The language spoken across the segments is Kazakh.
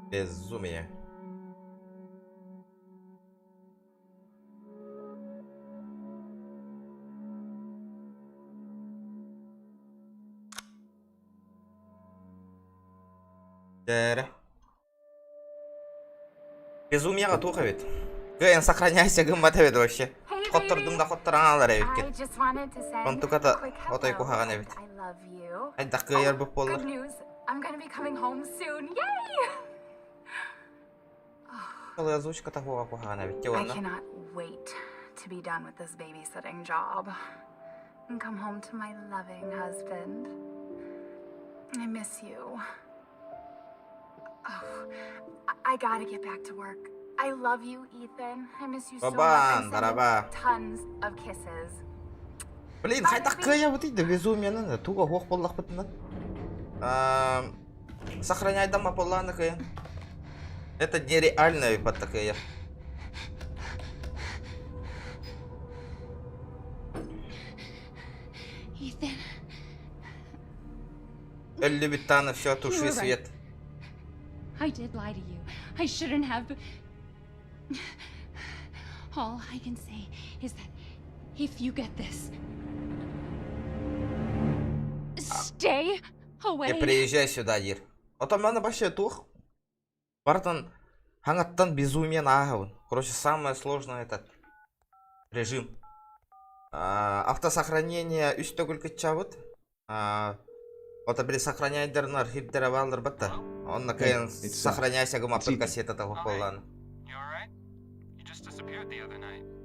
Безумие. Дәрі. Безумияға тоқ әбет. Гайын сохраняйся гымбат әбет вообще. Хоттырдың да хоттыран алар әбетке. Контуката отай кухаған әбет. Айдақ гайыр бұп болыр. Қалай озвучка тағуға кухаған әбетке I онна. cannot wait to be done with this babysitting job and come home to my loving husband. I miss you. Oh, I gotta get back to work. I love you, Ethan. I miss you so much. Бабан, I'm дараба. sending tons of kisses. Блин, хайдақ гайыр бұтыйды безумияның. Туға хоқ болдақ бұтынан. Сохраняйдан ма болланы кайын. Это нереальная под такая. Ethan. Элли битана, все, туши свет. I did lie to you. I shouldn't have. All I can say is that if you get this, stay away. Не приезжай сюда, Дир. Вот у меня вообще тух. Бартон, хангаттан безумие нагавын. Короче, самое сложное этот режим. Автосохранение үстө көлкөт чабыт. Вот бир сохраняйдерн архивдер балдыр батта. Онна кайын сохраняйся гыма кассета того болланы.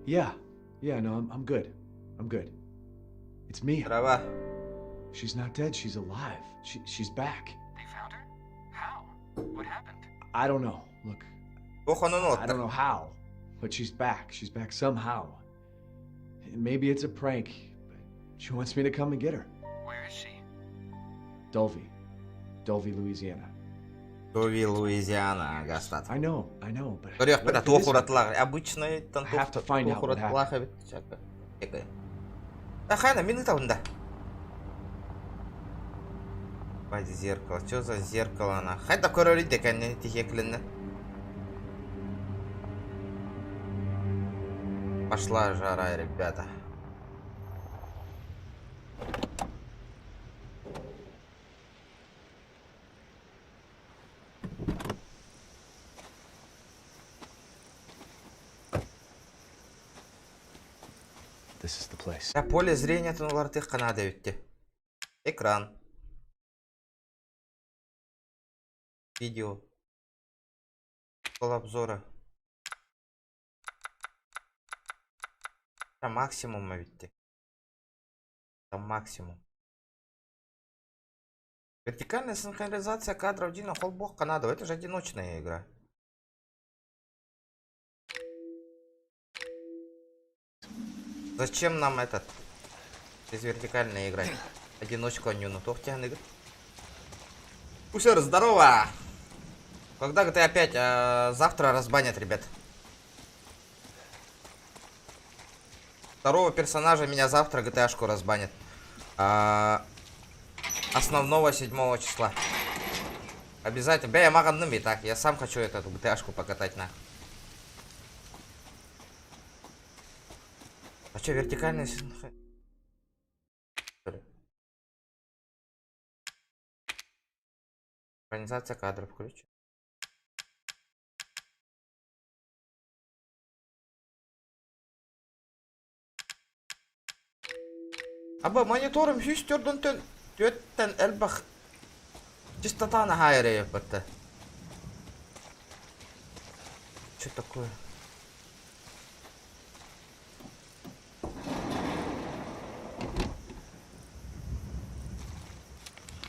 Yeah, no, I'm good. I'm good. It's Mia. Трава. She's not dead, she's alive. She's back. They found her? How? What happened? I don't know. Look, I don't know how, but she's back. She's back somehow. Maybe it's a prank, but she wants me to come and get her. Where is she? Dulvey, Louisiana. Дови, Луизиана, гастат. I know, but Горёх what пера if it is her? тухуратлар. Обычный I have to find out what happened. Хайна, минута унда. Пойди зеркало. Чё за зеркало она? Хайда көрөрү декен не тихеклинне. Пошла жара, ребята. This is the place. Поле зрения тунулар тек кана дебитти. Экран. Видео. Пол обзора. Там максимум, видите. Там максимум. Вертикальная синхронизация кадров Дина Холбох Канада. Это же одиночная игра. Зачем нам этот? Без вертикальной играть. Одиночку Анюну. Тохтян игр. Пусер, здорово! Когда ты опять завтра разбанят, ребят? Второго персонажа меня завтра GTA-шку разбанят. Основного 7 числа. Обязательно. Бля, я магандым и так. Я сам хочу эту GTA-шку покатать на. А что, вертикальная синхронизация кадров включу. Аба монитором хюстерден төттен элбах частота хайре бата. Что такое?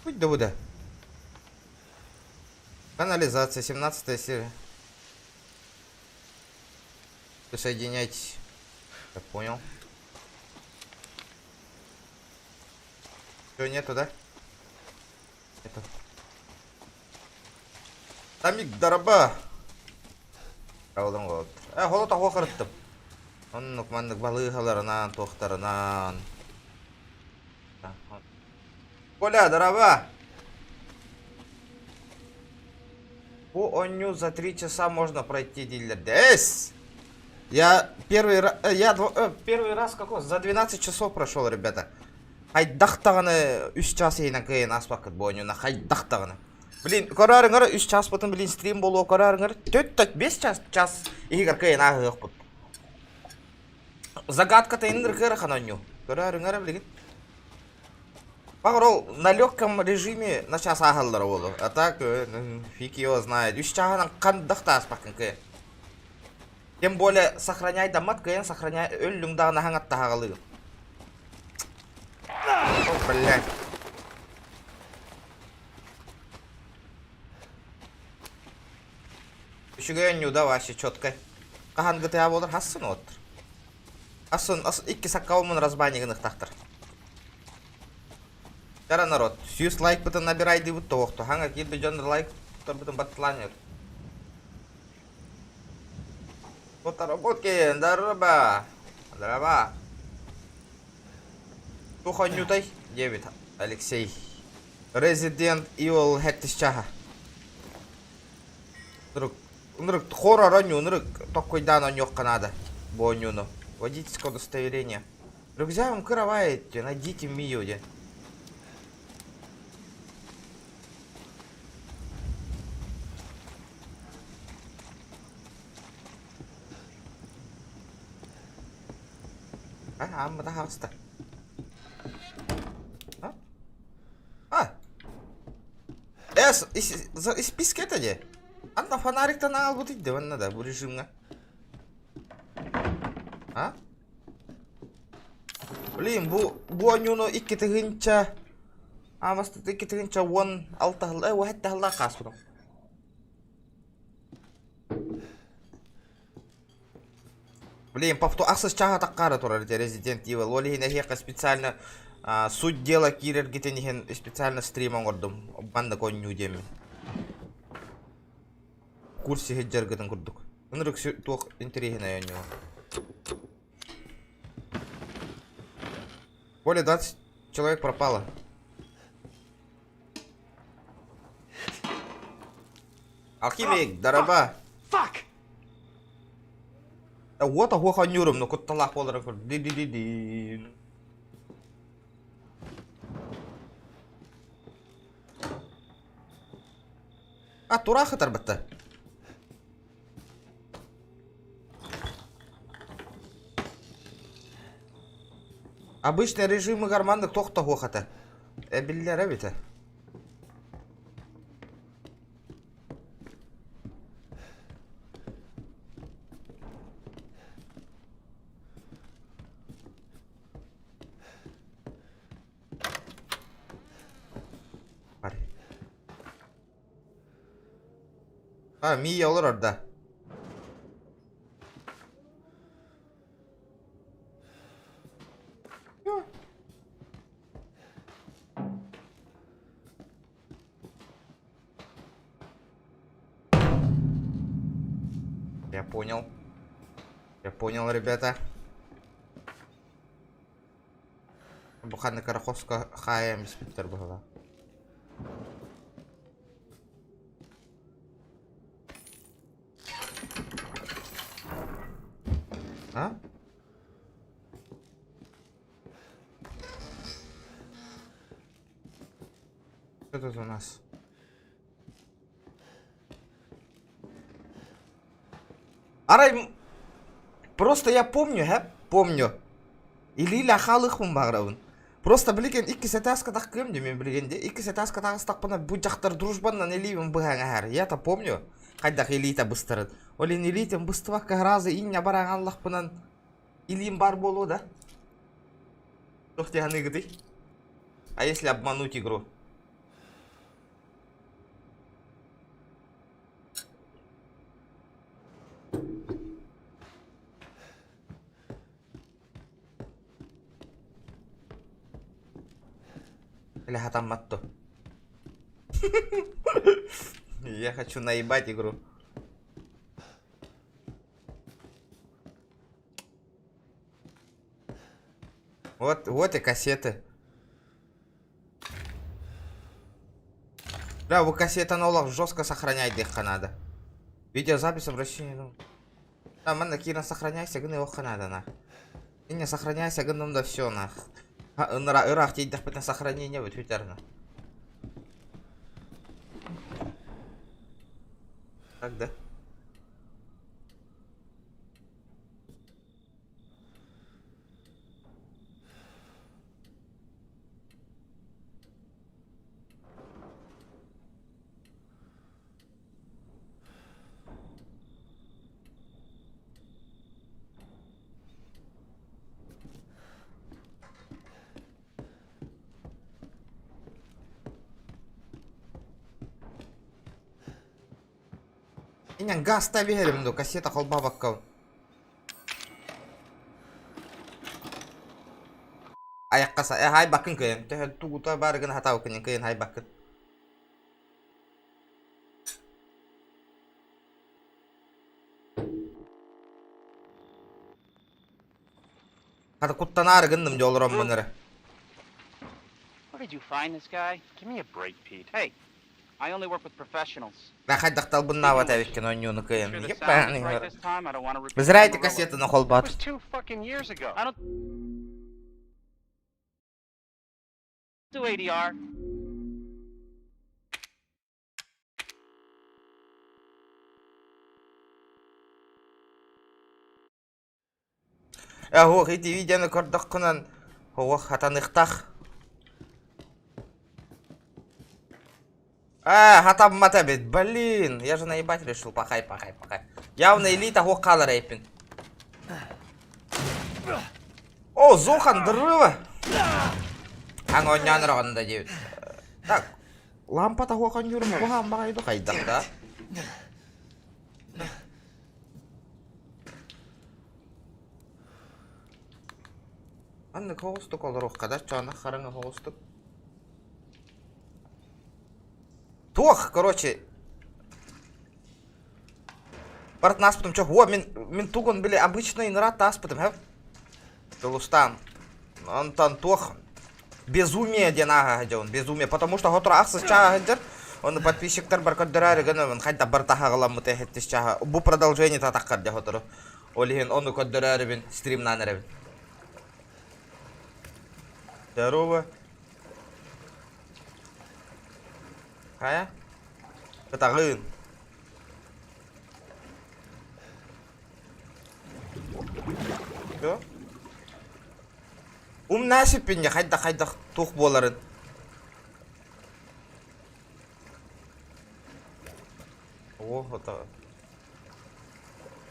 Будь да буда. Канализация, 17 серия. Присоединяйтесь. Я понял. Все, нету, да? Нету. Тамик дараба. Голод. Голод ахуа кырыттым. Оннук мандык балыгаларынан, тохтарынан. Коля, дараба. По оню за 3 часа можно пройти дилер. Эс! Я первый раз какой? За 12 часов прошел, ребята. Хайдақтағаны 3 час ейнен кейін аспақыт bu oyununa. Хайдақтағаны. Блин, көрәріңір 3 час бұтын блин стрим болу көрәріңір 4-5 час егер кейін ағық бұт. Загадка тайындыр кәрі қананю. Көрәріңір білген. Бағыр ол на легком режиме на час ағылдыр олу. А так, фиг его знает. 3 часынан қандықта аспақын кейін. Тем более сохраняй дамат кейін сохраняй өлің дағына хаңатта ағылығын. О, блядь. Үшіген нюда вообще четко. Қахан GTA болыр, хасын отыр. Асын, 2 саққауымын разбанигін ұқтақтыр. Жара народ, 100 лайк бұтын набирай дейбіт тоқты. Хаңа келбі жоныр лайк бұтын баттыланер. Фотоработки, здорово. Здорово. Туха нютай, 9, Алексей. Resident Evil Хэттішчаға. Нұрық, хоррор оню, нұрық, тоққойдан оню қанады. Бұл онюны. Водительское удостоверение. Рюкзак кроваете, найдите Мию, де. Аммада хаста. Из пискета де? Анда фонарик-то на албут иде, вон надо, бұл режимға. Блин, бұл онюны 2 тігінші. Амасты 2 тігінші 16 ғылда, өәтті ғылда қас бұдың. Блин, ақсыз чаға таққары тұрар, Resident Evil. Олеген әхеққа специально суть дела кирер кетенеген специально стриман көрдім. Банда коню демен. Курсе хеджер гетін көрдік. Үнірік тоқ интереген айоню. Более 20 человек пропало. Алхимик, дороба. Вот а хуха нюром, но кот талах болар көр. Ди. Тура хатар бітті. Обычный режимы гармандық тоқта хуқаты. Әбіллер әбеті. Мия olur orada. Я понял, ребята. Буханна Караховска ХМ спектр была. А? Что тут у нас? Арай, просто я помню, помню. Или лахалыхмын бағырауын. Просто білген 2 сетаска таққым демен білгенде. 2 сетаска тақыстақпына бұл жақтар дружбаннан елеймін бұғаңа әр. Я-то помню. Қайдақ елейта бұстырын. Олен елейтін бұстывақ қағыразы ине бараң Аллахпынан илейм бар болу да. Жоқ теганы гыды. А если обмануть игру? Или хатаматту. Я хочу наебать игру. Вот и кассеты. Да, вы кассетаны олақ жестко сохраняйды қанады. Видеозапись обращения. Да, манда кирен сохраняйся, гыны оқ қанады, на. Не сохраняйся, гынымда все, на. Ырақ дейдік бітін сохранение бұд, өтеріні. Так, да? Инен газ табиғерім ду, кассета қолба баққау. Аяққаса, хай бақын көйін. Туғыта барығын хатау күнен көйін хай бақын. Хаты құттан арығындым жолырым мұныры. Where did you find this guy? Give me a break, Pete. Hey, I only work with professionals. Қайдақтал бұнна вата веккен ойнуыны көйін. Sure the Еп sound is бәңі right ғыр. this time. I don't want to repeat. Біздірайты кассетаны қол It бат. was 2 fucking years ago. I don't do ADR. Хоқ, еті видеоны көрдік құнан. Хоқ, хатан иқтақ. Хатам мата бет, блин. Я же наебать решил, пахай. Явно элита хоқ қалыр әйпін. О, Зохан дырывы. Аң ойнан рағында дейбіт. Так, лампата хоқан жүрім қоған бағайды қайдақ да. Анны қоғыстық олар оққада, чана қарыңа қоғыстық. Тух, короче. Барат наспытым чоқ. О, мен туғын біле обычный нрат аспытым, хэв? Толустан. Антон тух. Безумие денага гадеун, безумие. Потому что хотра ақсыз чаға гадер. Оны подписчиктар бар көддірәрі гыны, қайда бір таға ғылам мұты әхеттіс чаға. Бұ продолжение татаққар де хотыры. Олеген оны көддірәрі бін, стримнан әрі бін. Здорово. Кая? Кытағын. Всё? Нәсіп пенде қайда туқ боларын. О, это...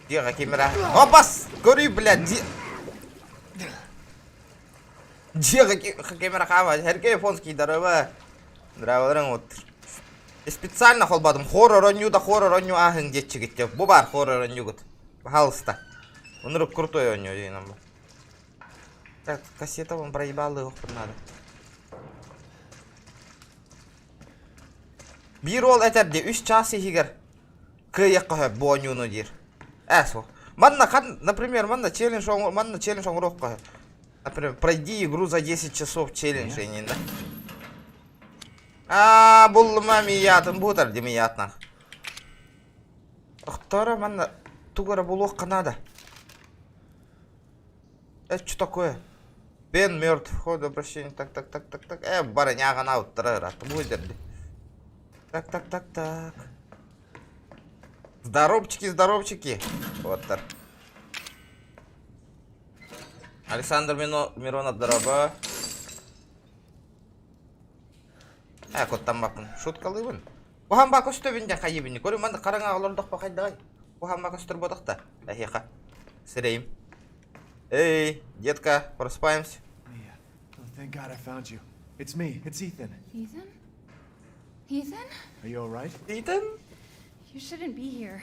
Деға кемера. Опас! Көрі, блядь, Деға кемера қама. Әрке японский дәрі. Драваларың отыр. Специально қолбадым. Хоррор оню ахын детчі кетті. Бұ бар хоррор оню күт. Пожалуйста. Онырып крутой оню дейінім бұл. Так, кассета вон проебал его надо. Bir ol eterdi 3 часы егер кыяққа бонюну дир. Әсо. Манна қан, например, манна челлендж оңырыққа. Например, пройди игру за 10 часов челлендж енінде. Бұл мамиятын бұтар демиятна. Ықтара манна тугара бұл оққа надо. Это что такое? Бен мертв. Ход обращения. Так. Барыняған ауттыры раты. Бұйдерді. Так. Здоровчики. Вот. Александр Миронов, здорово. Коттан бақын. Шуткалы бұн. Бұған бақы үстөбінде қайыбыны. Көрі манды қараңа ғалырдық бақайдағай. Бұған бақы үстір бодықта. Әхеқа. Сірейім. Эй, детка, просыпаемся. Mia, oh, thank God I found you. It's me. It's Ethan. Ethan? Ethan? Are you all right? Ethan? You shouldn't be here.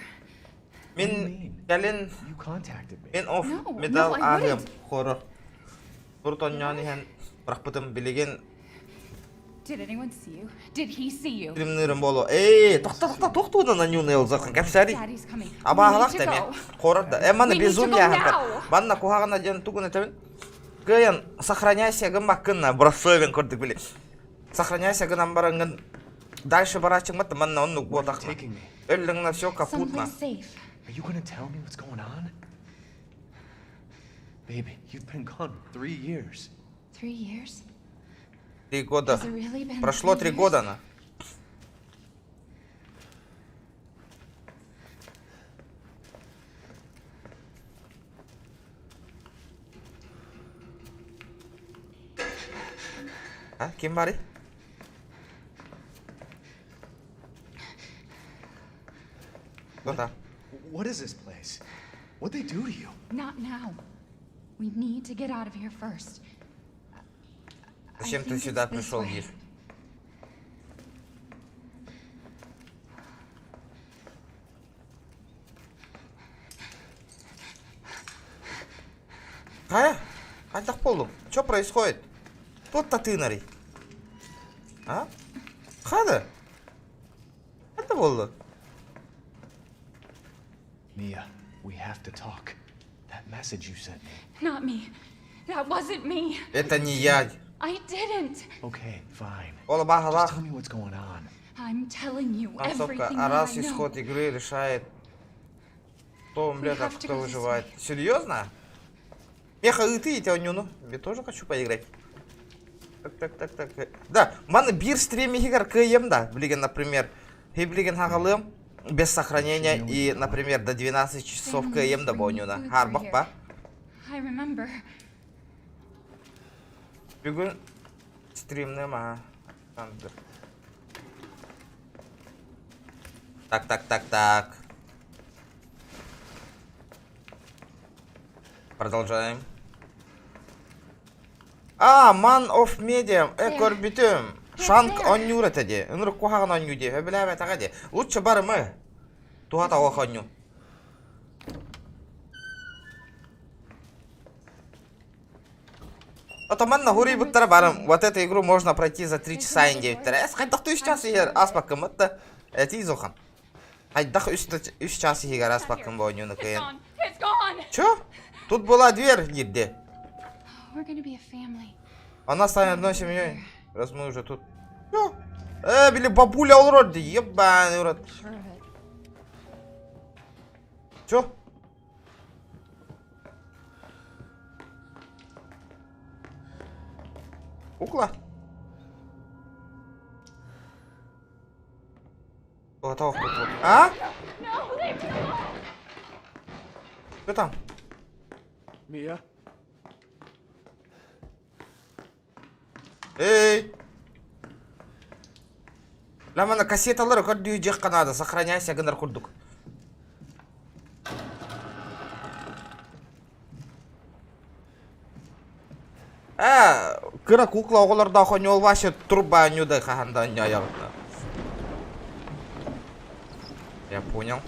Мен кәлін... You contacted me. Мен оф No, медал I ағым wouldn't. хорор. Бұртонняны хэн бірақ бұтым білеген Did anyone see you? Did he see you? фильмнерім болу. Тоқты одан нюны елзақын. Кәпсәрі. Daddy's coming. Абағалақ We need to дәме. go. Хорорда. Маны We need to безумия go ғамда. now. Манна кухағына ден тугыны тәбін. Күйен, сохраняйся гымбақ кынна. Бросовен көрдік біле. Сохраняйся гынан барыңын. Дальше барачыңматты, манна онну Where are you бодақма. taking me? Өлліңна все капутма. Someplace safe. Are you gonna tell me what's going on? Baby, you've been gone 3 years. 3 years? 3 года. Has it really been Прошло 3 3 года, на. А, кем бари? Кто там? What is this place? What'd they do to you? Not now. We need to get out of here first. I Зачем ты think сюда it's this пришел, way. Гиш? Қайдақ болдың? Что происходит? Тут-то ты, Нари. А? Қайда? Қайда болды? Mia, we have to talk. That message you sent me. Not me. That wasn't me. Это не я. I didn't. Okay, fine. Ола Just бахалах. tell me what's going on. I'm telling you Концовка. everything А that раз I know. исход игры решает, кто умрет, а have to кто go this выживает. Серьезно? Меха, и ты, и тебя нюну. Я тоже хочу поиграть. Так. Да, маны бир стриме игр КМ, да. Блиген, например. И блиген хагалым. Без сохранения и, например, до 12 часов КМ да бонюна. Харбах, па. I remember. Бүгін стримне ма. Так. Продолжаем. Man of Medium, көрбітім. Шанк оннюр етеді. Үнір қоғаған онню де. Өбілі әбәтіға де. Лучше бары мы. Туғата оқ онню. Отаманна хури буттара барым. Вот эту игру можно пройти за 3 часа и 9 тәрәс. Қайдақ 3 час егер аспақым ұтты. Әті изоқан. Қайдақ 3 час егер аспақым ба оннюны кайын. It's gone. Чё? Тут была дверь где? We're gonna be a family. Она станет одной семьей. Раз мы уже тут. Чё? Били бабуля урод, ебаный урод. Sure of it. Чё? Кукла? Готов, кукла. А? Что там? Mia? Эй! Лама на кассеталары көрдүү жаққа надо. Сохраняйся, гынар курдук. Кыра кукла оғыларда қойны ол башы турба нюда қағанда не аяғында. Я понял.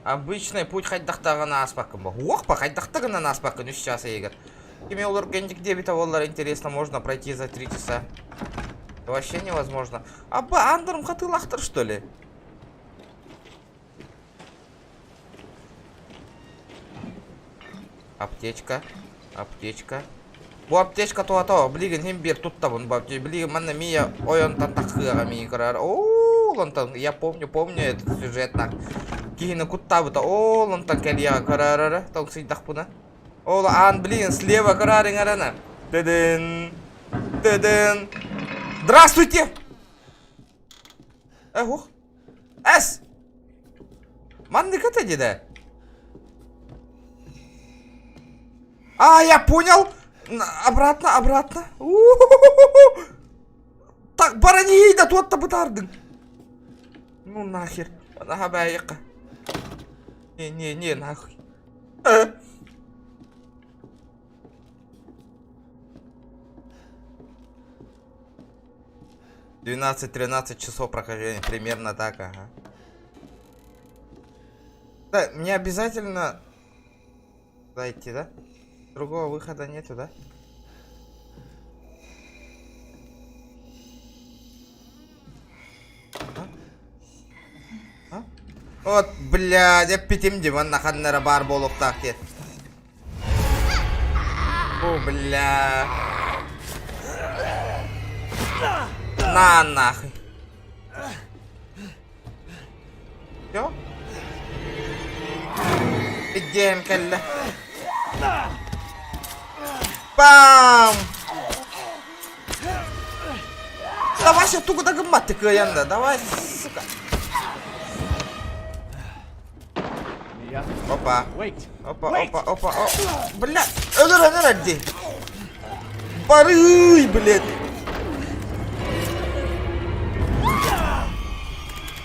Обычный путь хайдақтағына аспақын ба. Оқ па, хайдақтағына аспақын 3 часа егер. Кеме олар гендик дебита олар интересно, можно пройти за 3 часа. Это вообще невозможно. Абба, андырым қаты лақтыр, что ли? Аптечка. Бу аптечка то, блиген хем бер тут табун, блиген манна Мия ойонтан таққыға мии кырар. Лонтан, я помню этот сюжет нақ. Кихина куттабыта, лонтан кәлияға кырарары, тоң сыйдақ бұна. Ан, блин, слева кырарың арана. Дыдын. Здравствуйте! Ух. Әс! Манны кәті деді? Я понял. Обратно. Так, барани да туатта бытардың. Ну нахер. Ана бәйіққа. Не, нахуй. 12-13 часов прохождения. Примерно так, ага. Да, мне обязательно зайти, да? Другого выхода нету, да? Вот, блядь, я питим диван на ханнера бар болук так. О, бля. На нахуй. Всё? Идем, калля. Бам! Давай сейчас туго догматты каянда. Давай, сука. Опа. Опа. Бля, это ради. Порый, блядь.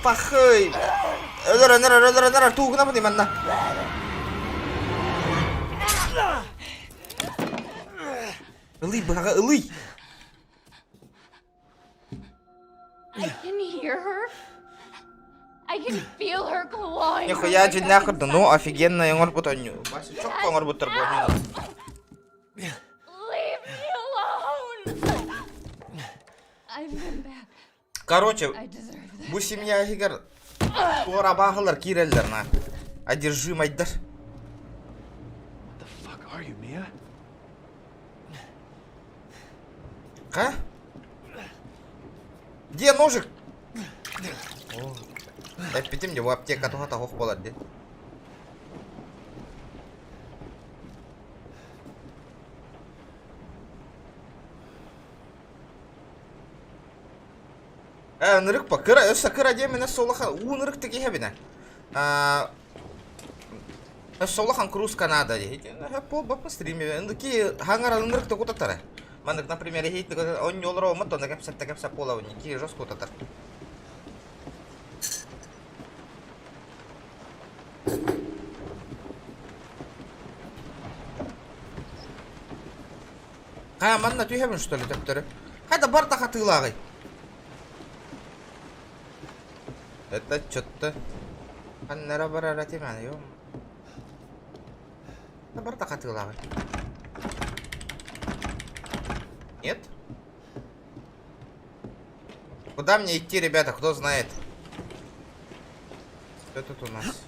Пахай. Это туго kenapa di mana? Eli, bahaka Eli. I can hear her. I can feel her clawing. Нихуя джинна курду, ну офигенно я ngor putonyu. Masih cok ngor buter gua. Leave me alone. I've been bad. Короче, I deserve this. bu семья егер туара багылар кирелдер на. Одержимайдыр. What the fuck are you, Mia? Ха? Где ножик? Дай пяти мне в аптека, то того холодно. Нырык па, кыра, өсі кыра демене солахан, нырык теки хебіне. Солахан круз Канада дейді. Пол бапы стриме, ки хангара нырык те кутатары. Мандык, например, хейтті он не олар оғымат, онда кәпсәп пола өне, ки жос кутатар. Ха, манна түйхебін, что ли, төптөрі? Хайда бар тақа тыйлағай. Это что-то... Аннара бара ратиман, ё. Да бар тақа тыйлағай. Нет? Куда мне идти, ребята, кто знает? Что тут у нас?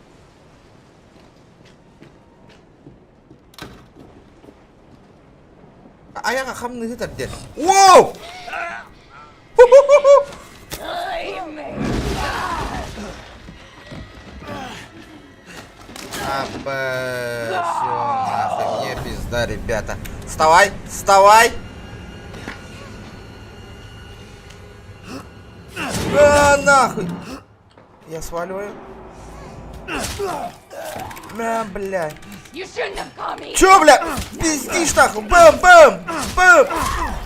А я как хамный это где? Воу! Всё, нахуй, мне пизда, ребята. Вставай, вставай! Нахуй! Я сваливаю. Бля. Чё, бля? Пиздишь нахуй! Бэм!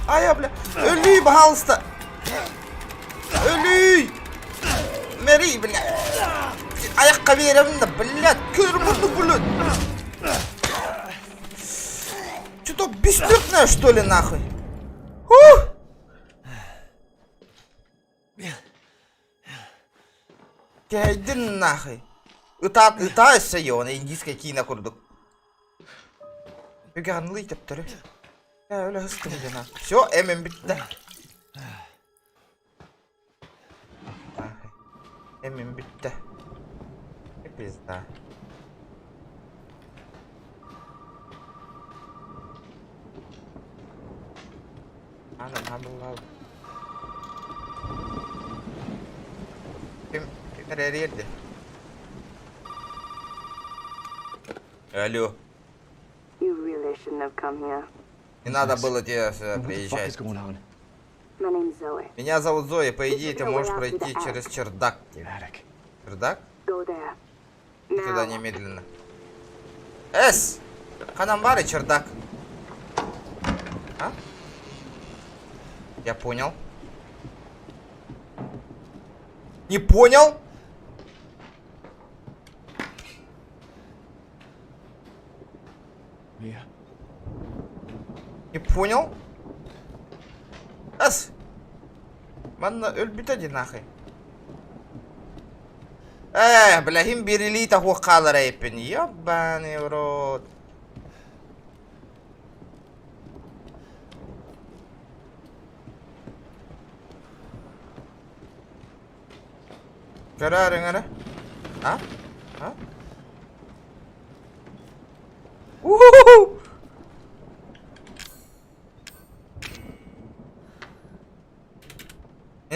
А я, бля! Öli, пожалуйста! Öli! Мери, бля! Аяққа беремін да, бля! Көр бұны, блядь! Что-то бессмертное, что ли, нахуй? Кайдын нахуй. Ытайся её, на индийской кино курдук. Беганлый тептері. Öyle hıstım gene. Всё, emin bitti. Emin bitti. Pizda. Anam hamdullah. Kim nereye geldi? Алло. You really shouldn't have come here. Не надо было тебе приезжать. My name's Zoe. Меня зовут Зоя, по идее ты можешь пройти через чердак. Чердак? Go there. И туда немедленно. Эс! Ханамбары, чердак. А? Я понял. Не понял? Mia? Не понял? Эс! Манна өлбіт әді нахай. Бля, хим берили того қалар әйпін. Ебаный в рот. Көрәрің әрі? А? А?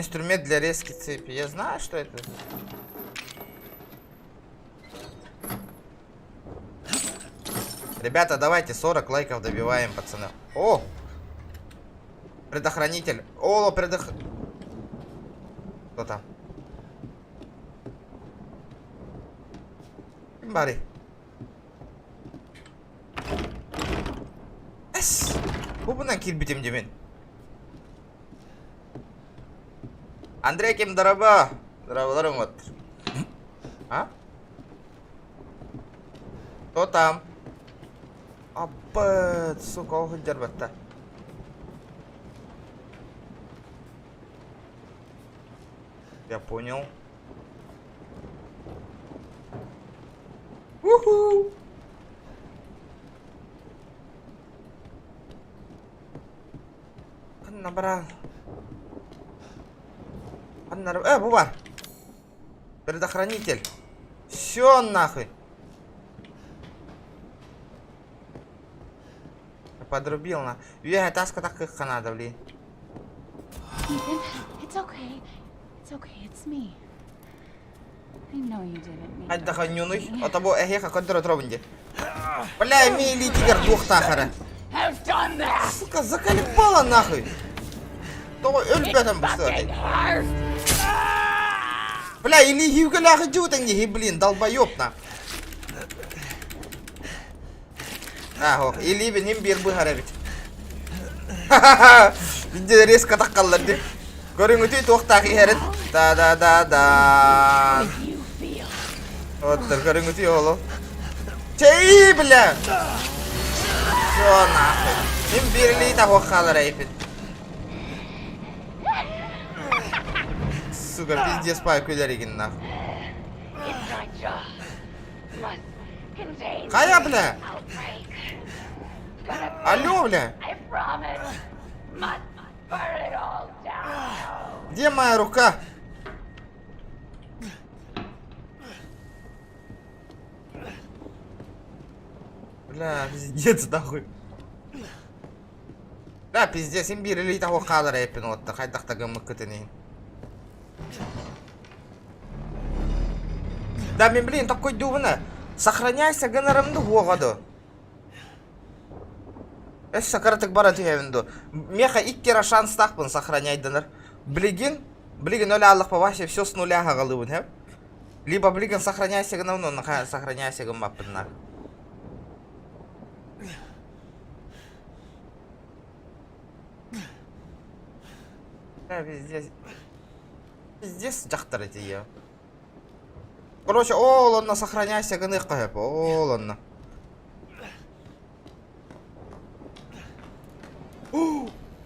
Инструмент для резки цепи. Я знаю, что это. Ребята, давайте 40 лайков добиваем, пацаны. О! Предохранитель. О, Кто там? Барри. Эс! Бубынан кирбитем демен. Андрей Ким, дороба. Дорабаларың вот. А? Кто там? Аббат, сука, охуджар батта. Я понял. Уху! Набрал. Бубар. Предохранитель. Все нахуй. Подрубил на. Вега таска так их надо, блин. Ethan, it's okay. It's okay, it's me. I know you didn't mean Хать даханюнуй. Отобо эхеха кондро тробинде. Бля, мили тигр двух тахара. Сука, заколебала нахуй. То ölbeten bu sefer. Бля, или хивгаляха джутанги, блин, долбоёб на. Ох, или benim bir bu harabit. Видео резко так каллады. Көрүңүтү токтак херет. Да. Вот, көрүңүтү оло. Чей, бля. Всё нахуй. Мен бирли та хокалар айпит. Сука, пиздец пайкулеригин нахуй. Кая, бля? Алло, бля. Где моя рука? Бля, пиздец, нахуй. Бля, пиздец, имбир или того кадра я пинул, так хоть так гаммакатыни. Да, блин, такой дувна. Сохраняйся гонором году. Эш сакартык бара түйевинду. Меха иккера шанс тақпын сохранять донор. Блигин өлі аллах по вообще все с нуля галыбын, хеп? Либо блигин сохраняйся гонором, но сохраняйся гаммаппын на. Пиздец жақтар эти я. Короче, олонна сохраняйся гоных кахеп, олонна.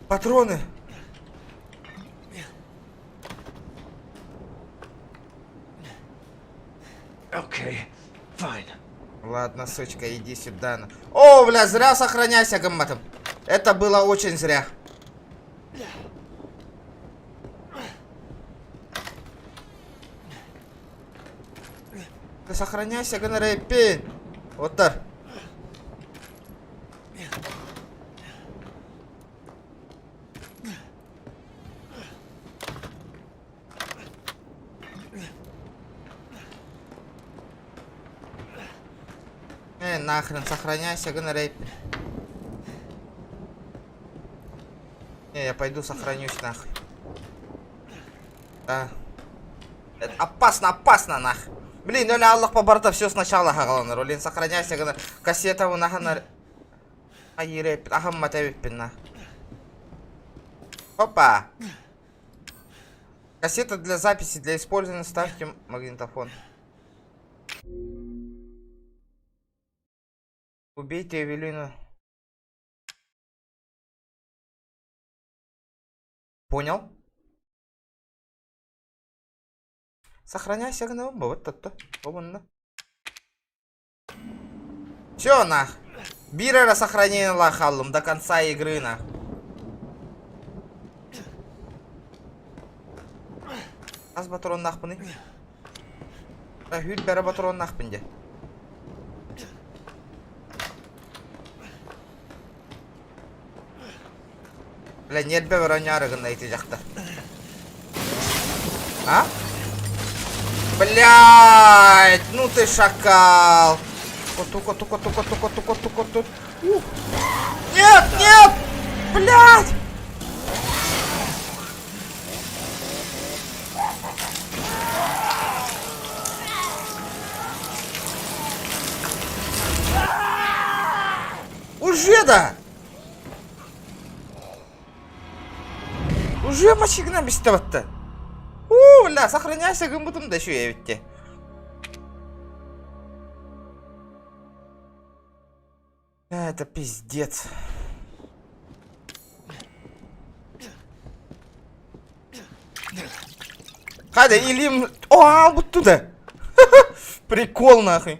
Патроны. Okay, fine. Ладно, сучка, иди сюда. О, бля, зря сохраняйся гамматом. Это было очень зря. Ты сохраняйся, гонорепи. Вот так. Нахрен, сохраняйся, гонорепи. Не, я пойду сохранюсь нахуй. Да. Это опасно, нахуй. Блин, ну Аллах по борту все сначала хагалан. Ролин, сохраняйся, гонор. Кассета у нахана. Айрепит, ахамматавиппин нахуй. Опа. Кассета для записи, для использования ставьте магнитофон. Убейте Эвелину. Понял? Сохраняйся на вот то. Чё нах? Бирера сохранение лахаллум до конца игры нах. Аз батрон нахпыны. Хүйт бәрі батрон нахпынде. Бля, нет бе варонярыгын найти жақта. А? Блядь, ну ты шакал. Тука. Нет, нет! Блядь! Уже да! Уже машина бестоватта. Бля, сохраняйся, гымбутым да еще я ведь те. Это пиздец. Хайда, или... О, вот туда. Прикол, нахуй.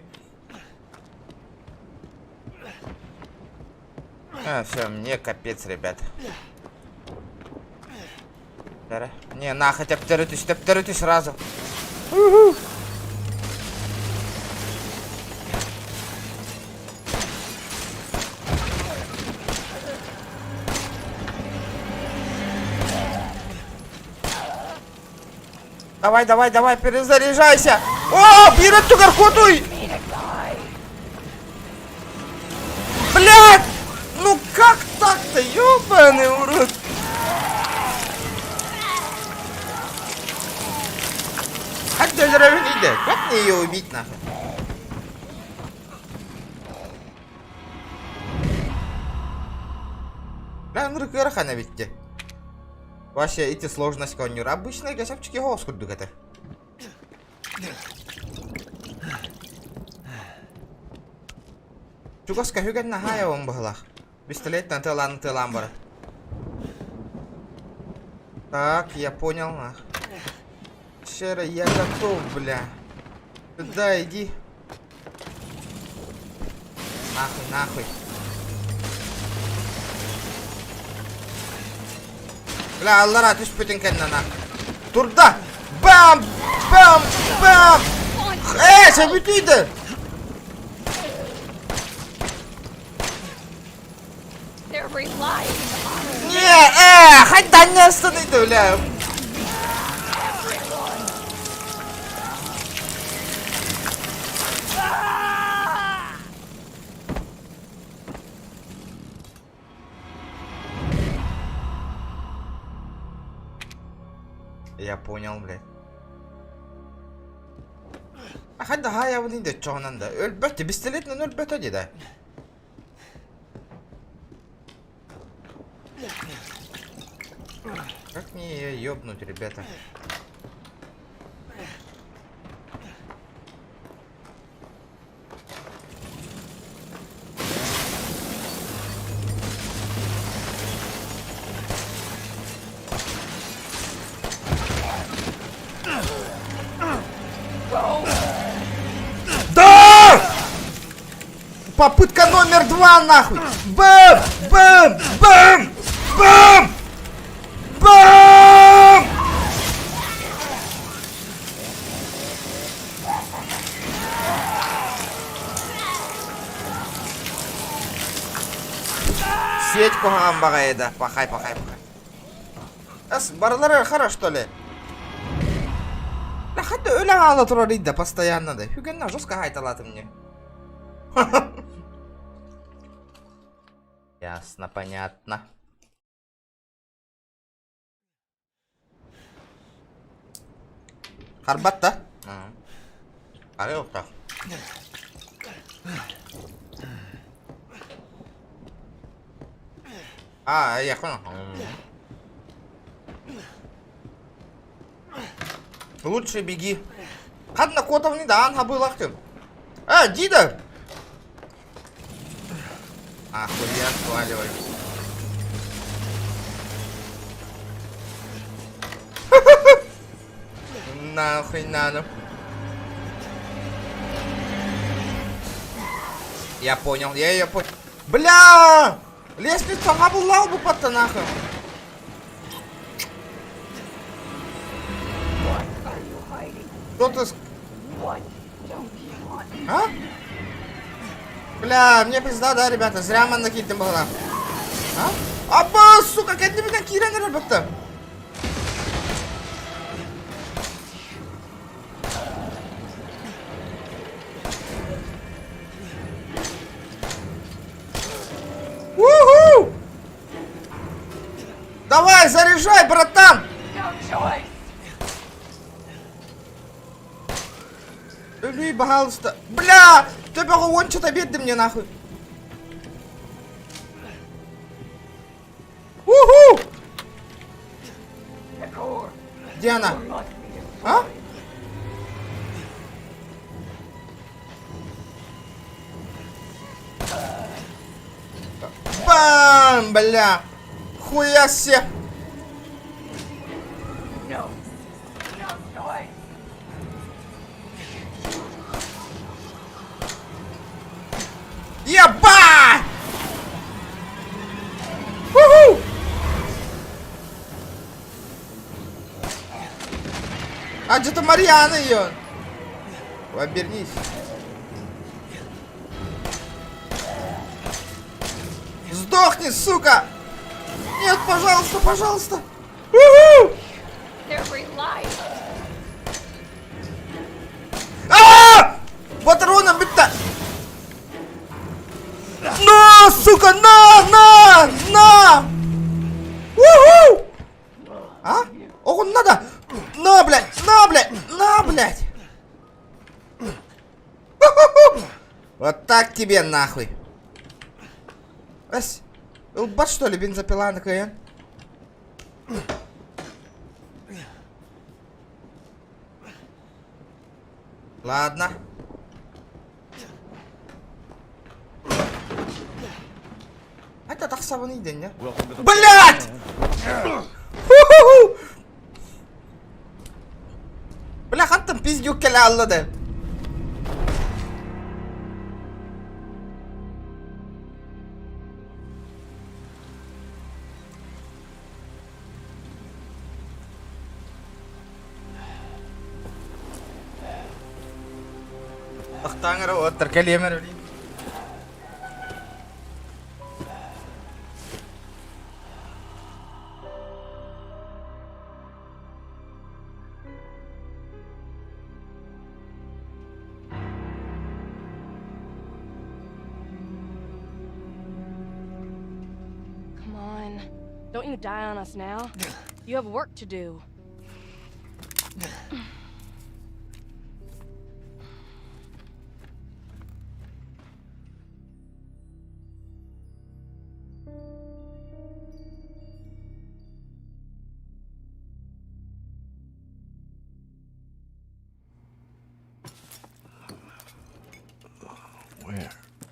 А, все, мне капец, ребят. Не, на, хотя бы тептеритесь сразу. Давай, перезаряжайся. О, бирет тугаркотуй. Блядь, ну как так-то, ёбаный урод. Как ты здравствуйте? Как мне ее убить нахуй? Да, ну рыкырахана ведь. Вообще эти сложности конюр. Обычные гасявчики госкут дугаты. Чугаска хюган на хая он баглах. Пистолет на ламбара. Так, я понял, нах. Шера, я готов, бля. Туда иди. Нахуй. Бля, Аллара, ты спутинка на нахуй. Турда! Бам! Sabitide! They're relying on Не, хоть да не останови, бля. Я понял, блядь. Хоть да я вот не дед чонанда. Ölbette пистолетный 0,5 да. Как мне ее ёбнуть, ребята? Да! Попытка номер 2, нахуй! Бам! Бам! Бам! Бам! Бам! Сеть кугамбагайда. Пахай. Барлары хорошо, что ли? Да хотя öyle ağlatır да постоянно да. Hügenna жестко айталады мне. Ясно, понятно. Харбат да? Арай оқтақ. Я понял. Лучше беги. Хадна котов не да, анха был ахтем. Дида! Хуя, сваливай. Нахуй надо. Я понял, я понял. Бля! Лестница габулал бы под нахуй. Что ты... А? Бля, мне пизда, да, ребята? Зря man накидым была. Абба, сука, как ты меня киран, ребята? Давай, заряжай, братан! Люби, пожалуйста. Бля! Ты он что-то бедный мне нахуй. Уху! Где она? А? Бам, бля! Хуя себе! Ебать! Уху! А где-то Марьяна ее. Обернись. Сдохни, сука! Нет, пожалуйста, пожалуйста! Уху! Патроны, бля! На, сука, на! Уху! А? Ох, надо! На, блядь! Уху! Вот так тебе нахуй! Ась, бац, что ли, бензопила на КН? Ладно. Это так самый день, не? Блядь! Бля, хантам пиздюк келе аллады. Ахтаңыр отыр келемер. Come on. Don't you die on us now. You have work to do.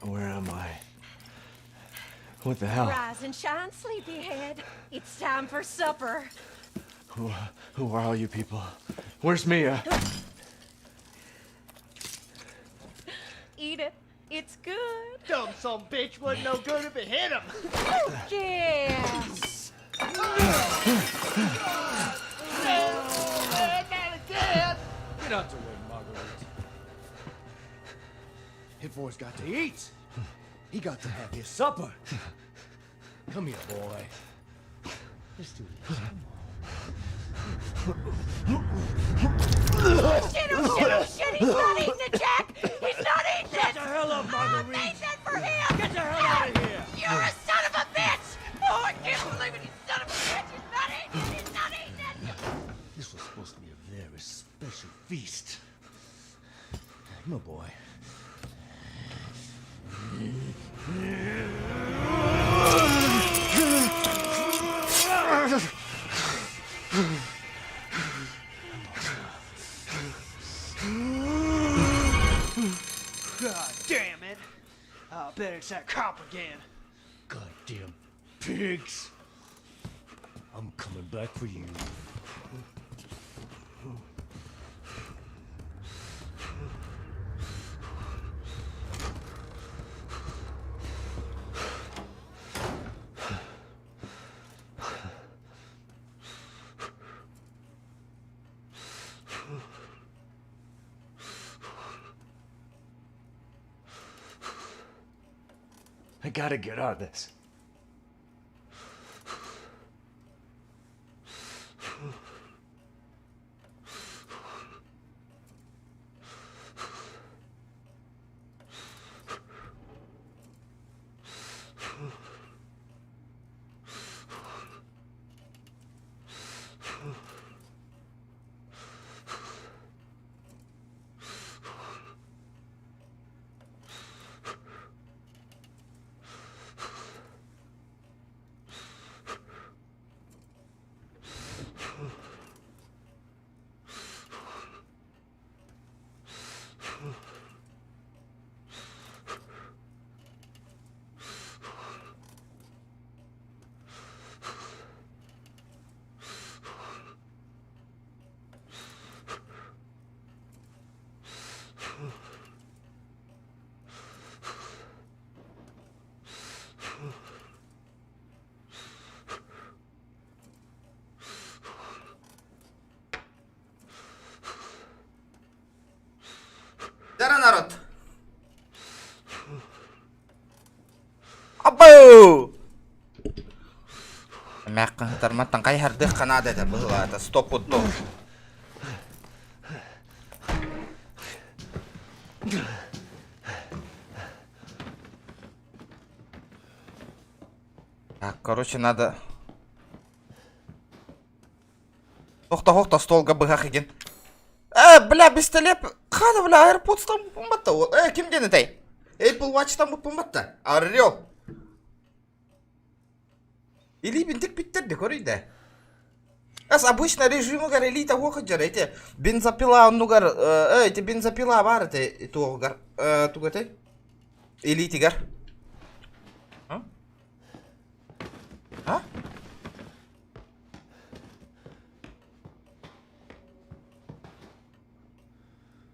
Where am I? What the hell? Rise and shine, sleepyhead. It's time for supper. Who are all you people? Where's Mia? Eat it. It's good. Dumb son bitch wasn't no good if it hit him. Yes. Get out the way, Marguerite. His boy's got to eat. He got to have his supper. Come here, boy. Let's do this. Shit, oh shit, he's not eating it, Jack! He's not eating Get it! the hell up, Marguerite! I made that for him! Get the hell out of here! You're a son of a bitch! Oh, I can't believe it, you son of a bitch! He's not eating it! He's not eating it! This was supposed to be a very special feast. Come on, boy. God damn it! I bet it's that cop again. Goddamn pigs! I'm coming back for you. I gotta get out of this. Абу! Мягко торматтан кай хардых канада это было, это 100 пудов. Так, короче, надо... Хохта, столга быгах еген. Бля, пистолет... Хана, бля, AirPods там поматта. Ким ден этой? Apple Watch там поматта. Орел. Или бинтик питтерди, көрейді. Аз обычно режимы гар элита оқыт жар, эти бензопила онугар, эти бензопила бар, эти туғыгар, туғыты? Элитигар. А?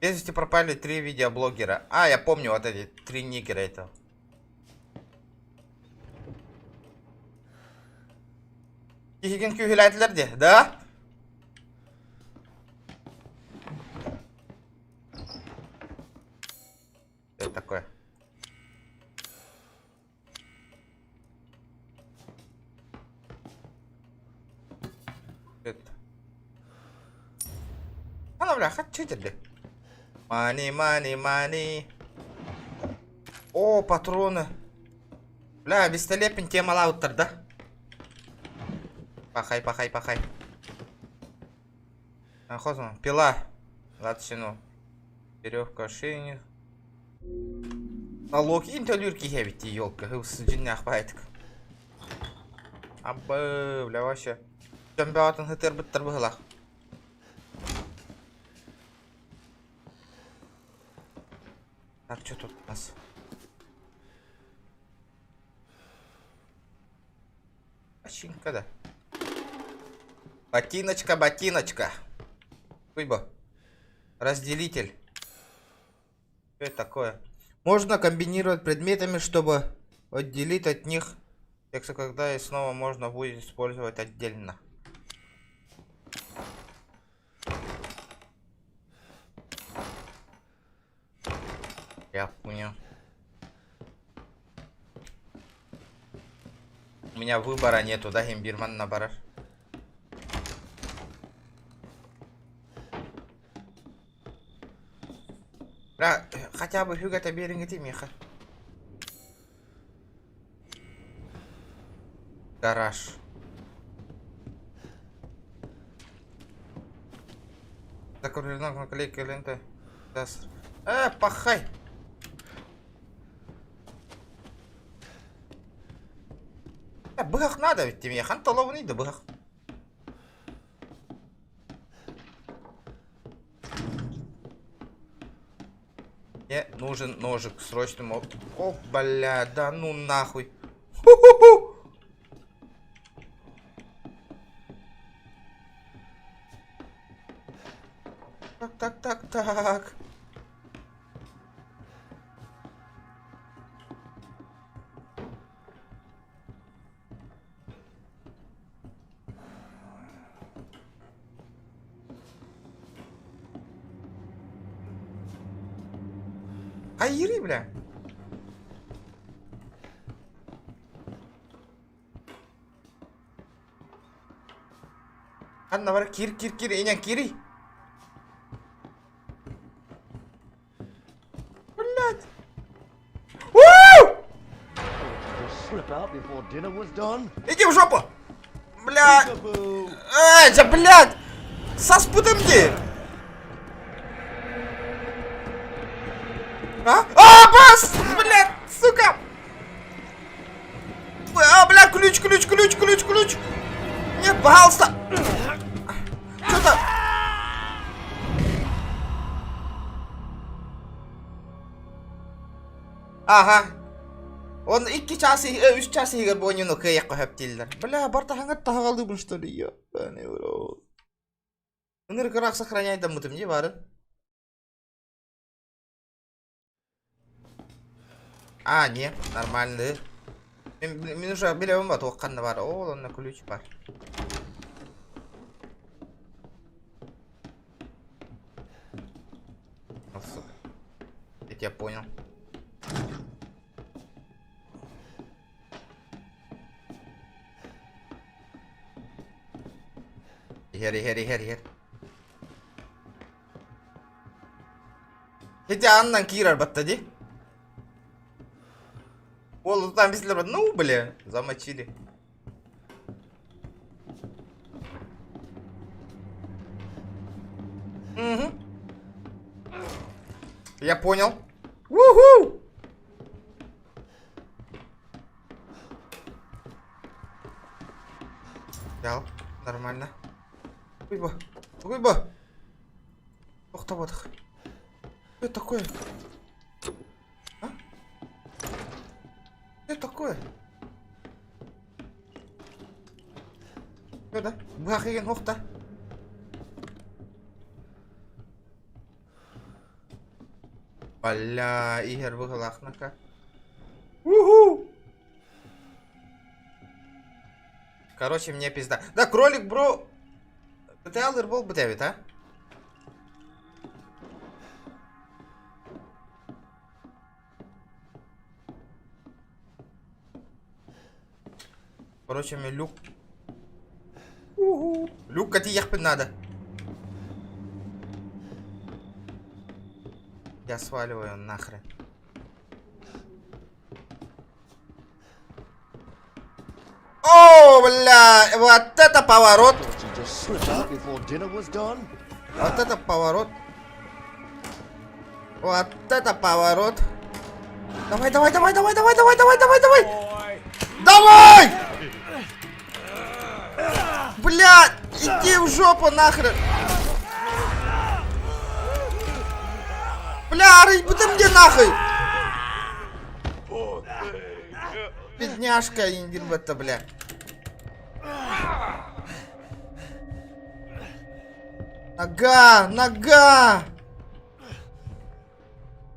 Без вести пропали 3 видеоблогера. А, я помню вот эти 3 нигера этого. Кихиген кюхилайтлерди, да? Что это такое? Это. Она, бля, что это? Мани. О, патроны. Бля, бестолепен тема лаутер, да? Пахай. Охотно. Пила. Латшину. Веревка, ошейник. Налог интеллюрки хевити, елка. Судинях байтик. Абы, бля, вообще. Чемпионатын хытыр-быттыр быгылах. Так, что тут у нас? Починка, да. Ботиночка. Куйба. Разделитель. Что это такое? Можно комбинировать предметами, чтобы отделить от них тексты, когда и снова можно будет использовать отдельно. Я понял. У меня выбора нету, да, имбирман набараш? Бля, хотя бы фига-то беренгети меха. Гараж. Закруглена наклейка ленты. Пахай! Быгах надо ведь тебе, хан толовный да быгах. Мне нужен ножик срочно. О, бля, да ну нахуй. Ху-ху-ху. Так. Айри, бля. Анна бар кир, энян кири. Блядь. Иди в жопу. Бля. Да, блядь. Саспутым где? Бас! Блядь, сука! Бля, ключ! Нет, пожалуйста! Что-то... Ага. Он 2 час, 3 час игр бойнуну каяк қойыптелдер. Бля, барта хаңат тағалдыбын, что ли, ёбаный в рот. Энергорак сохраняет дамытым, не бары? А, не, нормальный. Мен уже билебім бар, оққанды бар. О, онда ключ бар. Я тебя понял. Игер. Хотя аннан кирар баттади. Ол там бислер, ну, бля, замочили. Угу. Я понял. Уху! Взял. Нормально. Уйба. Ух ты, вот. Что это такое? А? Что это такое? Что да? Бахаген, ух ты. Бля, Игорь выглахнака. Уху! Короче, мне пизда. Да, кролик, бро. Ты алыр бол бы, Дэвид, а? Короче, мне люк. Люк, коти ехать надо. Я сваливаю нахрен. О, бля, вот это поворот. Вот это поворот. Вот это поворот. Давай. Давай! Бля, иди в жопу нахрен. Бля, ты мне нахуй. Бедняжка, Индирбата, бля. Нога.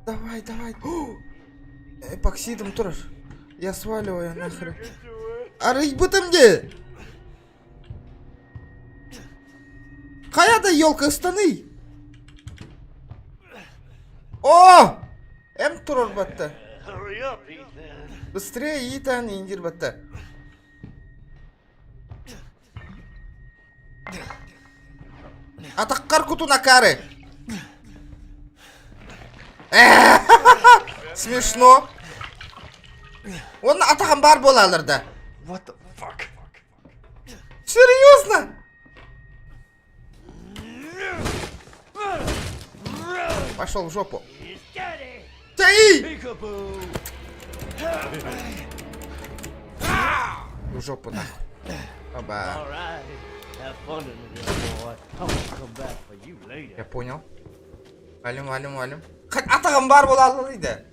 Давай. Эпоксидом тоже. Я сваливаю нахрен. Арыйбы ты мне. Каяда елка станы. О! Турор батта. Быстрее, Итан, Индир батта. Атаққар куту накары. Смешно. Он атаған бар болалырда. What the fuck? Серьезно? Пошел в жопу. Тяи! В жопу нахуй. Оба. Я понял. Валим. Атағым бар болалы дейді.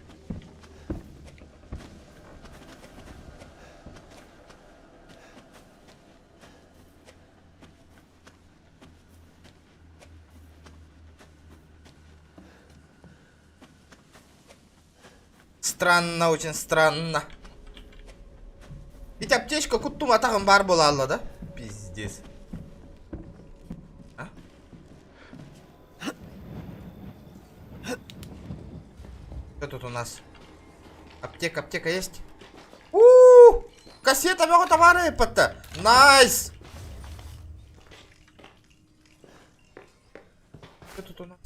Странно, очень странно. Ведь аптечка куттум атағым бар болалы, да? Пиздец. А? Что тут у нас? Аптека есть? Кассета много товара епатта. Найс! Что тут у нас?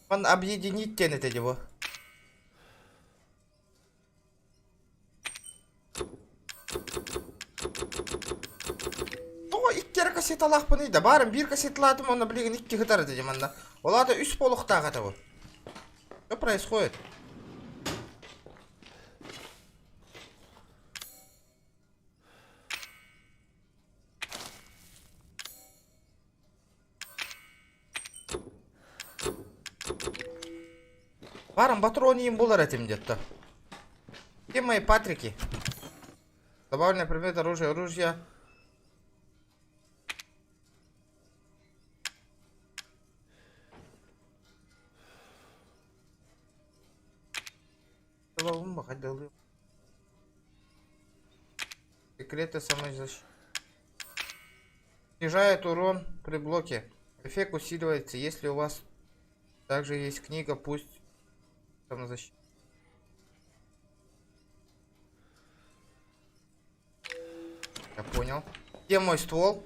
Он объединить тянет его. О, ikkere кассет алақ бұны еді. Барым, бір кассет ладым, оны білеген 2 гитара дедім анда. Олады 3 болуқта ағаты бұл. Что происходит? Барым, патроны им болар этим где-то. Где мои патрики? Добавленный предмет оружия. Секреты самозащиты. Снижает урон при блоке. Эффект усиливается, если у вас также есть книга, пусть самозащита. Я понял. Где мой ствол?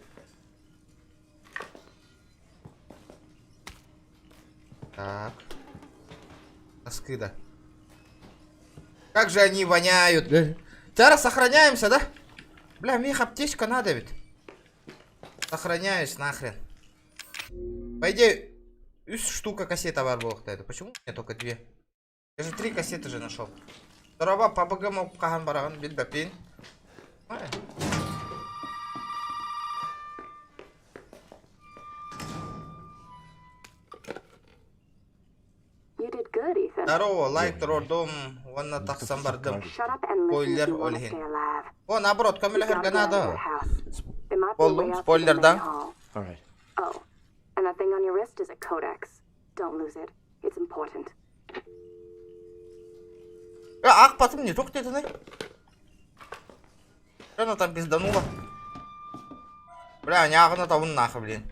Так. Носки, да. Как же они воняют. Сейчас сохраняемся, да? Бля, мне их аптечка надо ведь. Сохраняюсь нахрен. По идее, 3 штука кассета бар болуктайды. Почему у меня только 2? Я же 3 кассеты же нашел. Здорово, пабагам кахан бараган билбапин. You did good, Ethan. Здорово, лайк родом, ванна тахсан бардым. Shut up and listen if Spoiler you want to олхин. stay alive. О, наоборот, You камеля gotta get out of херганада. that house. There might be a way out through Spoiler, the main да? hall. All right. Oh, and that thing on your wrist is a codex. Don't lose it. It's important. Ах, потом не только это, Что она там пизданула? Бля, не ағына тавын нахы, блин.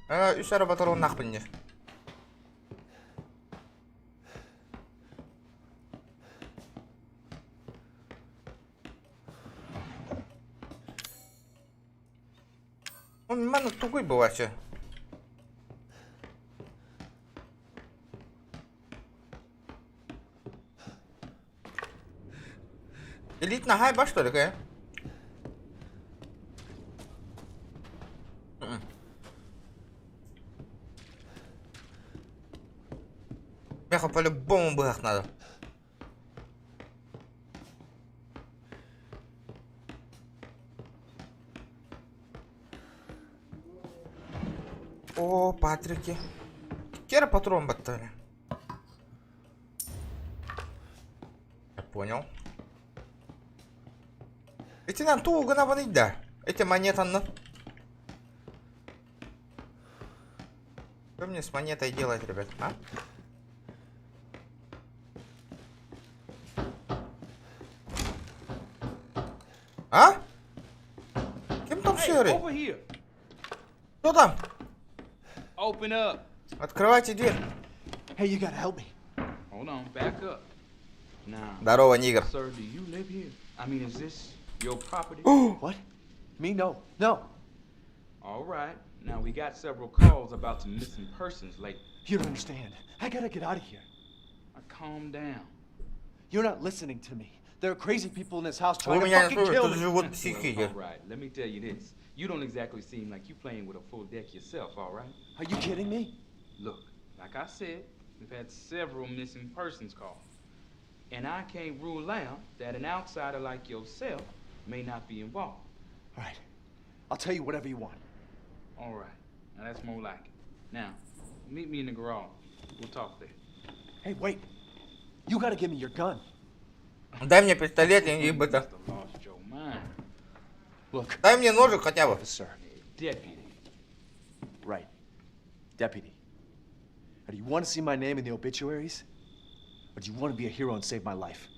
Үш арба тұрғын нақ біліне. Он мана тугой был вообще. Элитная хайба, что ли, какая? Меха по-любому бах надо. О, Патрики. Кера патрон батали. Я понял. Эти нам туго навалить, да. Эти монеты, ну. Что мне с монетой делать, ребят, а? А? Кем там серый? Кто там? Open up. Открывайте дверь. Hey, you gotta help me. Hold on, back up. Now, Здорово, нигер. sir, do you live here? I mean, is this your property? What? Me? No. No. All right. Now, we got several calls about some missing persons lately. You don't understand. I gotta get out of here. Now, calm down. You're not listening to me. There are crazy people in this house Вы trying to меня не fucking слушаете, kill тут me. живут психи. All right, let me tell you this. You don't exactly seem like you playing with a full deck yourself, all right? Are you kidding me? Look, like I said, we've had several missing persons calls. And I can't rule out that an outsider like yourself may not be involved. All right. I'll tell you whatever you want. All right. Now that's more like it. Now, meet me in the garage. We'll talk there. Hey, wait. You gotta give me your gun. Дай мне пистолет, я не ебать. Must have lost your mind. Look, Дай мне ножик хотя бы. officer. Deputy. Right. Deputy. Now, do you want to see my name in the obituaries? Or do you want to be a hero and save my life?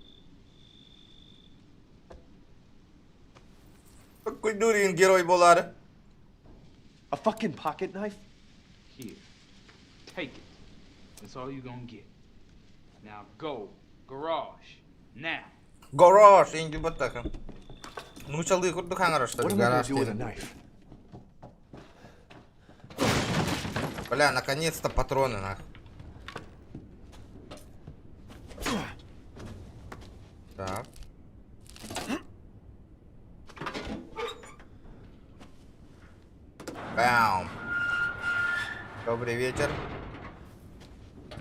Какой дурень герой болар. A fucking pocket knife? Here. Take it. That's all you're gonna get. Now go. Garage. Now. Гараж, я не ебать так. Ну, чалы курду хангара, что What ли, am I gonna гараж. do with a knife? Бля, наконец-то патроны, нахуй. Так. Бам. Добрый вечер.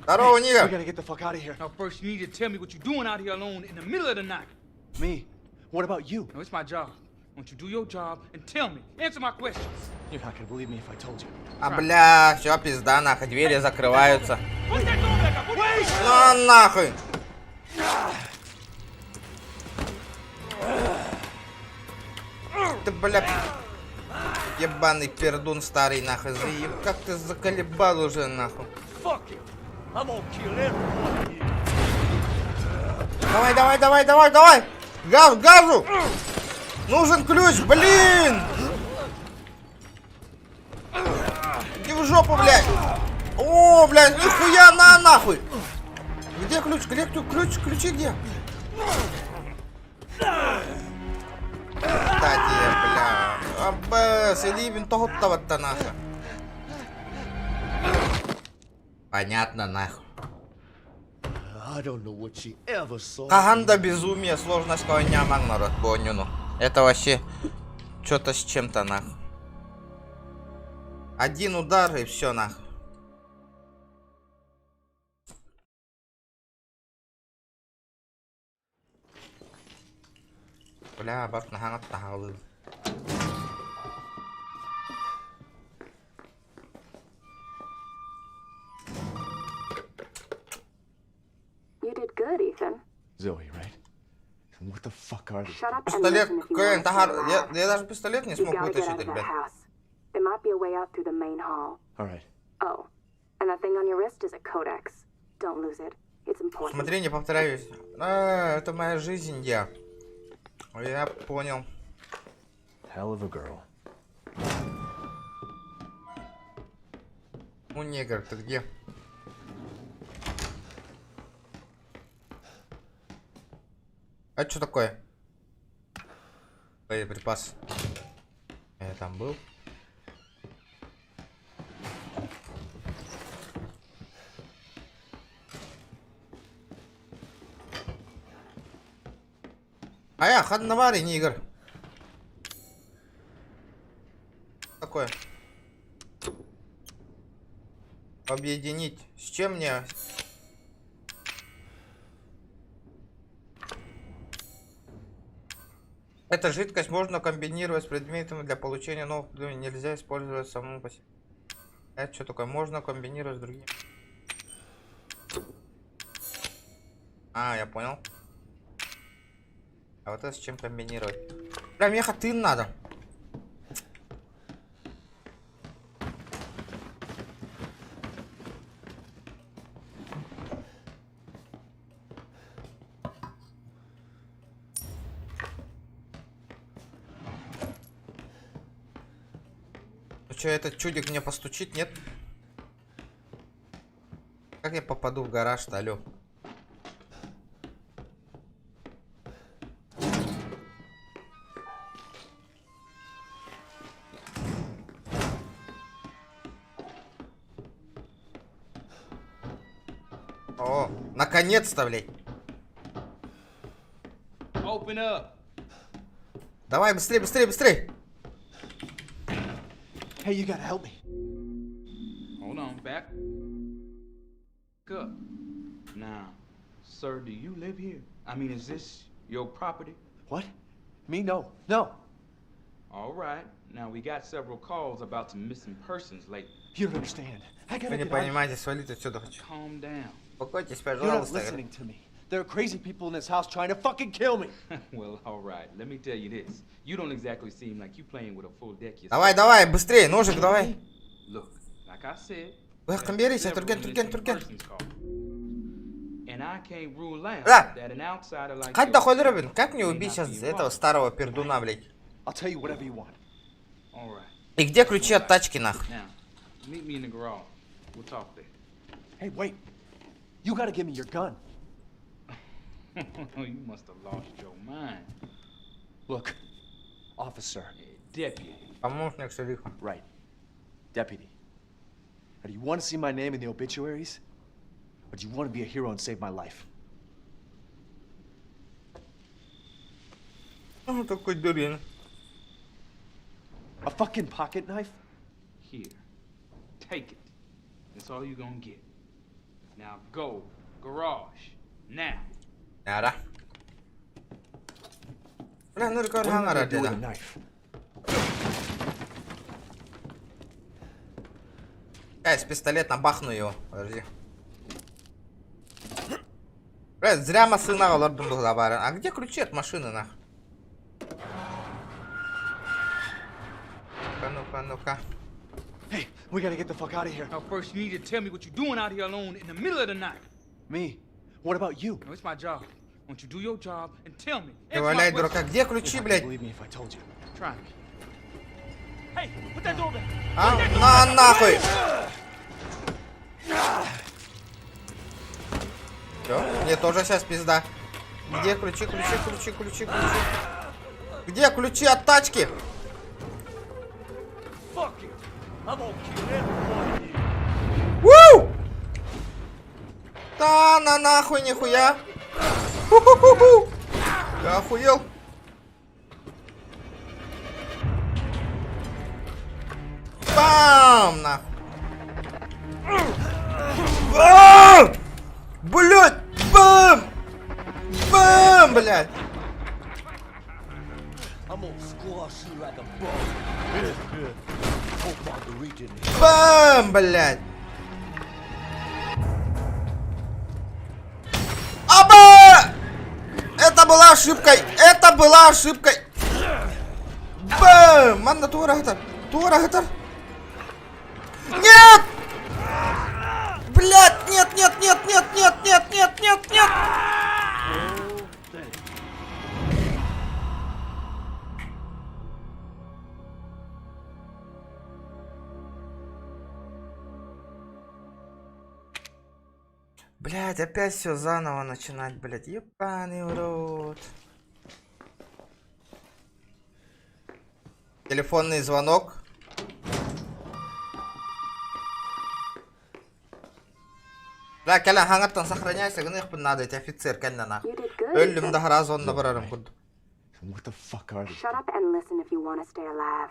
Здорово, We нигер. gotta get the fuck out of here. Now first you need to tell me what you're doing out here alone in the middle of the night. Me? What about you? No, it's my job. Won't you do your job and tell me? Answer my questions. You're not gonna believe me if I told you. А, бля, все, пизда, нахуй, двери закрываются. Put that door back up. Put it Ну, нахуй. Ты, бля, ебаный пердун старый, нахуй, заеб... Как ты заколебал уже, нахуй. Fuck you. I'm gonna kill everyone of you. Давай, давай, давай, давай, давай! Газ, газу! Нужен ключ, блин! Иди в жопу, блядь! О, блядь, нихуя на нахуй! Где ключ? Где ключ? Ключи где? Кстати, бля. Аббас, или винтоготта нахуй. Понятно, нахуй. I don't know what she ever saw. Каганда безумие, сложность коня народ бонюну. Это вообще что-то с чем-то нахуй. Один удар и все нахуй. Бля, бак наханат тахалы. You did good, Ethan. Zoe, right? And what the fuck are these? Shut up and Пистолет, listen if you Коэн, want тахар, to. я даже пистолет не You смог gotta get вытащить, out of that ребят. house. There might be a way out through the main hall. All right. Oh, and that thing on your wrist is a codex. Don't lose it. It's important. Смотри, не повторяюсь. Это моя жизнь, я понял. Hell of a girl. Ну, негр, ты где? Это что такое? Боеприпас. Я там был. А я хаднавари, нигер. Такое. Объединить. С чем мне? Эта жидкость можно комбинировать с предметами для получения новых предметов. Нельзя использовать саму по себе. Это что такое? Можно комбинировать с другими. А, я понял. А вот это с чем комбинировать? Бля, мне хатын надо. Ну что, этот чудик мне постучит, нет? Как я попаду в гараж-то, алё? О, наконец-то, блядь. Open up. Давай, быстрее, быстрее, быстрее. Hey, you gotta help me. Hold on, back up. Now, sir, do you live here? I mean, is this your property? What? Me? No. No. All right. Now, we got several calls about some missing persons lately. You don't understand. I gotta Вы не get out. понимаете, свалить отсюда хочу. Calm down. Успокойтесь, You're not пожалуйста. listening to me. There are crazy people in this house trying to fucking kill me. Well, all right. Let me tell you this. You don't exactly seem like you playing with a full deck yourself. Давай, давай, быстрее, ножик, давай. Look, like I said, Эх, комберись, Турген, Турген, Турген. and I can't rule out Да. that an outsider like Хать да yourself Робин, как мне may убить not сейчас be этого wrong. старого пердуна, блядь? I'll tell you whatever you want. All right. И где ключи от тачки, нахуй? Now, meet me in the garage. We'll talk there. Hey, wait. You gotta give me your gun. You must have lost your mind. Look, officer. Deputy. Помощник шерифа. Right. Deputy. Now, do you want to see my name in the obituaries? Or do you want to be a hero and save my life? Ну, такой дурень. A fucking pocket knife? Here. Take it. That's all you're gonna get. Now go. Garage. Now. Яра. Бля, ну рекорд What am I хангара gonna do with a деда. knife? С пистолет набахну его. Подожди. Бля, зря машина алардым булгабары. А где ключи от машины, нахуй? Ну-ка, ну-ка. Hey, we gotta get the fuck out of here. Now first you need to tell me what you're doing out here alone in the middle of the night. Me? What about you? No, it's my job. Won't you do your job and tell me? Ты Answer my валяй, question. дурака. Где ключи, блядь? Believe me if I told you. Try me. Hey, put that door back. А? На нахуй! Всё, мне тоже сейчас пизда. Где ключи, ключи, ключи, ключи, ключи? Где ключи от тачки? Fuck it. I'm gonna kill every one of you. Уу! Да на нахуй нихуя. Ху-ху-ху-ху. Я охуел. Бам! Нахуй. Блять! Бам! Бам, блять! I'm gonna squash you like a bug. Hope Margarita didn't. Бам, блять! Аба! Это была ошибкой! Это была ошибкой! Бам! Манна тура гатар! Тура гатар! Нет! Блять! Нет, нет, нет, нет, нет, нет, нет, нет, нет! Блять, опять все заново начинать, блять, ебаный урод. Телефонный звонок. Да, Келлен, хангаттан сохраняйся, гыных бун надо, эти офицер, Келлен, нах. Өлім да раз онна барарым куд. What the fuck are they? Shut up and listen if you want to stay alive.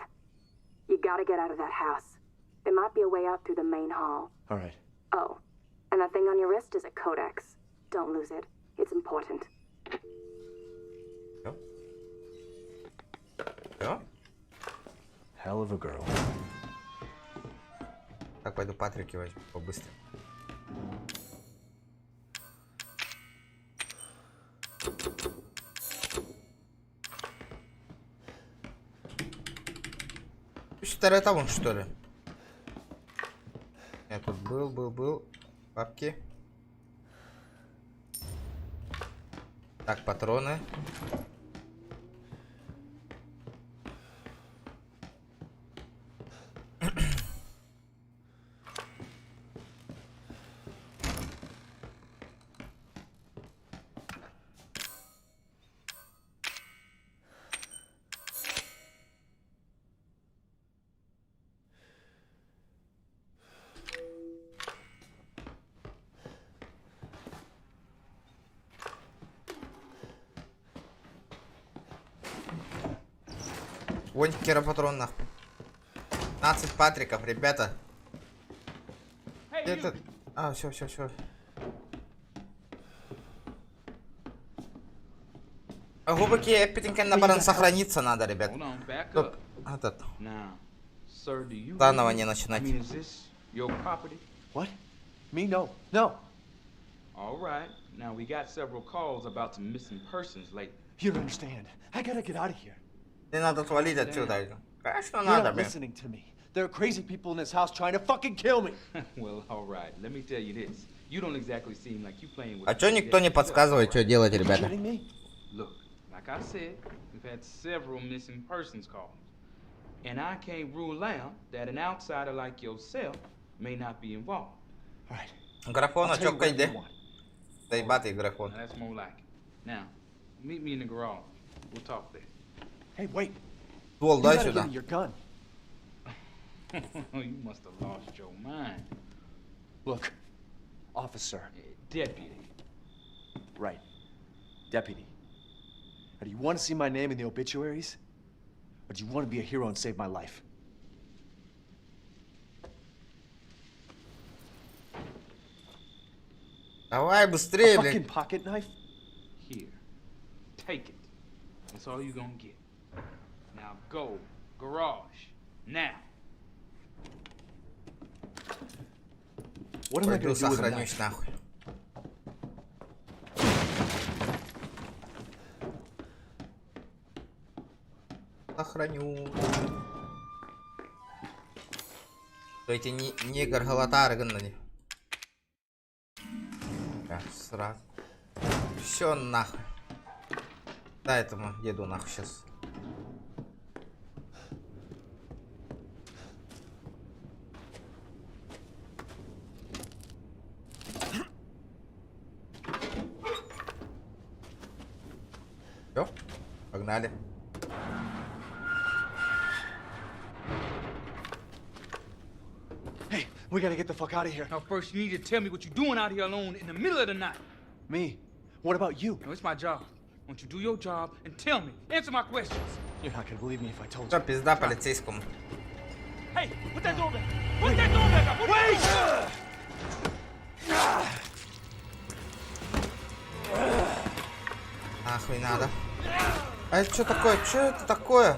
You gotta get out of that house. There might be a way out through the main hall. All right. Oh, and that thing on your wrist is a codex. Don't lose it. It's important. Всё? Hell of a girl. Так, пойду Патрики возьму побыстрее. Второй талон, что ли? Я тут был. Папки. Так, патроны. Вон керопатрон нахуй. 15 патриков, ребята. Это... А, все. А губки эпитинка набран сохраниться надо, ребят. Тут этот. Заново не начинать. What? Me? No. No. All right. Now we got several calls about some missing persons lately. You don't understand. I gotta get out of here. Не надо свалить отсюда. Конечно, You're надо, not блин. listening to me. There are crazy people in this house trying to fucking kill me. Well, all right. Let me tell you this. You don't exactly seem like you playing with. А чё никто не подсказывает, что делать, ребята? Kidding me? Look, like I said, we've had several missing persons calls. And I can't rule out that an outsider like yourself may not be involved. All right. Графон, I'll а tell чё you what кайде? you want. Заебатый графон. Now, that's more like it. Now, meet me in the garage. We'll talk there. Hey, wait. Ствол You дай gotta сюда. give me your gun. You must have lost your mind. Look, officer. Deputy. Right. Deputy. Now, do you want to see my name in the obituaries? Or do you want to be a hero and save my life? Давай A быстрее, fucking блин. pocket knife? Here. Take it. That's all you're gonna get. Now go. Garage. Now. What am I Пойду gonna do with a сохранюсь knife? нахуй. Сохраню. То эти не горголотары гнали. Так, сразу. Все нахуй. Да, этому деду нахуй сейчас. Все, погнали. Hey, We gotta get the fuck out of here. Now, first, you need to tell me what you're doing out here alone in the middle of the night. Me? What about you? No, it's my job. Won't you do your job and tell me? Answer my questions. You're not gonna believe me if I told Что you. пизда полицейскому? Hey, put that door back. Put that door back up. Wait! Нахуй надо. А это что такое? Что это такое?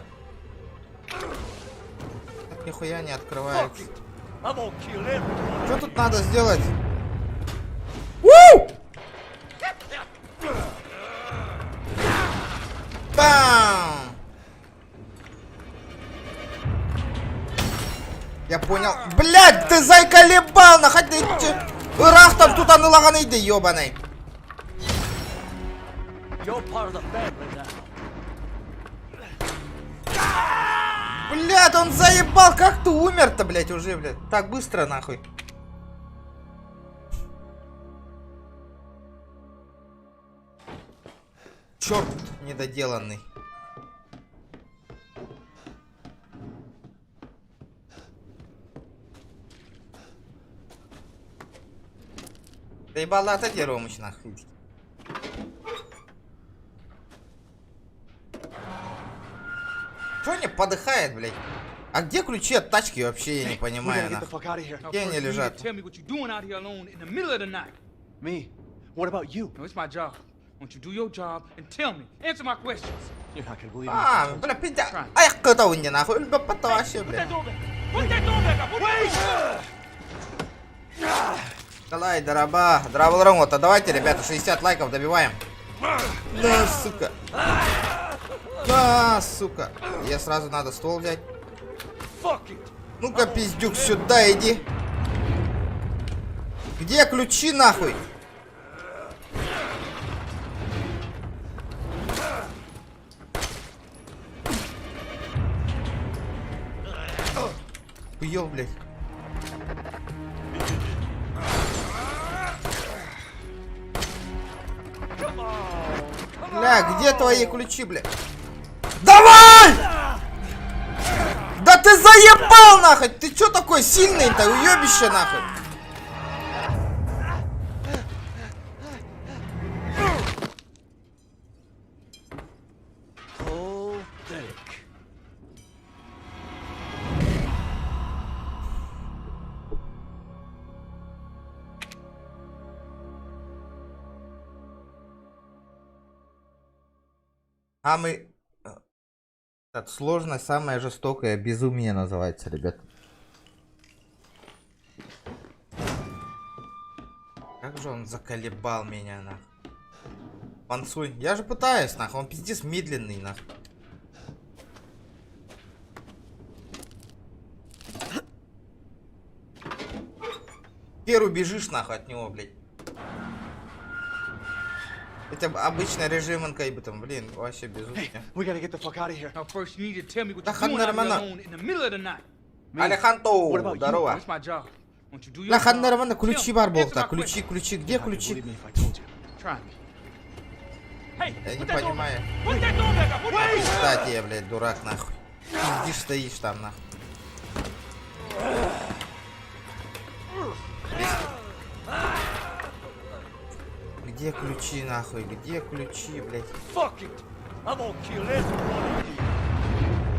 Так нихуя не открывается. Что тут надо сделать? У! Бам! Я понял. Блядь, ты заколебал, нахуй ты че? Рах там тут анылаганы иди, ёбаный. Блядь, он заебал, как ты умер-то, блядь, уже, блядь. Так быстро, нахуй. Черт недоделанный. Заебал, отойди, Ромыч, нахуй. Чё не подыхает, блядь? А где ключи от тачки вообще, я не понимаю, нахуй. Где они лежат? Tell me what you're doing out here alone in the middle of the night. Me? What about you? No, it's my job. Won't you do your job and tell me? Answer my questions. You're not gonna believe me if I А, told you. бля, пиздя. Эх, кто-то у меня, нахуй. Потом вообще, бля. Put that door back up. Wait! Давай, дроба. Дроболромота. Давайте, ребята, 60 лайков добиваем. Да, сука. Да, сука. Я сразу надо ствол взять. Ну-ка, пиздюк, сюда иди. Где ключи, нахуй? Уёб, блядь. Бля, где твои ключи, бля? Давай! Да ты заебал, нахуй! Ты чё такой сильный-то, уёбище, нахуй? Самый... Сложность, самое жестокое безумие называется, ребят. Как же он заколебал меня, нахуй. Пансуй. Я же пытаюсь, нахуй. Он пиздец медленный, нахуй. Первый бежишь, нахуй, от него, блядь. Это обычная режиманка, и там, блин, вообще безумие. Now first you need to tell me what Да you're doing out here Ханнермана. alone in the middle of the night. Алеханто, здорово. It's my job. Won't you do your Да job? Ханнермана, Tell ключи me. бар Answer болта. my Ключи, questions. ключи, где ключи? Try me. Hey, Я не put that door понимаю. back. Put that door back up. Wait! Кстати, я, блядь, дурак, нахуй. Сидишь, стоишь там, нахуй. Где ключи, нахуй? Где ключи, блядь?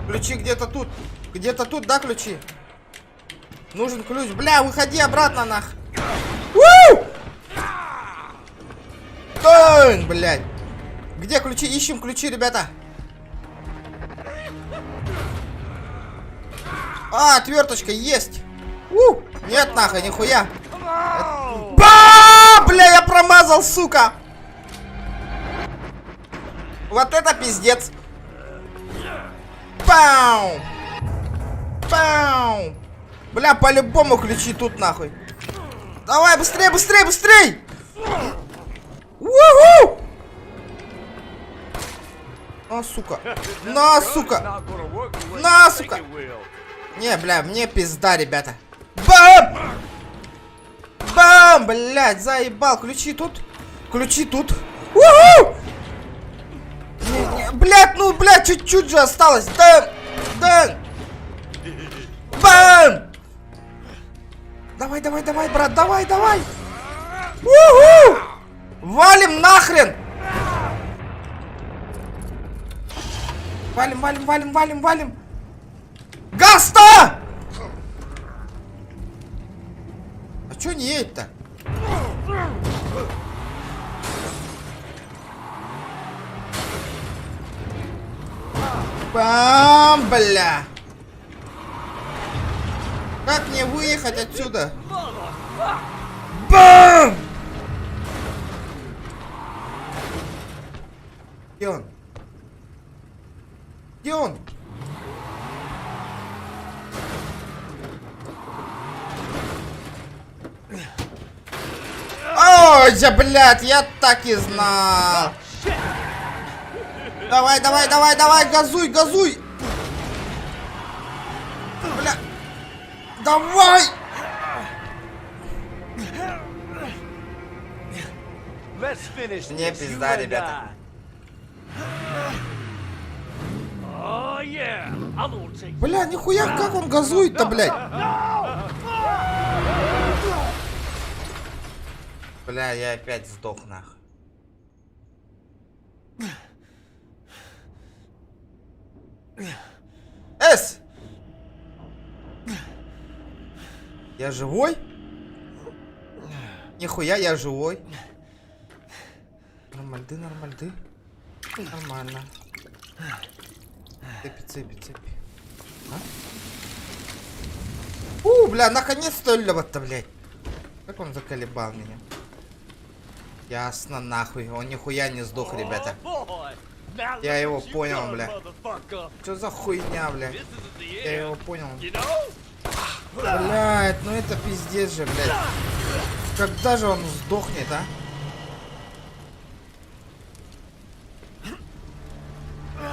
Ключи где-то тут. Где-то тут, да, ключи? Нужен ключ. Бля, выходи обратно, нах. Тонь, блядь. Где ключи? Ищем ключи, ребята. А, отверточка есть. Нет, нахуй, нихуя. Ба! Бля, я промазал, сука. Вот это пиздец. Пау! Пау! Бля, по-любому ключи тут, нахуй. Давай, быстрее, быстрее, быстрее! Уху! На, сука. На, сука. На, сука. Не, бля, мне пизда, ребята. Бам! Бам! Блядь, заебал. Ключи тут. Ключи тут. Уху! Блядь, ну, блядь, чуть-чуть же осталось. Да! Да! Бам! Давай, давай, давай, брат, давай, давай. У-ху! Валим нахрен. Валим, валим, валим, валим, валим. Газ-то! А чё не едет-то? Бам, бля. Как мне выехать отсюда? Бам! Где он? Где он? Ой, да, блядь, я так и знал. Давай, давай, давай, давай, газуй, газуй. Бля. Давай. Не пизда, ребята. Бля, нихуя, как он газует-то, блядь. Бля, я опять сдох, нахуй. Эс! Я живой? Нихуя, я живой. Нормальды, нормальды. Нормально. Цепи, цепи, цепи. А? Бля, наконец-то лёва-то, блядь. Как он заколебал меня. Ясно, нахуй. Он нихуя не сдох, ребята. Я его понял, бля. Что за хуйня, бля? Я его понял. Блядь, ну это пиздец же, блядь. Когда же он сдохнет, а?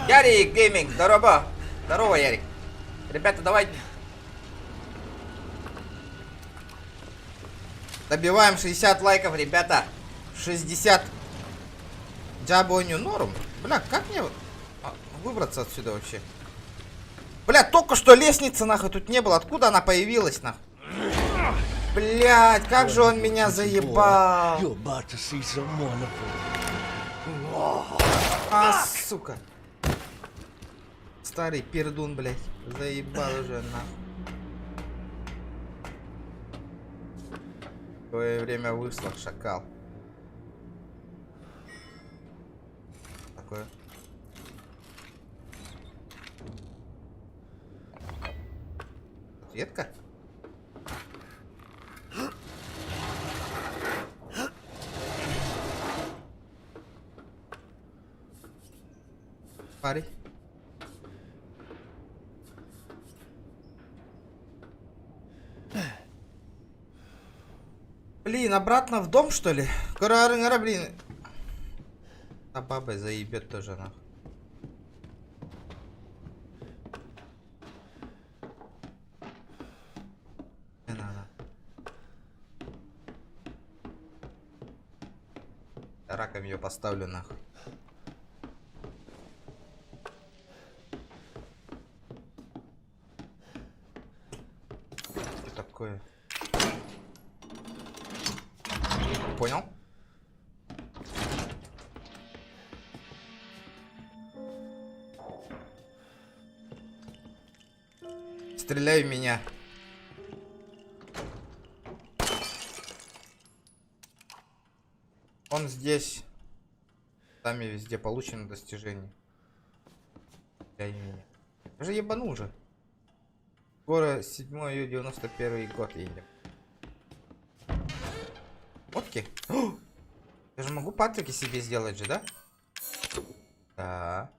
Ярик Гейминг, здорово. Здорово, Ярик. Ребята, давайте. Добиваем 60 лайков, ребята. 60. Джабоню норм. Бля, как мне выбраться отсюда вообще? Бля, только что лестницы, нахуй, тут не было. Откуда она появилась, нахуй? Блядь, как же он меня заебал. А, сука. Старый пердун, блядь. Заебал уже, нахуй. Твое время вышло, шакал. Такое. Ветка? Парень. Блин, обратно в дом, что ли? Гора, блин. А баба заебет тоже, нахуй. Не надо. Раком ее поставлю, нахуй. Что такое? Понял? Стреляй в меня. Он здесь. Там и везде получено достижение. Стреляй в меня. Я же ебану уже. Скоро 7 июля 91 год едем. Фотки? Я же могу патрики себе сделать же, да? Да.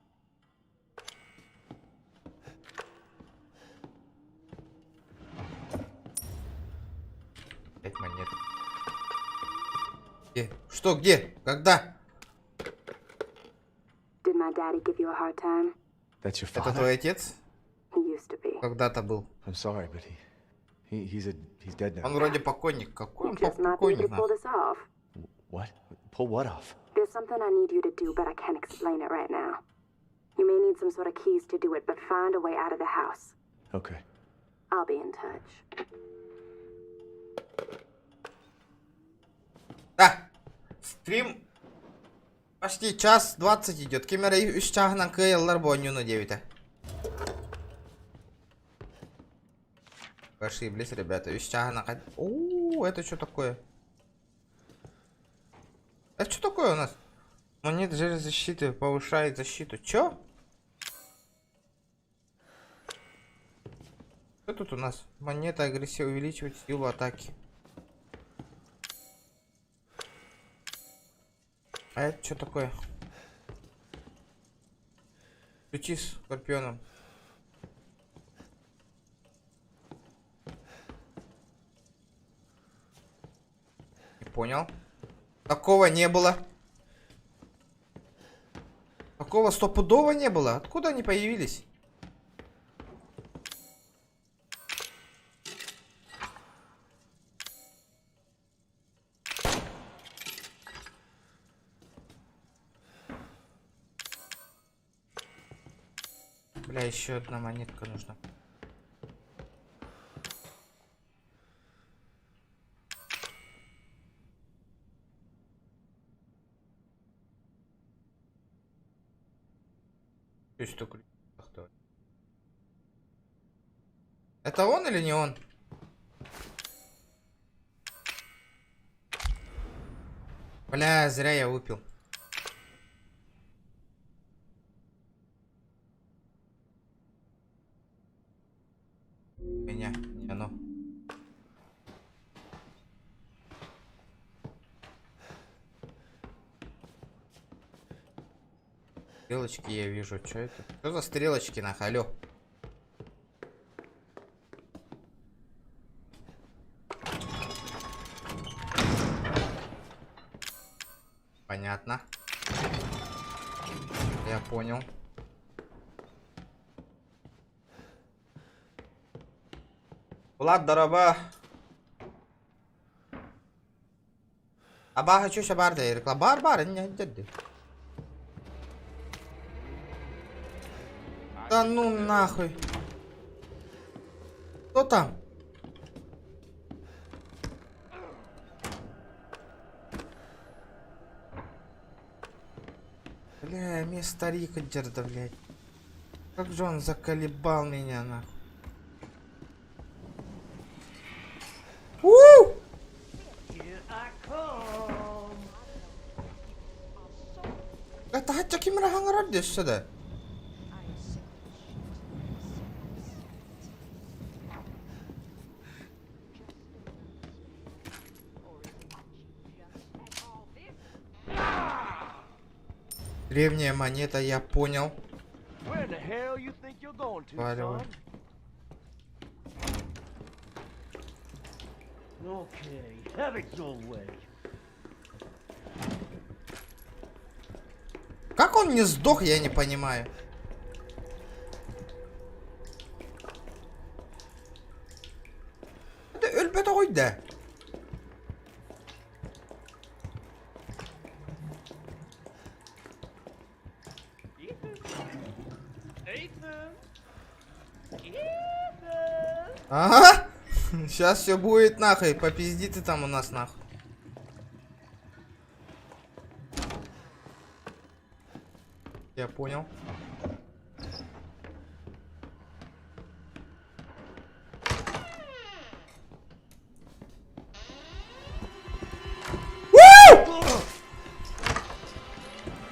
5 монет. Где? Что, где? Когда? Did my daddy give you a hard time? That's your Это father? твой отец? He used to be. Когда-то был. I'm sorry, but he's dead now. Он вроде покойник. Какой он Just might be able покойник, to pull нахуй? this off. What? Pull what off? There's something I need you to do, but I can't explain it right now. You may need some sort of keys to do it, but find a way out of the house. Okay. I'll be in touch. Да. Стрим почти час 20 идет. Кемера 3 чагынан кыйлар бойнуну дебите. Ошиблись, ребята. 3 чагынан. О, это что такое? Это что такое у нас? Монет защиты повышает защиту. Чё? Что тут у нас? Монета агрессия увеличивает силу атаки. А это что такое? Ключи с скорпионом. Не понял. Такого не было. Такого стопудово не было. Откуда они появились? Бля, еще одна монетка нужна. Это он или не он? Бля, зря я выпил. Меня, не оно. Стрелочки я вижу. Что это? Что за стрелочки на алло? Понятно. Я понял. Влад, дороба. Аба хочу шабар дейр. Бар, не дед. Да ну нахуй. Кто там? Бля, мне старик держит, блядь. Как же он заколебал меня, нахуй. Это хотя кемера хангар деш сюда. Древняя монета, я понял. Валивай. Как он не сдох, я не понимаю. Это өлбөтө койду. Ага. Сейчас все будет нахуй. Попизди ты там у нас нахуй. Я понял.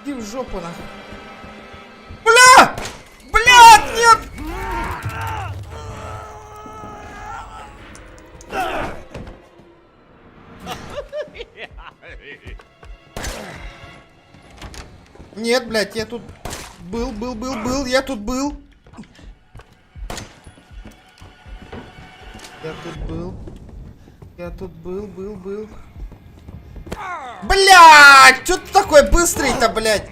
Иди в жопу нахуй. Бля! Блядь, нет! Нет, блядь, я тут был, я тут был. Я тут был. Блядь, что ты такой быстрый-то, блядь?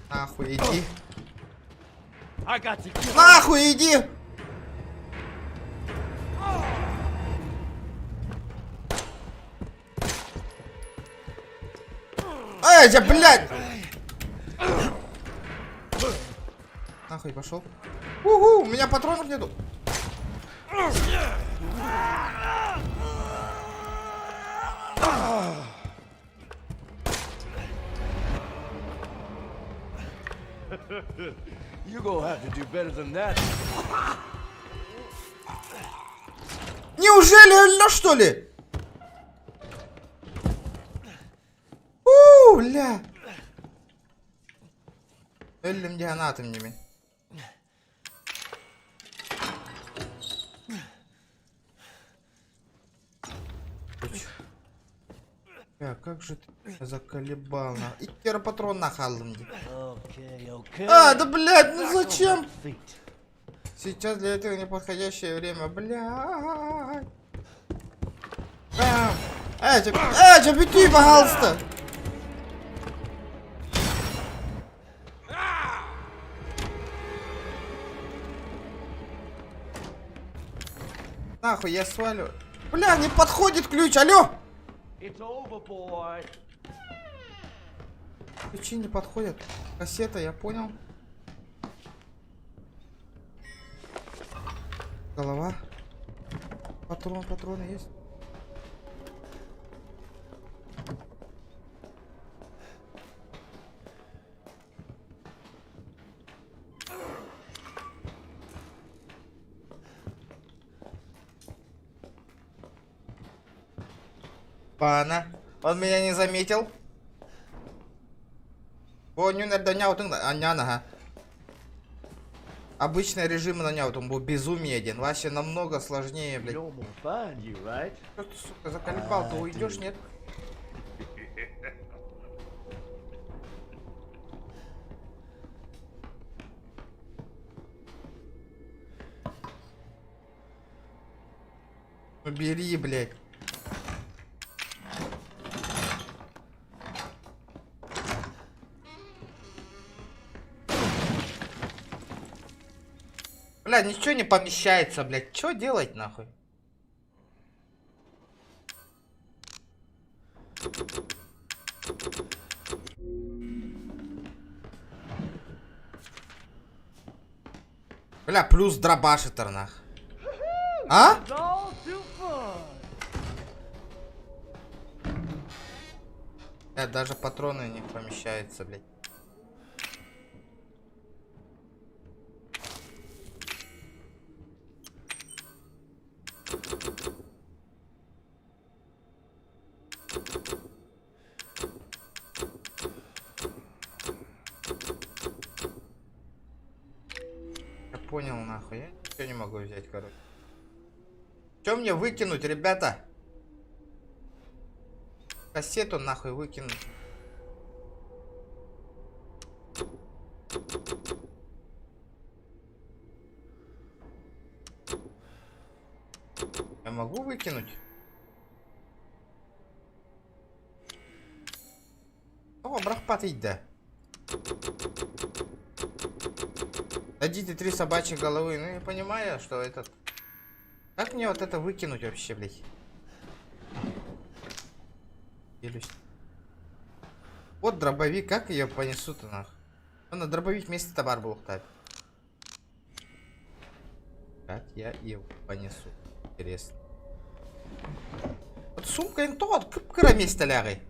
Нахуй иди. Нахуй иди. Эй, я, блядь! Нахуй пошел. Угу, у меня патронов нету. You're gonna have to do better than that. Неужели Эльна, что ли? Ля. Ölüm diyanatım yemin. Как же ты заколебал на. И патрон нахалым. А, да блядь, ну зачем? Сейчас для этого неподходящее время, блядь. Беги, пожалуйста. Нахуй, я свалю. Бля, не подходит ключ, алло! Ключи не подходят. Кассета, я понял. Голова. Патроны есть. Пана, он меня не заметил. Обычный режим нанял, он был безумие один. Вообще намного сложнее, блядь. Что ты, сука, заколебал, ты уйдешь, нет? Ну бери, блядь. Бля, ничего не помещается, блядь. Что делать, нахуй? Бля, плюс дробашитер, нах. А? Даже патроны не помещаются, блядь. Я понял, нахуй. Я ничего не могу взять, короче. Что мне выкинуть, ребята? Кассету нахуй выкинуть. Я могу выкинуть? О, брахпат да. Дадите 3 собачьи головы. Ну я понимаю, что этот... Как мне вот это выкинуть вообще, блядь? Делюсь. Вот дробовик, как ее понесут нахуй? На дробовик вместе товар был ставить. Как я ее понесу? Интересно. Вот сумка и то, кыпкыра место лягай.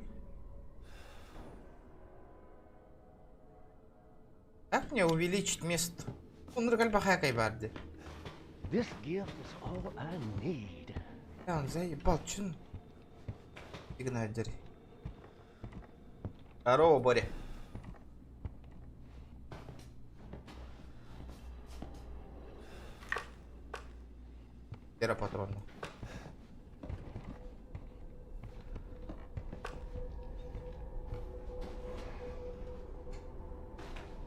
Как мне увеличить место? Он рыгальбахакай барды. This gift is all I need. Я он заебал, чё? Игнадери. Здорово, Боря. Патронов.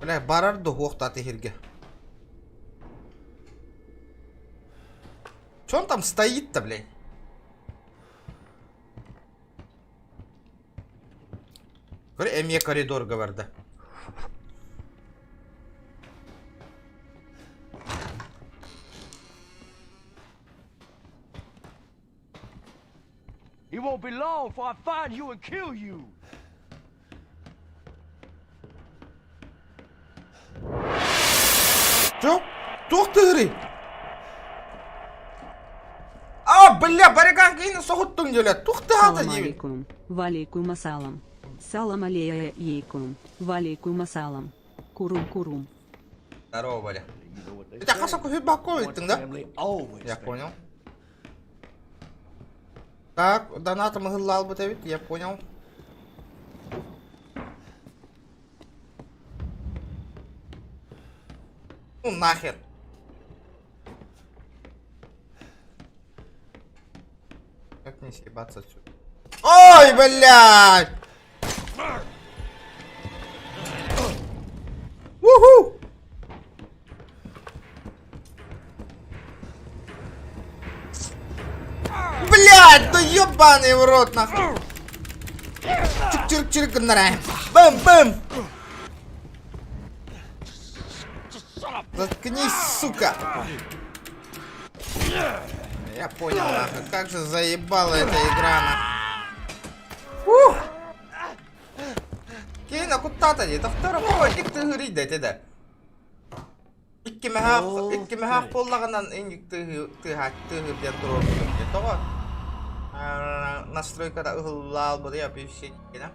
Бля, барарды оқтаты херге. Чё он там стоит-то, блядь? Эме коридор говорда. It won't be long before I find you and kill you. Чё? Тоқтыры. А, бля, бариган кейіні соғыттың деле. Тоқта ата деймін. алейкум. Валейкум ассалам. Салам алейкум. Валейкум ассалам. Курум. Здорово, бля. Ты так қаса көшет баққа өйттің, да? Я понял. Так, донатом гылал бы ты, я понял. Ну нахер. Как мне съебаться отсюда? Ой, блядь! Уху! Блядь, да ёбаный в рот, нахуй! Чирк-чирк, нараем. Бэм-бэм! Заткнись, сука! Я понял, нахуй, как же заебала эта игра, нахуй. Ух! Кейна куттата дейді, тақтара қойдикті ғырейді деді. Икки мәхақ боллағынан енгікті ғырден тұрып деді, тоға. Настройкада ұғылал бұды я пившет кена.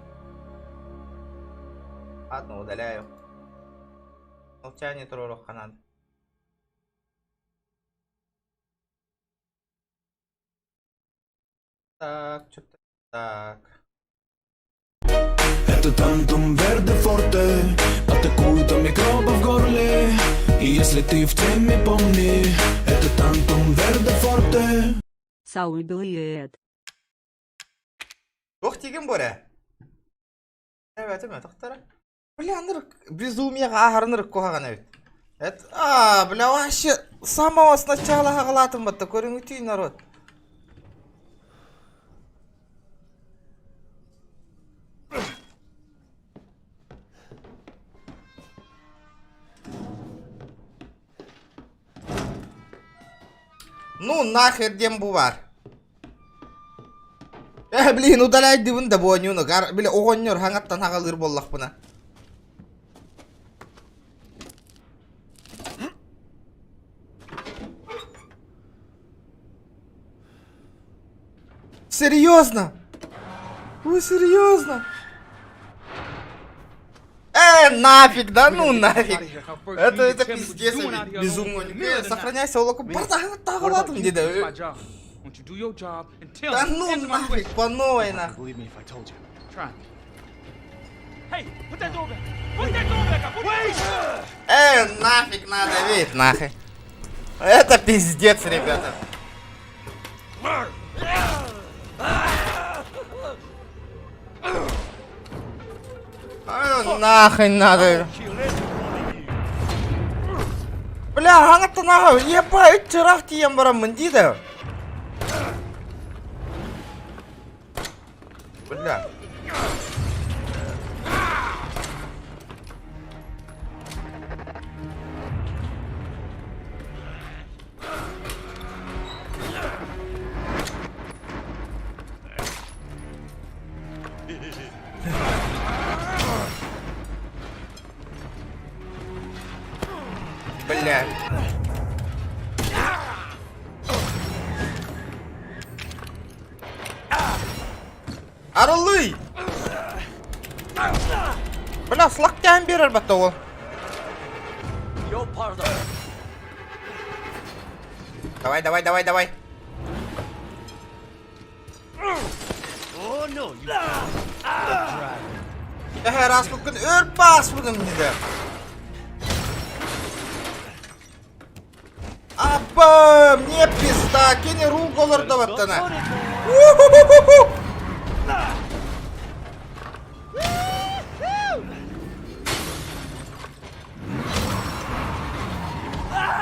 Ладно, удаляю. Молчание тророх надо. Так, что-то так. Это тантум верде форте, атакует микробы в горле. И если ты в теме, помни, это тантум верде форте. Сауибилиет. Ох, тиген боре. Evet, evet, тақтара. Бля, нырк, безумияға ағыр нырк қоғаған әйт. Это, бля, вообще, с самого сначала ғалатым бәтті, көрің үтей, народ. Ну, нахер дем бувар. Блин, удаляй дивін да бонюны. Бля, оғоннер хаңаттан хағалыр боллақ бұна. Серьезно? Вы серьезно? Нафиг, да ну нафиг. Это пиздец, безумно. Сохраняйся, улоку. Бардағын ладым, деді. Да ну нафиг, по новой нахуй. Нафиг надо, ведь нахуй. Это пиздец, ребята. Нахрен надо. Бля, хаңатты нахуй, ебай, чырақ тием барамын дейді. Бля. Бля. Арылый! Бля, с локтями берер бәтті ол. Давай. Раз мүмкін өрпас бұдым дейді. Апа, мне пизда, кені рук олырды бәттіні.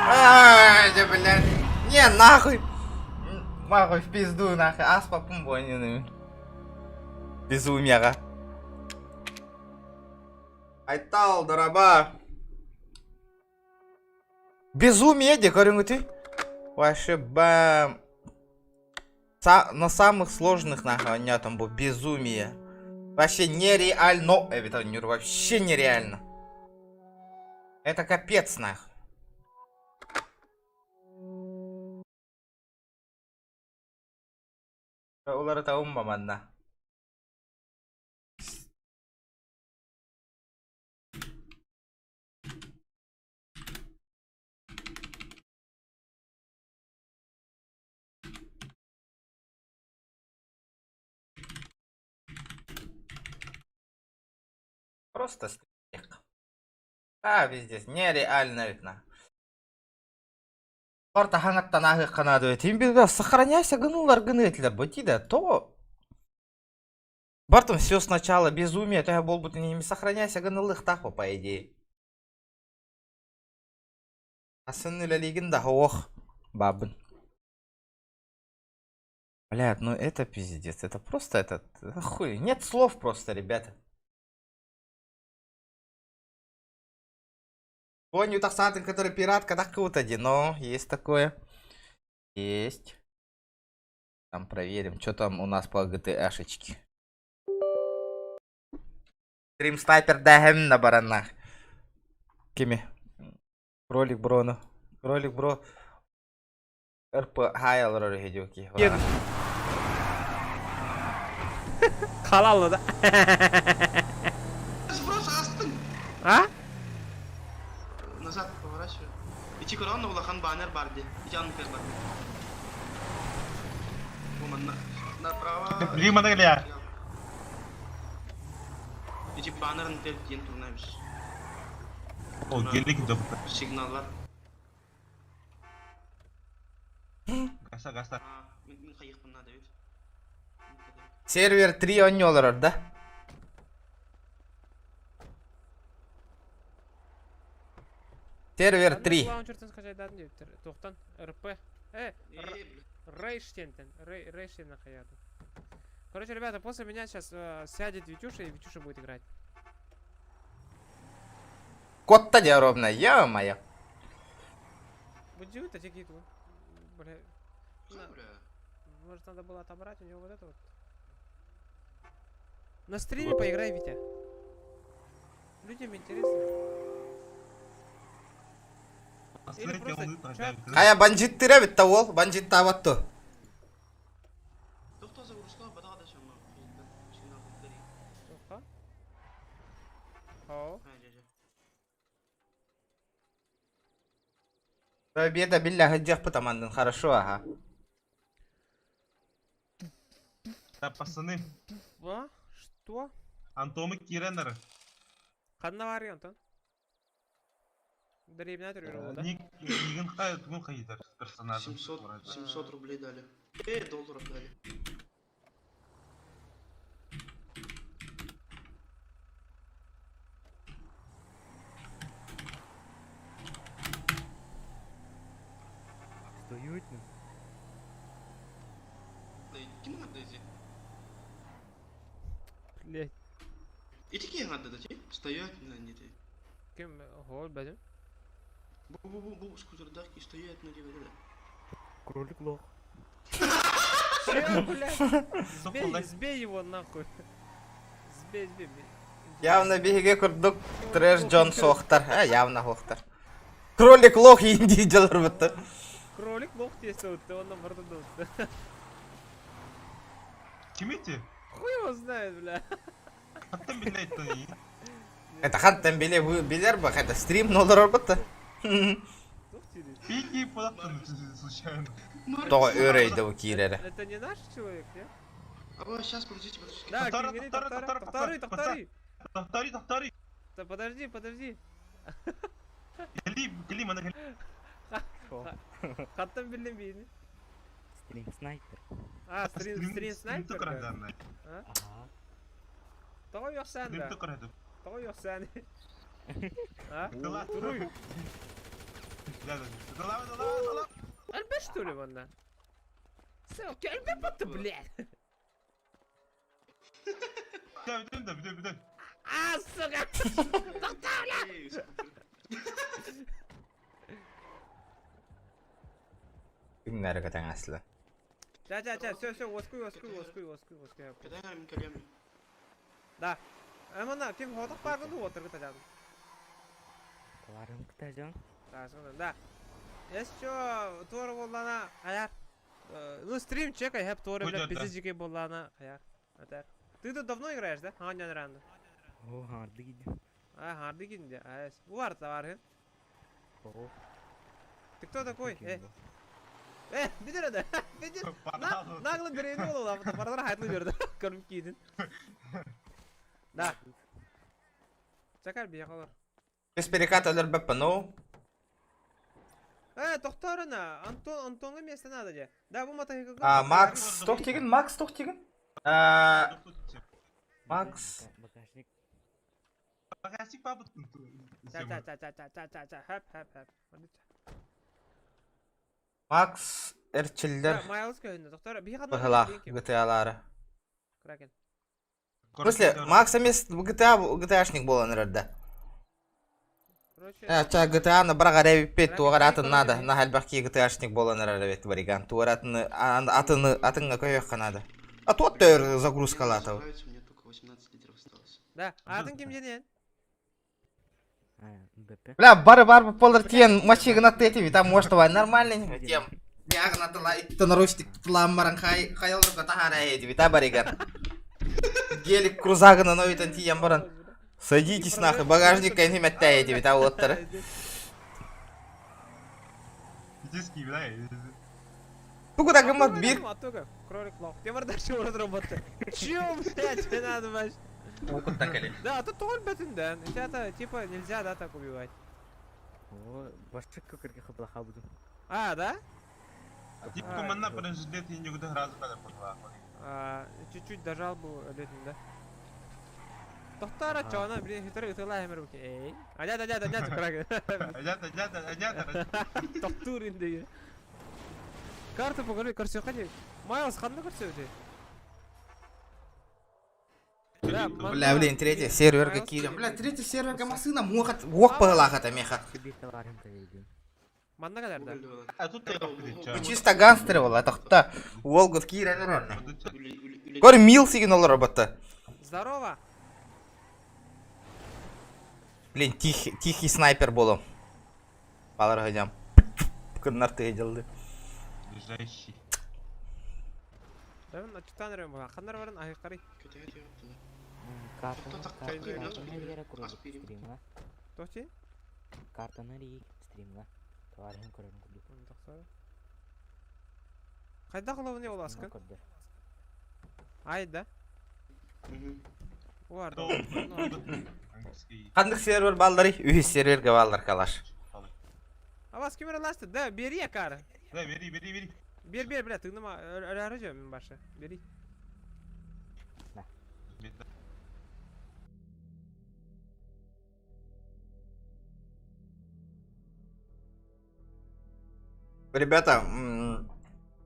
Ай, блядь. Не, нахуй. Нахуй в пизду, нахуй. Аспа пумбонины. Безумияға. Айтал, дораба. Безумие, де, көрің өте? Вообще, бэм. На самых сложных, нахуй, у там было безумие. Вообще нереально. Это вообще нереально. Это капец, нахуй. Олары тауым маманна. Просто стек. А, везде. Нереально видно. Орта хангаттан ағы қанады өтейін бе, сохраняйся гынулар гынетлер бұти да, то... Бартым все сначала безумие, то я был бы не сохраняйся гынылых таху, по идее. А сынныля легенда, ох, бабын. Блядь, ну это пиздец, это просто этот... Хуй, нет слов просто, ребята. Помню Тахсантин, который пират, когда круто, но есть такое. Есть. Там проверим, что там у нас по GTA-шечке. Стрим снайпер дагем на баранах. Кими. Кролик брону. Кролик бро. РП хайал роригидюки. Халал да. А? Назад поворачивай. Ичи корон улахан баннер барди. Ичи анпер барди. Вон направо. Лимана гля. Ичи баннер нтел тен турнабиш. О, гелик доп. Сигналлар. Гаста. Мен кайыкпын надо бит. Сервер 3 ойнолар, да? Сервер 3. Лаунчерден қажайдадым деп тұр. Тоқтан, РП. Рейштентен. Рейштентен қаядым. Короче, ребята, после меня сейчас сядет Витюша, и Витюша будет играть. Кот-то неровно, ё-моё. Будь-то тикит. Бля. Может, надо было отобрать у него вот это вот. На стриме поиграй, Витя. Людям интересно. Кая бандит тире бит ол, бандит табатты. Тоқта загрузка бада да шама. Тоқта? Ау. Победа билляхи дях потамандын, хорошо, ага. Да, пацаны. А? Что? Антомы Киренер. Қадна Антон? Дребня турировал, да? Нигін қай, түгін қайдар персонажым. 700 рублей дали. Долларов дали. Стоять, ну. Да кем надо идти? Блять. Иди кем надо идти? Стоять, не ты. Кем? Гол, бәдем? Бу скутердахи стоять на тебе. Кролик лох. Блядь? Сбей его нахуй. Сбей. Явно беге курдук трэш Джон Сохтар. Явно Хохтар. Кролик лох инди делар бітті. Кролик лох тесті өтті, оннан барды да өтті. Кем эти? Хуй его знает, бля. Хаттан биле айттан iyi. Это хаттан билер бак, это стрим нолар бітті. Пики податтан случайно. То өрейді у кирері. Это не наш человек, нет? А сейчас подождите. Да, Тахтари. Тахтари. Да подожди. Гели, мана гели. Хаттан билем бейни. Стрим снайпер. А, стрим снайпер? Ага. Того yok sen Стрим de. токар еду. Того yok sen. А? Туруй. Да. Альбе что ли вон? Селки, альбе потом, блядь. Да, біден. А, сука! Тахтари! Kimler kadar aslı. Ча, все, воскуй. Калями. Да. Мына, кем ходық барғынды отырғы тажадым. Кыларым кытажан. Да. Еще твор боллана аяр. Ну, стрим чекай, хэп торы, Будь блядь, это. пиздечки булана. Хаяк. Это. Ты тут давно играешь, да? Hangi раунда? О, hardı gidiyor. А, харды кинди. А, var da var hen. О, Ты кто такой? Bidir ada. Bidir. Naglı bireyni ol ola. Paralar hayatlı gördü. Kanım giydin. Da. Çakar bir yakalar. Без перекатывали БП, ну. Тохтарына. Антонға место надо же. Да, bu matayı Макс Тохтигин, Макс Тохтигин. Макс. Багажник. Багажник папа. Хэп. Макс Эрчилдер. Майлз кöyünde. Тохтар bir yakalar. Быгылах GTA-лары. Кракен. В смысле, Макс емес GTA-шник болан herhalde. Ча GTA-ны бірақ арай бет, оғар атын нады. На халбақки GTA-шник болан herhalde бет вариган. Туар атыңа көйек қанады. А тот төр загрузкалаты. У меня только 18 литров осталось. Да, атын кім женен? БП. Бля, бар полдар тиен машина тети, там может давай нормальный тем. Ягна тла итті наручник тламаран хайалырға тахара еді, та бариган. Гелик крузагына новитан тиен баран. Садитесь нахуй, багажник кайны мэтта еді, та оттары. Диски, бля. Тугуда гымат бир. Кролик лох. Темірді шу ұрыд роботы. Чё, блядь, не надо, баш. Опыт такали. Да, тут толь бетінден. Это, типа, нельзя, да, так убивать. О, башчы көкірге қыблақа буду. А, да? Типа манна бірінші рет енді күді разы қадап қойға. Чуть-чуть дожал был летом, да? Тохтара чона, блин, хитрый утыла хэмер буки. Эй. Адят, крак. Адят. Тохтур инди. Карту покажи, көрсө қане. Майлз қанды көрсө өте? Бля, блин, третий сервер какие-то. Бля, третий сервер гамасына муахат, уақ пағылақата меха. Манда кадарда? А тут ты Ну чисто гангстеры бол, атақта. Волгут кире веронны. Көр мил сигин ол роботта. Здорово. Блин, тихий снайпер болом. Балар гайдам. Кырнар тейділді. Ближайший. Дәвін ачықтан өрем бұға. Қандар барын ағи қарай. Картаны ері құру стримға. Тоқчи? Картаны ері стримға. Туархин көрін күді. Қайда қылау не оласқы? Айда? Уарда. Қандық сервер балдары, үйіз серверге балдар калаш. А вас кемер аласты? Да, бери я кары. Да, бери. Бер, бля, тыңдыма, әрі жөм мен башы. Бери. Ребята,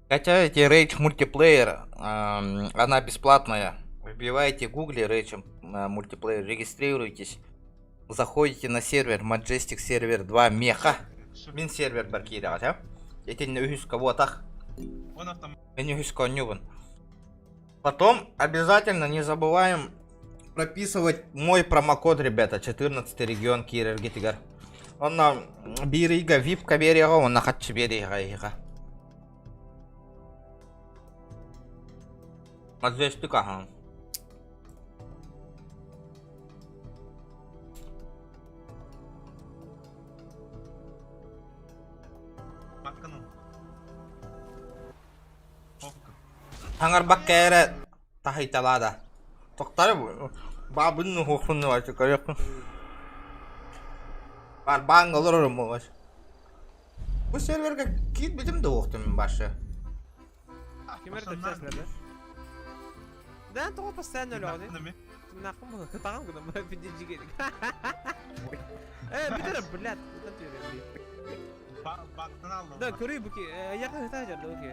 качайте Rage мультиплеер, она бесплатная. Вбивайте в гугле Rage мультиплеер, регистрируйтесь. Заходите на сервер Majestic сервер 2 меха. Мен сервер баркида, а? Это не уйска вот так. Не уйска нюбан. Потом обязательно не забываем прописывать мой промокод, ребята, 14 регион Кирер Гитигар. Он на бирига, випка берега, он на хатчи берега. А здесь ты как? Хангар баккере тахиталада. Тоқтары бабын хохуны вачы корек. Бар бангалар ұрымы Bu serverga kit bitim de oqtum men başı. Kimerde tezler de. Dan toqo pasan öyle oldu. Naqım mı? Taqam kıdım. Bidici geldik. Bir de bilat. Baktın aldım. Da körüy bu ki. Yakın hitajar da okey.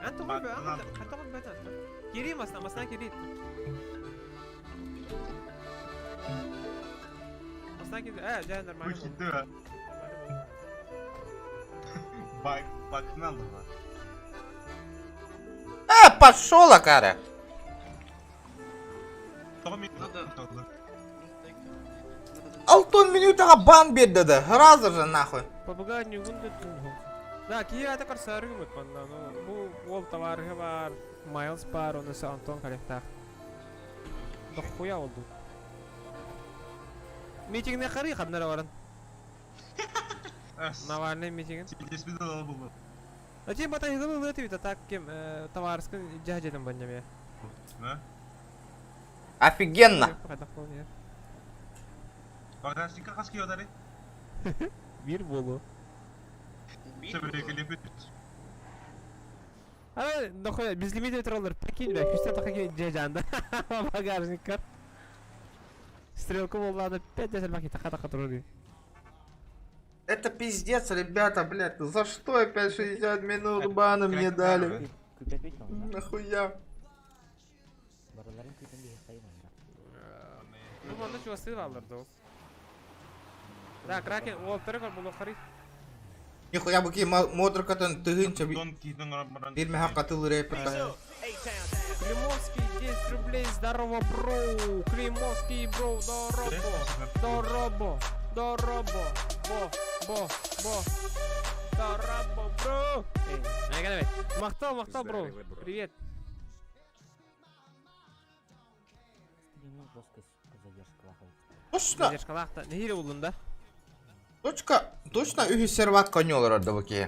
Anto mu be? Anto mu be? Kiri masna kiri. Masna kiri. Cehennem Bu gitti mi? Baktın aldım ben. Пошел, Акара. Алтон минутаға бан берді. Разыр же нахуй. Побыгай не гунды тумгу. Да, кие ата карсары гымыт банда. Бу ол товарга бар, Майлз бар, онысы Антон коллектах. Дохуя oldu. Митингне қарай қаднара барын. Навальный митинг. Теспиді дал бұл. А тем батай гылы лыты вита так кем товарскын жажетен баннаме. Офигенно! Багажникка қас киyo дари? Bir bolu. Сөбірекелеп А, дохуя, без лимита троллер. Прикинь, бля, күстен тақа жажанда. Багажниктар. Стрелку воллады 5 десять баки тақа тұрды. Это пиздец, ребята, блядь. За что опять 60 минут бана мне дали? Нахуя? Ну, манда чего стыд алдар, дос. Да, Кракен, ол тұры бұл оқарит. Нихуя баки модркатын тыгынча бирме хаққатыл рэпер. Климовский, 10 рублей, здорово, бро. Климовский, бро, дорого. Бо. Дорого, бро. Эй, мақтал, бро. Привет. Точно? Задержкалақта. Не хире болдың да? Точно үйі сервак конёлар орда баки.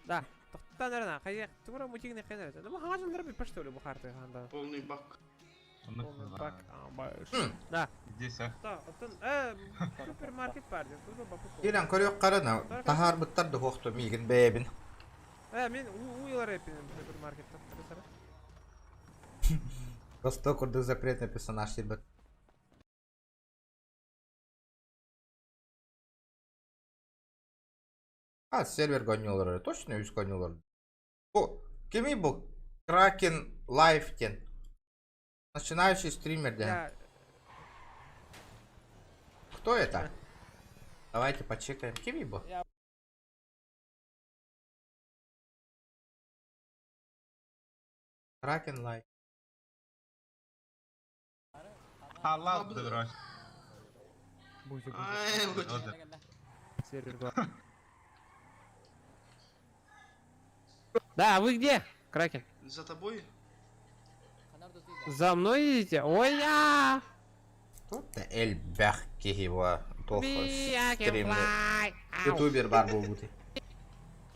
Да, тоқтан әріна, қайық, тұғыра мутигіне қайнар еді. Бұл қаңа жылдары бір пашты өлі бұл қарты қанда. Полный бак. Полный бак, да. Здесь, а? Да, оттан, супермаркет бар деп, бұл бапы қол. Елен көрек қарана, тахар бұттарды қоқты мейгін бәйбін. Мен уйлар әпінен супермаркетті тұрысары. Просто курдық запретный персонаж, ребят. А, сервер гонёлары, точно үз гонёлары. О, кеми бұл? Кракен Лайфтен. Начинающий стример, да? Кто это? Давайте почекаем. Кеми бұл? Кракен Лайф. Allah dıraj. Сервер 2. Да, вы где, Кракен? За тобой? За мной идите? Ой-я! Кто-то Эльбяхки его стример. Ютубер бар был бути.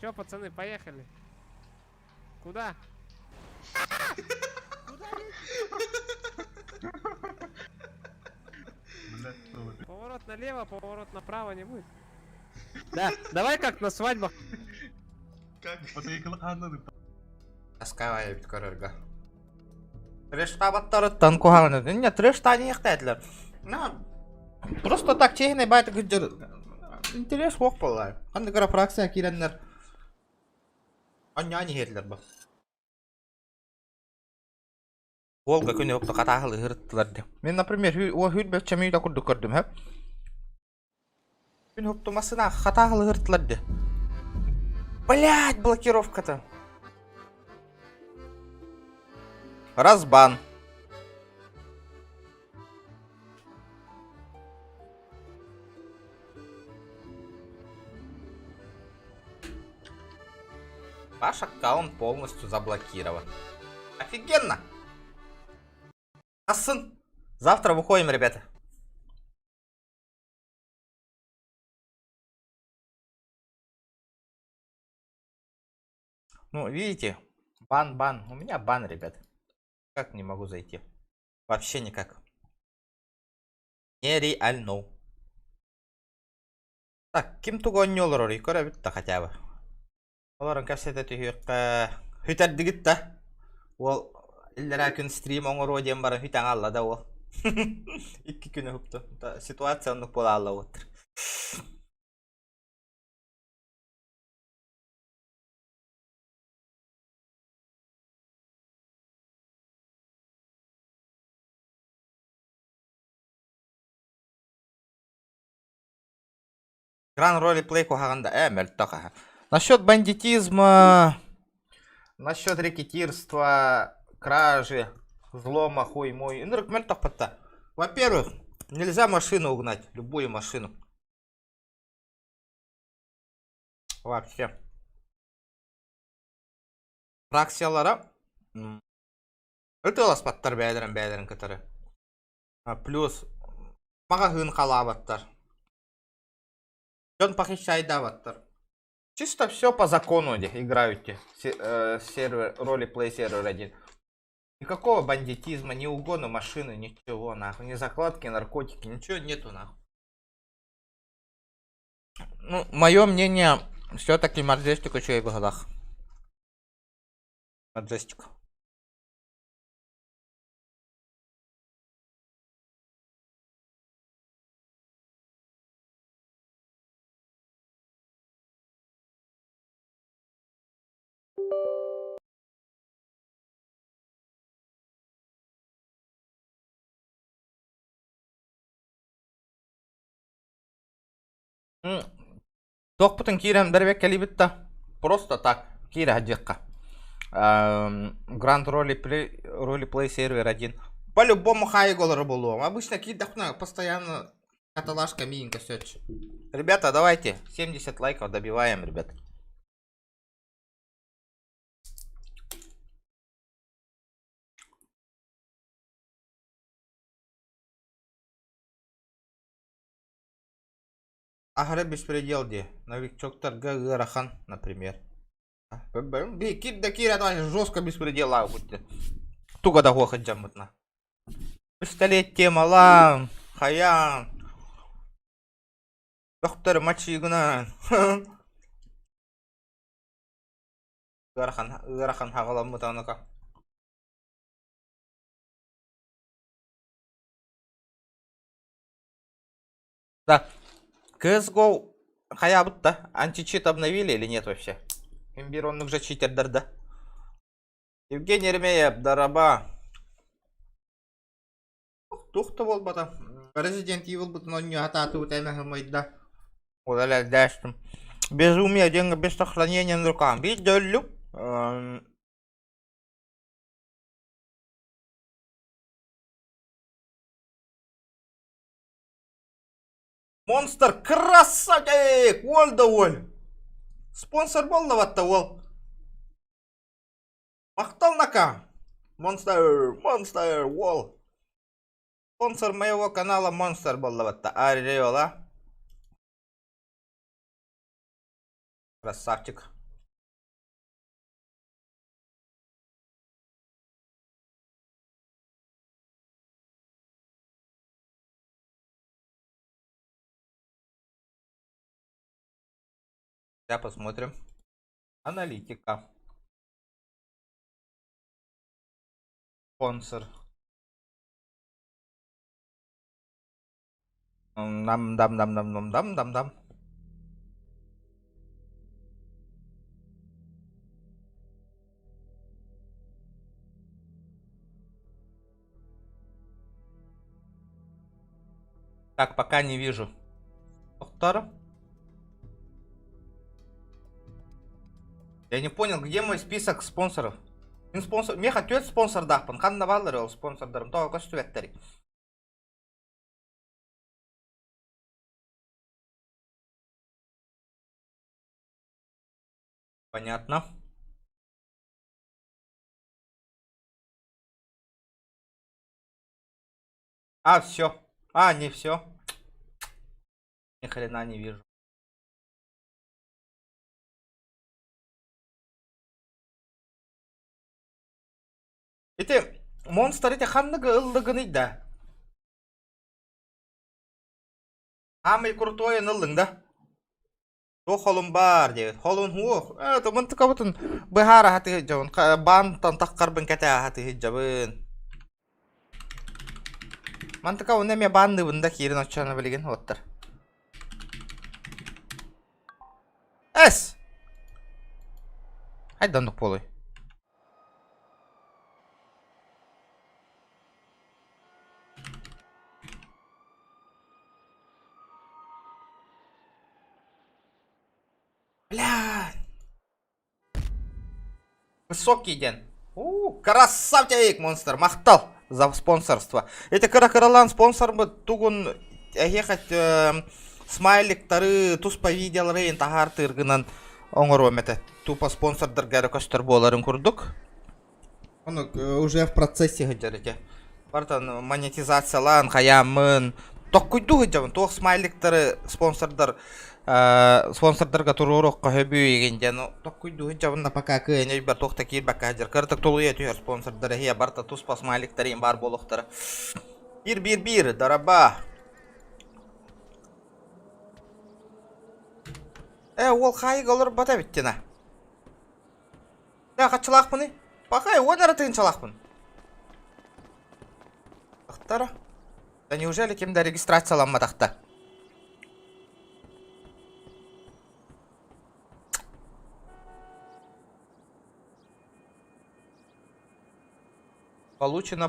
Чё, пацаны, поехали? Куда? Поворот налево, поворот направо не будет. Да, давай как на свадьбах. Как? Аскавай биткорерга. Треш табаттары куханы. Не, треш тани ихтетлер. Просто так чехне байты гүджер. Интерес хок болай. Қанды қара фракция киренлер. Анняни хетлер ба. Волга күні өпті қатағылы ғырттыларды. Мен, например, о хүлбек чамейді күрді көрдім, хеп. Күні өпті масына қатағылы ғырттыларды. Блядь, блокировка-то. Разбан. Ваш аккаунт полностью заблокирован. Офигенно! Сын. Завтра выходим, ребята. Ну, видите? Бан. У меня бан, ребят. Как не могу зайти? Вообще никак. Нереально. Так, ким тугоннёлор ори көрөбүт хотя бы. Оларын кассета түйүк хүтәрдигит та. Ол иллера күн стрим оңор одем барын хүтәң алла да ол. 2 күнү хупту. Ситуация ондук бола алла отур. Гран ролеплей кухаганда мөлтөка. Насчет бандитизма, насчет рекетирства, кражи, Взлома, хуй мой. Во-первых, нельзя машину угнать. Любую машину. Вообще. Фракциялара. Это у нас паттар бәдерін кітірі. Плюс. Магазин қалабаттар. Он похищает аватар. Чисто все по закону играете. Сервер, ролеплей сервер 1. Никакого бандитизма, ни угона машины, ничего нахуй. Ни закладки, наркотики, ничего нету нахуй. Ну, мое мнение, все-таки Маджестик еще и в годах. Маджестик. Тоқпытын кейрен бәрбек кәлібітті. Просто так. Кейрі әдекқа. Grand Roleplay сервер 1. По-любому хайголары было. Обычно кейдахна постоянно каталажка миленько все. Ребята, давайте 70 лайков добиваем, ребят. Агры беспредел де. Новичоктар Гагарахан, например. Кир да кир, это жестко беспредела будет. Туго да хохот джамутна. Пистолет темала, хаян. Доктор мачигна. Гарахан хагалам мутанака. Да. CSGO хаябытта античит обновили или нет вообще? Имбиронных же читердер, да? Евгений Ермеев, Дараба. Тухта бол бата. Resident Evil бутын он не ататы утаймахы майда. Удалял дәштім. Безумие, деньги без сохранения на руках. Виделю. Монстр красавчик! Ол да ол! Спонсор бол да ватта ол. Мақтал нака! Монстр, ол! Спонсор моего канала Монстр был да ватта. Ареола. Красавчик. Сейчас посмотрим. Аналитика. Спонсор. Дам. Так, пока не вижу. Доктора. Я не понял, где мой список спонсоров? Мне хотел спонсор дахпан. Хан навалырыл спонсордарым. Тоға көстүбеттери. Понятно. А, все. А, не все. Ни хрена не вижу. Это монстр эти ханнага ыллыгын да. Самый крутой ыллың да. То холун бар дебет. Холун хуох. Это мын тыкабытын быхара хаты хиджабын. Бантан таққарбын кәтә хаты хиджабын. Мантыка уна ме банды бында кирин очаны билген оттар. Эс! Айдандық болой. Бля! Высокий ден. Красавчик, монстр, мақтал за спонсорство. Эти каракаралан спонсор бы тугун ехать смайликтары туспа видеолары тахар тыргынан оңоромете. Тупо спонсордар гәрі көстер боларын күрдік. Оны уже в процессе гыджарыте. Бартан монетизациялан, хаямын. Тоқ күйду гыджавын, тоқ смайликтары спонсордар спонсордарға тұрурық қөхөбі егенде. Тоқ күйду гыджавын пока күйене бір тоқта кейл бәкка жыр. Кыртық толу етуер спонсордары. Хия барта туспа смайликтары бар болуқтары. Bir, дараба. Ол қайық олар бата біттена. Қачылақ бұны? Бақай, он аратығын чалақ бұн. Ақтара. Да неужели кемді регистрацияланма тақта? Получено.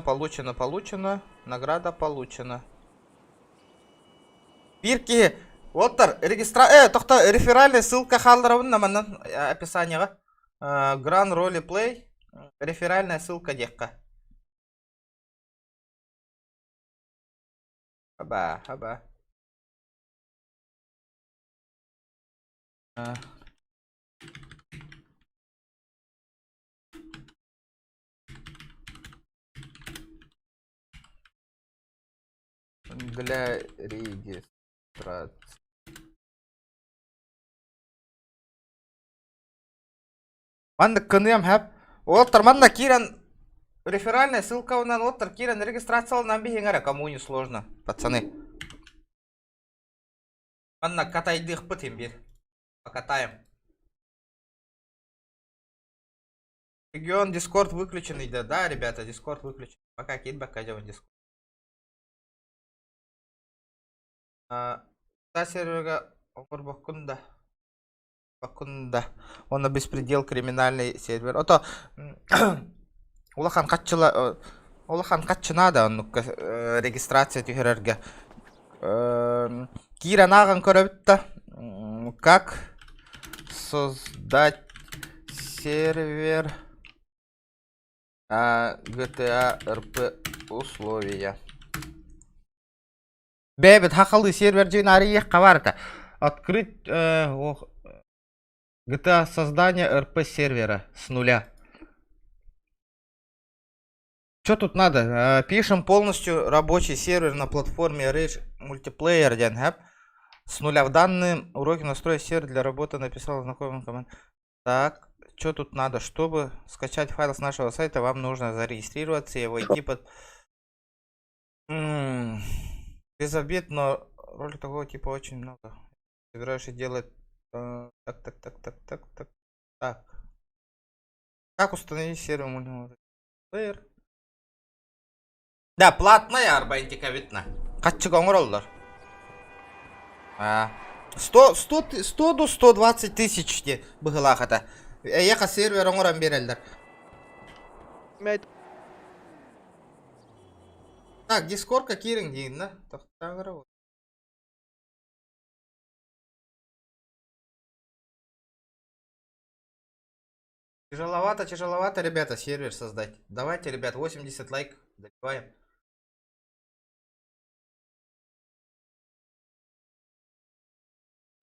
Награда получена. Бирки. Оттар, тоқта реферальная ссылка халдыравын наманнан описанияға. Grand Roleplay. Реферальная ссылка декка. Хаба. Для регистрации. Манна кынıям хәп. Оттар манна кирен реферальная ссылка унан оттар кирен регистрацияланан бихеңере, кому не сложно, пацаны. Манна катайдых пытым бир. Покатаем. Регион Discord выключенный, да, ребята, Discord выключен. Пока кидбэк идём в Discord. Та серверга опор Бакунда. Он беспредел криминальный сервер. Ото улахан катчына да он регистрация тюхерерге. Кира наган көрөбүттө. Как создать сервер GTA RP условия. Бебет хакалы сервер жинары кабарта. Открыть GTA создание RP сервера с нуля. Что тут надо? Пишем полностью рабочий сервер на платформе Rage Multiplayer. С нуля. В данном уроке настроить сервер для работы написал знакомым команд. Так, что тут надо? Чтобы скачать файл с нашего сайта, вам нужно зарегистрироваться и войти под... Без обид, но роли такого типа очень много. Собираешь и делать... Так. Как установить сервер мультиплеер? Да, платная арбайтика видно. Каччик оңроллар. 100 до 120 тысяч де быгылахата. Яка сервер оңран берелдер. Так, дискордка кирин дейін, да? Тоқтағыры. Тяжеловато, ребята, сервер создать. Давайте, ребят, 80 лайк добиваем.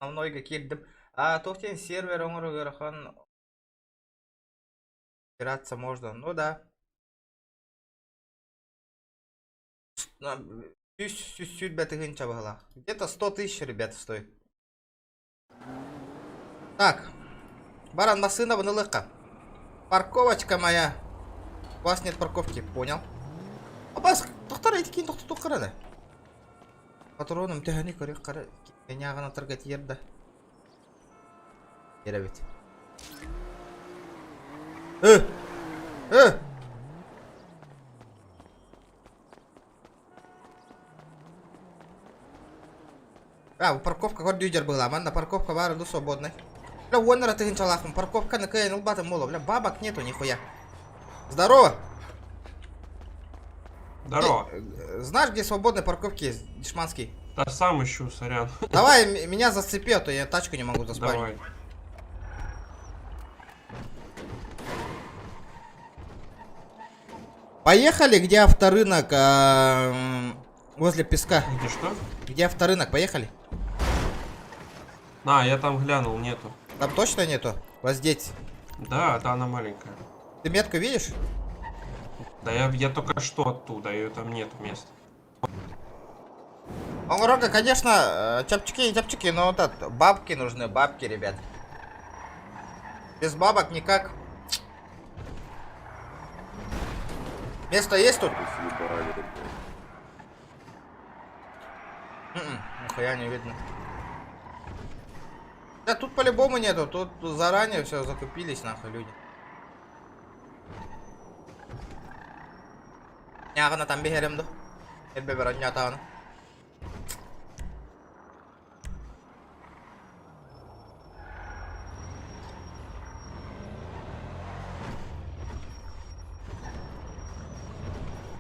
Много кирдим. Тоқтен сервер оңыры көріқан опираться можно. Ну да. Где-то 100 тысяч, ребята, стоит. Так. Баран Масына вынылыка. Парковочка моя. У вас нет парковки, понял? Бас, тоқтар айткен тоқты тоқырады. Патроным тәхәне көрек қары. Кенеғана тұрғат ерді. Еребет. Парковка ход дюдер была, манна парковка бары ду свободной. Бля, вон на ты инчалахом, парковка на кайнул батом моло, бля, бабок нету нихуя. Здорово! Здорово. Знаешь, где свободные парковки есть, дешманский? Да сам ищу, сорян. Давай меня зацепи, а то я тачку не могу заспать. Давай. Поехали, где авторынок возле песка. Где что? Где авторынок, поехали. А, я там глянул, нету. Там точно нету? Вот здесь. Да, да, она маленькая. Ты метку видишь? Да я только что оттуда, ее там нету места. Рога, конечно, чапчики и чапчики, но вот это, бабки нужны, бабки, ребят. Без бабок никак. Место есть тут? Нихуя не видно. Да тут по-любому нету, тут заранее все закупились, нахуй, люди. Някана там бегерем, да? Эбе берон нятана.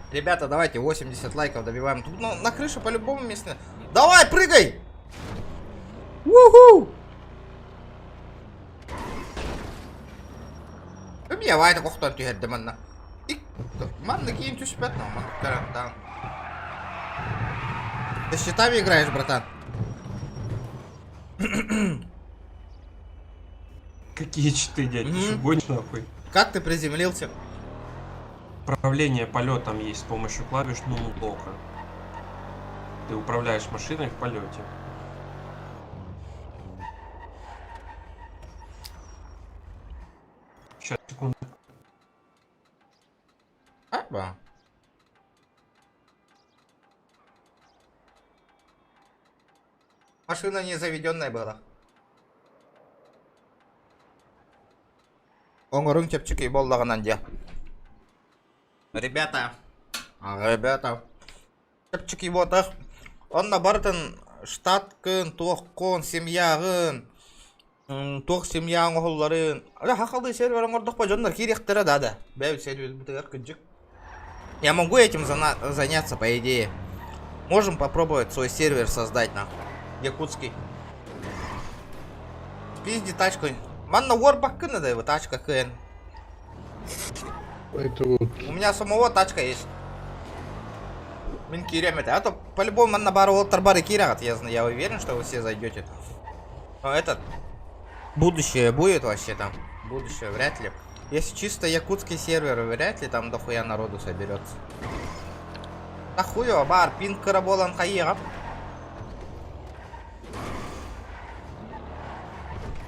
Ребята, давайте 80 лайков добиваем. Тут на крыше по-любому место. Давай, прыгай! Уху! Я вайда кохтан тюхерде манна. Манна киим тюшпет, но манна да. Ты с щитами играешь, братан? Какие читы, дядь? Ты что, гонишь нахуй? Как ты приземлился? Управление полетом есть с помощью клавишного блока. Ты управляешь машиной в полете. Сейчас, секунду. Аба. Машина не заведенная была. Оңорың чепчики болдағынан де. Ребята. Ребята. Чепчики болдық. Онна бартын штаткын, тоққын, семьяғын. Тоқ семьяң оғылларын. Хақалды серверің ордық па жондар керектері дады. Бәуі сервер бұтығар күнжік. Я могу этим заняться, по идее. Можем попробовать свой сервер создать, нахуй. Якутский. Пизди тачку. Манна ворбак надо его тачка КН. Это вот. У меня самого тачка есть. Мин кирем это. А то по-любому манна бару волтарбары кирят. Я уверен, что вы все зайдете. Но этот будущее будет вообще там. Будущее вряд ли. Если чисто якутский сервер, вряд ли там дохуя народу соберется. Да хуё, бар, пинг караболан хаера.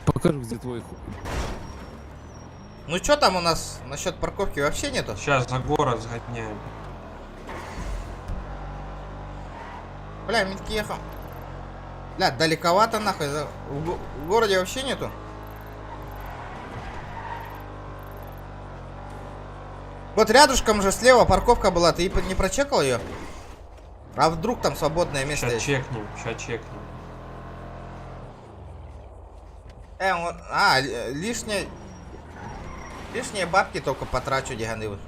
Покажу, где твой хуй. Ну что там у нас насчет парковки вообще нету? Сейчас за город сгоняем. Бля, метки ехал. Бля, далековато нахуй. В городе вообще нету. Вот рядышком же слева парковка была. Ты не прочекал ее? А вдруг там свободное место Сейчас есть? Сейчас чекнем. Лишние бабки только потрачу, диганы.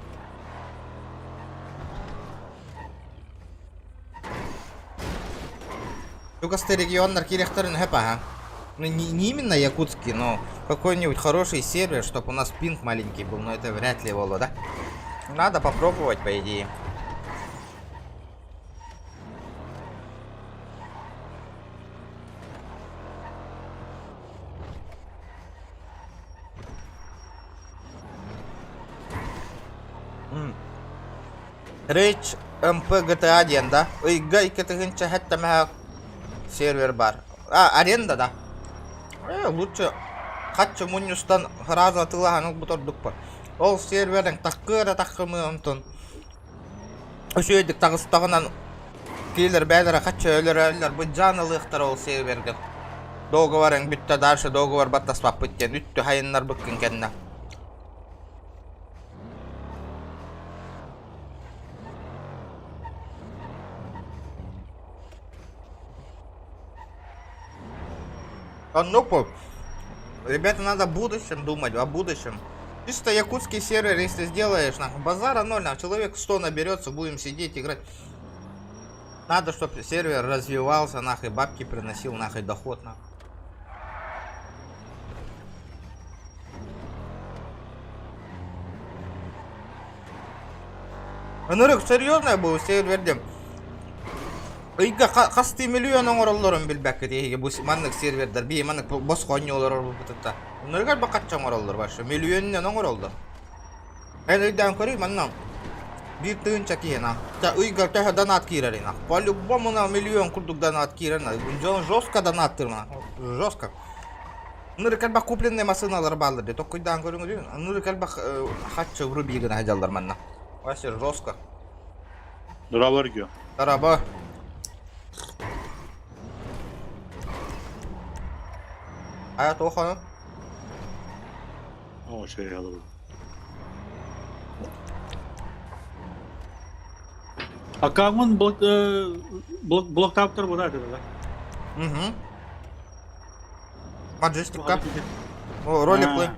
Югостый регион наркирехтерин хэпа, ну не именно якутский, но какой-нибудь хороший сервер, чтобы у нас пинг маленький был, но это вряд ли Воло, да? Надо попробовать, по идее. Рейч МП GTA 1, да? Ой, гайка ты гонча хатта мага сервер бар. Аренда, да? Лучше хатча мунюстан раза тылаханук бутордук бар. Ол сервердің таққыра таққымы онтон. Өші өйдік тағыстағынан кейлер бәдірі хатча өлер бұл жанылықтар ол серверді. Договарың бүтті дальше договор баттаспақ бүттен. Үтті хайынлар бүккін кәнна. Ну, ребята, надо о будущем думать, о будущем. Чисто якутский сервер, если сделаешь, нахуй, базара ноль, человек 100 наберется, будем сидеть, играть. Надо, чтобы сервер развивался, нахуй, бабки приносил, нахуй, доход, нахуй. Anırık seriyozna bu serverdim. Uyga qasti milyonun oralların bilbekki deyge bu manlık serverder bir manlık boş konyolar bu tutta. Anırık bakatçan orallar başı milyonun orallar. En uydan koruy mannan. Bir tığın çakiyena. Ta uyga ta donat kirarina. По-любому на миллион курдук донат кирана. Жон жестко донаттырма. Жестко. Ныры калбак купленный машиналар балдырды. Только куйдан көрүңүз. Ныры калбак хатчы врубигин ажалдар манна. Вообще жестко. Дуралар гё. Дараба. Аят охана. О, şey alır. Акамын блоктаптар болады да. Маджестикка. О, ролиплей.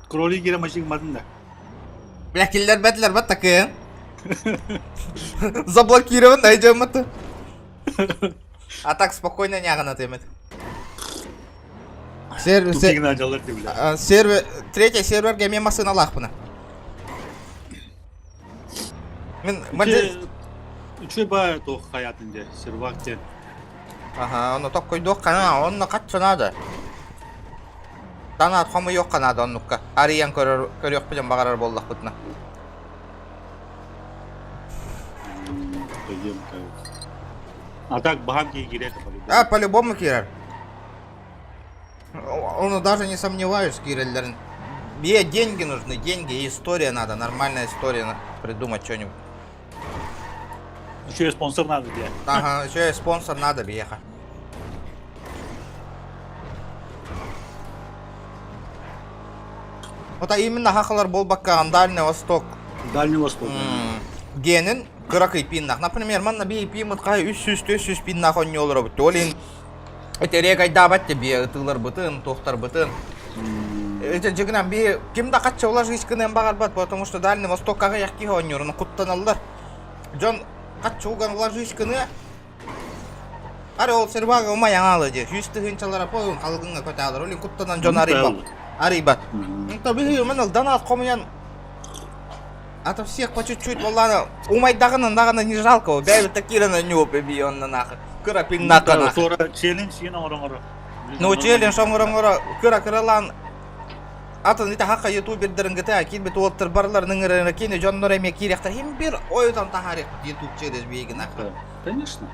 Кролик гире машин мадында. Блякиллер бетлер бат такы. Заблокирован, найдем это. А так спокойно нягана темет. Сервер, третий сервер геме машина лахпана. Üçü bayağı doğ hayatınca servakte. Ага, onu так koyduk kana, onu kaçça nada. Dana atxamı yok kanada onlukka. Ariyan körüyor bilen bağarar bollak butna. А так багамки кирет. А, по-любому кирер. Он даже не сомневаюсь, киреллерин. Мне деньги нужны, деньги и история надо, нормальная история, придумать что-нибудь. Еще и спонсор надо, где? Ага, еще и спонсор надо, беха. Вот именно хахалар болбаккан Дальний Восток. Дальний Восток. Генин кыракый пиннах. Например, манна бей пимут кай 300-400 пиннах он не олар бут. Олин этерек айда батте бей тылар бутын, тохтар бутын. Это жигнам бей кимда катча олар жискынен багар бат, потому что Дальний Восток кага яки хоннyor, onu куттаналар. Жон катча уган олар жискыны. Аре ол сервага ума яңалы же. 100 тыгынчалар апойын калгынга көталар. Олин куттанан жон арыба. Ариба. Это бей мен донат комуян. А то всех по чуть-чуть, ладно. У Майдагана не жалко, бей такие на него бей он на нахуй. Кыра пиннака нахуй. Ну челлендж оңора кыра кыралан. Атын ите хака ютубердерин гыта килбет олтыр барлар ныңырына кене жоннор эме киректер хим бир ойдан тахарик ютуб челлендж бейги нахуй. Конечно.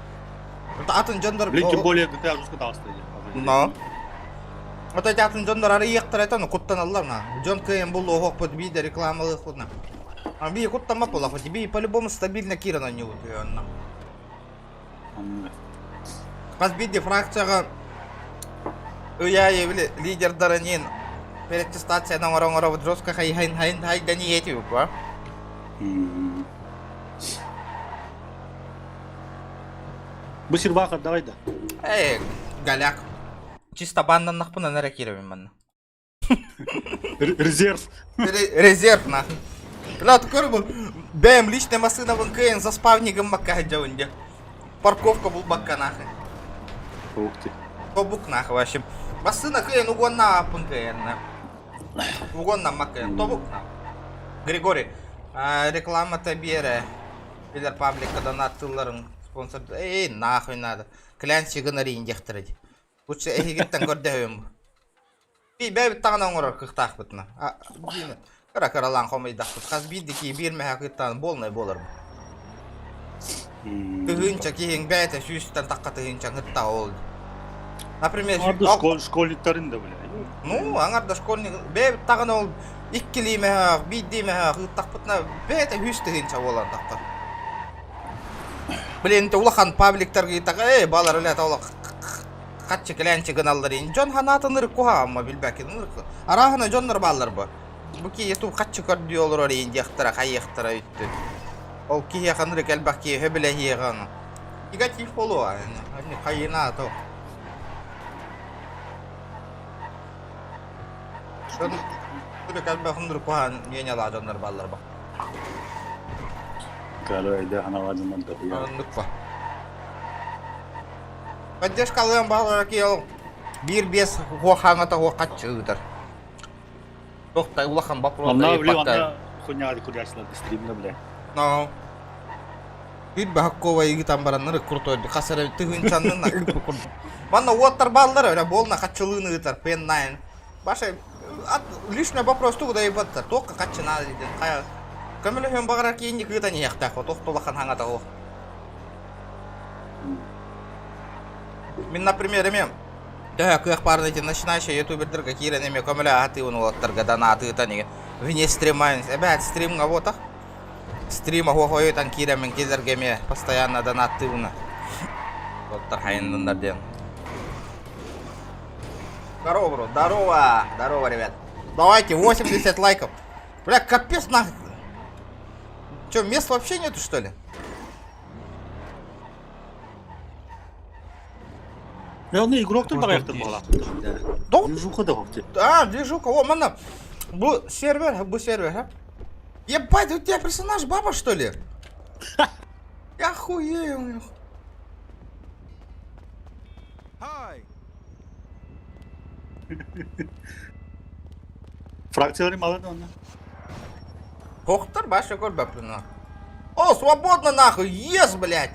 Атын жондор Тем более GTA жуска тасты. Но. Вот эти атын жондор ары ектер айтан куттаналар на. Жон кем бул охок под видео рекламалы худна. А би куттама пола, хоть би по-любому стабильно кира на него тюанна. Казбиди фракцияга уяевли лидер даранин. Перетестация на орон жестко хай да не эти уква. Бысербаха давай да. Голяк. Чисто банда нахпuna наракируем манна. Резерв. Резерв нахуй. Бля, ты корбу, бэм, личная машина в НКН за спавнигом бака джаунде. Парковка был бака нахуй. Ух ты. Тобук нахуй вообще. Машина КН угон на НКН. Угон на МКН. Тобук нахуй. Григорий, реклама табере. Билер паблика донат тылларын спонсор. Эй, нахуй надо. Клянчи гонорин дехтерить. Лучше эгиттен көрдөйм. Би бэбит тагана оңорор кыктак бутна. Кара-каралан хомайдақ бұд. Қаз биддеки берме хақиттан болмай болар бұ. Тығынча кейін бәйті сүйістен таққа тығынча ғытта олды. Например... Арды школьниктарын да біле. Ну, аңарда школьник... Бәйбіт тағын ол иккілейме хақ, биддейме хақ, ғыттақ бұтна бәйті сүйіст тығынча болар таққа. Біленді улақан пабликтар ғыттақ, балар өләті олақ қатчы кіләнчі ғыналар ең. Жон ханатын ұрық қоға амма білбәкін ұрық. Арағына жонлар балар бұ. Буки YouTube качы көрдү олор инде яктыра кайыктыра үттү. Ол кие ханры келбак кие хөбеле хиеган. Негатив болу аны. Аны кайына то. Шон күрө келбак ханры куан ене ладандар баллар ба. Карайда ханавадын да. Аныкпа. Поддержкалыган баллар кие 1-5 хохаңата хокачыдыр. Тохтай улахан вопрос. Она, бля, она хуйня курясла стримда, бля. No. Ит бахкова иги тамбараннары крутой. Хасара тыгынчаннын на ылпы курду. Манна уаттар баллары öyle болна качылыны ытар пеннайн. Баша лишний вопрос тугда ебаттар. Тоққа качына дейден. Кая көмөлө хем багарар кейинди кыта не яктак. Тохтолахан хаңата о. Мен, например, имеем. Да, как парни эти начинающие ютуберы, какие ранее коммуля, а ты он вот торгадана, ты не вне стрима, опять стрим кого-то. Стрима хуахует анкира мен кизергеме постоянно донативно. Вот тархайн на день. Здорово, бро, здорово, здорово, ребят. Давайте 80 лайков. Бля, капец нахуй. Че, мест вообще нету, что ли? Я на игрок-то проектом была. Движуха да ховти. А, движуха, о, мана. Бу сервер, а? Ебать, у тебя персонаж баба, что ли? Я охуею. Фракция мало да. Хохтар, баша корбаплина. О, свободно нахуй, ес, блядь.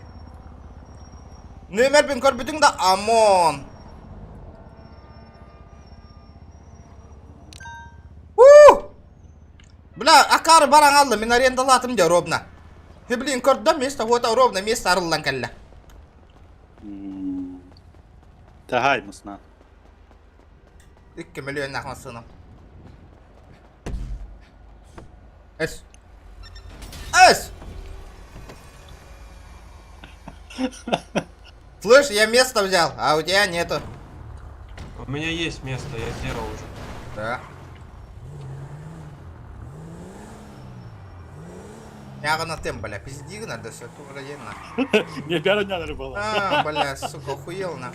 Нөмер бен корбитің да амон. Бля, акары бараң алды, мен арендалатым де ровно. Ты, блин, кордда место, вот ровно место арылдан кәлі. Тахай мысна. 2 миллион нахуй сыным. Эс. Эс! Слышь, я место взял, а у тебя нету. У меня есть место, я сделал уже. Да. Я на тем, бля, пизди надо, все тут вроде на. Не пяра не надо было. А, бля, сука, охуел на.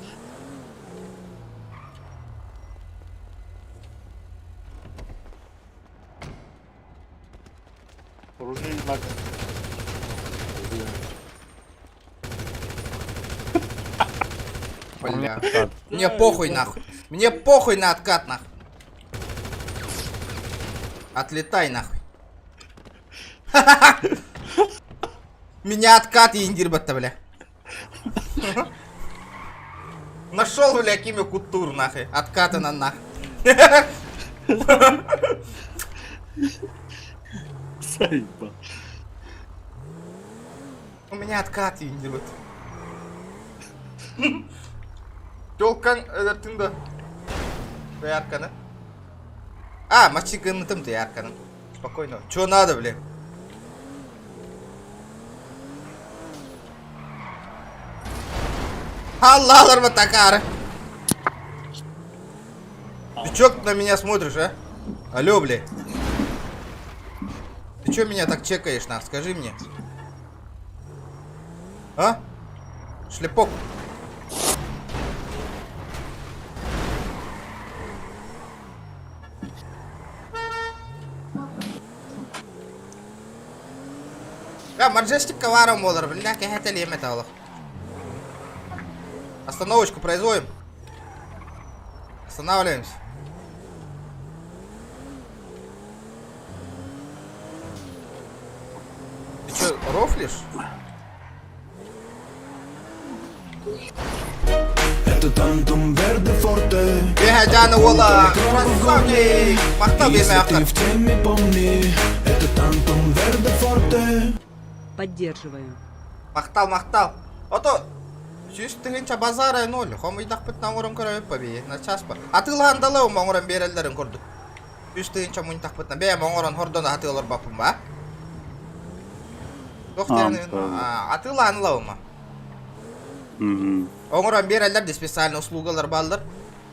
Оружие на. Бля. Мне похуй нахуй. Мне похуй на откат нахуй. Отлетай нахуй. Меня откат и индирбата, бля. Нашел, бля, кими кутур нахуй. Откаты на нахуй. Сайба. У меня откат и индирбат. Толкан тында. Яркана. А, мачиканы тым ты яркана. Спокойно. Чё надо, бля? Аллах, Батакара. Ты чё на меня смотришь, а? Алло, бля. Ты чё меня так чекаешь, нах? Скажи мне. А? Шлепок. Да, Маджестик коваром молор, бля, какая-то лемета. Остановочку производим. Останавливаемся. Ты чё, рофлишь? Это Тантум Верде Форте. Бегадяна Уола, красавчик! Махтал бедный автор. Если ты в теме, помни, это Тантум Верде Форте. Поддерживаю. Махтал. Ото, чуешь ты генча базара ноль. Хом идах пыт на урам кора побей, на час-па. А ты ландала ума урам берелдерин корду. Чуешь ты генча мунь так пыт на бей, монгоран хордона а ты лор бапум, ба? А ты ландала ума. Оңоран берелдер де специальный услугалар балдар.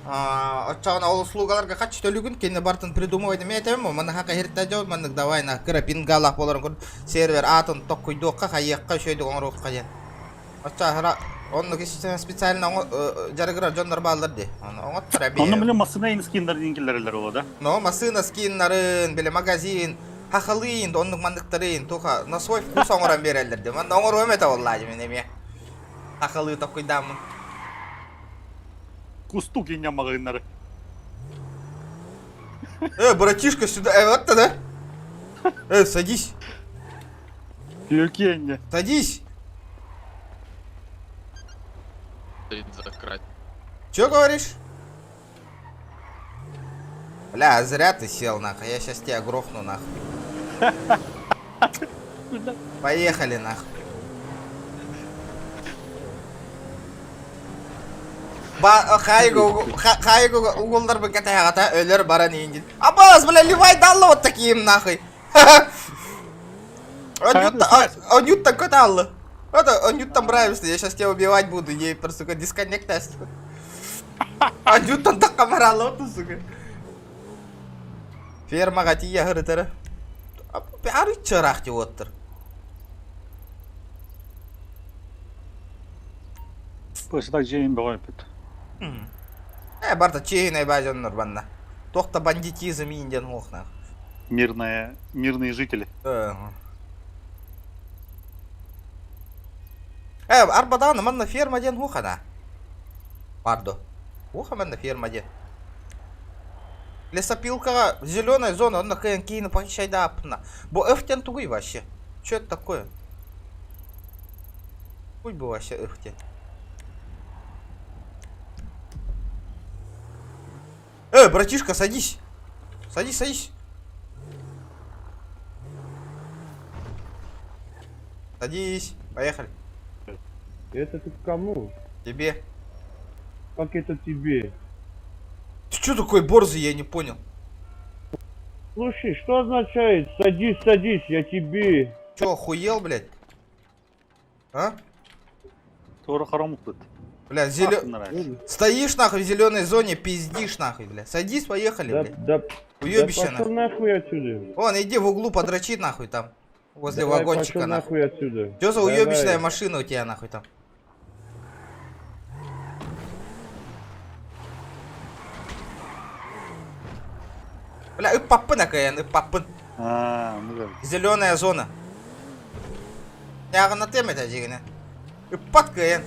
Отчауна ол услугаларга качы төлүгүн кені бартын придумывайды. Мен айтамын, мана хака херта жау, маннык давай на кырапин галах боларын көрд. Сервер атын токкуйдуққа хайяққа шөйді оңыруққа ден. Отча онны кеші специально жарыгыра жондар балдар де. Оңыттыра бей. Онны біле масына ен скиндарын енгелерлер ола да? Но, масына скиннарын, біле магазин, хақылыйын, оннық мандықтарын, туха на свой вкус оңыран берелдер де. Манда оңыр өмет ауыллады мен еме. Хақылы токкуйдамын. Кустук ен ямағынлары. Братишка, сюда. Вот да? Садись. Люкенья. Садись. Чё говоришь? Бля, зря ты сел, нахуй. Я сейчас тебя грохну, нахуй. Поехали, нахуй. Хайгу уголдар бы катая, ölür баран индин. Абаз, бля, ливай далла вот таким, нахуй. Он ют-то каталла. Он ют-то нравится, я сейчас тебя убивать буду, ей просто, сука, дисконнектаст. Он ют-то так камаралла, вот, сука. Фермага тия хырытыры. Бәрі чырақ деп отыр. Просто так жейін бағай бет. Барда чейіне бәжен нұр банна. Тоқта бандитизм инден оқна. Мирные жители. Арбаданы манна фермаден оқана. Бардо. Оқа манна фермаден. Лесопилка, зеленая зона, он на кейна похищайда апна. Бо эфтен тугой вообще. Что это такое? Хуй бы вообще эфтен. Братишка, садись. Садись, садись. Садись. Поехали. Это ты кому? Тебе. Как это тебе? Ты что такой борзый, я не понял. Слушай, что означает садись, садись, я тебе? Че, охуел, блядь? А? Тоже харам тут. Бля, стоишь нахуй в зеленой зоне, пиздишь нахуй, бля. Садись, поехали, блядь. Да уебище пошел нахуй отсюда. Вон, иди в углу подрочи нахуй там. Возле Давай, вагончика нахуй отсюда. Что за уебищная машина у тебя нахуй там? Бля, папы накаян, папы. Зеленая зона. Я на теме это жигне. Паткаян.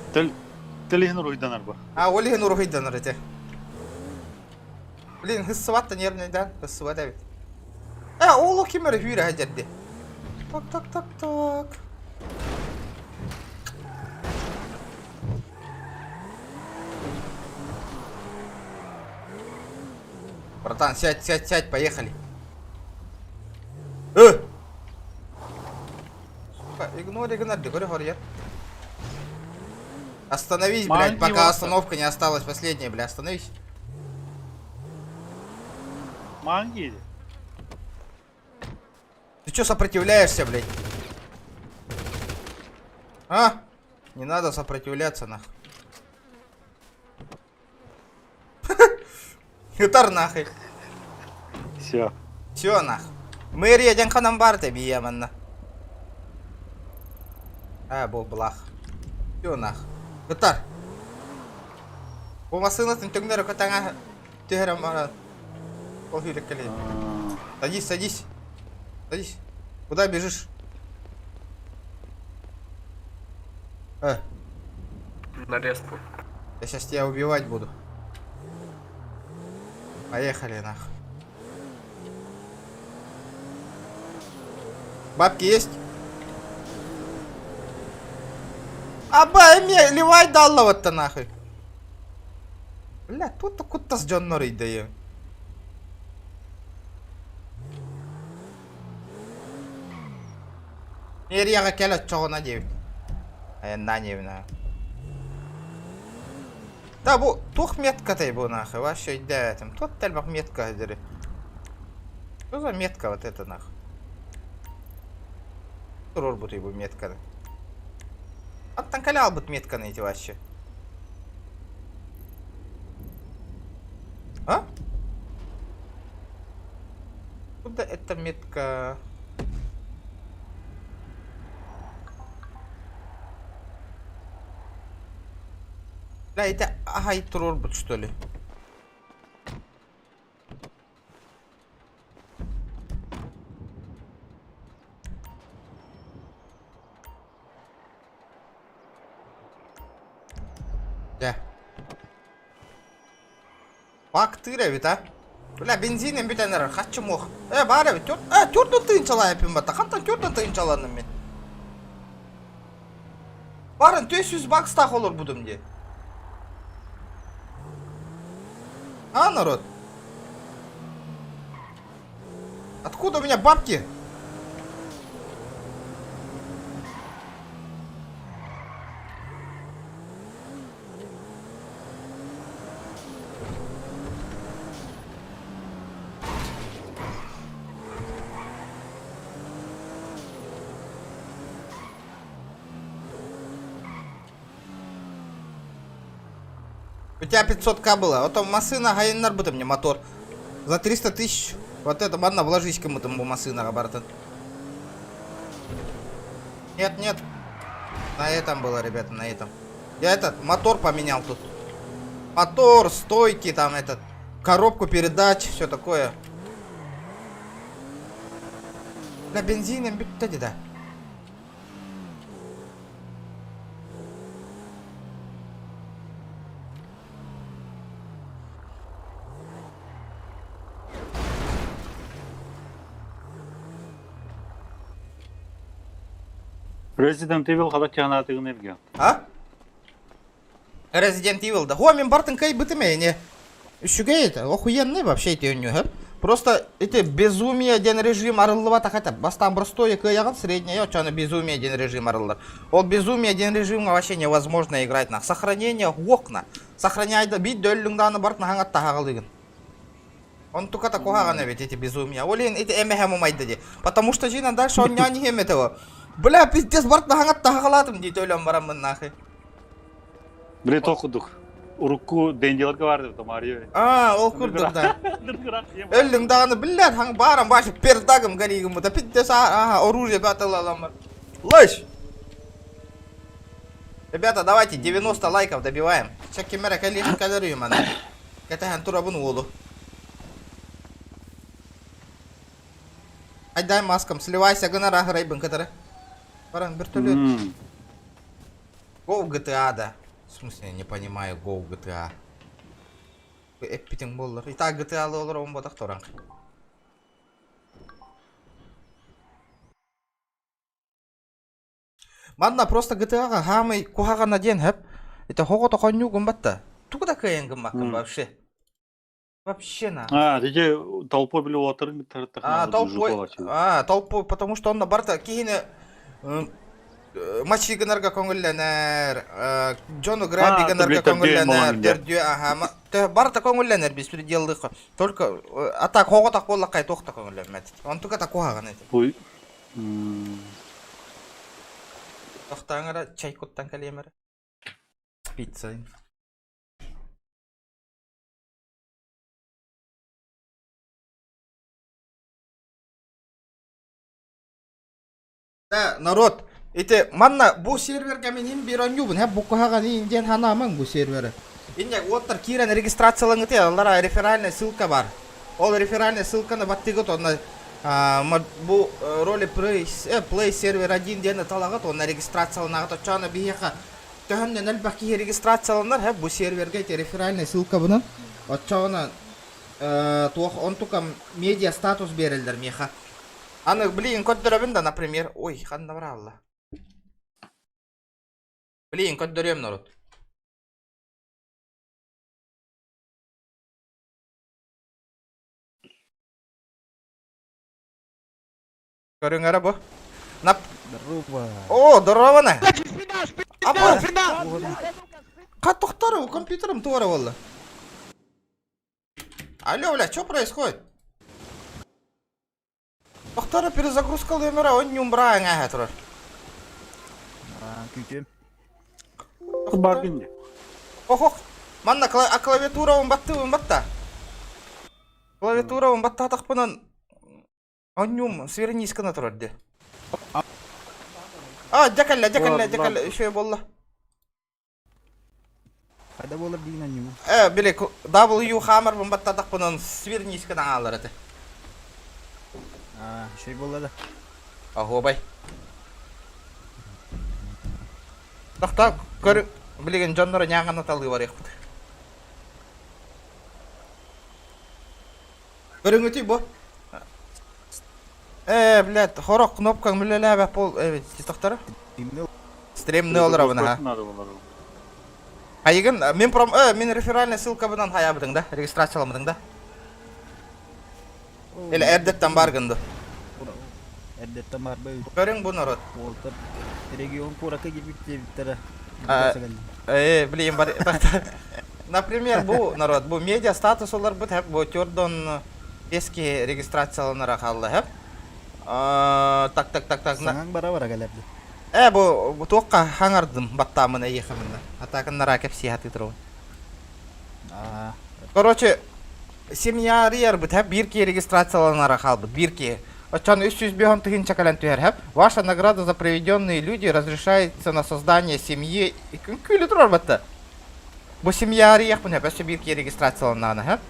Телегнур уйданар ба. Олегнур уйданар эти. Блин, хыссыватта нервный, да? Хыссыватта ведь. Олу кемер хүйрі хәдерді. Так. Братан, сядь, поехали. Игнори, говорю, хорьер. Остановись, блядь, пока остановка не осталась последняя, блядь, остановись. Манги. Ты чё сопротивляешься, блядь? А? Не надо сопротивляться, нахуй. Ютар нахуй. Все, нахуй. Мэрия дянханам барте биеманна. Бұл блах. Все, нахуй. Ютар. Болмасыңыз түңдері көтаңа түйерім бара. Ол хүйрек келейді. Садись. Садись. Куда бежишь? Нарезку. Я сейчас тебя убивать буду. Поехали, нахуй. Бабки есть? Абай, мне ливай далла вот-то нахуй. Бля, тут-то куда с Джон Норри даю. Эрияга келет чоғына дейбіт. На невна. Да, бұл тух метка-тай бұл нахуй. Вообще идеятым. Тут тәлбақ метка дері. Что за метка вот это нахуй? Турор бұты бұл метканы. Аттан калял бұт метканы эти вообще. А? Куда эта метка? Да, это Агайтрорбут, что ли? Да. Пак тыря, ведь, а? Бля, бензинен бүтенер, хатчым ох. Бары, төрттен тыйынчала yapayım batta. Қантан төрттен тыйынчаланым мен. Барын 400 бакстақ olur будым де. А, народ? Откуда у меня бабки? У тебя 500к было, вот там машина гайнар бы мне мотор. За 300 тысяч. Вот это ладно, вложись кому там машина обратно. Нет, нет. На этом было, ребята, на этом. Я этот мотор поменял тут. Мотор, стойки, там этот. Коробку передач, все такое. На бензине, да. Resident Evil kada kanatыгын эрге. А? Resident Evil, да. Мен бартын кай бытыме, не. Үшүгей это, охуенный вообще эти у него. Просто эти безумие ден режим арылыва такая, бастан простой, яган средний, я чана безумие ден режим арылар. Вот безумие ден режим вообще невозможно играть на. Сохранение окна. Сохраняй да бит дөллүңданы барт на хангат тахагалыгын. Он только такого гана ведь эти безумия. Олин эти эмехему майдыди. Потому что жина дальше он не хем этого. Бля, пиздец, барт на хангат тахагалатым дейді өлем барамын нахы. Бля, токудук. Урукку денделерге барды там Марио. Ол курдук да. Өллүң даганы бля, таң барам башы пердагым гаригым да пиздец, оружие баталалам. Лыж. Ребята, давайте 90 лайков добиваем. Чеки мера калишин калорию мана. Это антурабун волу. Айдай маскам, сливайся, гонора грейбен катары. Баран, вертолет. Go в GTA, да. В смысле, я не понимаю, Go в GTA. Эппитинг боллар. И так GTA лолар он ботах торан. Мадна просто GTA-га хамай кухага наден хэп. Это хого-то хоню гумбатта. Туда каен гумбакам вообще. Вообще на. Деде толпой били отырын толпой, потому что он на барта кихине мачи гынарга көңүлленер, Джону Граби гынарга көңүлленер, дердү барта көңүлленер беспределдык. Только атак хого так боллакай токта көңүлленмет. Он тука такого гана. Ой. Тохтаңара чай коттан калемер. Пицца. Да, народ, эти манна бу серверге мен им берон юбун, хеп буккага инден ханаман бу сервері. Инде оттар кирен регистрациялаңы те, алара реферальная ссылка бар. Ол реферальная ссылканы баттыгыт, онна бу роли play сервер 1 дені талагыт, онна регистрацияланагыт, очаны бейеқа төхіннен әлбәкі регистрацияланар, хеп бу серверге эти реферальная ссылка бұнын. Очаны он тука медиа статус берілдір меха. Аны, блин, код дөрөбүн да, например. Ой, қанда бар алла. Блин, код дөрөм, народ. Көрің әрі бұ? Здорово. О, здорово, на. Апа, қат тоқтары, компьютерім туары болды. Алло, бля, что происходит? Тоқтары перезагрузка лөмірі, он не умбырайын әхе тұрар. Күйтем. Баргынде. Ох, манна клавиатура он батта. Клавиатура он батта тақпынан оннюм свернискана тұрар де. Жакалла, еще болла. Қайда болар дейін оннюм? Біле, W хамар он батта тақпынан свернискана алар әті. Şey болады. Бай. Тоқта, көр, білеген жонлары няңғаны талғы бар еқпіді. Көрүңүтүй бу. Блядь, хорок кнопкаң мүлөлөбөк бол, токтор. Стримный олар абына. Айгын, мен реферальный ссылка будан хаябыдың да, регистрацияламыдың да. Эле эрдеттен баргынды. Эрдеттен бар бөй. Көрүң бу народ. Регион порака гибип биттер. Блин, бар. Например, бу народ, бу медиа статус олар бут хеп бу төрдөн эски регистрацияланара калды хеп. Так. Саңаң бара келерди. Бу тоққа хаңардым баттамын эйхамында. Атакын нара кеп сихаты туру. Короче, семья риер бут хеп бирки регистрацияланара калды, бирки. Очан 300 тыгын чакалан түһәр хеп. Ваша награда за проведенные люди разрешается на создание семьи. Күлү турар батта. Бу семья риер бут хеп бирки регистрацияланана хеп.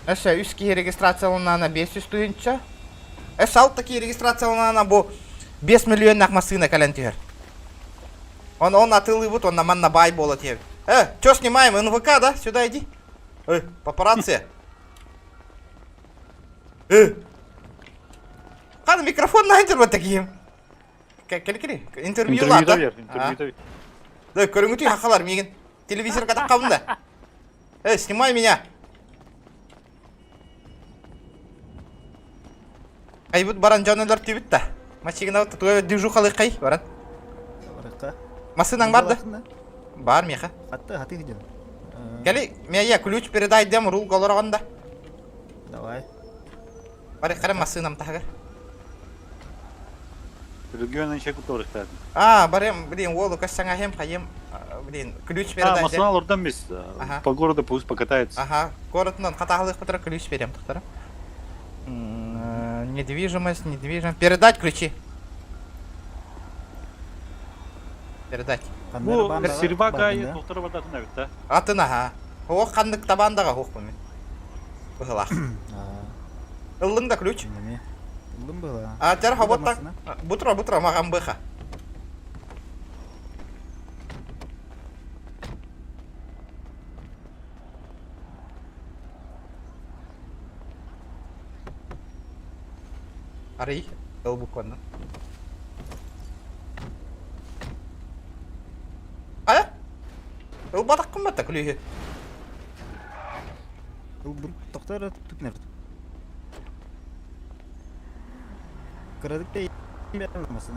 Эше үски регистрацияланана 500 тыгынча. Ал такие регистрацияланана бу 5 миллионнак машина калан түһәр. Он атылы бут, он наманна бай болот ев. Чё снимаем? НВК, да? Сюда иди. Папарацци. Каны микрофон на интервью таким. Кели. Интервью ла да? Да, көрүңүтүй хакалар меген. Телевизор кадак кабында. Снимай меня. Айбут баран жанылар түбіт та. Машигина вот туа движухалы кай баран. Машинаң бар да? Бар меха. Хаты где? Кели, я ключ передай дем рул голороганда. Давай. Бари карам машинам тагыр. Регионный чек который так. Барем, блин, волу кашсаңа хем хаем. Блин, ключ передай. Машина лордан без. По городу пусть покатается. Городнан катаглых патра ключ берем, токтора. Недвижимость. Передать ключи. Передать. Бу сервага доктор бататын да бит да. Атына. О кандык табандага хукмун. Быгыла. Ылдың ключ. Ылдың быгыла. Тер хаботта. Бутра маган быха. Арый, ыл буквально. Ыл батак кымбатта күлүйі. Ыл бұр тоқтары түкнер. Кырадык да емберін болмасын,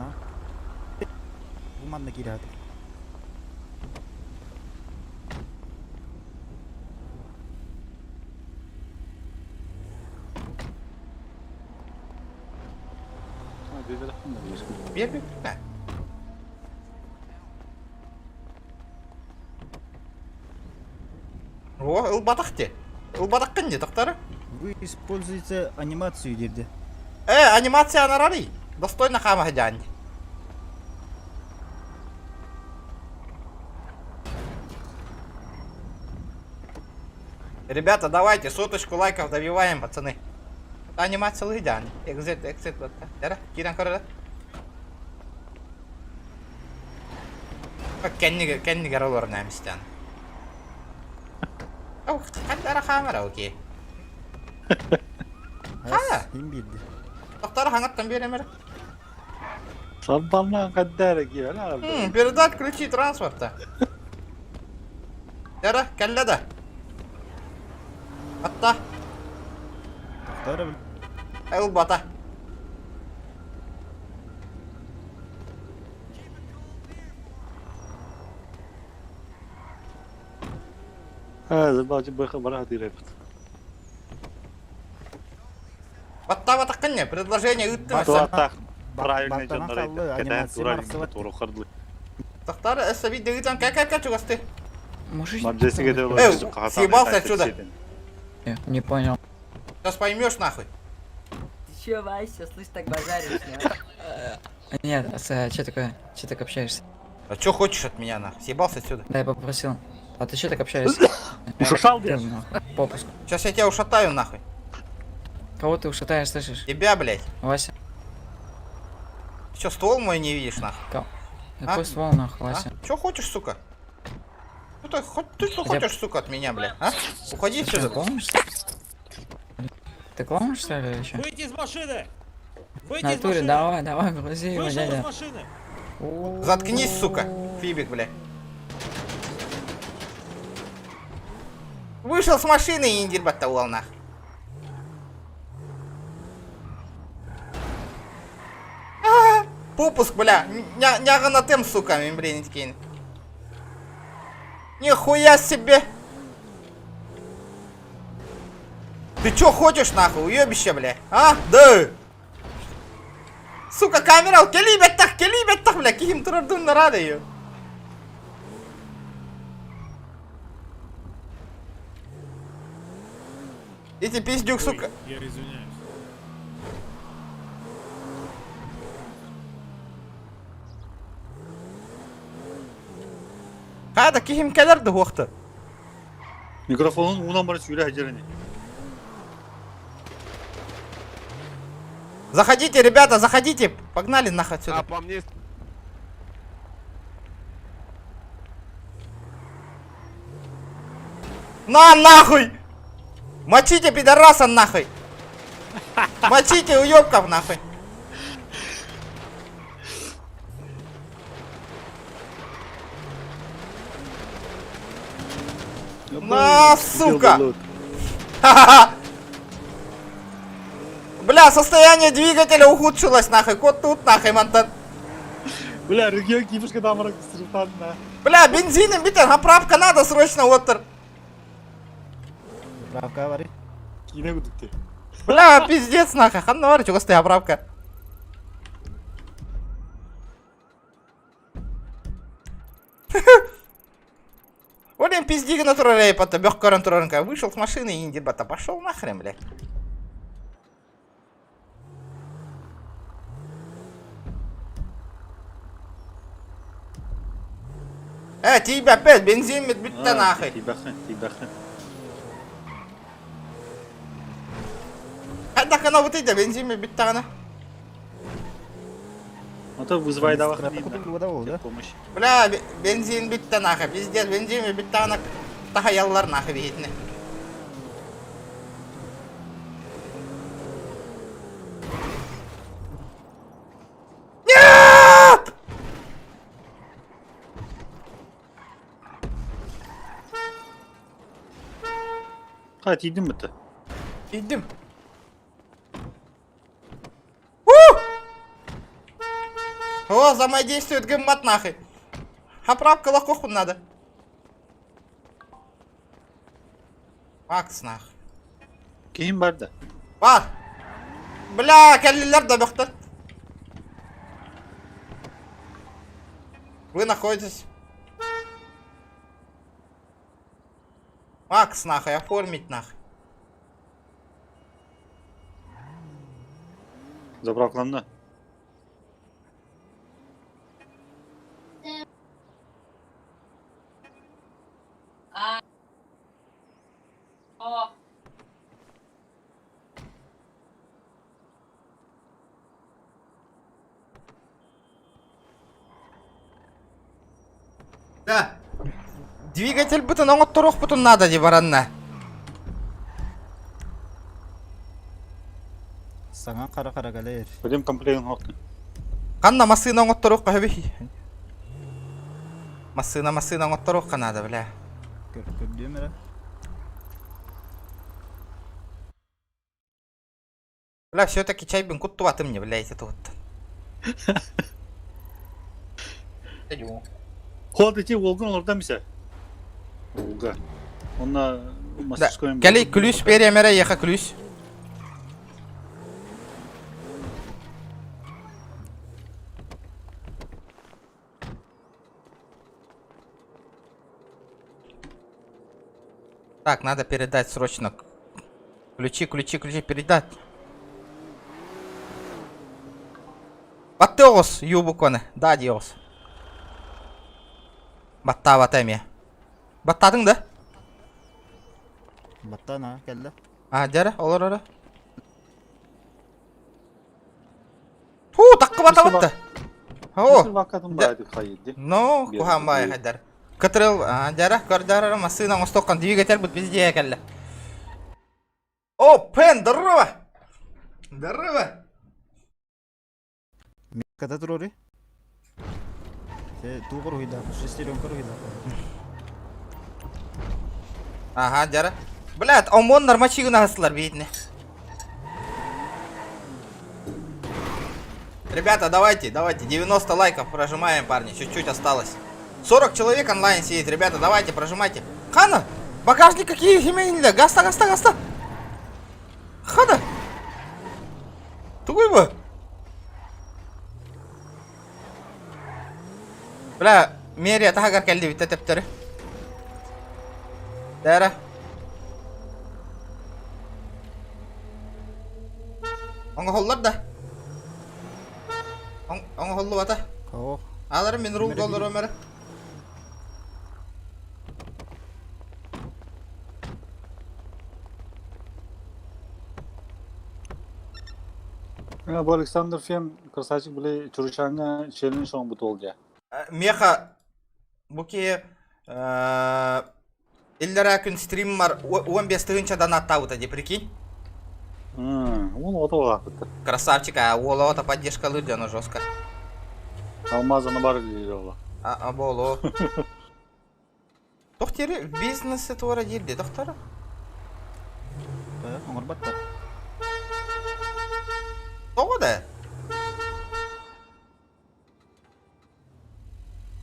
Бұл манна кері атыр. Бер. Ыл батак те. Ыл батак кынде токтары? Вы используете анимацию дерде. Анимация нарарый. Достойно хама хадянди. Ребята, давайте соточку лайков добиваем, пацаны. Это анимация лыгдян. Экзит вот. Дара, киран корда. Кенни гаролор намистян. Ох, кандара хамара окей. Имбирди. Доктор хангаттан беремер. Саббаннан каддара киер. Передать ключи транспорта. Дара, келледа. Атта. Доктор. Ыл бата. Забавьте бэха барахат и рэпт. Бата кынне, предложение үттімесі. Бата правильно жандар кадан туралин туру харды. Доктор, эсэби дэгитан как чугасты? Маджесиге дэ съебался отсюда. Не понял. Сейчас поймешь нахуй. Ты чё, Вася, слышь, так базаришь, Нет, что такое? Че так общаешься? А чё хочешь от меня, нахуй? Съебался отсюда. Да, я попросил. А ты что так общаешься? Ушатал, блядь? Попуск. Сейчас я тебя ушатаю, нахуй. Кого ты ушатаешь, слышишь? Тебя, блядь. Вася. Чё, ствол мой не видишь, нахуй? Какой ствол, нахуй, Вася? Чё хочешь, сука? Ты что хочешь, сука, от меня, бля, а? Уходи отсюда. Ты клоун, что ли, еще? Выйти из машины! Выйти В из натуре, машины! давай, грузи его, Вышел из дядя. машины! Заткнись, сука, Фибик, бля. Вышел с машины и индир батта волнах. Попуск, бля. Няга на тем, сука, мембренить кейн. Нихуя себе. Ты чё хочешь, нахуй, уебище, бля? А? Да. Сука, камера, келибеттах, бля, кихим турардун на рада ее. Эти пиздюк, сука. Я извиняюсь. Hadi kim kelerdi hoqta? Mikrofonun ulan bana söyle hacereni. Заходите, ребята, заходите. Погнали нахуй отсюда. А по мне... На нахуй! Мочите пидораса нахуй! Мочите уёбков нахуй! На, сука! Бля, состояние двигателя ухудшилось нахуй. Кот тут нахуй, Монтан. Бля, регион кипушка дамарак срутан на. Бля, бензином битер, заправка надо срочно, Уоттер. Заправка аварий. Кине гудукте. Бля, пиздец нахуй. Ханна варить, угости заправка. Олен пиздига на турарей, пота бёхкаран туранка. Вышел с машины и индир бата. Пошел нахрен, бля. Тебя опять бензин битта нахуй. Тибахан. Хадак она вот это бензин битта она. А то вызывай давай. Помощь. Бля, бензин битта нахуй. Пиздец, бензин битта она. Тахаяллар нахуй видно. Нет! Hadi yedin mi de? Yedim. О, взаимодействует геммат нахуй. Поправка лохоху надо. Макс нахуй. Kim var da? Var. Бля, келлилер да бөхтер. Вы находитесь. Макс нахуй, оформить нахуй. Zapravklandı. Да. Двигатель бутын оңоттороқ бутын надо деп баранна. Саңа қара галер. Пойдем комплектін хоқты. Қанна машина оңоттороқ қабі. Машина оңоттороқ надо, бля. Көрдем бе? Бля, все-таки чай бен куттуваты мне, блядь, это вот. Холод эти Волган oradan mı? Волга. Onunla masaj koyayım. Gel kulüs peremere yaka kulüs. Так, надо передать срочно. Ключи передать. Баттеос, юбуконы. Да, диос. Батта батаме. Баттадың да? Баттана, келді. Жары, олар ора. Фу, таққы бата батты. О. Vakatın baydı kaydı. No, кухан бай хадар. Катрыл, жара, көрдәрі машина остоққан двигатель бұд бізде әкелі. О, Пен, здорово! Здорово! Когда турори? Туғыр ұйда, шестеренкір ұйда. Ага, жара. Блядь, ОМОНнар мачигына ғасылар бейтіне. Ребята, давайте, 90 лайков прожимаем, парни, чуть-чуть осталось. 40 человек онлайн сидит, ребята, давайте, прожимайте. Хана, багажник какие семейные, гаста. Хана. Тугой бы. Бля, мерия тағар кәлді бітті тәптірі. Дәрі. Оңға холлар да. Оңға холлы бата. Аларым мен рул доллар өмірі. Bu Alexander Fem красавчик бile çuruşanga challenge on bu tolga. Меха буке иллера күн стрим бар 15-тігінші донатта өті де, прикинь? Он отоға бітті. Красавчик, ол ота поддержка лыды, оно жестко. Алмазаны бар дейді ола. Болу. Тоқтері, бизнесі туара дейді, тоқтары? Оңыр баттар. Тоғы да?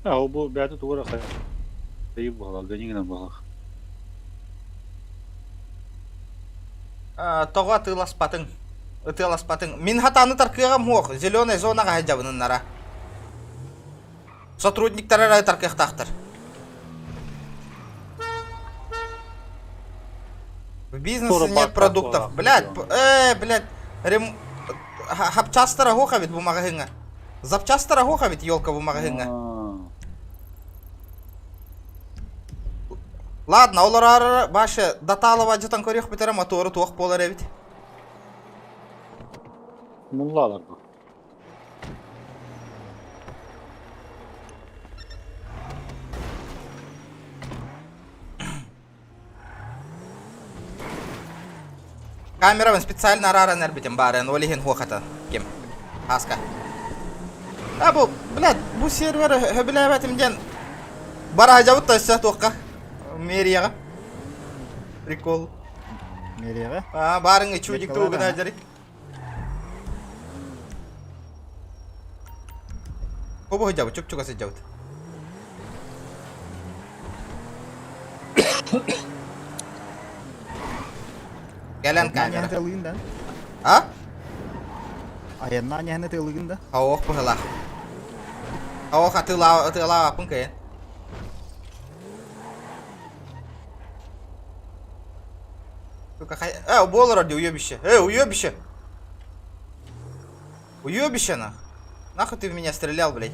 O bu bəyəti tuğra xəyib bağlar, gəniglə bağlar. Тоғы атыласпатын. Мен хатаны тарқиғам оқ, зеленый зонаға әжабынынлара. Сотрудниктар әрі тарқиқтақтыр. В бизнесе нет продуктов. Блядь, хапчастыра хоқа бит бұл мағағыңа. Запчастыра хоқа бит елка бұл мағағыңа. Ладно, олар ары башы даталыва жытан көрек бітері моторы туақ болар әбіт. Мұллалар бұл. Камерамен специально араран әрбітім барын, олеген хоқата. Кем? Аска. Бұл, блядь, бұл сервері хөбілі әбәтімден бара жауыт та үсі тоққа. Мерияға. Прикол. Мерияға? Барыңы чудикті оғына жарик. Кобы жауыт, чөп-чөкасы жауыт. Gelen kamera. Ayanna nyahne tığılığında. Hawak pahla. Hawak atıla apın kaya. Болар ради уебище. Уебище. Уебище на. Нахуй ты в меня стрелял, блядь.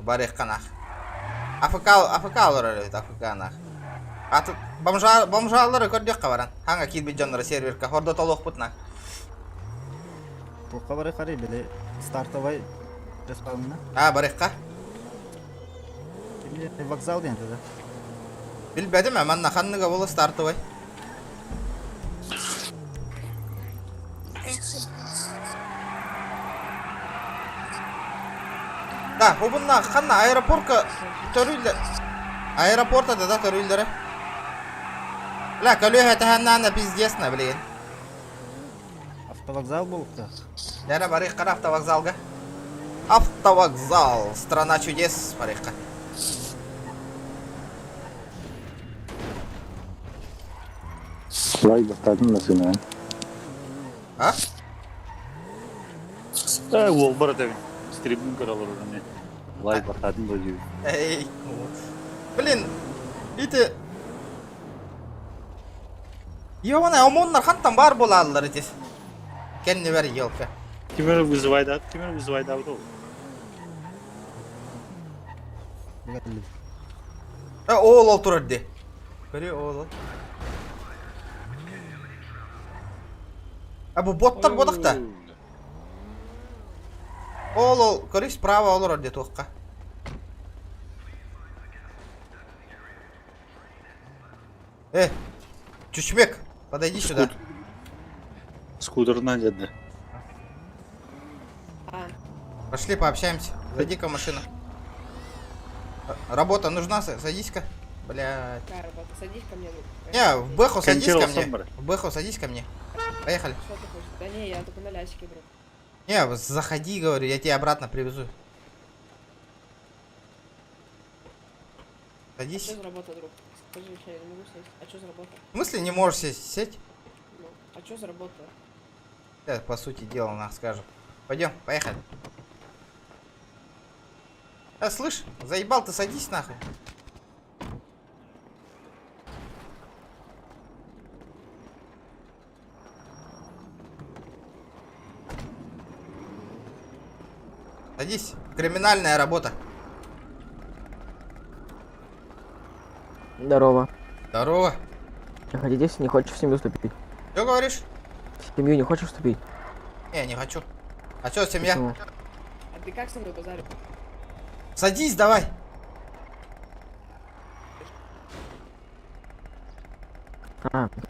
Барех канах. АФК алар әлі, АФК нах. Аты бомжалары көрдек қабаран. Ханға кит бит жанлары серверка. Хорда толық бұтнақ. Тоққа барех қарай, біле стартовай респаунына. Барехқа? Вокзал дейін да. Білбәдім, әмән нақанныға болы стартовай. Да, бұбынна қанна аэропортқа төрілді. Аэропорта да төрілдері. Ла, көлі әтіғаннаны пиздесна, білеген. Автовокзал болыпты. Дәрі барыққар автовокзалға. Автовокзал. Страна чудес барыққа. Лай бастадың да сені, ол бар әтәбін. Стрибін көр алыр одан. Лай бастадың да жүйі. Блин, иті... Еуана, ОМОНнар қанттан бар бола алылар етес. Кәнне бәрі елка. Кемер вызывайды ауды ол. Оол ол тұрарды. Көре оол ол. Бұл боттар бодақта. Ол, көріш, справа олар орде тоққа. Чучмек, подойди сюда. Скутер надо. Пошли пообщаемся. Зайди-ка в машину. Работа нужна, садись-ка. Блядь. Какая работа? Садись ко мне. Не, в Бэху садись ко мне. В Бэху садись ко мне. Поехали. Что ты хочешь? Да не, я только на лясике, друг. Не, заходи, говорю, я тебя обратно привезу. Садись. А что за работа, друг? Скажи, я не могу сесть. А что за работа? В смысле не можешь сесть? Ну, а что за работа? Я по сути дела нах скажу. Пойдем, поехали. Слышь, заебал ты, садись нахуй. Садись, криминальная работа. Здорово. Здорово. Хотите, не хочешь в семью вступить? Что говоришь? В семью не хочешь вступить? Не хочу. А что, семья? Почему? А ты как со мной базаришь? Садись, давай.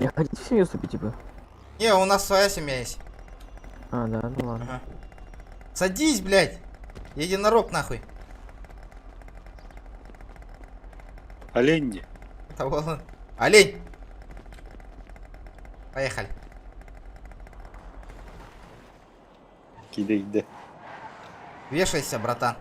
Не хотите в семью вступить, типа? Не, у нас своя семья есть. Да, ну ладно. Ага. Садись, блядь. Единорог нахуй. Олень. Олень. Поехали. Кидай. Вешайся, братан.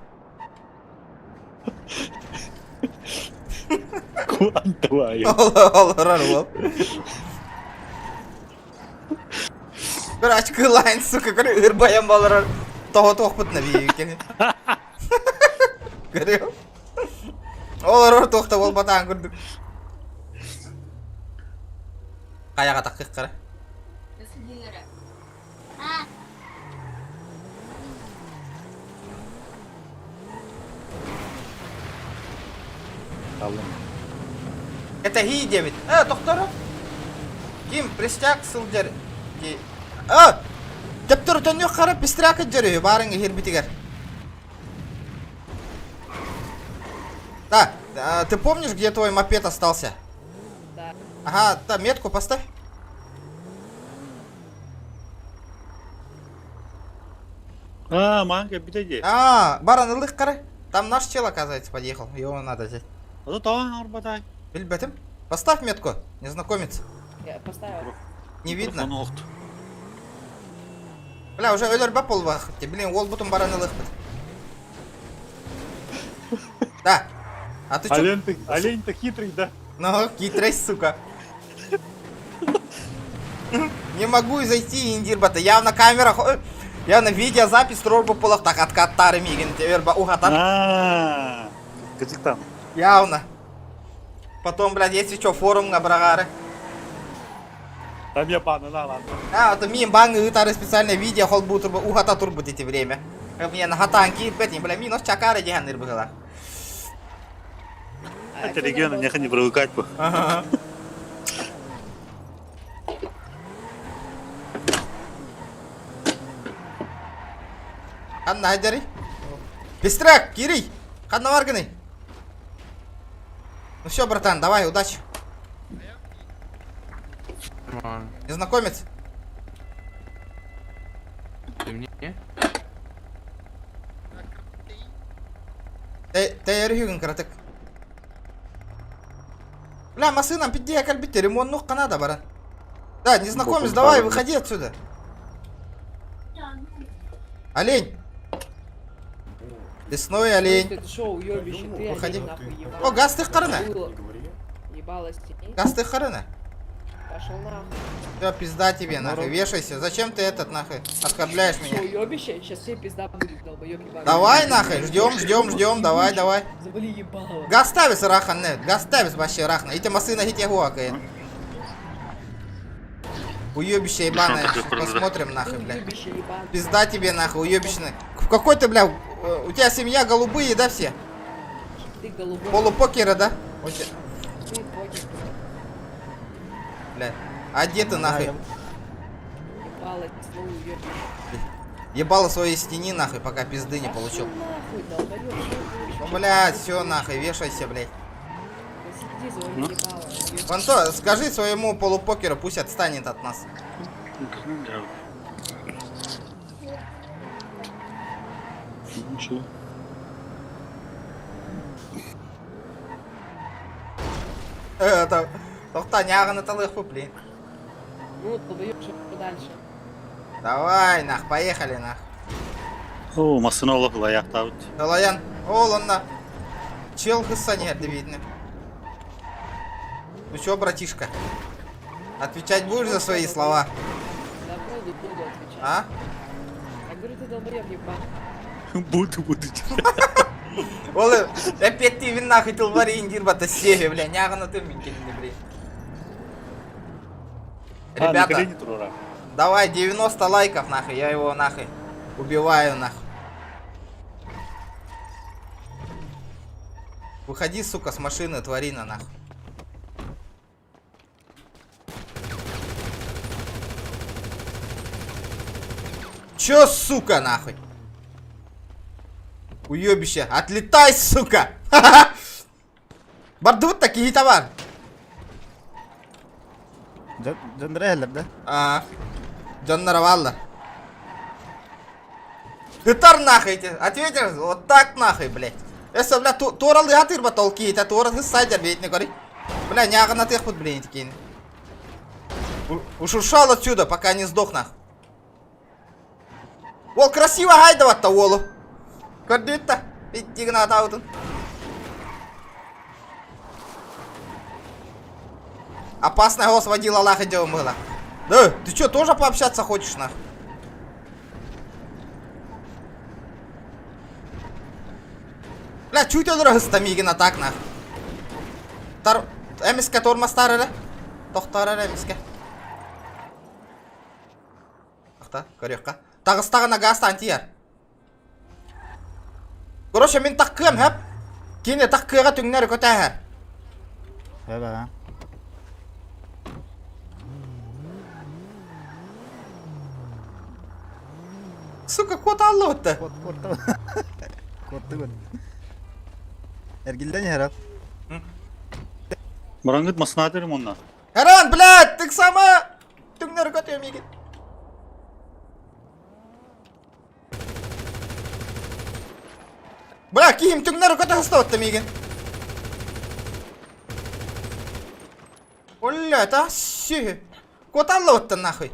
Короче, кылайн, сука, говорю, ырбаям балар. Тоқ бітіні бейікені. Көреу. Олар тоқта бол батан көрдік. Қаяға таққық қара. Это Ги 9. Тоқтары. Ким, пристяк сылдер. Тептер төннөк қарап пристяк жүрі. Барыңы хербитігер. Да, ты помнишь, где твой мопед остался? Да. Ага, да, метку поставь. Манга, битади. Баран ылых қара. Там наш чел, оказывается, подъехал. Его надо взять. Бельбетим? Поставь метку, незнакомец. Я поставил. Не видно. Бля, уже өлер бап ол вақытте. Блин, ол бұтын баран ылых бит. Да. А ты чё? Олень-то хитрый, да? Ну, хитрый, сука. Не могу зайти, индирбата. Я на камерах... Я на видеозапись робу полах так откаттары мигин. Теперь ба ухатан. Казахстан. Явно. Потом, блядь, если что, форум на брагары. Там я пана, да, ладно. Это мим банги гитары специальное видео холбу турбо ухата турбо эти время. Мне на хатанки петни, бля, минус чакары диган ирбыгала. Это регионы нехай не привыкать бы. Ханна хаджари. Быстрак, Кирий. Ханна варганы. Ну все, братан, давай, удачи. Незнакомец. Ты мне? Ты ерхюген кратык. Бля, масынам пидди акальбите, ремонт нух канада, баран. Да, незнакомец, давай, выходи отсюда. Олень. Лесной олень. Это шоу, уёбище, ты выходи. нахуй ебал. О, газ ты харана. Ебалась тени. Газ ты харана. Пошел нахуй. Все, пизда тебе, нахуй, вешайся. Зачем ты этот, нахуй, оскорбляешь Шоу, меня? уёбище, сейчас все пизда будет, долбоёб ебаный. Давай, нахуй, ждем, давай. Забыли ебало. Газ ставится, рахан, нет, газ ставится вообще, рахна. И ты масына гите гуакает. Уёбище ебаное, посмотрим, нахуй, бля. Пизда тебе, нахуй, уёбищный. В какой ты, бля, у тебя семья голубые, да, все? Ты голубой. Полупокеры, да? У тебя... Ты покер. Бля, а где ты, нахуй? Ебало, слово уёбище. Ебало своей стени нахуй, пока пизды не получил. Нахуй, долбоёб, что Ну, блядь, все нахуй, вешайся, блядь. Посиди, своё ебало. Вон то, скажи своему полупокеру, пусть отстанет от нас. Ничего. Тохта, няганы талых, блин. Ну, долбоёб, что дальше? Давай, нах, поехали, нах. О, машина лопла, я тут. Лоян, оланна. Чел хысанер, видно. Ну чё, братишка? Отвечать будешь за свои слова? Да, буду отвечать. А? Я говорю, ты долбоёб ебан. Буду. Олы, опять ты нахуй тылвари индирбата севе, бля, няганы ты минкелинды, бля. Ребята, давай 90 лайков, нахуй, я его нахуй убиваю, нахуй. Выходи, сука, с машины, тварина, нахуй. Чё, сука, нахуй? Уёбище, отлетай, сука! Бардут такие товар. да? Джоннара валла. Гитар нахуй эти. Ответишь? Вот так нахуй, блядь. Если, бля, торал я тырба толки, это торал хиссайдер, ведь не говори. Бля, няга на тех вот, блин, такие. Уж ушел отсюда, пока не сдох, нахуй. Вол, красиво гайдавать-то, волу. Кодит-то, идти надо аутун. Опасная голос водила Аллаха делом было. Да, ты чё, тоже пообщаться хочешь, нахуй? Бля, чуть он растамигина так, нахуй. Эмиске торма старый, Тохтары эмиске. Тохта, корёкка. Тагыстагына газ антияр. Короче, мен таккым, хэп. Кине таккыга түңнер көтәһәр. Баба. Сука, кот аллотты. Котты гон. Эргилден ярап. Марангыт масына терим онна. Харан, блядь, ты сама түңнер көтәм егет. Бля, киім түңнер көтәм стотты меген. Оля, та сі. Кот аллотты нахуй.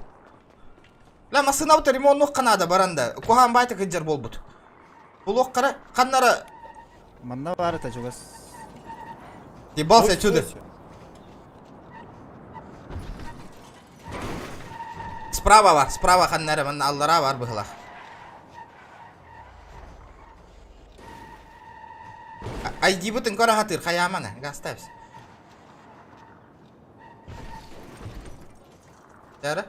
Бля, масына бұты ремонт қанада баранда. Кохан байты кыджар бол бұд. Бұл оққара, қаннары... Манна бары та жугас. Ебался отсюда. Справа бар, справа қаннары, манна аллара бар бұғылақ. Айди бұтын кора хатыр, қаяманы, ғаставыз. Жары?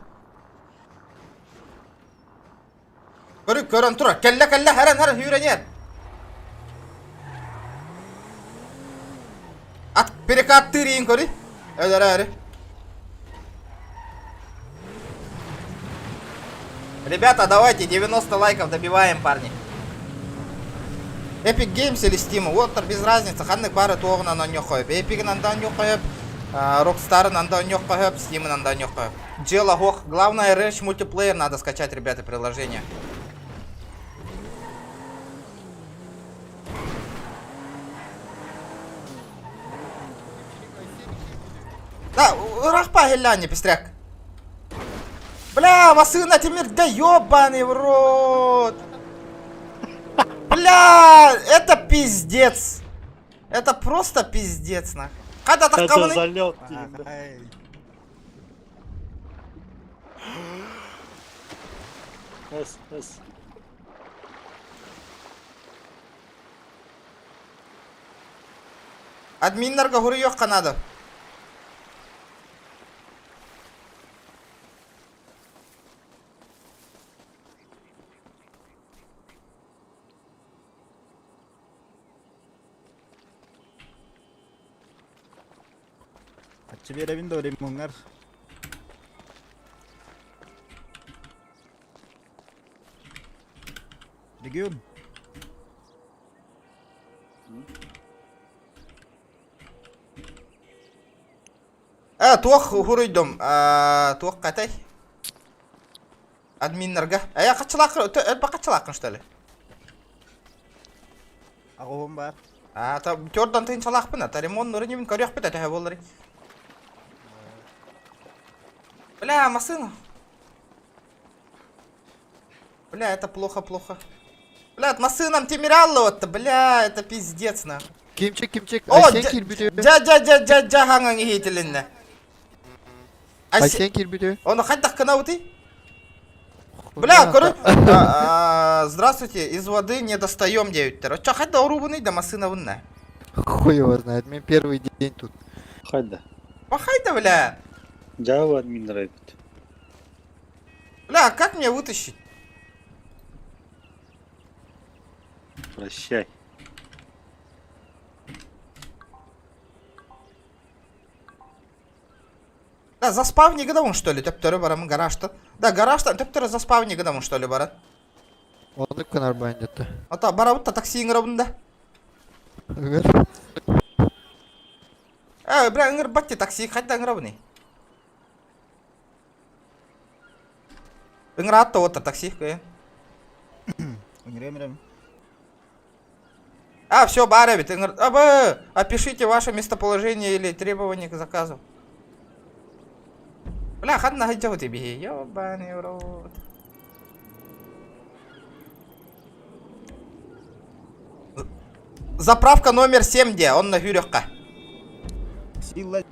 Көрін тұра, кәлі, әрін, үйренер. At перекаттырын көрі. Әрі. Ребята, давайте 90 лайков добиваем, парни. Epic Games или Steam, вот без разницы. Ханнык бары тоғын андан yok қойып. Epic андан yok қойып. Rockstar андан yok қойып. Steam андан yok қойып. Дело хох. Главное, Ranch мультиплеер надо скачать, ребята, приложение. Да, рахпа гелляни, пестряк. Бля, масына темир, да ёбаный в рот. Бля, это пиздец. Это просто пиздец, нахуй. Когда так Это залет. Эс. Админлерге хуры yok канада. Açı verevin de öyle bunlar. Регион. Туох хуройдом. Туох катай. Админнерга. Я качалакын, что ли? Ағуым бар. Тёрдан тыйын салақпын, ремонт нұры немен көрек бет, әтәе болыры. Бля, машина. Бля, это плохо. Бля, машинам темираллы отты, бля, это пиздец, на. Кимчик, О, жа хаңың ехетілінні. Айсен кирбиде. Оны қайдақ кына өті? Бля, коры. Здравствуйте, из воды не достаем, девиттер. Чё, хайда урубаны, да машина вынна? Хуй его знает, мне первый день тут. Хайда. Пахайда, бля. Java админ нравится. Бля, как мне вытащить? Прощай. Да, заспавни гадамын, что ли, төптөрі барамын гаражта. Да, гаражта, төптөрі заспавни гадамын, что ли, барат. Оны канар бандетті. Ата, барабытта такси ыңырабында. Бля, ыңыр батте такси, қайда ыңырабыны? Ыңыратты отыр такси, көйен. Ыңырем. Все, барабит, ыңыр... Опишите ваше местоположение или требования к заказу. Бля, хадна хайджау тебе, ёбаный в рот. Заправка номер 7, где? Он на Гюрёхка. Сила.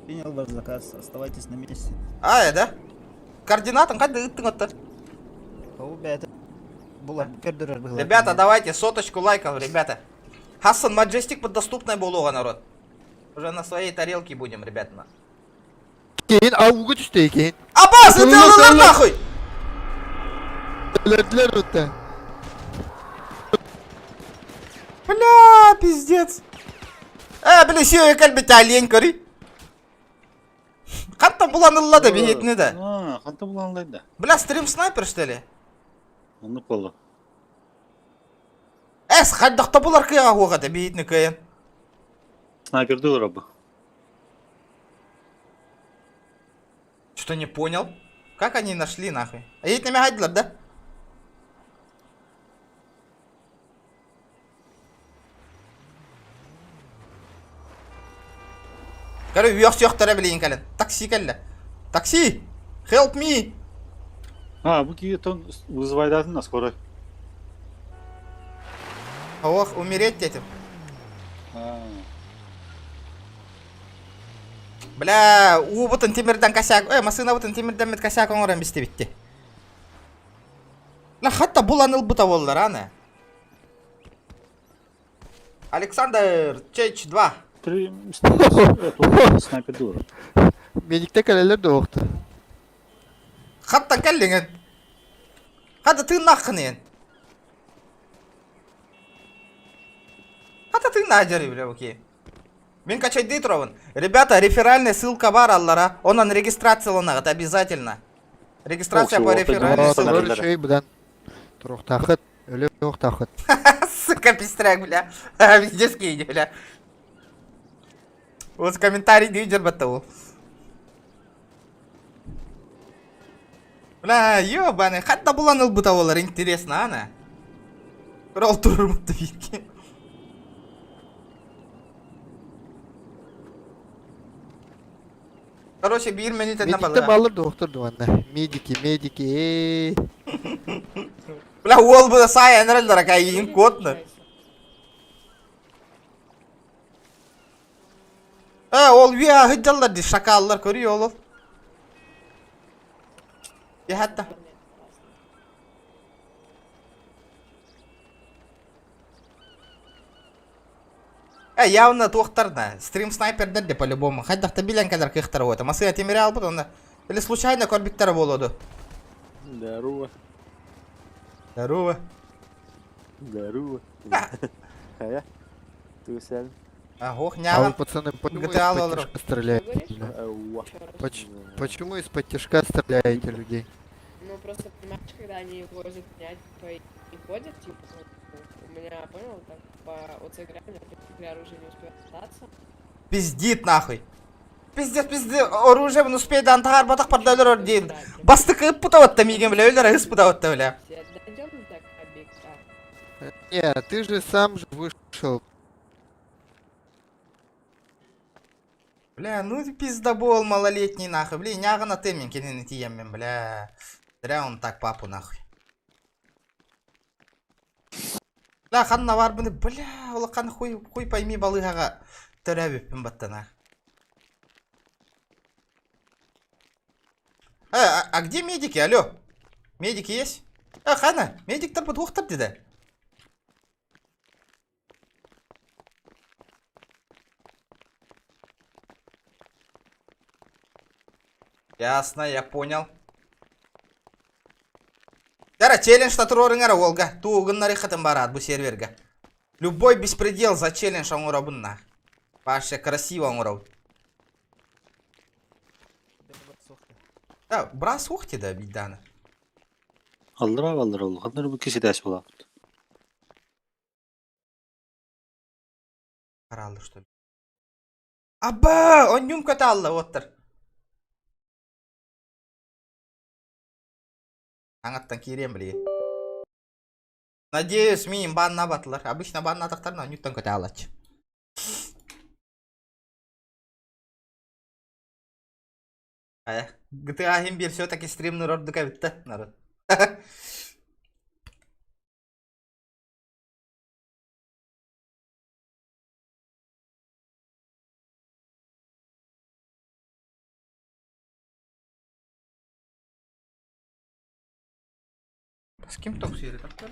Принял ваш заказ, оставайтесь на месте. Да? Координатом, как ты готов? Ребята, давайте соточку лайков, ребята. Хассан Маджестик под доступной булуга, народ. Уже на своей тарелке будем, ребята. Кейін ауға түсті екен. Абас, это алылар нахуй! Өлерділер өтті. Бля, пиздец. Бля, сүйе кәлбеті әлен көрі. Қантан бұланылла да бейетіні да. Қантан бұланылайды. Бля, стрим снайпер, что ли? Оны қолы. Қайдақта бұлар күйеға қоғады бейетіні көйен. Снайперді ұрабы. Что не понял? Как они нашли нахуй? А едет на меня хайдлар, да? Короче, вёх-сёх-тара білейін кәлін. Такси кәлі. Такси! Help me! Бұл кейтон вызывайдатын на скорой. Ох, умереть детям. Бля, бұтын темірден косяк... Масына бұтын темірден мет косяк оңыран бісті бітті. Бля, хатта бұланыл бұта болдыр, ана. Александр, Чеч 2. Снайпер дура. Медикте кәлелер де оқты. Хаттан кәлліңін. Хатта тыын аққын ең. Хатта тыын ажары, бля, окей. Мен качайды тұравын. Ребята, реферальная ссылка бар аллара. Онан регистрацияланағыт обязательно. Регистрация по реферальной ссылке. Шей бұдан. Тұруқ тақыт, өлі оқ тақыт. Сука, пестряк, бля. Вездес кейді, бля. Вот комментарий дейдер бәтті ол. Бля, ёбаны. Хатта бұланыл бұта олар, интересно, ана. Құрал тұрыр бұтты бейке. Короче, bir minut etne balığa. Medikte balır doktor duvanna. Mediki. Бля, ол bu da say enerallara kayın kodnu. Ol ya hıcallar di şakallar görüyor oğlum. Ya hatta. Явно тухтарна. Стрим снайпер дерде по-любому. Хайдахта билен кадар кыхтар вот. Масына темирал бут онда. Или случайно корбиктер болоду. Здорово. Хая. Ты сел. Ох, А няга. вы, пацаны, почему из-под тяжка стреляете? Почему из-под тяжка стреляете людей? Ну, просто понимаешь, когда они возят 5, И ходят, типа, у меня, понял, так, по ОЦ игре оружие не успевает остаться. Пиздит нахуй. Пиздец, оружие не успеет антагар батак поддалер дейін. Басты кыып путаватта меген бля, өлер ағыз путаватта бля. Все дойдем до объекта. Нет, ты же сам же вышел. Бля, ну пиздобол малолетний нахуй. Бля, нягана ты мен кенен тием мен, бля. Зря он так папу нахуй. Бля, ханна бар бұны, бля, олаққан хуй пойми балығаға түрәбіппін баттана. А где медики, алло? Медики есть? Хана, медик-то подвухтар деда. Ясно, я понял. Дара, челлендж татурорыңара олга. Туғыннары қытым барад бұл серверга. Любой беспредел за челлендж оңыра бұнна. Вообще красиво оңыра. Да, брас ухти да биданы. Алдыра ол. Қандар бұл кесе дәс болады. Қаралды, что ли? Аба, он нюм көті алды, оттыр. Аңаттан керем біле. Надеюсь, менің банна батылар. Обычно банна атақтарына нюттан көті алады. GTA Гимбир все-таки стримный рот докавит-то, народ. С кем ток сири так-то?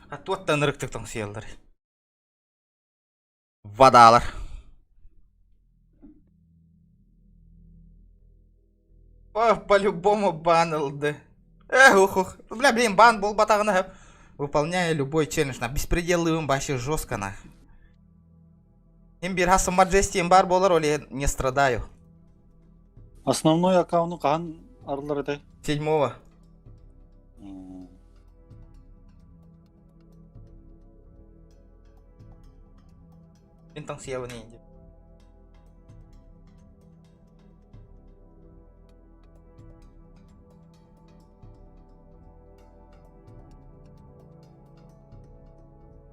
Аттуаттан ырыктыктың сиялдар. Вадалар. По-любому банылды. Ух. Бля, блин, бан был батагна. Выполняя любой челлендж на беспределывым вообще жестко на. Имбир хасам маджестием бар болар оли не страдаю. Основной аккаунт қан арылар этой? 7-го. Интан сиявы не инди.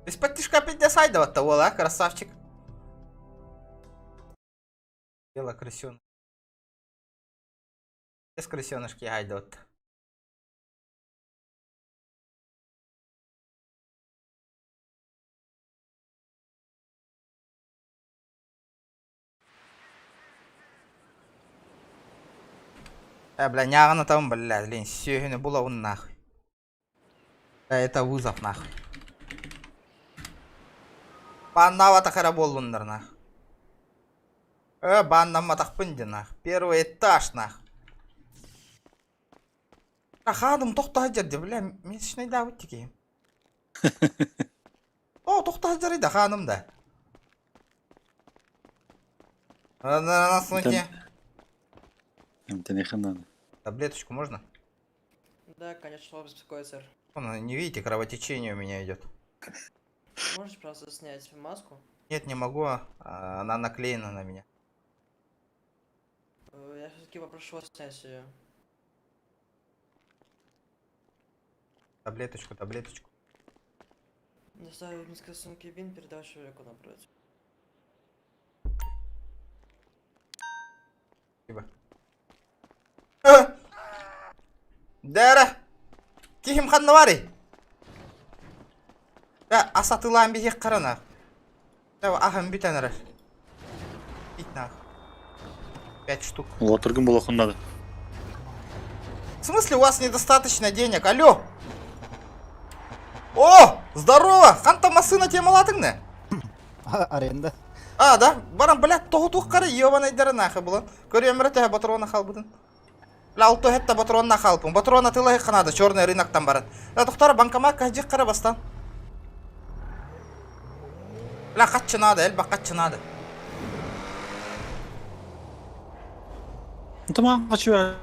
Из-под тишка 50 айдова-то, вола, красавчик. Бело крысёнок. Без крысёнышки айдова-то. Бля, нягана там, бля, лень, сегодня было он нахуй. Это вызов нахуй. Баннава тахара болдундар нахуй. Баннама тахпынды нахуй. Первый этаж нахуй. Хадым тоқта жерде, бля, мен шынайда өтті кейім. О, тоқта жерде ханым да. На сумке. Таблеточку можно? Да, конечно, беспокоит, сэр. Не видите, кровотечение у меня идет. Можешь просто снять маску? Нет, не могу, она наклеена на меня. Я все-таки попрошу вас снять ее. Таблеточку. Доставив низкой сумки вин, передал человеку напротив. Спасибо. Дара! Кихим ханнавари! Да, асатылаан бихек қарана. Да, ахам битанар. Битнах. 5 штук. Отыргын болақын надо. В смысле, у вас недостаточно денег? Алло! О! Здорово! Ханта масына тема ладыңны? Аренда. Да, барам, блядь, тоғытуқ қары, ебан айдары нақы бұлан. Көремірі тәе батырона қалбыдын. Бля, алты хетта батырона қалпын. Батырона тылығы қанады, черный рынақтан баран. Тоқтары банкомат каждик қары бастан. Бля, қатчынады, әлбақ қатчынады. Tamam, açıyor.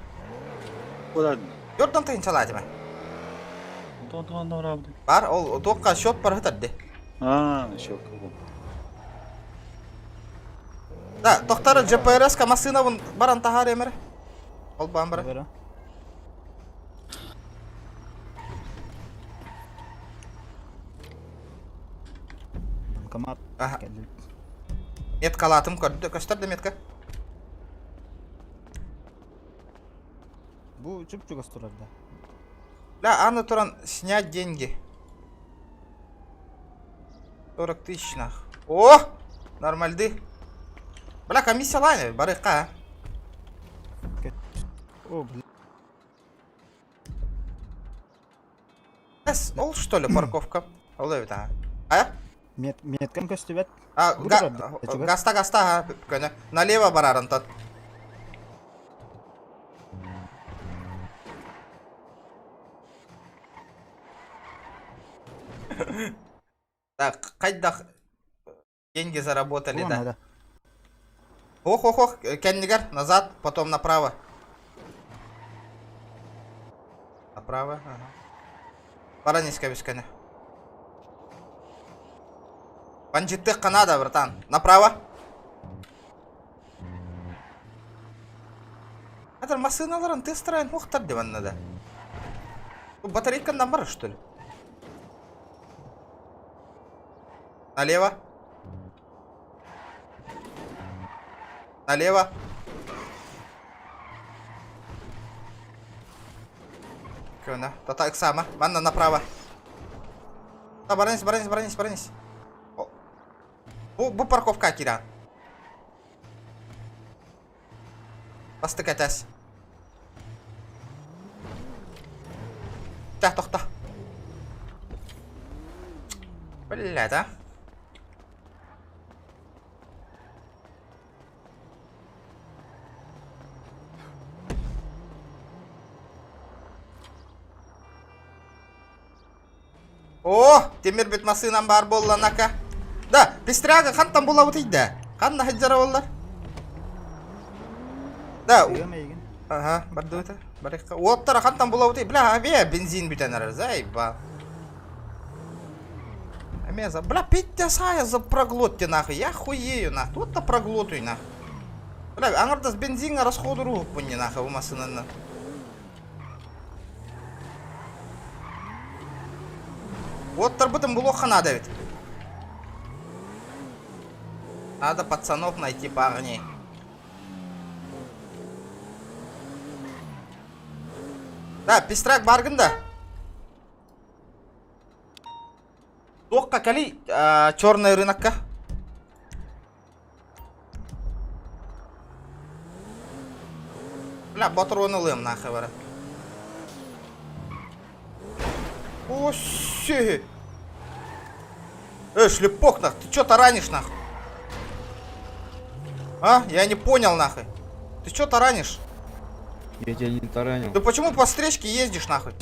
Yordan tayın çalады ма? Tamam. Бар, ол тоққа шот бар хытады. Шот. Да, тоқтары ЖПРС-ка масына баран тахар емір. Ол бан бара. Банкомат. Метка алатым көрді, көстерді метка. Бу чуп-чук остурарда. Бля, аны туран снять деньги. 40 тысяч нах. О! Нормальды. Бля, комиссия лайны, барыққа. О, бля. Ол что ли парковка? Ол өйт, Меткам көстүбет. Гаста, көне. Налево барарын тот. Так, қайда деньги заработали, да? Ох, Кеннигер, назад, потом направо. Направо, ага. Бараниска бескане. Бандиты Канада, братан. Направо. Это машиналарын тестраен уқтар деп аннада. Батарейка набора, что ли? Налево. Налево. Кёна, то так само. Манна направо. Да, баранись. Бу парковка кира. Бастыкатась. Да, тохта. Бля, да? О, темир бит масынам бар боллан ака. Да, пестряга хантан була бутыйда. Ханна хаджара боллар. Да. Ага, бардута. Барыка. Оттара хантан була бутый. Бля, аве бензин битенер, заеба. Амеза, бля, пиття сая за проглотте нахуй. Я хуею нахуй. Вот-то проглотуй нахуй. Бля, аңырдас бензинга расходу рух пунни нахуй у масынанна. Вот торбытым блоха надо ведь. Надо пацанов найти, парней. Да, пестрак баргында. Тоққа кали черный рынокка. Бля, батароны лым нахуй бара. О, си. Шлепок нахуй, ты чё таранишь нахуй? А? Я не понял нахуй. Ты чё таранишь? Я тебя не таранил. Ты почему по встречке ездишь нахуй?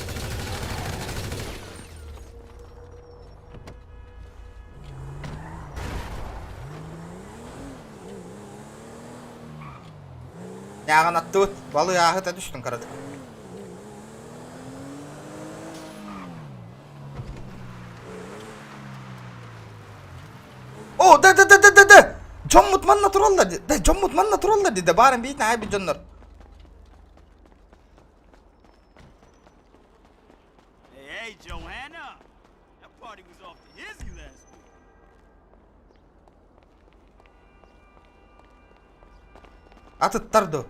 Яғын атты өт. Балы ағыт әдіштің қарады. О, да. Жоммут манна тураллар dedi. Да, жоммут манна тураллар dedi. Барын бейтін ай bir жонлар. Hey, Joanna. That party was off to hizzy last week. Атыттарды.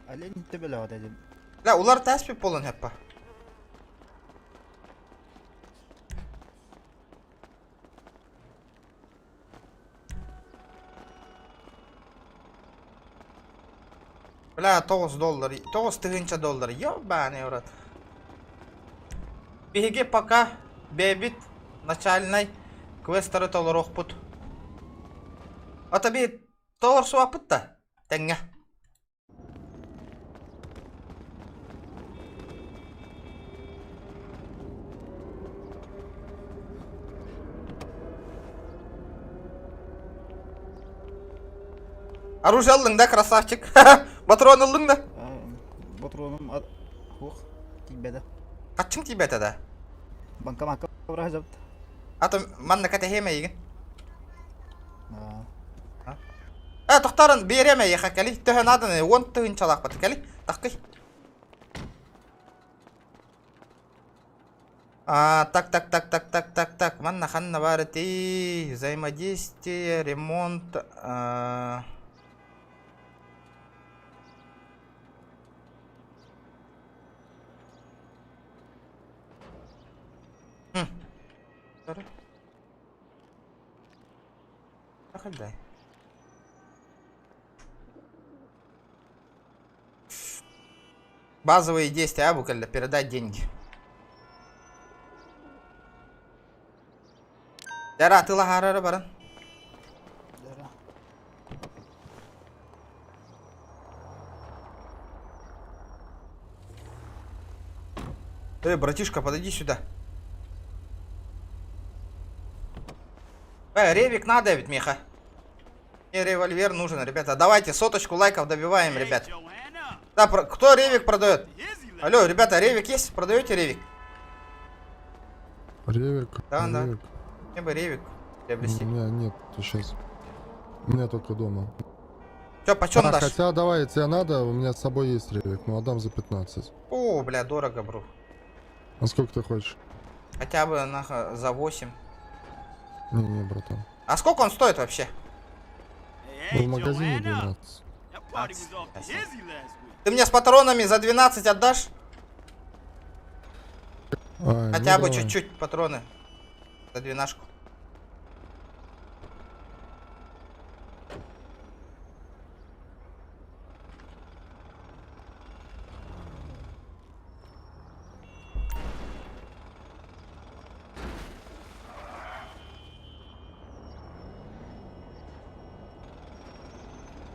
Олень төбеле ват edin. La, ular təsbih bolun heppa. Бля, $9. 9 доллар. Ёбаный урод. Беги пока, бебит. начальный квестеры толор оқпыт. Ата бей толор суапыт та, тәңе. Оружие алдың да, красавчик. Патрон алдың да. Патроным хух, тибеда. Качың тибеда да. Банка бұрға жапты. Аты манна кәтехеме еген. Тоқтарын береме еқа кәли. Түхін адыны 10 түхін чалақ баты кәли. Таққи. Так. Манна ханна бары тей. Взаимодействие, ремонт. Дай. Базовые действия Абукальда. Передать деньги. Дара, ты лагарара баран. Братишка, подойди сюда. Ревик надо ведь, Миха. Мне револьвер нужен, ребята. Давайте соточку лайков добиваем, ребят. Да, кто ревик продает? Алло, ребята, ревик есть? Продаете ревик? Ревик? Да. Ревик. Мне бы ревик приобрести. У меня нет сейчас. У меня только дома. Чё, почем дашь? Хотя давай, тебе надо, у меня с собой есть ревик, но отдам за 15. О, бля, дорого, бро. А сколько ты хочешь? Хотя бы за 8. Не, братан. А сколько он стоит вообще? В магазине 12. Ты мне с патронами за 12 отдашь? Хотя бы чуть-чуть патроны. За 12.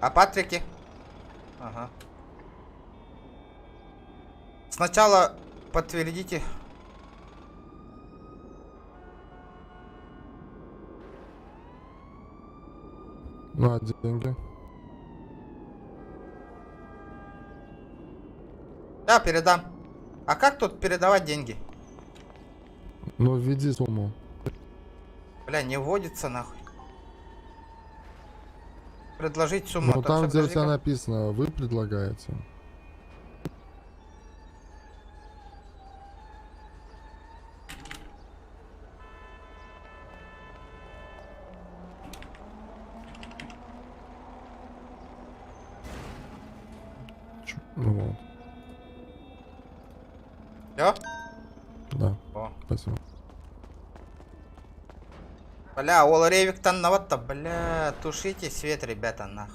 А Патрики? Ага. Сначала подтвердите. На, деньги. Да, передам. А как тут передавать деньги? Ну, введи сумму. Бля, не вводится нахуй. Предложить сумму. Ну, там, где у тебя написано, вы предлагаете. Ну вот. Всё? Да. О. Спасибо. Бля, ол ревиктан вот-то, бля, тушите свет, ребята, нах.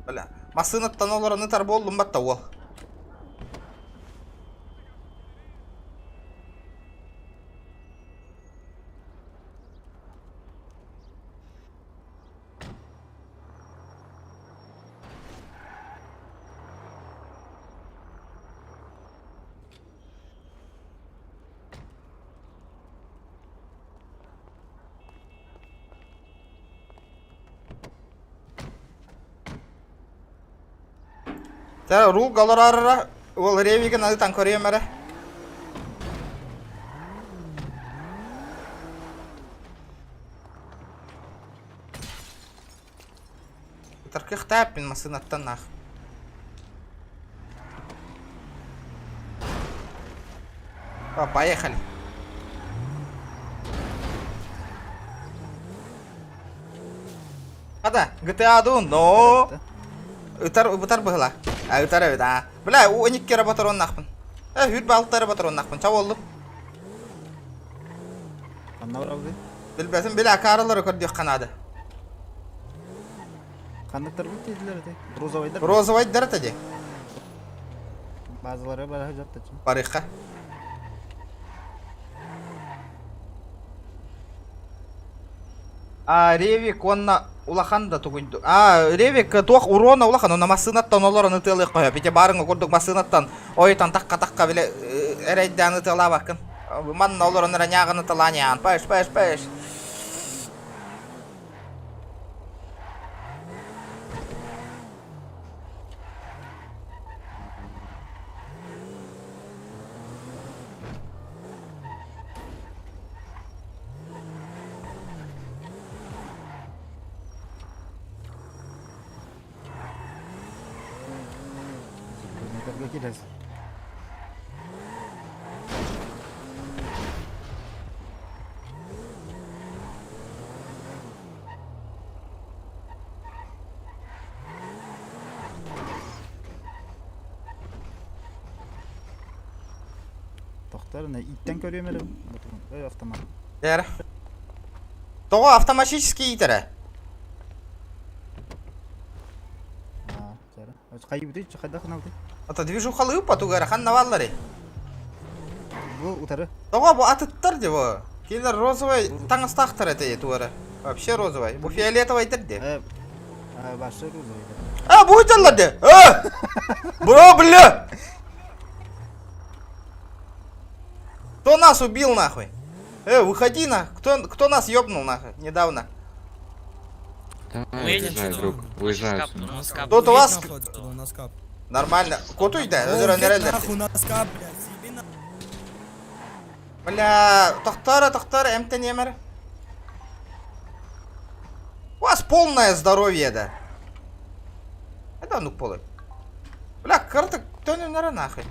Бля, масынаттан оларын ытар болдым батта ол. Та рул галарара ол ревиген ытан көрем әрі. Таркых таппин масынаттан нах. О, поехали. Ада, GTA дун, но... Үтар бұғыла. Үтар әуді, Бля, 12 кері батарон нақпын. Үт балықтары батарон нақпын, чау олдым. Қанна бұрауды? Білбәсім, білі ақарылары көрді қанады. Қандықтар бұл тезілер әді? Розовайдар? Розовайдар әді. Bazıları bana hocam. Барыққа. Ревик, онна улахан да тугунду. Ревик туақ урона улахан, онна масынаттан оларын ытылық қоя. Бете барыңы көрдік масынаттан ойтан таққа біле әрейден ытыла бақын. Манна оларын ранягын ытыланян. Пэш. Gideriz. Doktor ne itten görüyorum öyle. Öyle автомат. Дәрі. Тоғы автоматический итері. Қай бүйді, қайда қына бүйді? Ата движухалы ұпату ғары қан наваллары. Бұл ұтары? Тоғы бұл атыттыр де бұл. Кейлер розовай таңыстақтыр әті етуары. Вообще розовай. Бұл фиолетовай түрде. Башы розовай. Бұл ұтарлар де. Бро, бля! Кто нас убил нахуй? Выходи на. Кто нас ёбнул нахуй недавно? Не знаю, друг. Уезжаю. Тут у вас... Нормально. Коту иди, Бля, тоқтары, әмті немір. У вас полное здоровье, да. Это ну полы. Бля, карта, кто не нара нахуй.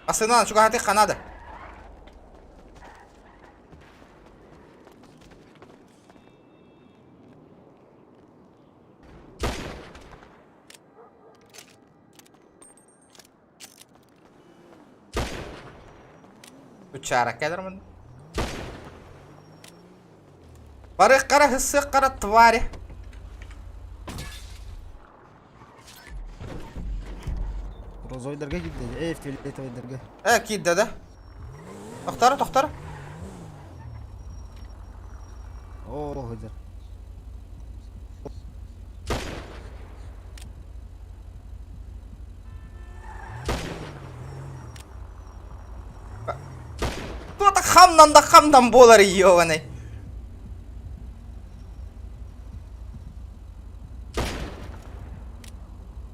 Асына, чуга хати ханада. Учара кедермін. Барық қара, хысық қара, твари. Розойдарға кетті, фиолетовойдарға. Кетті, да? Тоқтары. О, хойдар. Кто-то хамдан болар, ёваный.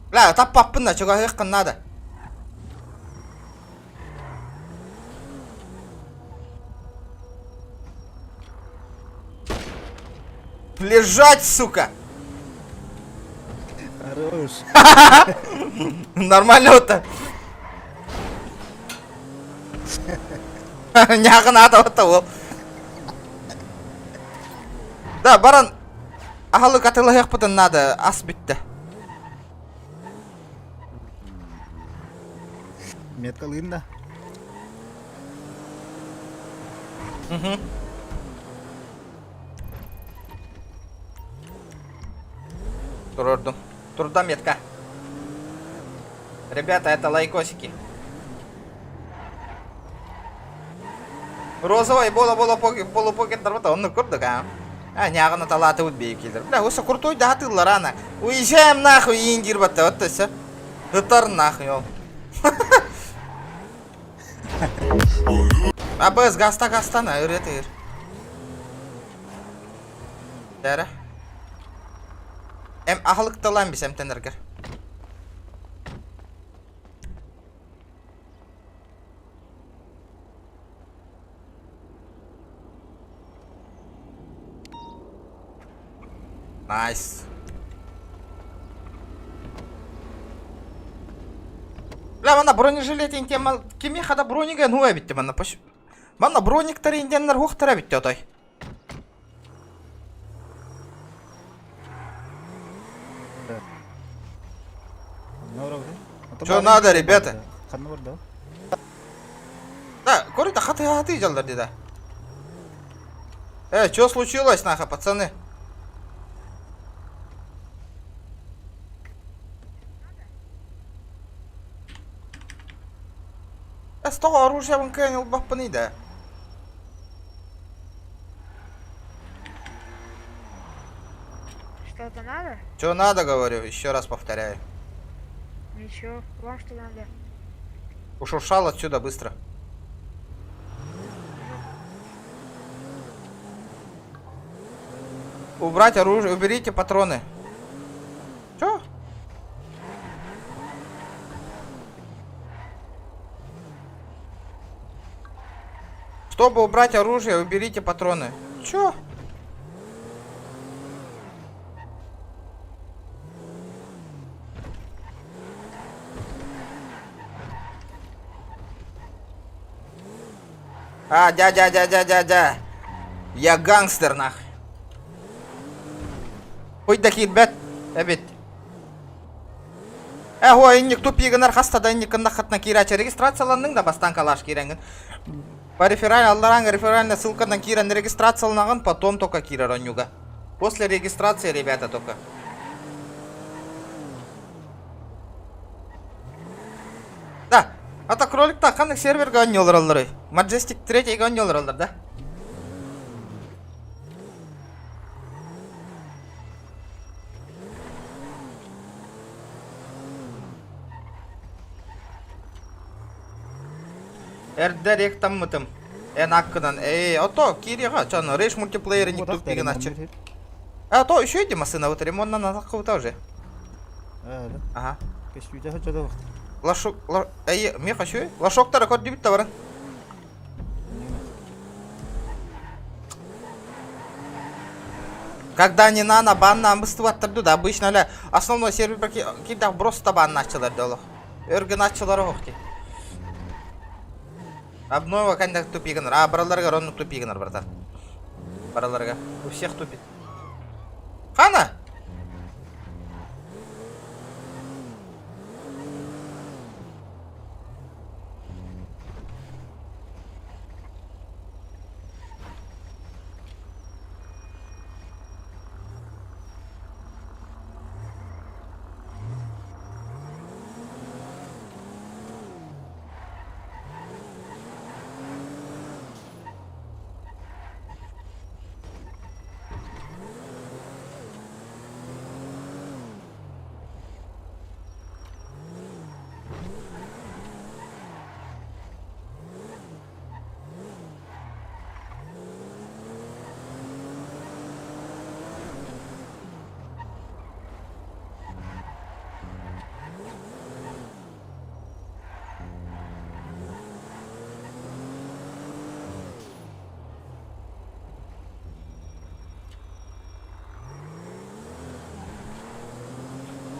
Бля, таппаппын, чуга хыққын надо. Лежать, сука! Хорош. Нормально вот-то. Няғын ата ол. Да, баран. Ахалы қатылы хеқпытын надо, ас бітті. Меткалыйын да. Турда метка. Ребята, это лайкосики. Розовый полупокет дорвата, он курдук, няғына талаты өтбейіп келдір. Бля, осы крутой да атылар, ана. Уезжаем нахуй, ингир бата, вот это Ыттар нахуй, ол. Біз гастана, үретір. Дәрі. Ақылықтылан біз әмтенергер. Найс. Бля, мана бронежилет интем кеме хада бронига нуа битти мана пош. Мана брониктар инденнер хуқтара битти отой. Что надо, ребята? Да, корыто, хаты жалдар деда. Что случилось, нахуй, пацаны? С того оружия вон канил бапаны, да. Что-то надо? Что надо, говорю, еще раз повторяю. Ничего, вам что надо? Ушуршал отсюда быстро. Убрать оружие, уберите патроны. Чё? Чтобы убрать оружие, уберите патроны. Чё? Дядя. Я гангстер, нахуй. Хоть да килбет, эбит. Ой, инник тупигін арқастада инникін нақытна кирача регистрацияландың да бастан калаш киренген. По реферальная ссылка на кирен регистрацияланған, потом только кира ронюга. После регистрации, ребята, только. Да, ата кроликта қанық серверге ойнелер алыр. Majestic 3-ге ойнелер алыр, да? Эрдерек таммытым. Аккынан. Ото кирига чаны рейш мультиплееры не тупиген ачы. То еще иди масына вот ремонтна назаккыта уже. Ага. Лашок, мен хочу. Лашоктар код дебит товарын. Когда не на банна амбыстываттырды да обычно ля основной сервер кидах просто банна ачылар долу. Өргін ачылары хоқти. Обнова кандак тупигенер. Бараларга ронну тупигенер, братан. Бараларга. У всех тупит. Хана!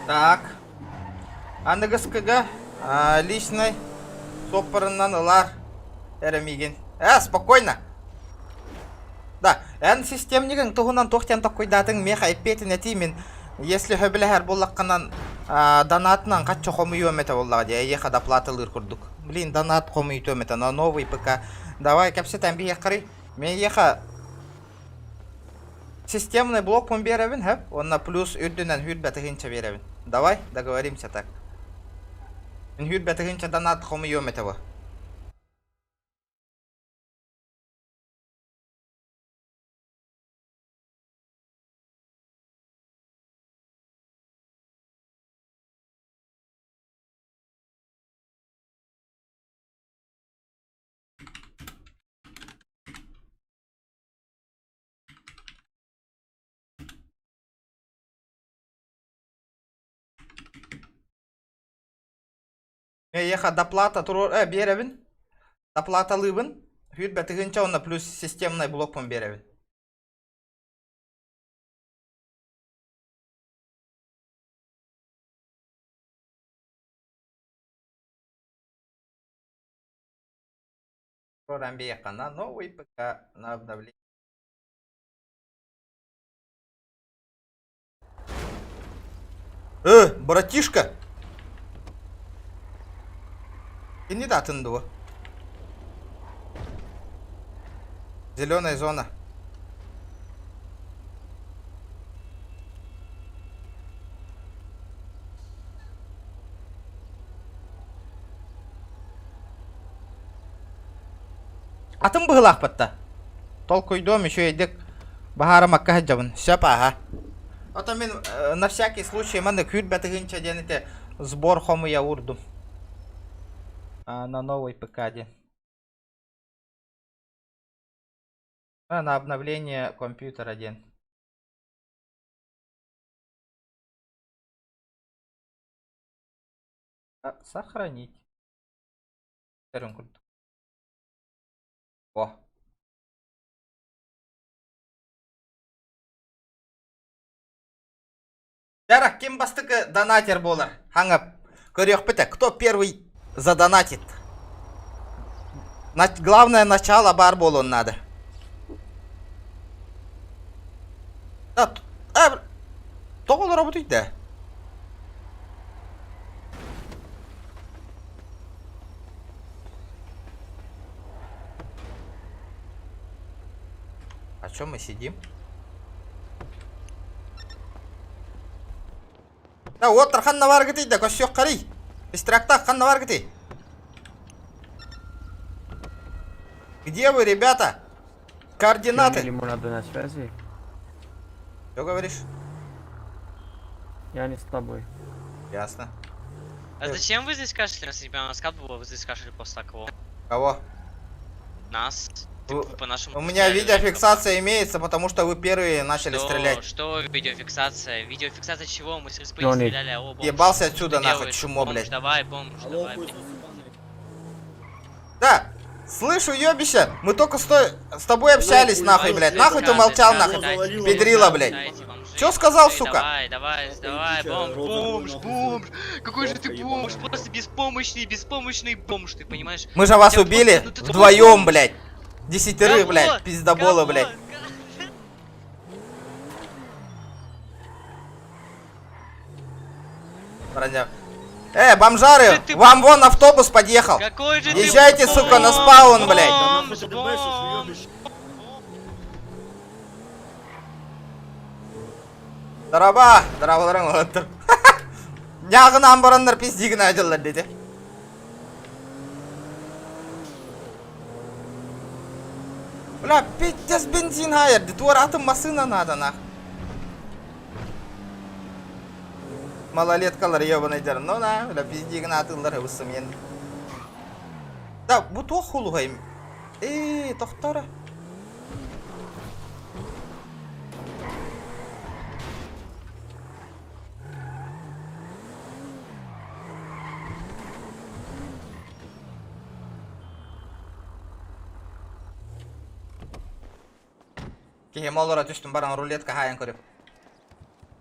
Так. АНГСКГ личной сопырынан ылар эремиген. Спокойно. Да, системнигин тугунан тохтен токойдатын меха иппетин этимин. Если хөбелехер боллакканан донатынан каччо хомую өмете боллага де еха доплатылыр курдук. Блин, донат хомую төмете на новый ПК. Давай кепсетен бие карый. Мен еха системный блок мон беребин, хэп? Он на плюс үрдүнен хүрбети хинче беребин. Давай, договоримся так. Хүрбети хинче донат хомую өмете бо. Еха доплата турор беребин. Доплата лыбын. Хүрбети хинче он на плюс системный блок мон беребин. Прорамбеха на новый ПК на обновление. Братишка! И не датын дуо. Зеленая зона. Атым бұғылақ бітті. Тол көйдом еще едік. Бағары макка хаджабын. Сөп аға. Ото мен на всякий случай маны күйт бәтігінші денете сбор хому я урдум. На новый ПК ден. На обновление компьютера ден. Сохранить. О. Жарак, кем бастыкы донатер болар? Хаңып, көрек біті, кто первый задонатит? Главное начало бар болуын надо. Тоғыл работает, да? А чё мы сидим? Да, вот ханна бар гыты, да, көсөк қарый. Бестракта ханна бар гыты. Где вы, ребята? Координаты. Лимонада на связи. Что говоришь? Я не с тобой. Ясно. А зачем вы здесь кашляли, если тебя на скат было, вы здесь кашляли после такого? Кого? Нас. По нашему У меня видеофиксация имеется, потому что вы первые начали стрелять. Что видеофиксация? Видеофиксация чего? Мы с РСП не стреляли, а оба. Ебался отсюда нахуй, чумо, блядь. Давай, бомж, давай. Да, слышу, ёбище, мы только с тобой общались, нахуй, блядь. Нахуй ты молчал, нахуй, педрила, блядь. Чё сказал, сука? Давай, бомж. Какой же ты бомж, просто беспомощный бомж, ты понимаешь? Мы же вас убили вдвоем, блядь. 10, блядь, пиздобола, блядь. Бомжары, вам вон автобус подъехал. Езжайте, сука, на спаун, блядь. Дараба, дарабаларың отыр. Яғынан барандар пиздигін ажылдар деді. Бля, пиздец бензин хайыр, дитуар атым машина надо, нах. Малолеткалар ебанайдар, ну на, бля, пиздигін атылдар ұсым енді. Да, bu тоқ хулуғайым. Тоқтары. Кейім олара түстім баран рулетка хайын көріп.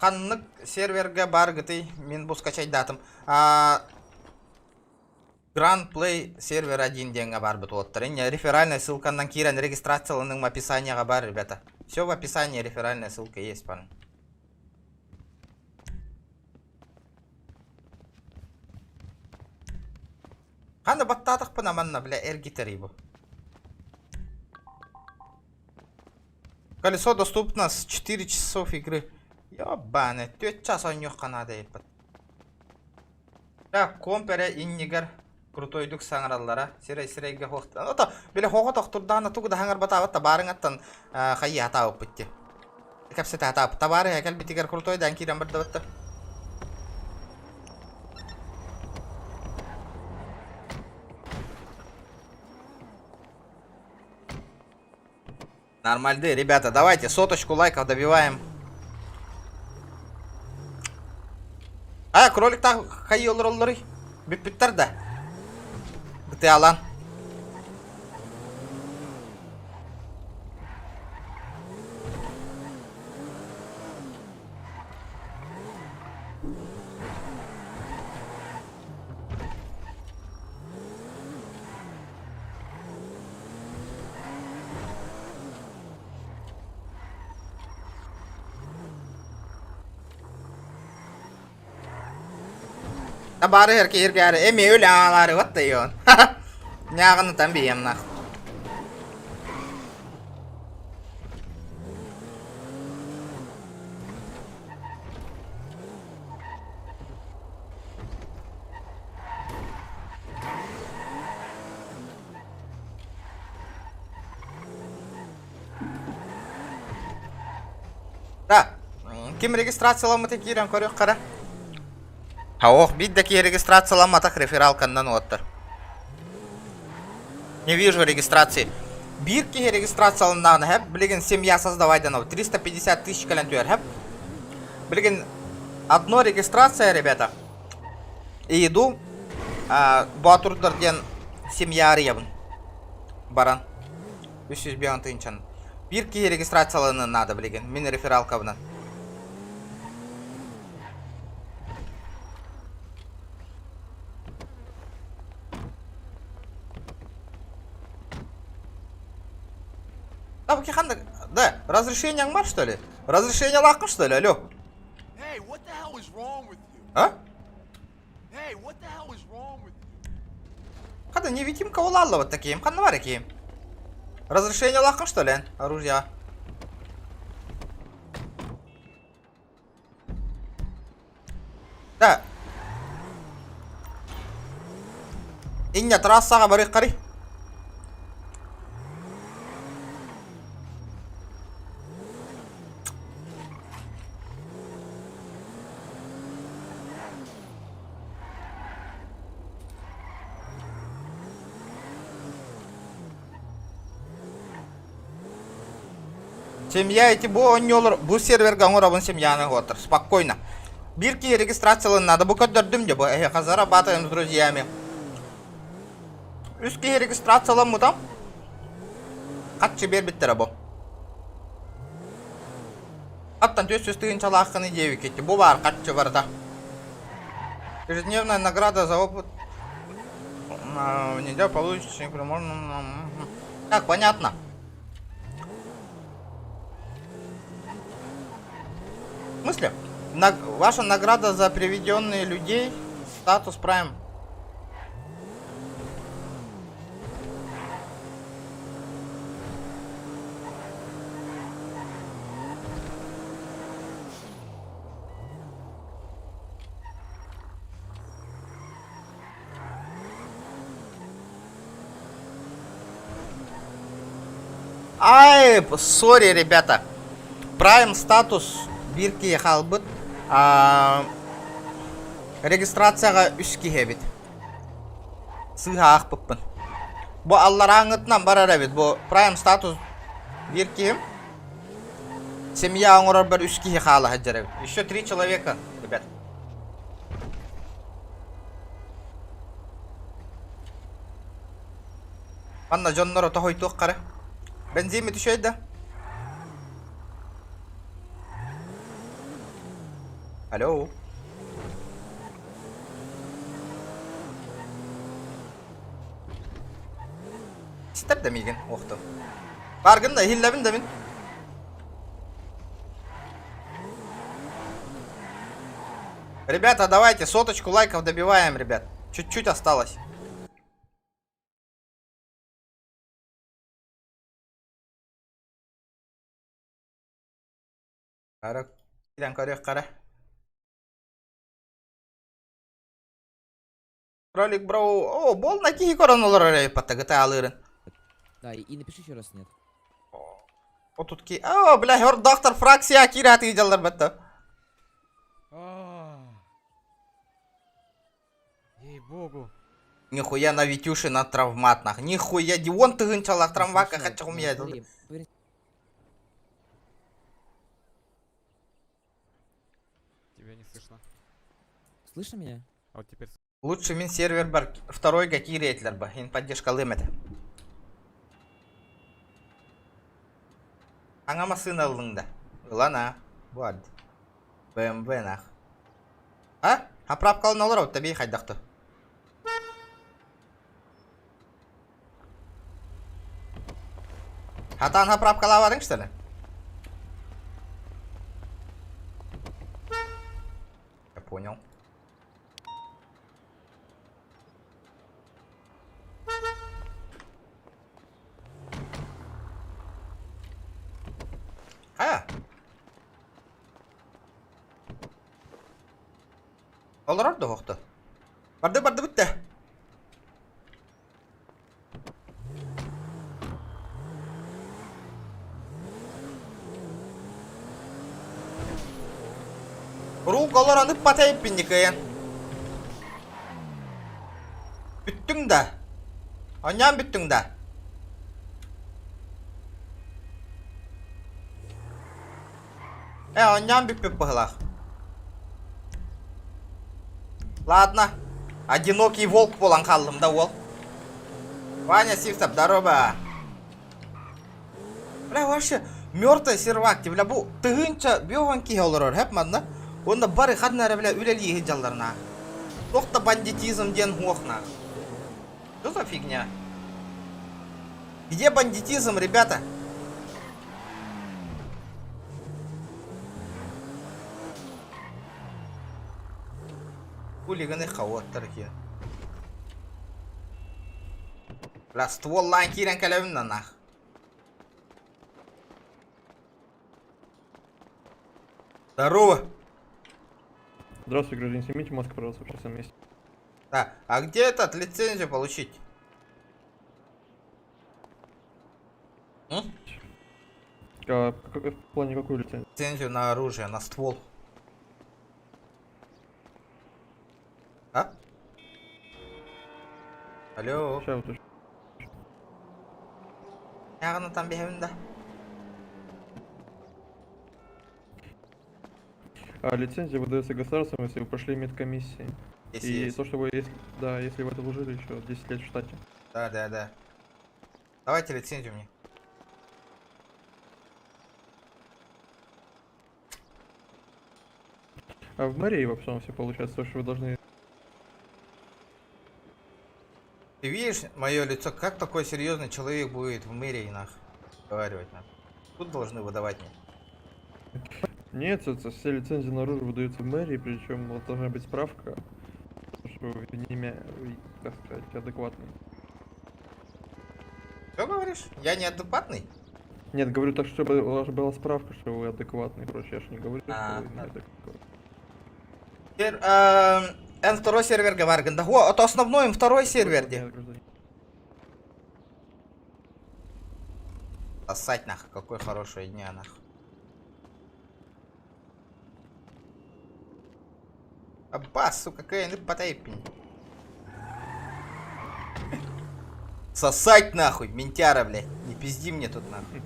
Қанлық серверге бар гыты, мен бұл скачайдатым. Grand Play сервер 1 деньга бар бұт оттыр. Реферальная ссылкандан кирен регистрациялының описанияға бар, ребята. Все в описании, реферальная ссылка есть, парень. Қанды баттатық пына манна, бля, эргитери бұл. Колесо доступно с 4 часов игры. Ёбаны, 4 часа нёққа надо еппат. Да, компере иннигер крутойдук саңыраллара. Сирей-сирейге хоқтан. Ото, біле хоғы тоқтырдағына туғыда хаңыр батаватта барыңаттан қайы атауып бітті. Кәпсеті атауып. Табары әкел бітігер крутойдан кейрен бірді бітті. Нормальды, ребята, давайте соточку лайков добиваем. Кролик так хайол роллары. Биппиттер да. Бите алан. Бары ерке эми өлі аңалары өтті еуін. Няғыны тәмбейем нақ. Kim registrasiyalanma tekiyren körüyor kara. Ha ох, biddeki registrasiyalanma tak referalkandan ottır. Не вижу регистрации. Бирки регистрацияланнан hep bilgin семья создавайдан 350 тысяч калентуер hep. Bilgin одно регистрация, ребята. И иду Батурдарден семья арыябын. Баран. 300 биян тыйынчан. Бирки регистрацияланнан надо bilgin. Мен рефералкабынан. А киханда, да, разрешение бар, что ли? Разрешение лакка, что ли? Алло. А? Хада не видим кого лалла вот таким, ханна var таким. Разрешение лакка, что ли? Оружие. Да. Иння трассага барик кари. Семья эти бу серверга оңорабын семьяны отыр. Спокойно. Бирки регистрациялан надо. Бу көддөрдүм де бу. Казара батаем с друзьями. Үски регистрациялан мутам. Катчы бербиттер бу. Аттан төс тыгынча лакканы деби кетти. Бу бар катчы барда. Ежедневная награда за опыт. Нельзя получить. Так, понятно. В смысле? Ваша награда за приведенные людей. Статус Prime. Ай, сори, ребята. Prime статус. Бирки халбыт. Регистрацияға үскі хебет. Сыға ақпыппын. Бу аллараңытнан барар әбет. Бу Prime статус бирки. Семья оңырар бір үскі халы хаджар әбет. Еще 3 человека, ребят. Анна жоннору тохойтуқ қары. Бензин түшөйді да. Алло. Степ да миген, оқты. Баргын да, хиллебін да мен. Ребята, давайте соточку лайков добиваем, ребят. Чуть-чуть осталось. Кара, киден көрек кара. Ролик, бро. О, бол на кихи коронолар рейпатта, GTA алырын. Да, и напиши еще раз нет. О, тут ки... О, бля, доктор фракция Акира отыгдалар бетта. Ей-богу. Нихуя на Витюши на травматнах. Нихуя, дивон тыгынчалах травмака, хотя у меня... Тебя не слышно. Слышно меня? А вот теперь... Лучше min сервер бар, второй какие рейтлер ба, ин поддержка лимита. Аңама сын алдыңда. Лана, буад. BMW нах. А? Хапрап калын олар ау, табей хайдақты. Хатан хапрап калавадың, что ли? Я понял. Olur orada hoqta. Bardı bitti. Rugalanıp batayıp bindik ayın. Büttün de. Onyan büttün de. Onyan büppüp бахлах. Ладно. Одинокий волк болан қалдым да ол. Ваня, сифтап, здорово. Бля, вообще, мертвый сервак, бля, бұл тығынша беуған кей олар хеп мадна. Онда бары қаднары, бля, үлелі жалдарына. Тоқта бандитизм ден хуақна. Что за фигня? Где бандитизм, ребята? Хулиганы хаваттар ки. Бля, ствол лайн кирен кәлемін нах. Здорово. Здравствуй, гражданин, снимите маску, пожалуйста, в общественном месте. Да, а где этот лицензию получить? В плане какую лицензию? Лицензию на оружие, на ствол. А? Алло. Сейчас вот. Яғына там беймін да. Лицензия выдается государством, если вы прошли медкомиссии. Если и есть. то, что вы, да, если вы отслужили еще 10 лет в штате. Да. Давайте лицензию мне. А в мэрии во всем все получается, то, что вы должны... Ты видишь мое лицо, как такой серьезный человек будет в мэрии нах разговаривать нах? Тут должны выдавать мне. Нет, это все лицензии на оружие выдаются в мэрии, причем вот должна быть справка, что вы вы, так сказать, адекватный. Что говоришь? Я не адекватный? Нет, говорю так, чтобы была справка, что вы адекватный, короче, я ж не говорю, что вы не адекватный. Второй сервер говорит, да, это основной, второй сервер где? Сосать нах, какой хороший дня нах. Аббас, сука, какая не потайпень. Сосать нахуй, ментяра, блядь. Не пизди мне тут нахуй.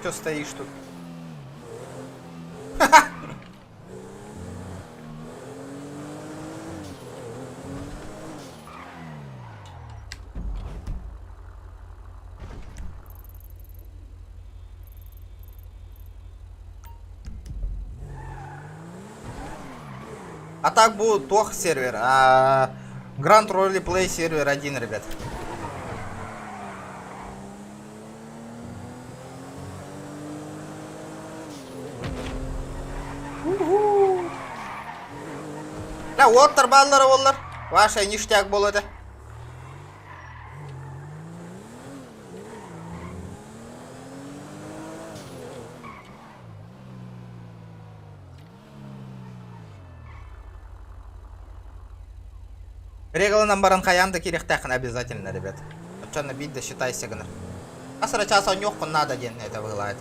Чё стоишь тут? А так будет тох сервер, а Grand Roleplay сервер 1, ребят. Да, оттар баллары олар. Ваша ништяк болады. Регалынан баран хаянда керек тахын обязательно, ребят. Отчённо бить да считайся гныр. А срача сонёхку надо ден это вылает.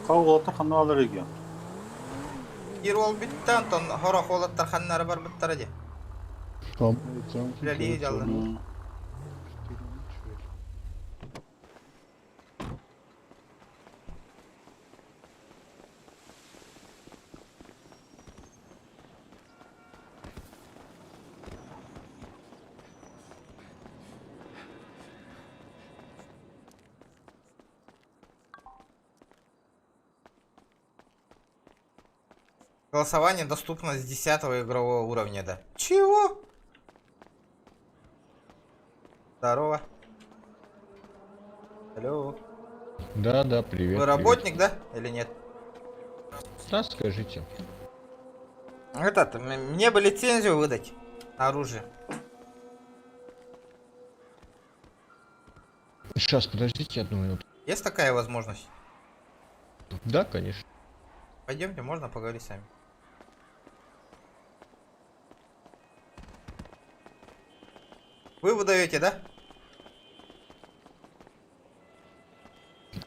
Қауғалатар қанна алыр екен. Ир ол биттен тон хора холаттар ханнары бар биттар де. Лили жалды. Голосование доступно с 10-го игрового уровня, да. Чего? Здорово. Алло. Да, привет. Вы работник, да? Или нет? Да, скажите. Мне бы лицензию выдать на оружие. Сейчас, подождите одну минуту. Есть такая возможность? Да, конечно. Пойдемте, можно поговорить сами. Вы выдаете, да?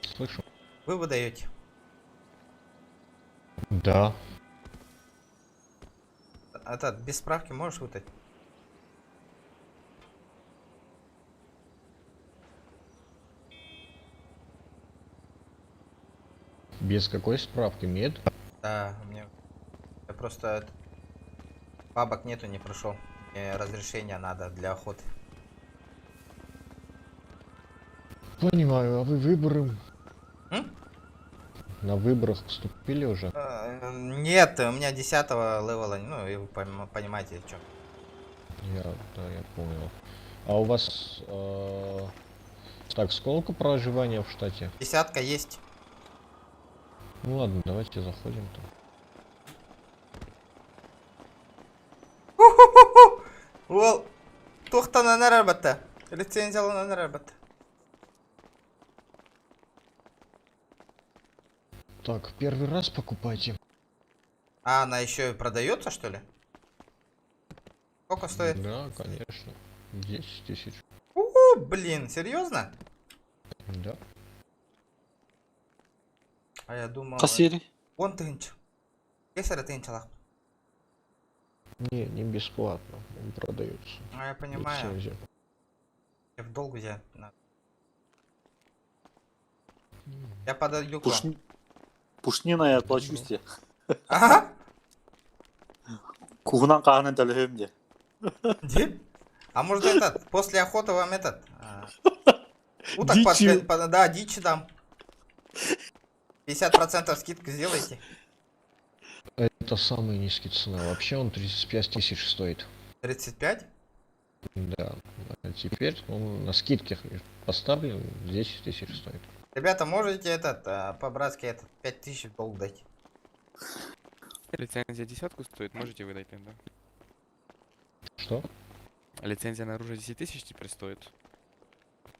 Слышу. Вы выдаете. Да. Это без справки можешь выдать? Без какой справки? Нет? Да, мне... Я просто... Бабок нету, не прошел. Мне разрешение надо для охоты. Понимаю, а вы выборы? На выборах вступили уже? Нет, у меня 10-го левела, ну, и вы понимаете, о чем. Я понял. А у вас... Так, сколько проживания в штате? 10-ка есть. Ну ладно, давайте заходим там. Ол, тоқтананар әлбәттә. Лицензиялананар әлбәттә. Так, первый раз покупайте. А она еще и продается, что ли? Сколько стоит? Да, конечно. 10 тысяч. Блин, серьезно? Да. А я думал... Кассири? 10 тысяч. Кесарь тысячалах. Не бесплатно. Он продается. А я понимаю. Лицензия. Я в долг взять надо. Я подойду к вам. Пушнина я отплачу тебе. Ага. Кухнан қағынан төлем де. Деп? А может этот, после охоты вам этот... Уток Дичи. Да, дичи дам. 50% скидку сделайте. Это самая низкая цена. Вообще он 35 тысяч стоит. 35? Да. А теперь он на скидке поставлен, 10 тысяч стоит. Ребята, можете этот, по-братски этот, 5000 в долг дать? Лицензия 10 стоит, можете выдать тогда. Что? Лицензия на оружие 10 тысяч теперь стоит.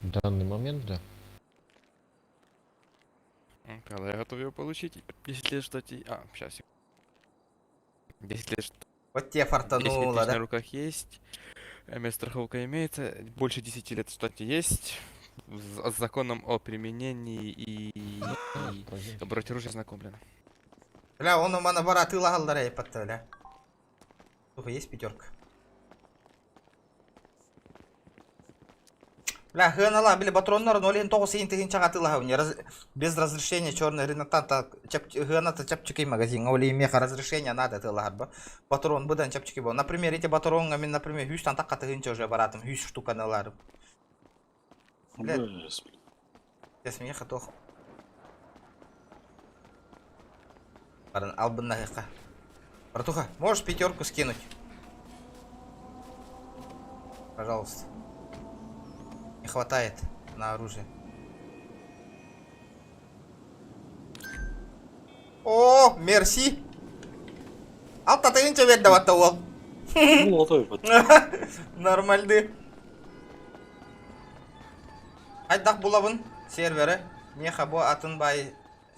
В данный момент, да. Когда я готов ее получить, 10 лет ждать и... А, сейчас. 10 лет ждать. Вот тебе фартануло, 10 тысяч да? на руках есть. Страховка имеется. Больше 10 лет в штате есть. С законом о применении и обороте оружия знакомлено. Бля, он у меня бараты лагал я подставля. Слушай, есть пятерка? Бля, хэнала, бля, патроннар, но лен того сейн тыгин чагатыла без разрешения черный рынок гэната чапчики магазин, а ули меха разрешения надо тылагар, патрон будан чапчики был. Например, эти патроны, например, хюш там так катыгин уже баратым, хюш штука налар. Бля, я смеха тох. Албын нахиха. Братуха, можешь пятерку скинуть? Пожалуйста. Не хватает на оружие. О, мерси. Алта ты ничего ведь давать того. Нормальный. Айдак булабын сервері. Не хабо атын бай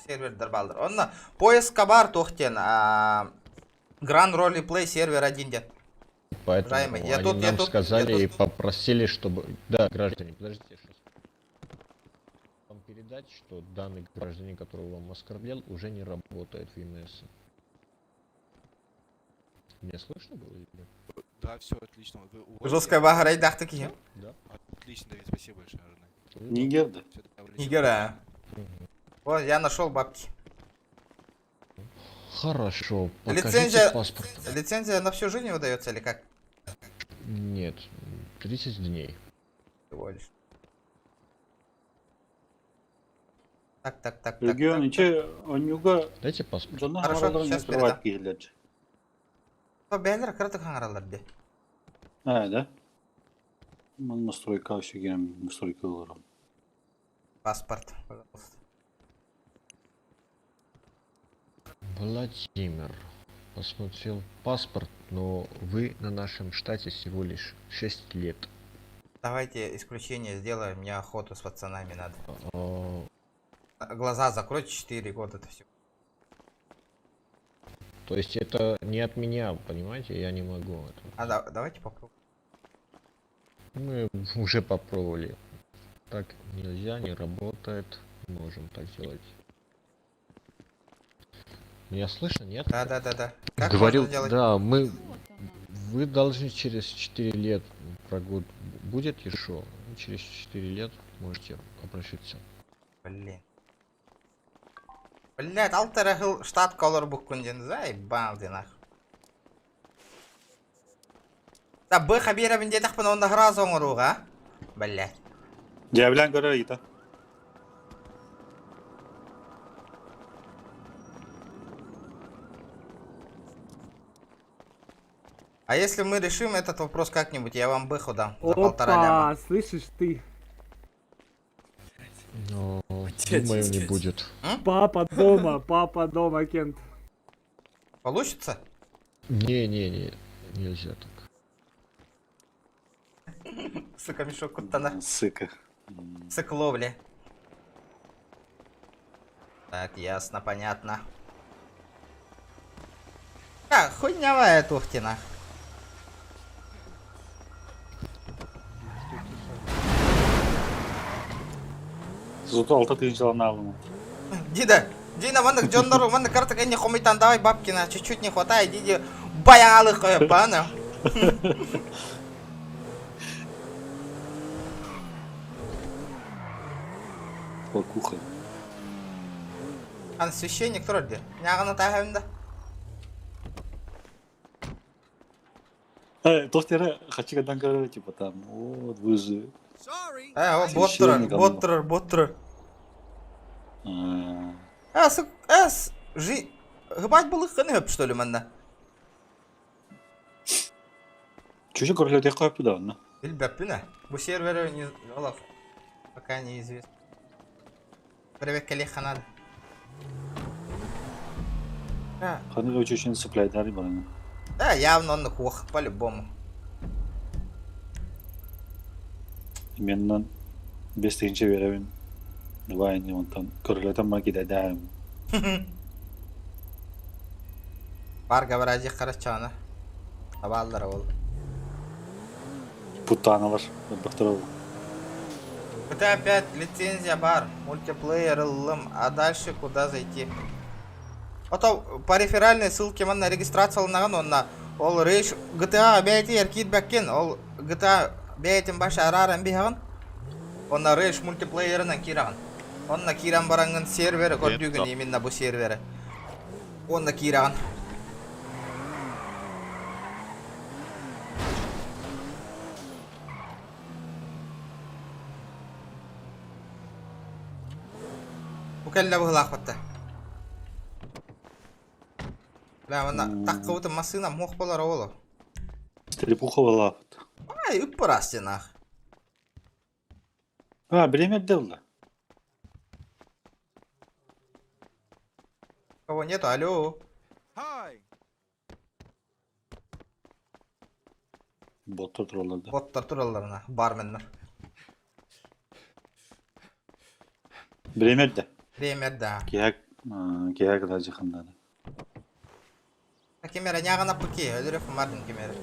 сервердер балдыр. Онна поиска бар тохтен. Grand Roleplay сервер один дед. Поэтому они нам сказали и попросили, чтобы... Да, граждане, подождите сейчас. Вам передать, что данный гражданин, который вам оскорблял, уже не работает в ЕМС. Меня слышно было или нет? Да, все отлично. Жесткая бага райдах такие. Да. Отлично, Давид, спасибо большое. Нигер, да? Нигера. Вот, я нашел бабки. Хорошо, Лицензия... паспорт. Лицензия на всю жизнь выдается или как? Нет, 30 дней. Всего лишь. Так. Регион, че, онюга... Дайте паспорт. Хорошо, сейчас передам. Бәлер кірді қаңыралар де. Да? Настройка еще гем, настройка лора. Паспорт, пожалуйста. Владимир, посмотрел паспорт, но вы на нашем штате всего лишь 6 лет. Давайте исключение сделаем, мне охоту с пацанами надо. Глаза закройте, 4 года, это все. То есть это не от меня, понимаете, я не могу это. Давайте попробуем. Мы уже попробовали. Так нельзя, не работает. Не можем так сделать. Меня слышно, нет? Да. Как Говорил, можно делать? да, вы должны через 4 лет прогул будет еще. Через 4 лет можете обращаться. Блин. Блять, алтара хыл штат колор буккунден, заебал ты нах. Да бы хабира бин детах пана онда храза оңоруга. Блять. Дявлян көрөр ита. А если мы решим этот вопрос как-нибудь, я вам бэху дам за 1,5 ляма. Слышишь ты? Но, думаю, не будет. Папа дома, Кент. Получится? Не, нельзя так. Сука, мешок кутана. Сыка. Сыкловли. Так, ясно, понятно. А, хуйнявая тухтина. Зато 6 тысяч алым. Дина, мандык Джоннору, мандык карта не хомитан, давай бабкина, чуть-чуть не хватает, диди баялых пана. Покуха. Ан священник тролли. Нягана тахавинда. Тостера хочу гадан көрөр, типа там, вот вы же. Боттер. Гыбать был их хынып, что ли, манда? Чуть-чуть королёте коюп да, ну. Билбеппина. Бу сервері не олaf. Пока неизвестно. Привет, Калиханад. Ханы очень цепляет, да, рыба. Да, явно он хух, по-любому. Именно без тысячи веровин. Давай, не он там королёте магида даем. Бар говорази харачана. Табалдар ол. Путаналар, бахтаров. GTA 5 лицензия бар, мультиплеер лым, а дальше куда зайти? Ото по реферальной ссылке на регистрацию на ол рейш GTA 5 еркит бәккен, ол GTA 5 башы араран бихаган. Онна рейш мультиплеерынан кираган. Онна киран баранган сервері көрдүгін именно бу сервері. Онна кираган. Букалла бухлах батта. Ла мана таккауты масына мох болар оло. Стрепуха была. Ай, үппарасты нах. Время дело. Кого нету? Алло. Боттар тураларда. Боттар тураларына, барменнер. Время да. Время да. Кияк да жиханда. Кемера нягана пуки, öldürüp Мартин кемера.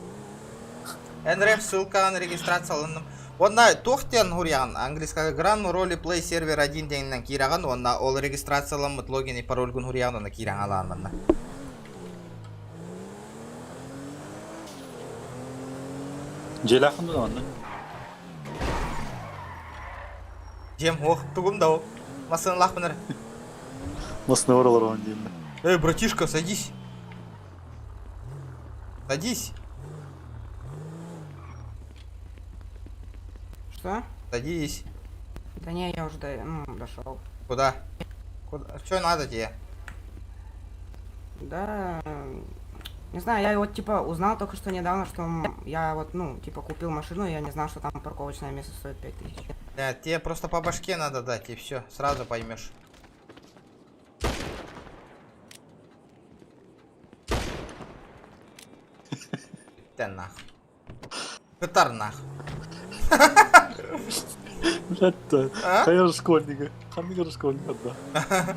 Энреф ссылка на регистрацияланным. Онна тохтен хурян английская гран роли play сервер 1 деңнен кираган, онна ол регистрацияланмыт логин и пароль гун хурян онна киран аланманна. Желахын да онна. Жем ох тугум да о. Масын лахманер. Масына оралар он дейм. Братишка, садись. Садись. Что? Садись. Да не, я уже дошел. Куда? Что надо тебе? Да, не знаю, я вот типа узнал только что недавно, что я вот, типа купил машину, и я не знал, что там парковочное место стоит 5000. Да, тебе просто по башке надо дать, и все, сразу поймешь. Да нахуй. Петар нахуй. Это, конечно, школьника. Хамигар школьника, да.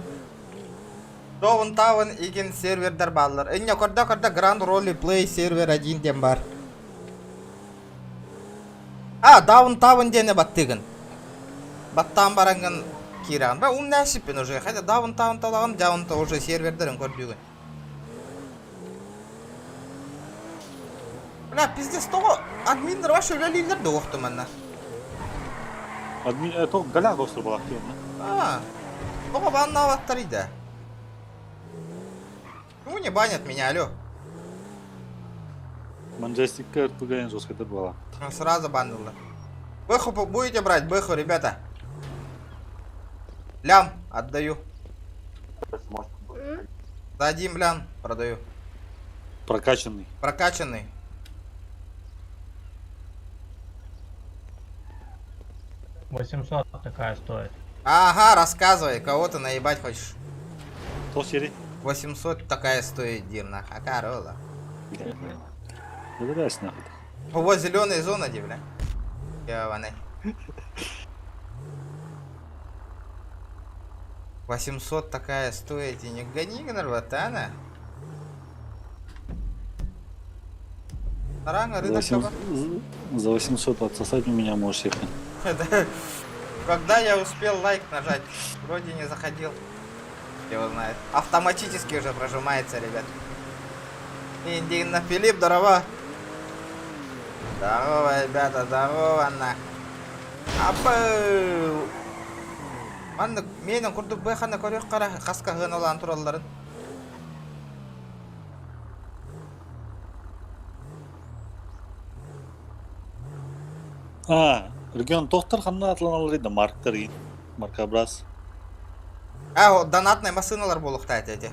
Довын тавын иген сервердер баллар. Инне корда Grand Role Play сервер 1 дем бар. А, даунтаун дене баттыгын. Баттан баранган кираган. Ба умнашиппен уже. Хотя даунтаун талаган, даунта уже сервердерин көрдүгүн. Бля, пиздец, того админдер ваши лилер да оқту манна. Админ, это галяк остр был активно. Того банна аваттарида. Ну не банят меня, алё. Манжестик тугаен жестко это было. Сразу баннула. Бэху будете брать, бэху, ребята. Лям отдаю. Дадим лям, продаю. Прокачанный. Прокачанный. $800 такая стоит. Ага, рассказывай, кого ты наебать хочешь. Кто серий? 800 такая стоит, Димна. А корола. Догадайся нахуй. Вот зеленая зона, дивля. Яваны. 800 такая стоит, и не гони, нарватана. За 800 отсосать у меня можешь ехать. Когда я успел лайк нажать, вроде не заходил. Его знает. Автоматически уже прожимается, ребят. Индина Филипп, здорово. Здорово, ребята, здорово, на. Апыл. Менің құрдық байқаны көрек қара қасқа ғын olan тураларын. Регион тоқтар қанна атланалар еді, марктар кейін. Маркабрас. Донатные машиналар болуқтайды эти.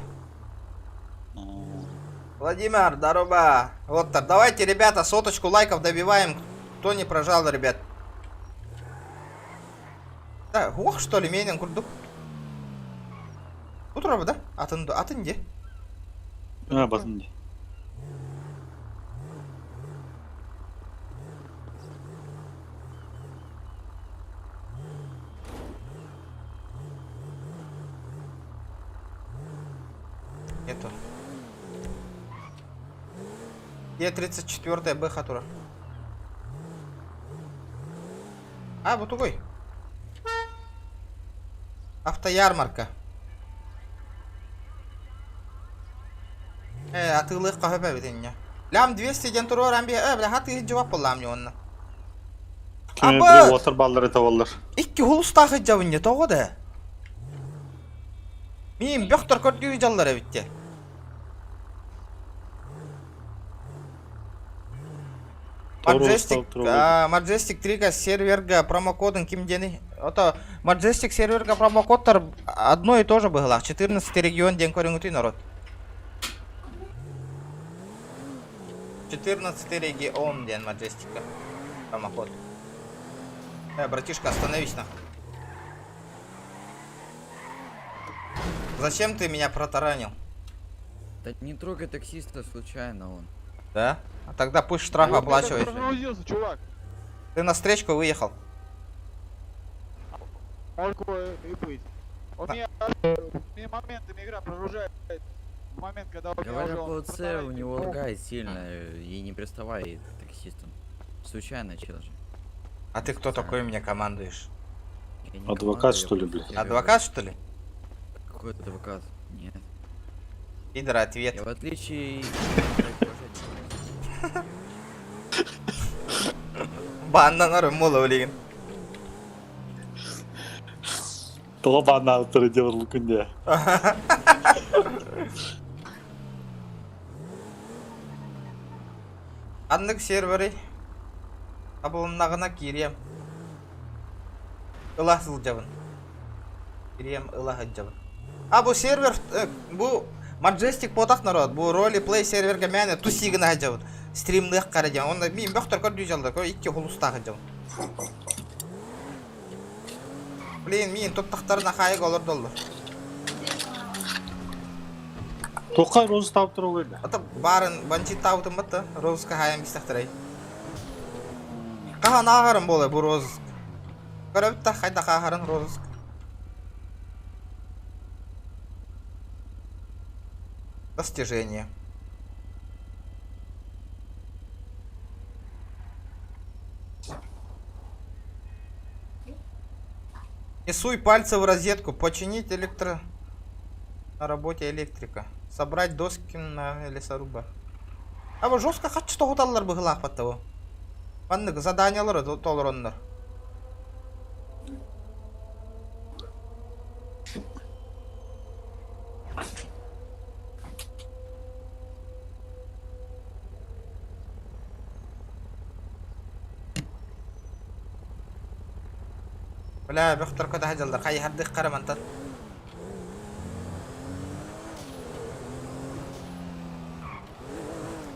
Владимир, здорово. Вот так, давайте, ребята, соточку лайков добиваем. Кто не прожал, ребят. Да, ох, что ли, менен курдук. Утро, да? Атын где? Батынде. Нету. Где 34-я Б хатура? Вот такой. Автоярмарка. Атылых кахабе битенья. Лям 200 ден турор амби. Бля, хаты жавап болам мне онна. Кеме отыр баллар это боллар. Икки хулустагы жавын не того да. Мин бөхтөр көрдүү жаллар битте. Majestic 3 серверга промокодын кимдени? Это Majestic серверга промокодтар одно и то же было. 14 регион ден көрүңүтүй народ. 14 регион ден Majestic промокод. Братишка, остановись нахуй. Зачем ты меня протаранил? Да не трогай таксиста случайно он. Да? А тогда пусть штраф оплачивает. Чувак. Ты на встречку выехал. И быть. Он мне моментами игра прогружает. Момент, когда Говоря по С, у него лагает сильно. И не приставай к таксистам. Случайно, чел же. А ты кто такой меня командуешь? Адвокат, что ли, блядь? Адвокат, что ли? Какой адвокат? Нет. Пидор, ответ. Я в отличие... Баннанар мола улеген. Тоға банна алтыры деварлы күнде. Аннык сервері. Абылынағына кирем. Иласыл жабын. Кирем илахы жабын. Бу сервер, бу Majestic потақ народ, бу ролеплей серверге мәне тусигін жабын. Стримлық қара жабын. Онда мен бөқтір көрді жалды, икки хулустағы жабын. Блин, мен топтақтарына қайық олар долды. Тоқай розы тауып тұр олайды. Ата барын банчит тауытын бұтты, розыска хайын бістақтырай. Қаған ағырын болы бұл розыск. Көрі қайда қағырын розыск. Достижение. Не суй пальцы в розетку. Починить на работе электрика. Собрать доски на лесоруба. А вы жестко хоть что готаллар быгылах под того. Маннык заданиялары толроннар. Бля, бөхтөр көтө хаҗалдар. Хай хаддык карамантан.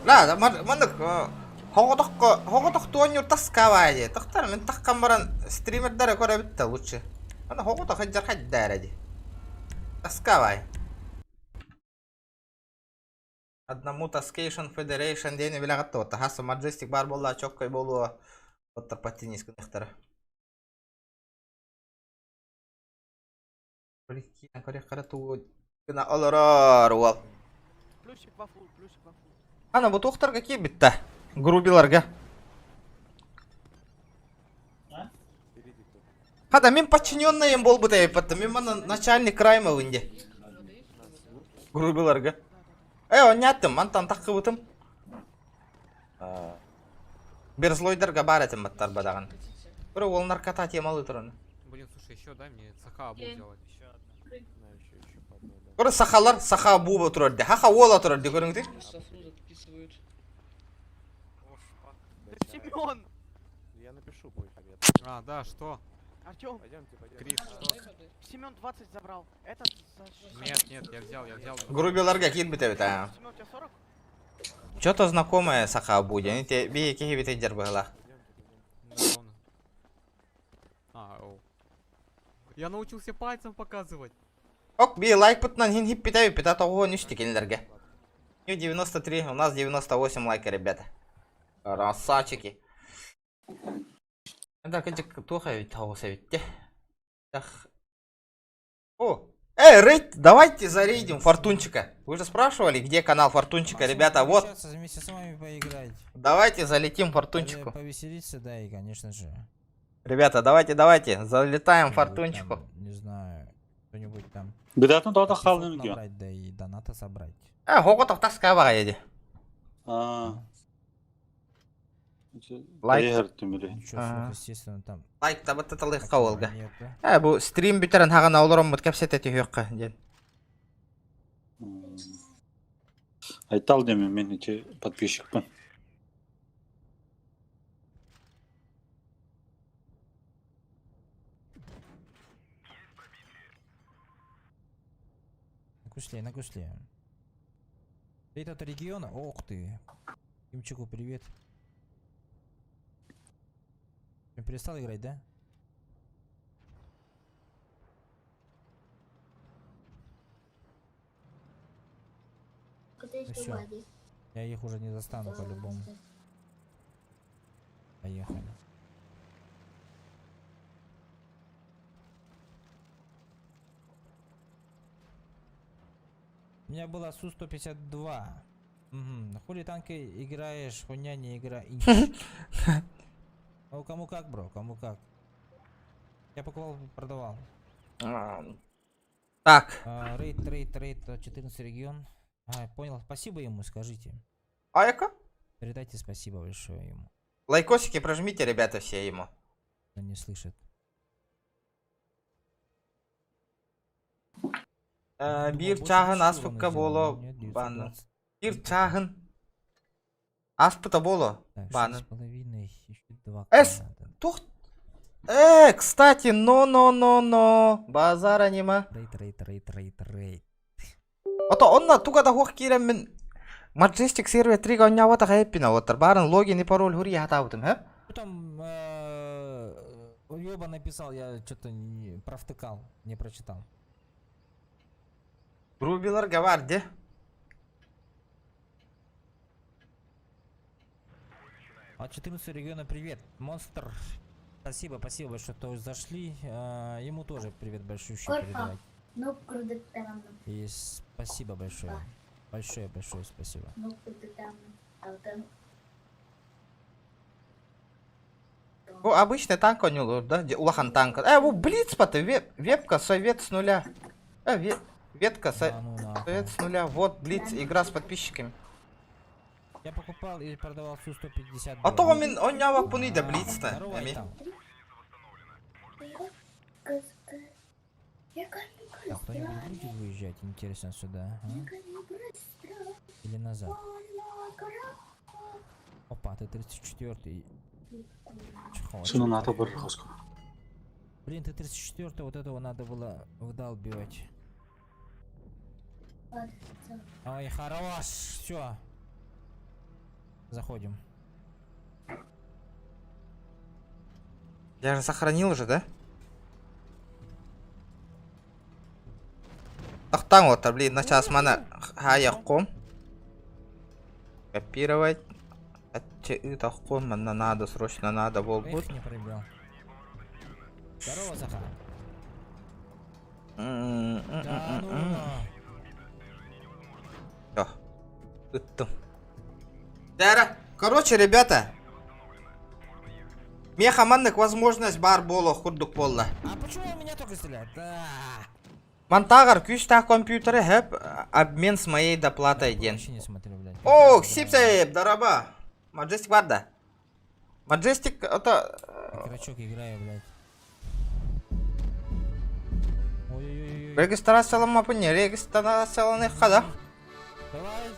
Ла, мандык хоготок туонюр таскавайди. Тохтар мен таккан баран стримердер көрө битте лучше. Ана хоготок хаҗар хаҗдаради. Таскавай. Одному Taskation Federation дени билегатты вот. Хасы Majestic бар болла чоккой болу. Вот патинис кнехтер. Прикинь, коррек карату гына аларар вал. Плюсик вафу. Ана бу тохтарга ки битте. Грубиларга. Хада мен подчиненныйым болбу деп атты. Мен мана начальник райма инде. Грубиларга. Ойнаттым, антан такыбытым. Берзлойдерга бар этим аттар бадаган. Бирок ол наркота темалы турун. Блин, слушай, еще дай мне саха абу сделать. Еще одна. Көрө сахалар, саха буба турарди. Хаха ола турарди, көрүңүздөр. Семен! Я напишу позже. А, да, что? Артем! Пойдемте. Крис, что? Семен 20 забрал. Этот за 60. Нет, я взял. Грубиларга кит бите. Семен, у тебя 40? Что-то знакомое саха буди. Они те бие кихи бите дербыгла. Я научился пальцем показывать. Ок, би лайк путнан хин хип пита того ништикинлерге. 93, у нас 98 лайка, ребята. Красавчики. Да, кадик туха ведь того советте. О, рейд, давайте зарейдим Фортунчика. Вы же спрашивали, где канал Фортунчика, ребята, вот. Вместе с вами поиграть. Давайте залетим Фортунчику. Повеселиться, да, и, конечно же. Ребята, давайте, залетаем Фортунчику. Там, не знаю, кто-нибудь там. Бедатın da kaldım ki. Набрать, да и доната собрать. Хоготов таскава еди. Лайк. Ничего, естественно, там. Лайк табыт тылык кавылга. Бу стрим битерен хагана олором мут кепсетети хүйөккө ден. Айтал деме мен içe подписчикпен. На кусле. Ты от региона? Ох ты. Кимчику привет. Ты перестал играть, да? Ну всё. Я их уже не застану по-любому. Поехали. У меня была Су-152. Угу. Хули танки играешь, хуйня не играешь. Ну кому как, бро, кому как. Я покупал, продавал. Так. Рейд, 14 регион. Понял, спасибо ему, скажите. Айка? Передайте спасибо большое ему. Лайкосики прожмите, ребята, все ему. Он не слышит. Бир чагын аспыкка боло баны. Бир чагын аспыта боло баны. 6,5, еще 2. Тух. Кстати, но. Базара нема. Рейд. Ото онна тугада хук кирем мен Majestic сервер 3 га оннявата хайппина отыр. Барын логин и пароль хури хатабытым, Там Ёба написал, я что-то провтыкал, не прочитал. Грубиларга бар де. От 14 региона привет. Монстр. Спасибо большое, что зашли. Ему тоже привет большой передавать. И спасибо большое. Большое спасибо. О, обычный танк у него, да? Улахан танк. О, блиц, вебка, совет с нуля. Ветка, совет с нуля. Вот, блиц, игра с подписчиками. Я покупал и продавал Су-150. А то он не авапуны да блиц-то. А кто-нибудь будет выезжать, интересно, сюда? А? Или назад? Опа, ты 34-й. Шunu НАТО бір қосқа. Блин, ты 34-й, вот этого надо было вдалбивать. Ой, хорош, все. Заходим. Я же сохранил уже, да? Ахтан вот, блин, на час мана хаяком. Копировать. Это хом, надо, срочно надо, волбут. Не проиграл. Здорово, Захар. Да, короче, ребята. Мехаманных возможность бар боло, хурдук болла. А почему он меня только стреляет? Монтагар, кюшта компьютеры, хэп, обмен с моей доплатой ден. Не смотрю, блядь. О, сипсаеб, дараба. Маджестик варда. Маджестик, это... Крачок играю, блядь. Ой-ой-ой. Регистрация мапыне, регистрация хада. Давай.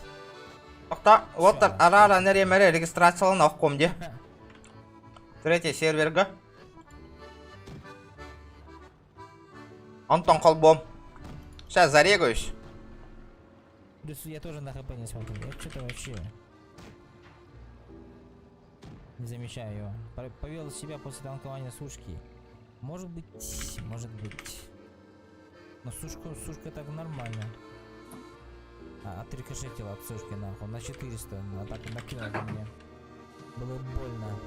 Ахта, вот арара неремере регистрация на комде. Третий серверга. Антон Колбом. Сейчас зарегаюсь. Я тоже на хп не смотрю. Я что-то вообще не замечаю его. Повел себя после танкования сушки. Может быть, может быть. Но сушка так нормально. Отрикошетила от сушки нахуй. На 400. А так и накинула до меня. Было больно.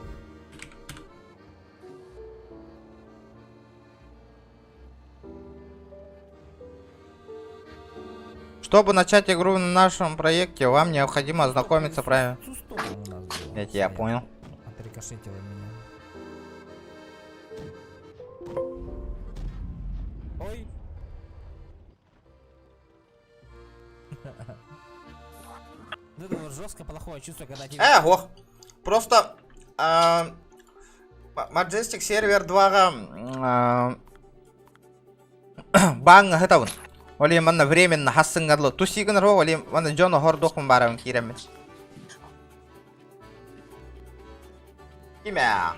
Чтобы начать игру на нашем проекте, вам необходимо ознакомиться правильно. Я понял. Отрикошетила меня. Ой. Это вот жестко плохое чувство, когда тебе... Ох, просто Majestic сервер 2 банга это Оли манна временно хассынгадлы. Тусигын ро оли манна Джона Хордохун баравын киремин. Имя.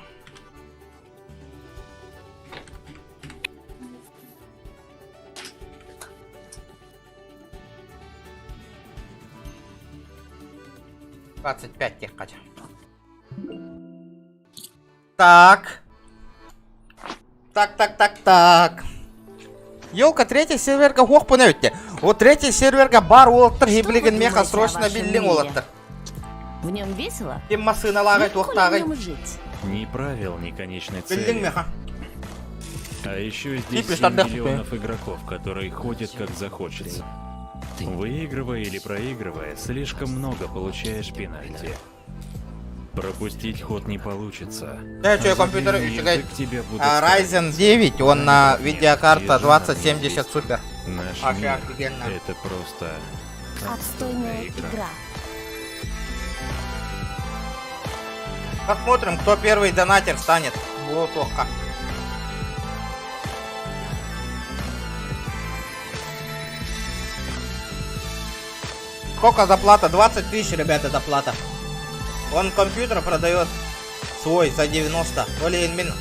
$25 тех хотя. Так. Так. Ёлка, третий серверга хох понавитте. Вот третий серверга бар олаттыр, хиблиген меха срочно биллин олаттыр. В нем весело? Тем машина лагать вахтагай. Ни правил, ни конечной Биллин цели. меха. А еще здесь 7 миллионов игроков, которые ходят как захочется. Выигрывая или проигрывая, слишком много получаешь пенальти. Пропустить ход не получится. Да, что я компьютер тебе Ryzen 9, он на видеокарта 2070 супер. Наш мир — это просто отстойная игра. Посмотрим, кто первый донатер станет. Вот плохо. Сколько заплата? 20 тысяч, ребята, заплата. Он компьютер продает свой за 90. Олин мин.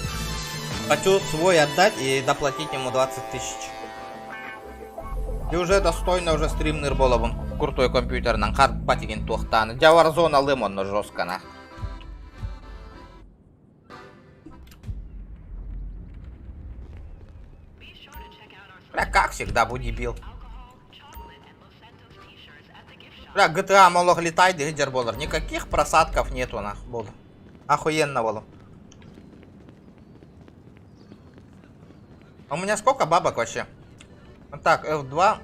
Хочу свой отдать и доплатить ему 20 тысяч. И уже достойно уже стримнер был он. Крутой компьютер на хард батигин тухтан. Джаварзона лимон на жестко на. Бля, как всегда будибил. Бля, GTA молох летает, гидер болар. Никаких просадков нету на бол. Охуенно было. У меня сколько бабок вообще? Так, F2.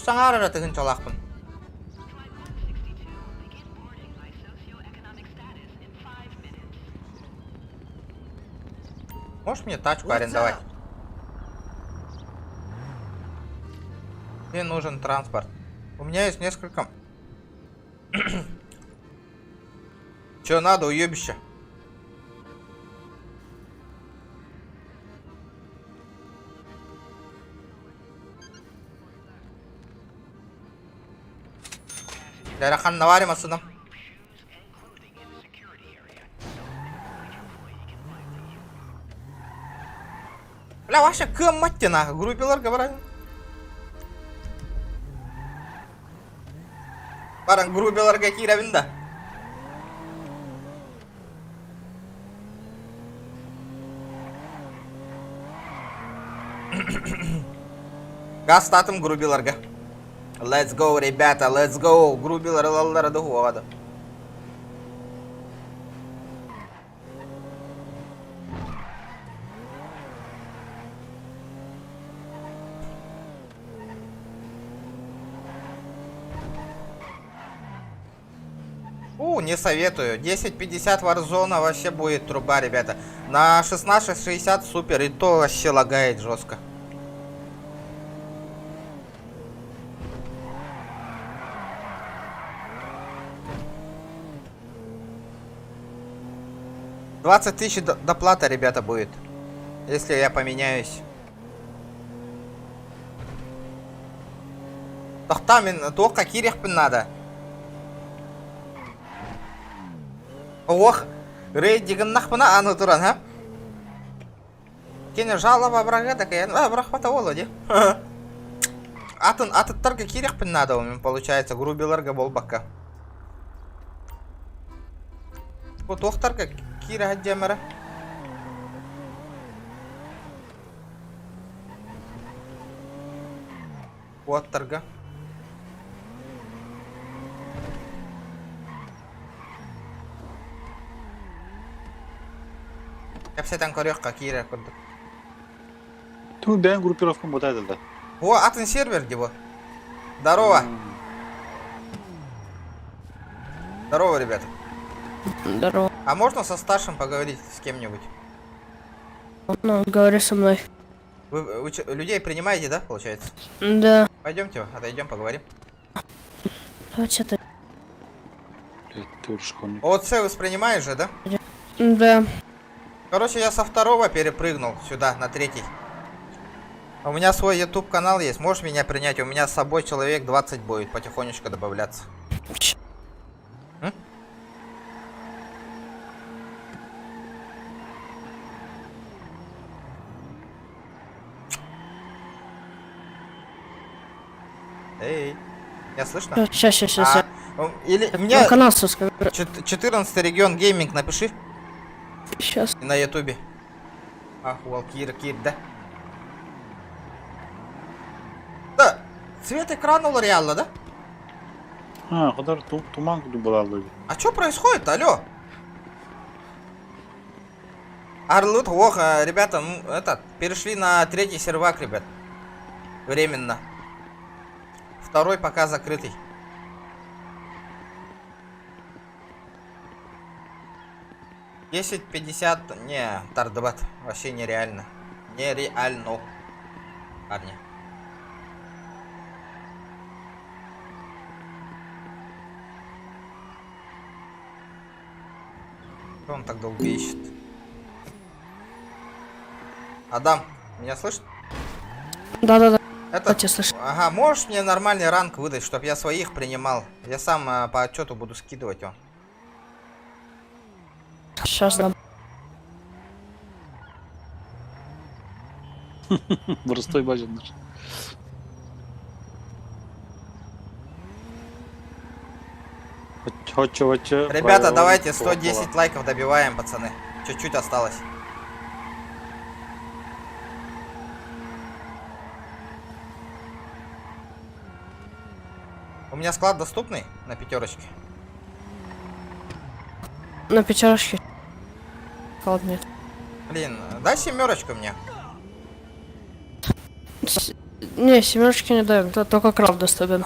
Тупсаң арара тыгын чолақпын. Можешь мне тачку арендовать? Мне нужен транспорт. У меня есть несколько... Чё надо, уебище? Дайрахан наварим отсюда. Бля, вообще кыматте нахуй, группеларга барайын. Баран группеларга киребин да. Газ татым группеларга. Let's go, ребята, let's go. Группелар лаллара духовада. Не советую. 10.50 Warzone вообще будет труба, ребята. На 16.60 супер, и то вообще лагает жестко. $20 000 доплата, ребята, будет. Если я поменяюсь. Тохтамин, только кирехпин надо. Ох, рейд диганнахпына аны туран, ха? Кене жалоба брага такая, брах патаволоди. Аттарга кирехпин надо, у меня получается, грубиларга болбака. Вот охтарга кире гаддемера. Вот торга. Капсетан корёхка кире курдук. Ту бен группировка ботайды да. О, атын сервер его. Здорово. Здорово, ребята. Здорово. А можно со старшим поговорить с кем-нибудь? Ну, говори со мной. Вы людей принимаете, да, получается? Да. Пойдемте, отойдем, поговорим. Давайте ты. ОЦ воспринимаешь же, да? Да. Короче, я со 2-го перепрыгнул сюда, на 3-й. У меня свой YouTube канал есть, можешь меня принять? У меня с собой человек 20 будет, потихонечку добавляться. Эй, я слышно? Сейчас. Или мне канал 14 регион гейминг напиши. Сейчас. На ютубе. Кир, да? Да, цвет экрана реально, да? Куда туман была. А что происходит, алло? Арлут, ох, ребята, перешли на 3-й сервак, ребят. Временно. 2-й пока закрытый. $10.50, не, Тардебат, вообще нереально. Нереально, парни. Что он так долго ищет? Адам, меня слышит? Да. Это... Ага, можешь мне нормальный ранг выдать, чтобы я своих принимал? Я сам по отчету буду скидывать его. Сейчас дам. Простой баджет наш. Ребята, давайте 110 лайков добиваем, пацаны. Чуть-чуть осталось. У меня склад доступный на 5-очке. На 5-очке. Склад нет. Блин, дай 7-очку мне. Не, семерочки не даем, только краб доступен.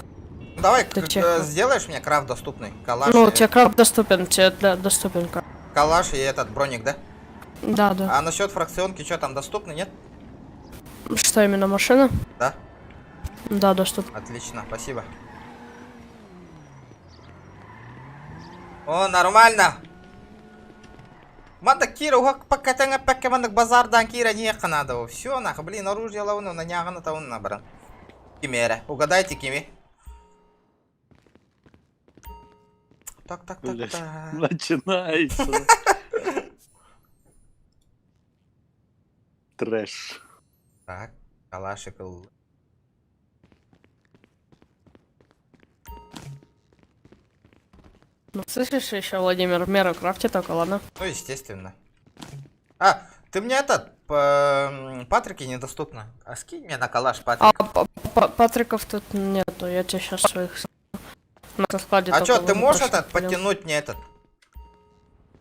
Давай, Ты чек. сделаешь мне крафт доступный? Калаш, Ну, тебе краб доступен, тебе доступен краб. калаш и этот броник, да? Да, да. А насчет фракционки, что там доступно, нет? Что именно, машина? Да. Да, доступно. Отлично, спасибо. О, нормально. Манда кира угак пакетенга пекке мандак базардан кира не канада. Все, нах, блин, оружие лауну на нягана таун набран. Кимера, угадайте кими. Так. Начинается. Трэш. Так, калашик. Ну, слышишь еще, Владимир, меру крафте только, ладно? Ну, естественно. А, ты мне этот, Патрики недоступно. А скинь мне на калаш Патрик. Патриков тут нету, я тебе сейчас своих на складе. А только что, ты можешь выброшу. этот подтянуть мне этот?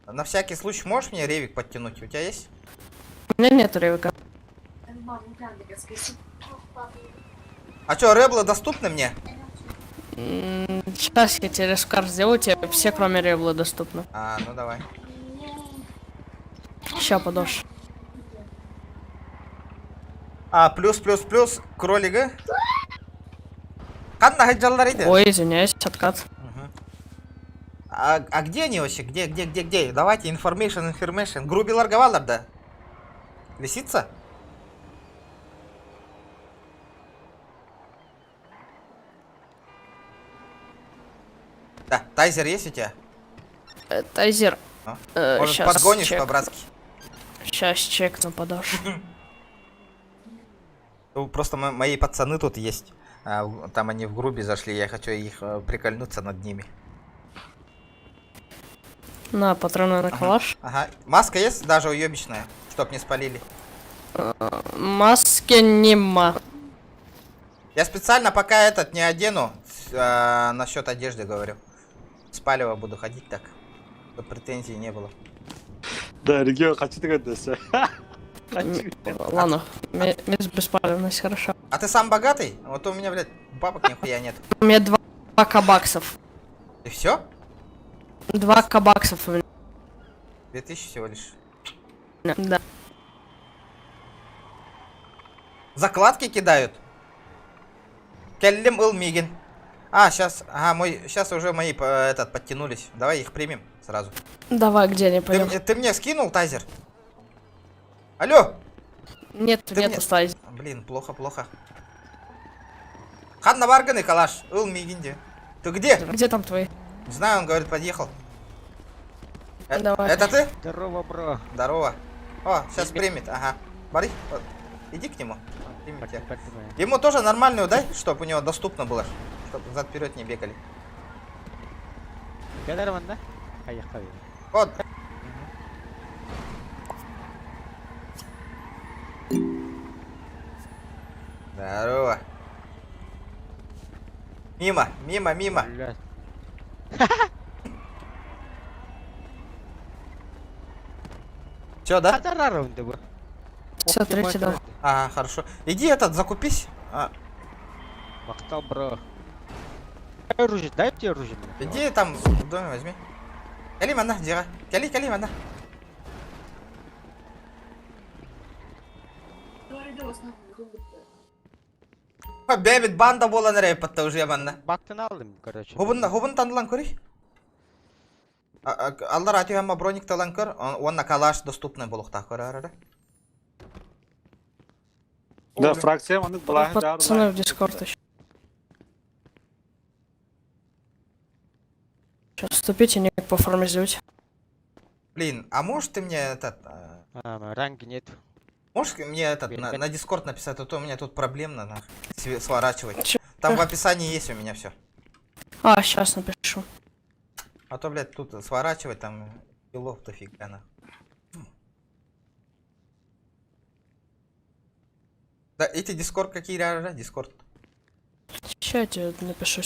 На всякий случай можешь мне ревик подтянуть? У тебя есть? У меня нет ревика. А что, реблы доступны мне? Сейчас я тебе рескар сделаю, тебе все кроме ребла доступны. А, ну давай. Ща, подожди. А, плюс, кролика. Ой, извиняюсь, откат. А где они вообще? Где? Давайте, information. Грубилар гавалар, да? Лисица? Да, тайзер есть у тебя? Тайзер. Может, щас подгонишь чек. по-братски? Сейчас чекну, подожди. Ну, просто мои пацаны тут есть. Там они в грубе зашли, я хочу их прикольнуться над ними. На, патроны на калаш. Ага. Маска есть даже уебищная, чтоб не спалили? Маски нема. Я специально пока этот не одену, насчет одежды говорю. Спалево буду ходить так, чтобы претензий не было. Да, регион, хочу догадаться. Ладно, беспалевность, хорошо. А ты сам богатый? Вот у меня, блядь, бабок нихуя нет. У меня 2 кабаксов. И все? 2 кабаксов у меня. 2000 всего лишь. Да. Закладки кидают? Келлим Илмигин. А, сейчас, сейчас уже мои подтянулись. Давай их примем сразу. Давай, где не пойдем. Ты мне скинул тайзер? Алло! Нет, нет, стайзер. Блин, плохо. Ханна Варган и калаш. Илмигинде. Ты где? Где там твои? Не знаю, он говорит, подъехал. Давай. Это ты? Здорово, бро. Здорово. О, сейчас примет, ага. Бори, иди к нему. Ему тоже нормальную дай, чтобы у него доступно было. Чтобы взад-вперед не бегали. Вот. Здорово. Мимо. Чё, да? Все, третий дал. Ага, хорошо. Иди этот, закупись. Махтал, бро. Оружие, дай тебе оружие. Иди там в доме возьми. Калимана, дира. Калимана. Бебит банда болан рейпатта уже манна. Бактан алдым, короче. Хубун тандылан көрей. Аллар атю хамма броник талан көр. Онна калаш доступный болукта көрәрі. Да, фракция, он была. Пацаны в дискорд еще. Сейчас вступите, не по форме сделать. Блин, а можешь ты мне этот... Ранги нет. Можешь мне этот на дискорд написать, а то у меня тут проблемно нахуй сворачивать. Там в описании есть у меня все. А, сейчас напишу. А то, блядь, тут сворачивать там килов дофига нахуй. Да, эти дискорд какие ряжа? Дискорд. Сейчас я тебе напишу.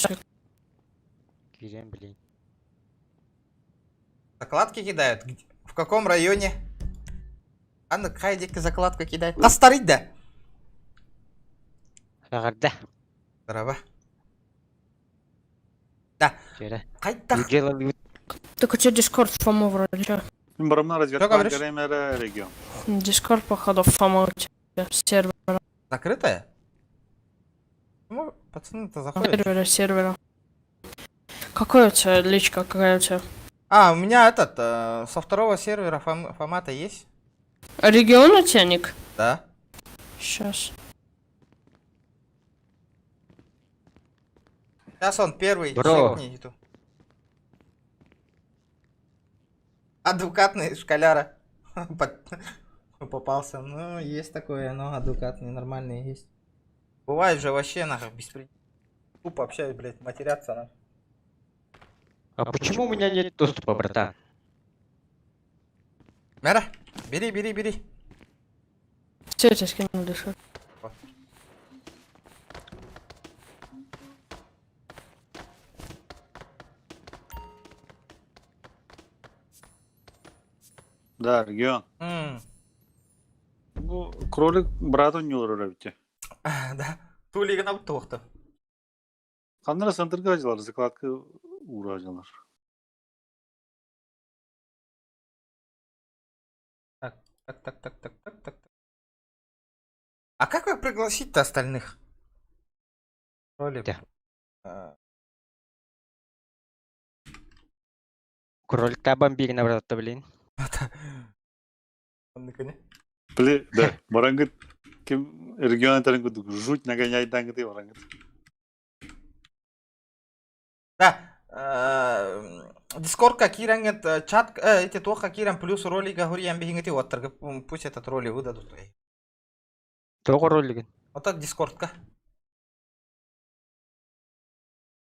Кирен, блин. Закладки кидают? В каком районе? А ну хайдик закладку кидает. На старый, да? Ағарда. Здорово. Да. Жері. Қайттақ. Так у тебя Дискорд Фома вроде. Чё? Барымна разведка Гремера регион. Дискорд, походу, Фома у тебя сервера. Закрытая? Ну, пацаны-то заходят. Сервера. Какой у тебя личка, какая у тебя? А, у меня этот, со второго сервера формата есть. Регион у тебя ник? Да. Сейчас. Сейчас он первый. Бро. Адвокатный школяра. Попался. Ну, есть такое, но адвокатные нормальные есть. Бывает же вообще нахуй беспредел. Тупо общаюсь, блядь, матерятся нахуй. А почему у меня нет доступа, братан? Мэра, бери. Все, я тебе скинул Дискорд. Да, регион. Ну, кролик брат он не уровите. Да. Тулига нам тохта. Қандыра сандыргажылар, закладка уражылар. Так. А как вы пригласить-то остальных? Кролик. Кролика бомбили на брата, блин. Блин, да, барангыт. Ким регион тарангыт жуть нагоняет дангыты барангыт. Да. Дискордка кирангет чат, эти тоха киран плюс ролика хуриям бихингати оттарга. Пусть этот роли выдадут. Тоғы ролиген. Вот так дискордка.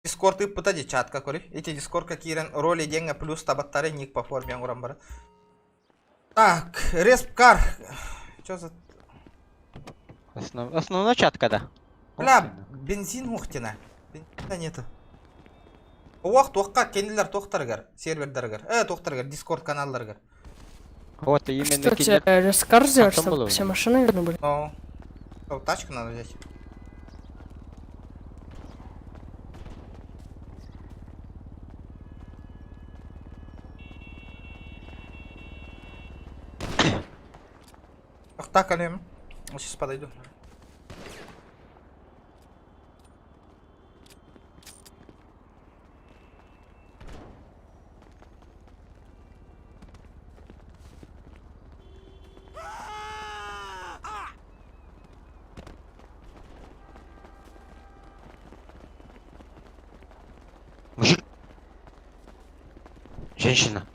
Дискорд и пытади чатка кори. Эти дискордка киран роли деньга плюс табаттары ник по форме ангурамбара. Так, респкар. Чё за... Основной чатка, да. Бля, бензин ухтина. Бензина нету. Уақ тоққа кенделер тоқтаргар, сервердергар. Тоқтаргар, дискорд каналдаргар. Вот именно. Что тебе рескар сделать, чтобы все машины видно были? Ну, тачку надо взять. Ах так, Алим. Сейчас подойду. Мужик. Женщина.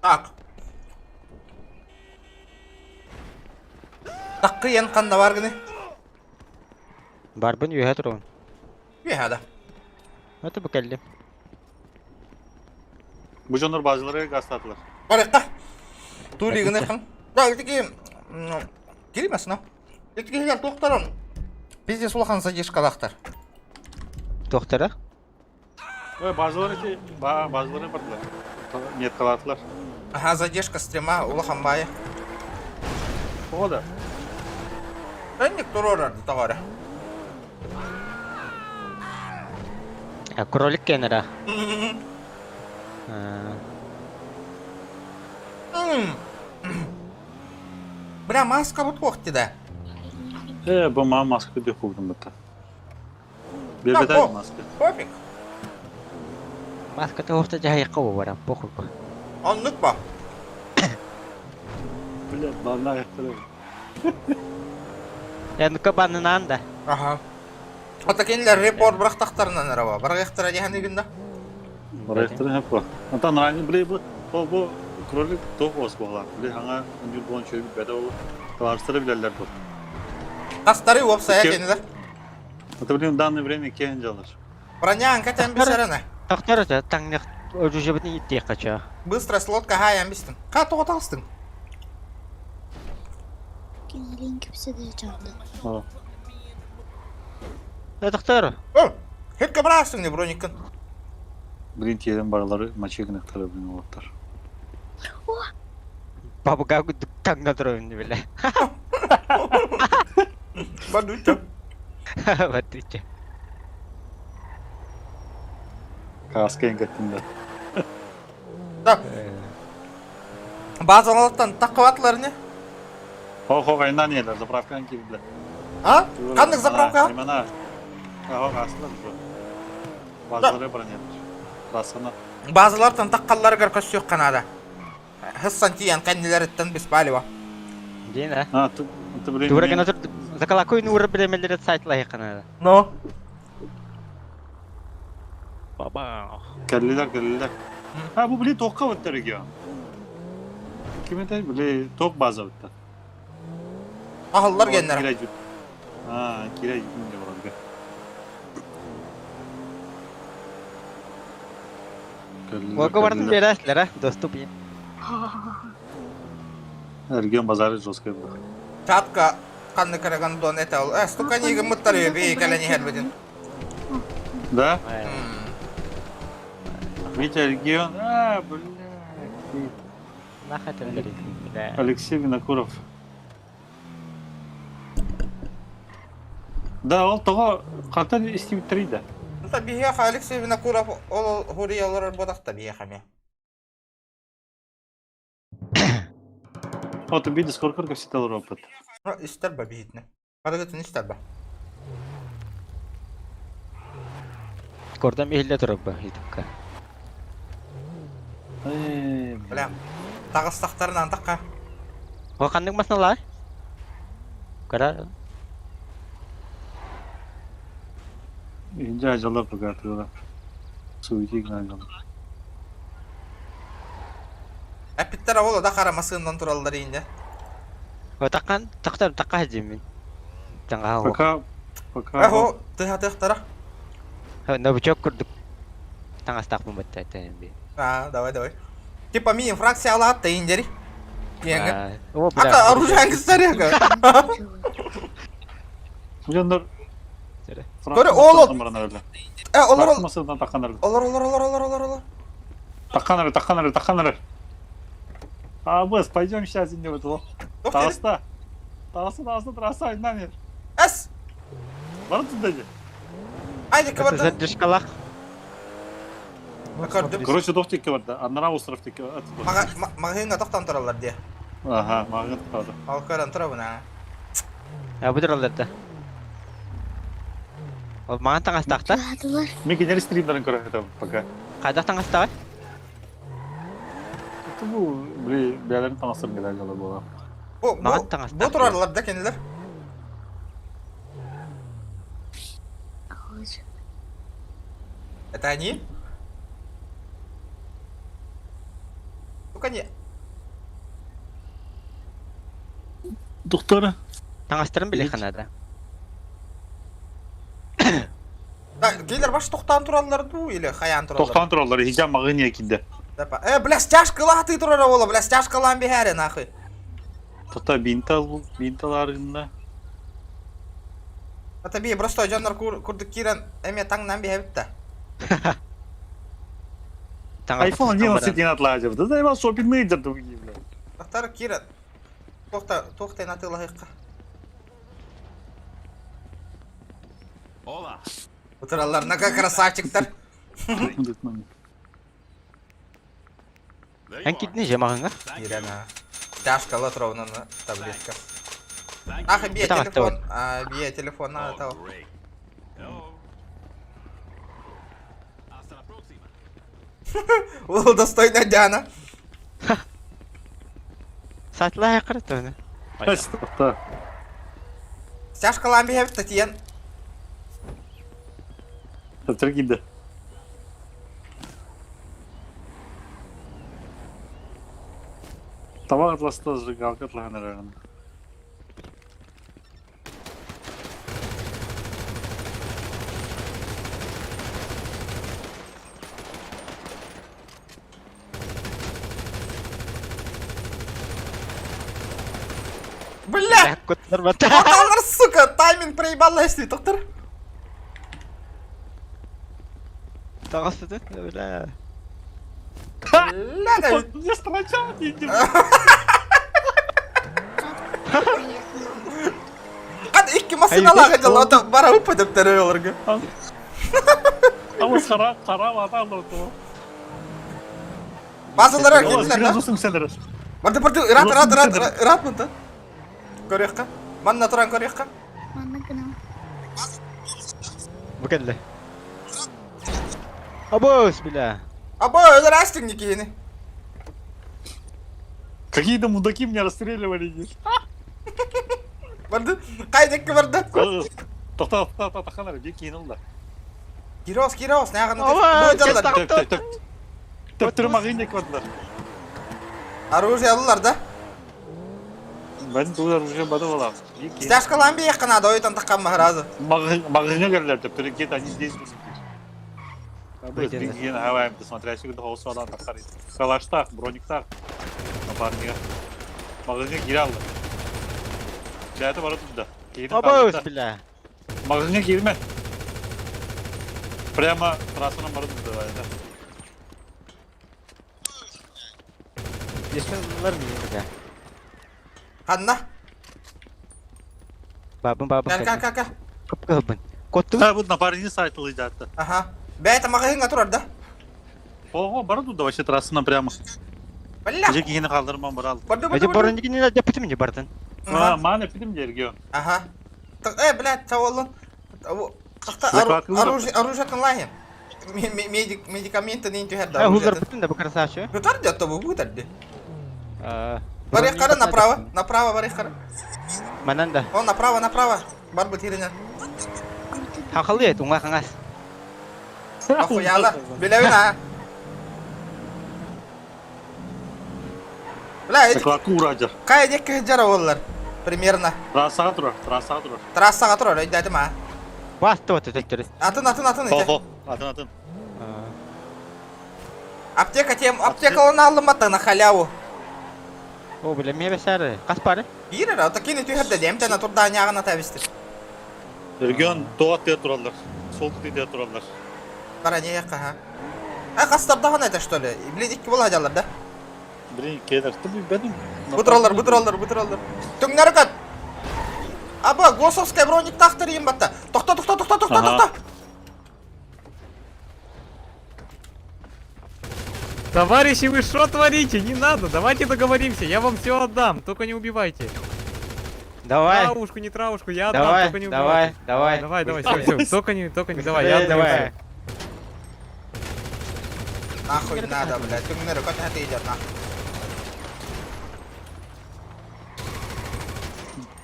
Так. Так, ен қанда бар гіне? Барбын үйе тұруын. Үйе, Это бәкәлі. Bu jonlar bazıları gazetatilar. Барыққа. Тули гіне қын. Да, етеке... Келемес, на. Етеке егер тоқтарым. Бізде сұлақан задешқалақтар. Тоқтары? Ой, bazıları bardılar. Нет калатылар. Ага, задержка с тремя улахан байы. О, да. Әннік тұрорарды тағары. Кролик кенера. Бля, маска вот қоқты да. Bu maske de kurdum bata. Bir bedel maske. Пофиг. Маска тоқты жайы қауы барам, похуй. Анлық ба? Бля, бана яқтыры. Енді көбанынан да. Ага. Ата кенілер репорт бірақтақтарынан әрава. Бірақ яқтыра дейін егінді? Бірақ яқтыры хеп ба. Антан раңы білей бұл кролик тоқ осы болған. Білей хаңа үндір болын шөйбі бәді олы. Қаларыстыры білерлер бұл. Қастары опса я кенілер? Ата білейм данный время кен жалыр. Броня анкатен бісеріні. Тоқтары да таңнық өжі жебітін еттей қача. Быстро слотка хаян бістің. Қа тоғыталыстың? Келерін кепсе де жауды. Тоқтары? Хетке бірастың не броникін? Білейм тиеден баралары мачегін ақтары білейм олаттар. Папа как так натроен не бля. Badуча. Батыча. Каскайын кеттинде. Да. Базалықтан тақыватлар не? Хо кайнан елер заправкадан келді. А? Қандық заправка? Мына. Хо касылар жо. Базары бар не. Расына. Базалардан таққалар көркөс жоқ қанада. Хыссан тиян қаннелеріттен беспалева. Дина. А, ты блин. Тура гана тур за колокой нура билемелер сайтлар якына. Но. Баба. Келлилер. Ha bu bile toqqa o'tdi ekan. Kimda bile toq baza o'tdi. Ahıllar genler. Ha, kerak endi bo'ladi. Voga vardım beraslar ha, dostup ya. Ergen bazarı жестко bu. Çatka kanlı karagan don etal. Стуканига мыттары бей калани хербедин. Да? Ведь регион, блядь. Нахатер да. Алексей Винокуров. Да, ол того кантан истеп трида. Табия Алексей Винокуров ол хуриялар бодак табия хаме. Вот биде сколько сетал ропот. Истерба битне. Карагытын истерба. Кордан бихилде турып ба итка. Білем. Тағыстақтарынан таққа. О қандық масналар? Кара. Инде ажалар богатыйлар. Суйти гана. Әпиттер ол да қарамасынан туралдар инде. О таққан, таққа жемін. Таңға Пока. Ахо, тыха-тыхтара. Новичок курдук. Таңастақ бумбатта тәйінбе. Давай. Типа ми фракция алат та индери. Еңі. Ака Ака оружие кістер Жандар. Көрі олот. Олар. Таққанары. А, быс, пойдем сейчас инде вот. Тағыста. Тағыста трасса нанер. Әс. Бар туда же. Айди кабарда. Задержкалақ. Короче, доқтекі барды. Аннара островтекі. Мағайынға тоқтан тұралар де. Ага, мағайын тұрады. Ал көрін тұра бұна. Бұдыраларда. Ол маған таңастақта? Мен кенер стримдарын көрі пока. Қайдақ таңастағы? Это бұл, бәлерін таңастырын кедер жалы бола. Бұл тұрарлар да кенелер. Это они? Ну-ка не. Доктора? Таңастырын біле қанада. Келер баш тоқтан тұралар ду или хаян тұралар? Тоқтан тұралар, хижам мағын екінде. Бля, стяжкала ты тұрара ола, бля, стяжкалан бехәрі нахуй. Тоқта бинталарында. Это бей, просто жандар курдық кирен әме таңнан бехәбітті. Айфон 11 атлажып. Да займа шопинг менеджер дуги, бля. Тоқтар кирен. Тоқтай натыла хиққа. Ола. Отыралар, нака красавчиктар. Әнкетіне жемағыңа? Кирен, стяжкала тұравынан таблетка. Ах, бия телефон надо того. Ол достойна Диана. Сатлай қырыты оны. Тоқта. Стяжкалан бейбітті тиен. Тәтіргейді. Табақ атласты жығалғы атлаған әрағын. Бля! Аталар, сука, тайминг проебалла ешті, тоқтар. Тағасы да, бля. Бля, да. Не страчал, не Hadi iki masinalar acaba o bara upadıp duruyorlar ki. Ama kara vatan da o. Bazıları gittiler Biraz lan. olsun senler. Bardı rahat mı da? Koryakka. Manna turan koryakka. Mana kenal. Bukan lah. Abos bila. Abo öyle açtın nikini. Какие-то мудаки меня расстреливали здесь. Bardı. Kaydık ki bardı. Тоқта, таханар, бек киінілді. Kiros ne yapın? Төп түрі мағын дек бардылар. Оружие alırlar da. Ben туылар уже бады болам. Стяжка ламби yakına da oytan takkan mahrazı. Мағынға керлер, төп түрі кет, они здесь будут. Біз бігген хаваем, смотря сюда осы адам таққар еді. Калаштақ, брониктақ. Напарниға. Мағынға кері алды. Жәті бары тұзда. Abos bila. Мағынға келме. Прямо трассадан бары тұзда. Bismillah ni bila. Hanna. Babın. Gel. Kapın. Kotu. Ha, bu напарниги сайтылы жатты. Ага. Бәйті мағынға тұрар да. Ого, бары тұзда вообще трассадан прямо. Бля. Жеке кені қалдырман бары алды. Aja boran dikini lah dapat ni bardan. Маны пидім жерге. Ага. Блядь, таволын. Оружие онлайн. Медикаменты не интугерда. Huzur betul dah bukan sahaya. Betul dia tuh, betul dia. Барих кара направо барих кара. Mana dah? О, направо. Бар бутирnya. Haklı ya, tunggu kangas. Охуяла. Билевин а. Бля, Клакура ажар. Кай дек хеджара олар. Примерно. Трассаға тұрар. Трассаға тұрар, өйдәді ма? Bastı o tütürü. Атын ите. Атын. Аптека оны алынмады на халяву. O bile mi besar? Kaç para? Бирер, а такие не тюхер дедем, те на турда ағына табисти. Регион тоғат дей тұралар. Сол күтей дей тұралар. Бара не яққа, ха? Қастарда ғана это, что ли? Блин, икі бол хадялар, да? Блин, келер. Ты бәдім. Бұтыралар. Түңнері көт! Аба, Госовская броник тақтыр ем батта. Тоқта. Товарищи, вы что творите? Не надо, давайте договоримся, я вам все отдам, только не убивайте. Давай. Травушку, я отдам, только не убивайте. Давай, все, только не, давай, я отдам. Нахуй не надо, блядь, түңнері көт әті идет, нахуй.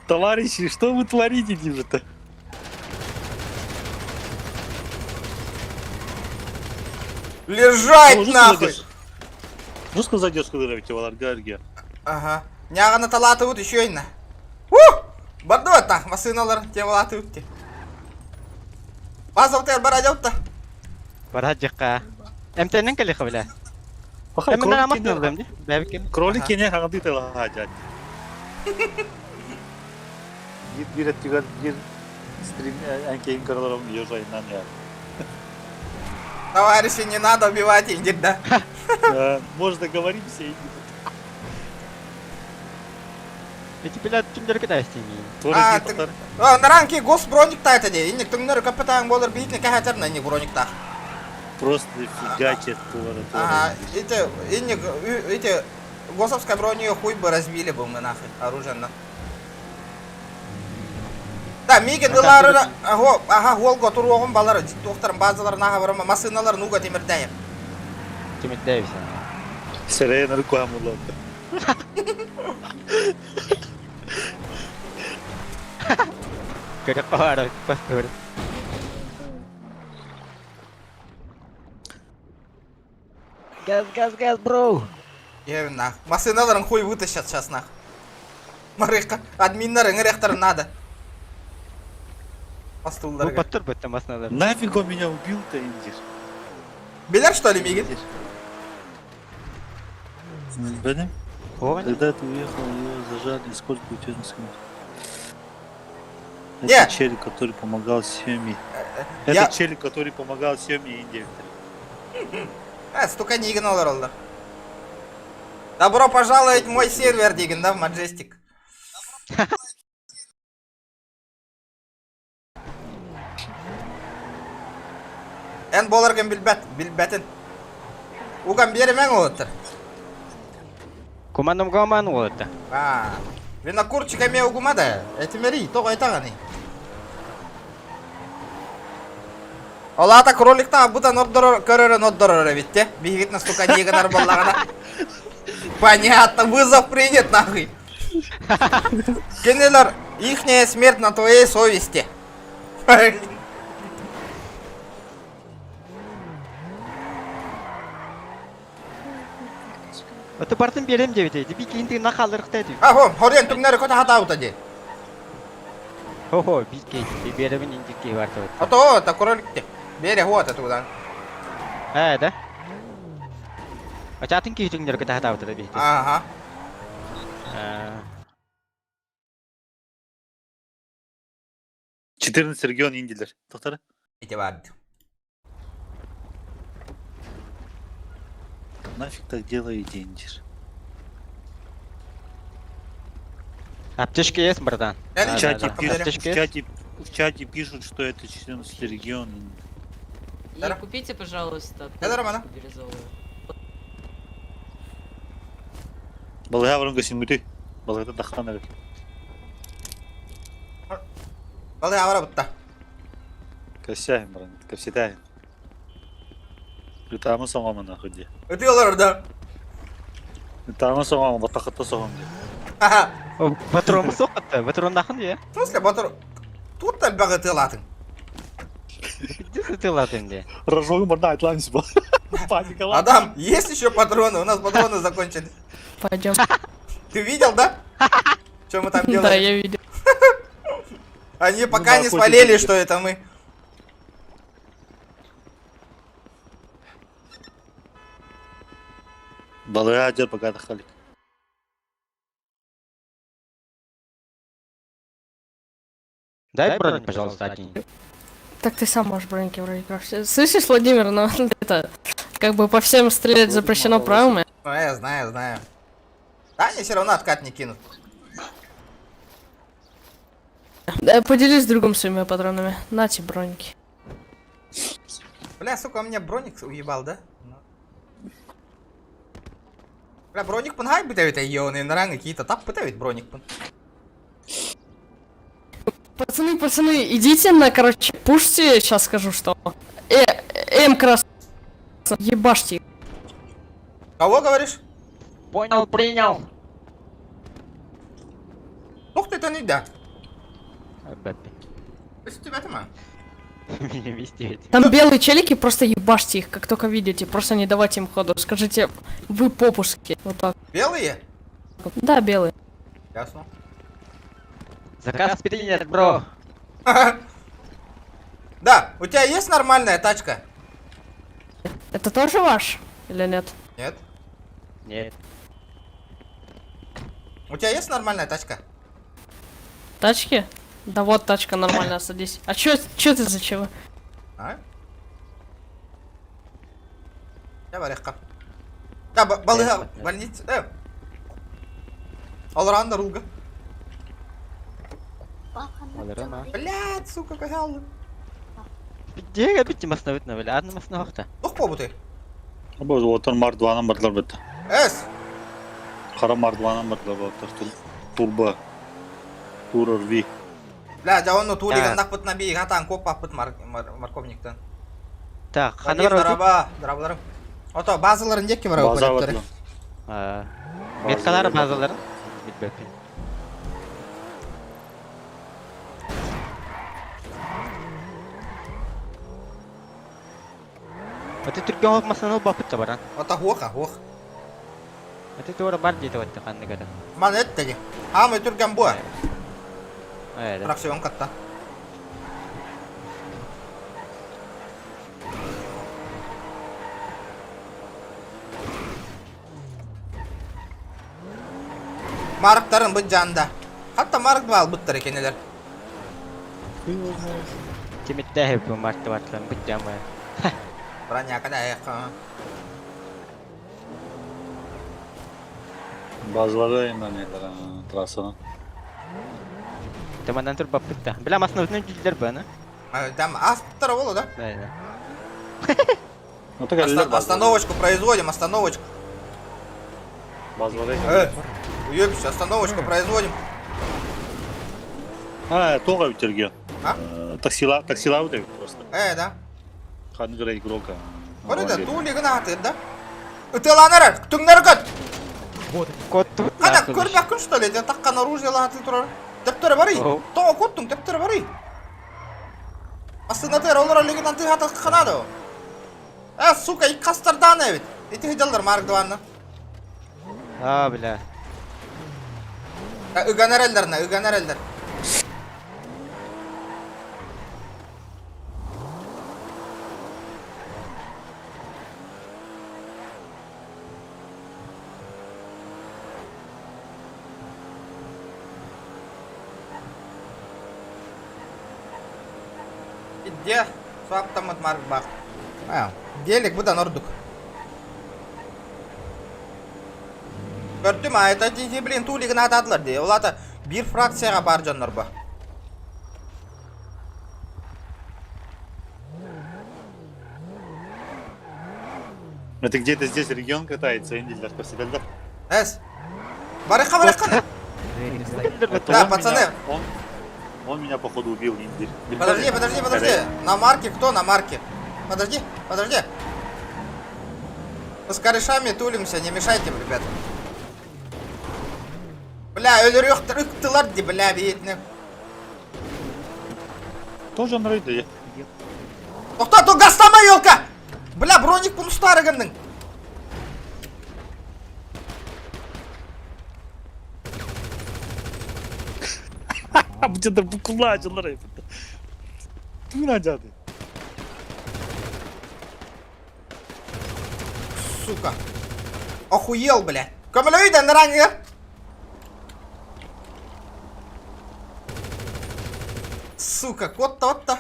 Товарищи, что вы творите, Дижа-то? Лежать, нахуй! Жестко задержку дырявите, Валаргарге. Ага. Няғаны талаты өт, еще ойна. Барды өтті, масыналар, те балаты өтті. База өтер, бара жауытты. Бара жаққа. Әмтәнің кәлі қабыла. Әмінен аматын ұрдым, де? Кролик кене қағанды тәліға ажат. Bir ettiler bir стрим әнкейін карларым ежайынан я. Товарищи, не надо убивать индик, да? Может, договоримся и... Эти пилят түндер кіт әстеймейін. На ранке гос броник тайты де, индик түңнері көппетайын болыр бейтіне кәхәтерін индик броник тақ. Просто фигачит повара. Ага, эти госовская броню хуй бы разбили бы мы нахуй, оружие. Да, Миген ылары, ага, голго тұру оғын балары, тоқтарын базаларын аға барама, масыналарын уға темірдәйім. Темірдәйімсен. Сірейін рукам ұлады. Көрек қағары, бас көрі. Газ, бро! Евін нах, масыналарын хуй вытащат сейчас нах. Марықа, админларын ректарын надо. Ну, подтор бы там основной. Нафиг он меня убил-то, Индир? Беляр, что ли, Мигель? Бенем? Когда ты уехал, его зажали, сколько у тебя на скамье? Это челик, который помогал Семе. Это челик, который помогал Семе Индии. Столько не игнорировал. Добро пожаловать в мой сервер, Диген, да, в Majestic. En bolarken bilbetin. Ugan беремен отыр. Командам гаман oldu. Вина курчиками угумада. Этимери, тоға айтағаны. Олата кроликта бұтан көрерін отдырыр битте. Бейгет настука дегенар болағана. Понятно, вызов принят нахуй. Кенелер, ихняя смерть на твоей совести. Ото бартын берем деп айтайды. Би кейінді нақалырықта деп. Хорен түңнері көті хата аута де. Хо, би кейінді беремін индикей барты өтті. Ото, это кроликте. Бере хуата тудан. Да. Ачатын кейтіңдер көті хата аута деп. Ага. 14 регион индилер. Тоқтары? Ете барды. Нафиг так делаете, индир? Аптечка есть, братан? В чате пишут, что это 14 регион. И купите, пожалуйста, бирюзовую. Балга варунга сингути. Балга тахтана. Балга вара бутта. Косяем, брат, ковсетаем. Лютамы соңамы нахуй. Өтüyorlar orada. Лютамы соңамы, батақытта соңам де. Патрон соқытты, патрон нахын де? В смысле, патрон? Тут там бағы тылатын. Где тылатын де? Рожогы морда айтламыз ба. Адам, есть еще патроны? У нас патроны закончились. Пойдем. Ты видел, да? Что мы там делаем? Да, я видел. Они пока не спалили, что это мы. Балга адер пока халик. Дай броник, пожалуйста, один. Так ты сам можешь броники вроде как. Слышишь, Владимир, но это как бы по всем стрелять запрещено правилами. Ну, я знаю. Да, они все равно откат не кинут. Да, поделись с другом своими патронами. Нате броники. Бля, сука, у меня броник уебал, да? Бля, броник пангай бытовит, ёный наранг какие-то тап бытовит броник. Пацаны, идите на, короче, пушьте, сейчас скажу, что. М красный. Ебашьте. Кого говоришь? Понял, принял. Ух ты, это не да. Бэппи. Если тебя тема. Меня вести. Там белые челики, просто ебашьте их, как только видите. Просто не давайте им ходу. Скажите, вы попуски. Вот так. Белые? Да, белые. Ясно. Заказ принят, бро. Да, у тебя есть нормальная тачка? Это тоже ваш? Или нет? Нет. Нет. У тебя есть нормальная тачка? Тачки? Да вот тачка нормальная, садись. А чё ты за чего? А? Я варяха. Да, балыга, больница. Алранда рулга. Блядь, сука, кагал. Где битти маснавит на вели? Одна маснавахта. Дух побуты. Боже, отыр мардуанан бардылар бітті. Эс! Қара мардуанан бардылар бітті. Турба. Тур ұрви. Бля, да он туриган нахпыт наби, гатан коп папыт марковниктан. Так, хандар өтіп? Дарабаларым. Ото, базаларын декі бар База өкөлеттері. Меткалары базаларын? Битбеппи. Аты түрген оқмасынан ол бапытта баран. Ото хуаха. Аты туара бар дейді өтті қанды кәді. Ман өттеді. Амы түрген бұа. Айда. Фракцион қатта. Марктарын бұд жанында. Хатта марк бал бұттар екенелер. Тиметтәхі бұл маркты бартылан бұд жамай. Броняка да аяққа. Базалары енді нелер, трассаны. Темандан тур баппытта. Білем основной дилдер бі, ана? Там астра волу, да? Да. Ну так әлі Остановочку производим, остановочку. базовый. Уебище, остановочку производим. Тоға өтерген. Таксила өтер просто. Да. Қанғыра игрока. Көреді, тулигін атыр, да? Үтеланыры, күтіңдері көт! Кот тут. Қана, көрмек күн, что ли? Таққан оружие латы тұрар. Тептері барый. Тоға көттің, тептері барый. Астына тер, олар олеген анты хаты қанады. Сука, ик қастардан әбет. Эти хыдалдар марк дванны. Бля. Үганар әлдеріне, үганар әлдер. Где? Суаптамыт марк бақ. Делік бұдан ұрдық. Көрттім, айта дейде білін тулигін атадылар де. Олаты бір фракцияға бар жанлар ба. Это где-то здесь регион катается, Эндильдер, посидельдер. Барыха. Да, пацаны. Он меня походу убил, Индир. Подожди. На марке кто? На марке. Подожди. Мы с корешами тулимся, не мешайте, ребята. Бля, өліріқтілер де, бля, бейтіне. Тоже нрайды, Тоқта, то гастама, елка! Бля, броник бұны ұстарығының. Где-то букуладжы нрайды. Ты надяды. Сука. Охуел, бля. Көмілі на ранее. Сука, отта.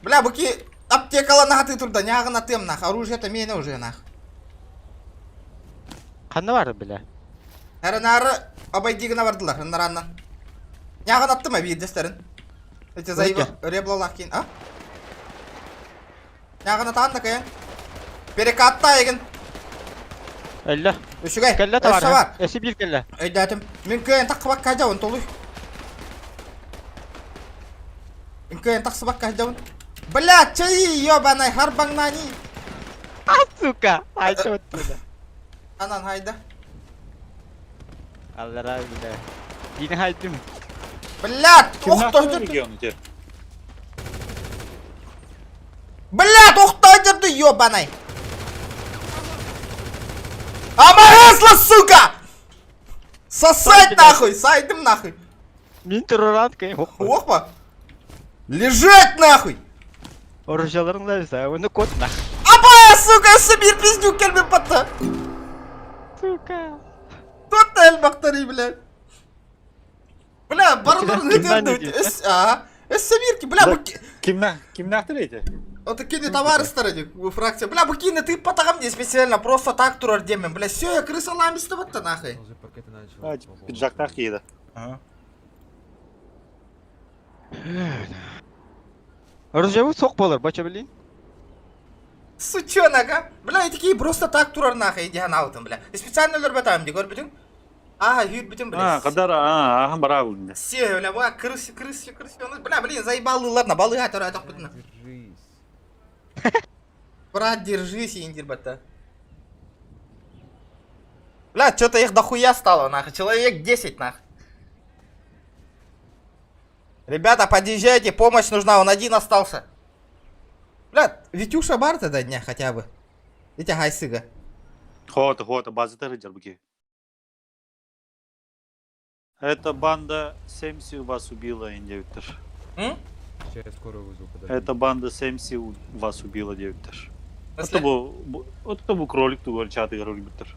Бля, бұки аптекала нахаты тұрда, неғын атым нах. Оружие-то мені уже нах. Қанды бары, бля? Әрі абайдигіна бардылар, нараннан. Неғын аттым әбі едестерін. Өте зайбы реблалақ кейін, Неғын атағын да кайын. Перекатта егін. Әлі. Үшігай, Кәлі тавар, әсі бір кәлі. Өйдәтім, мен көйін таққыбақ қайдауын толуй. Мен көйін тақсыбақ қайдауын. Бля, чай, ёбанай, харбаңнани. Сука, айты өттіді. Анан хайда. Аллара, бля. Дені хайдым. Блядь, оқтау жүрді. Блядь, оқтау жүрді, ёбанай. Амарасла, сука! Сосать нахуй, сайдым нахуй. Мен тұрыран кайын, Оқпа. Лежать нахуй. Оружияларын лайса, оны кот нахуй. Апа, сука, собир пиздюк келбен патта. Сука. Тот әлбақтары, блядь. Бля, барларын өтерді. Собирки, бля, бұл... Ким нахтылейді? Это кине товарыстары, фракция. Бля, бұл кине ты потағам не специально, просто так тұрар демен. Бля, все, я крыса ламисты бітті нахуй. Пиджактақ еді. Оружиявы соқ болар, бача білейін? Сучонок, Бля, такие просто так турар нахуй, иди анаутым, бля. И специально лөр бәтам, де, көр бүтін? Юд бүтін, бля. Қадар, ағам бара бұлында. Все, бля, бля, крысы. Бля, блин, заебалыларна, балыға тұрар айтақ бүтін. Брат, держись, индир бата. Бля, что-то их дохуя стало, нахуй. Человек 10, нахуй. Ребята, подъезжайте, помощь нужна, он один остался. Бля, Витюша бар тогда дня хотя бы. Эти гайсыга. Хота, базы-то рыдер буки. Эта банда Сэмси вас убила, Индивиктор. Сейчас скоро вызову, подожди. Эта банда Сэмси вас убила, Индивиктор. Это был кролик, tu горчатый Индивиктор.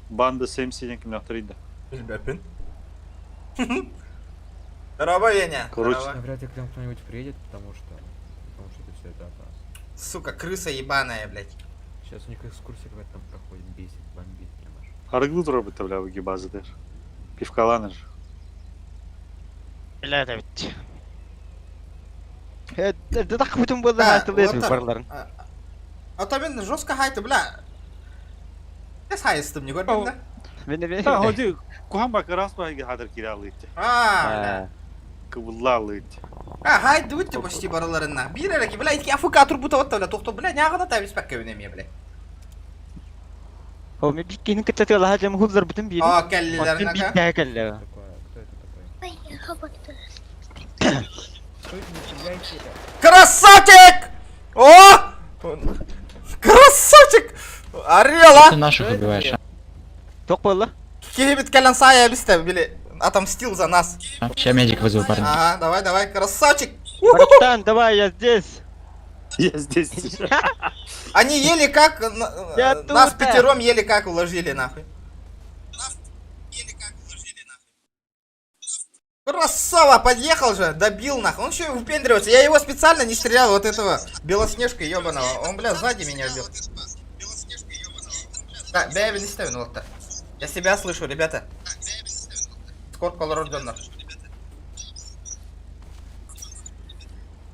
Банда Сэмси неким нахтрида. Ребята. Здорово, Веня. Вряд ли к нам кто-нибудь приедет, потому что это все это опасно. Сука, крыса ебаная, блядь. Сейчас у них экскурсия какая-то там проходит, бесит, бомбит, понимаешь? Арыглы тұрар бітті, бля, бұги базы дер. Пивкаланы же. Бля, да ведь. Это так будем было барларын. Атамен жестко хайты, бля. Я хайыстым, не көрдің да? Да, ходи, кухамба раз байги хадыр киралыйт. Кыбыллалыйт. Хайды өтті почти бараларына. Bir әрәке, бля, итки АФК турбута отта, бля, тоқты, бля, неғана тәбіз пәкке өнеме, бля. О, мен биткенің кітті лаға жамы хулдар бүтін бейді. Кәлілерін аға. Биткәе кәлі. Красавчик! О! Красавчик! Орела! Ты наших убиваешь, а? Тоқ болды? Келебет кәлін сая бісті, біле, отомстил за нас. Сейчас медик вызову, парень. Ага, давай, красавчик! Братан, давай, я здесь. Я здесь. Они еле как, нас пятером еле как уложили, нахуй. Красава, подъехал же, добил, нахуй. Он еще и выпендривается. Я его специально не стрелял, вот этого Белоснежка ебаного. Он, бля, сзади меня убил. Да, бля, я не ставлю, ну вот так. Я себя слышу, ребята. Скоро колорожденных.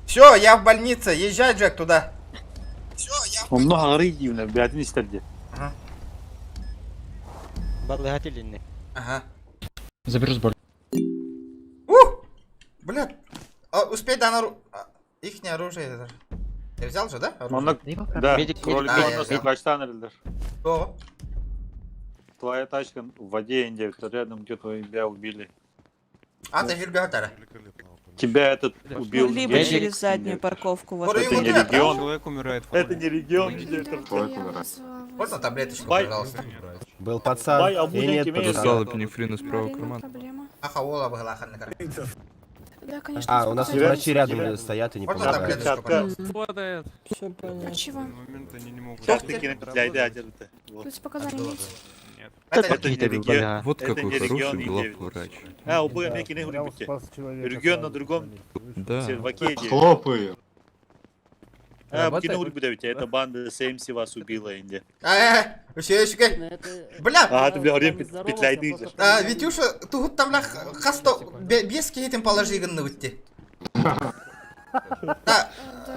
Все, я в больнице. Езжай, Джек, туда. Он много рыгивно, блядь, не стадди. Ага. Барлыгательный. Ага. Заберу сбор. Блядь. Успей до ихнее оружие даже. Ты взял же, да? Да, кролик качтан элдер. Что? Твоя тачка в воде, Индия, рядом где тебя убили. А, ты Вильгатора. Тебя этот убил. Ну, либо через заднюю парковку. Вот это не регион. Человек умирает. Это не регион, где это. Можно таблеточку, пожалуйста? Был пацан, и нет Достал эпинефрин из правого кармана. Ахаула была ханнакар. Да, конечно. А, у нас врачи рядом стоят и не Можно помогают. таблеточку? Хватает. Все понятно. А чего? Тут показания есть? Нет. Это не регион. Вот какой хороший главный врач. А, убой Америки не грибите. Регион на другом. Да. Хлопаю. А, кино грибите, это банда Сеймси вас убила, Индия. Еще. Бля. А, ты, бля, время петляйды. Витюша, тут там бля хасто без этим положительно выйти.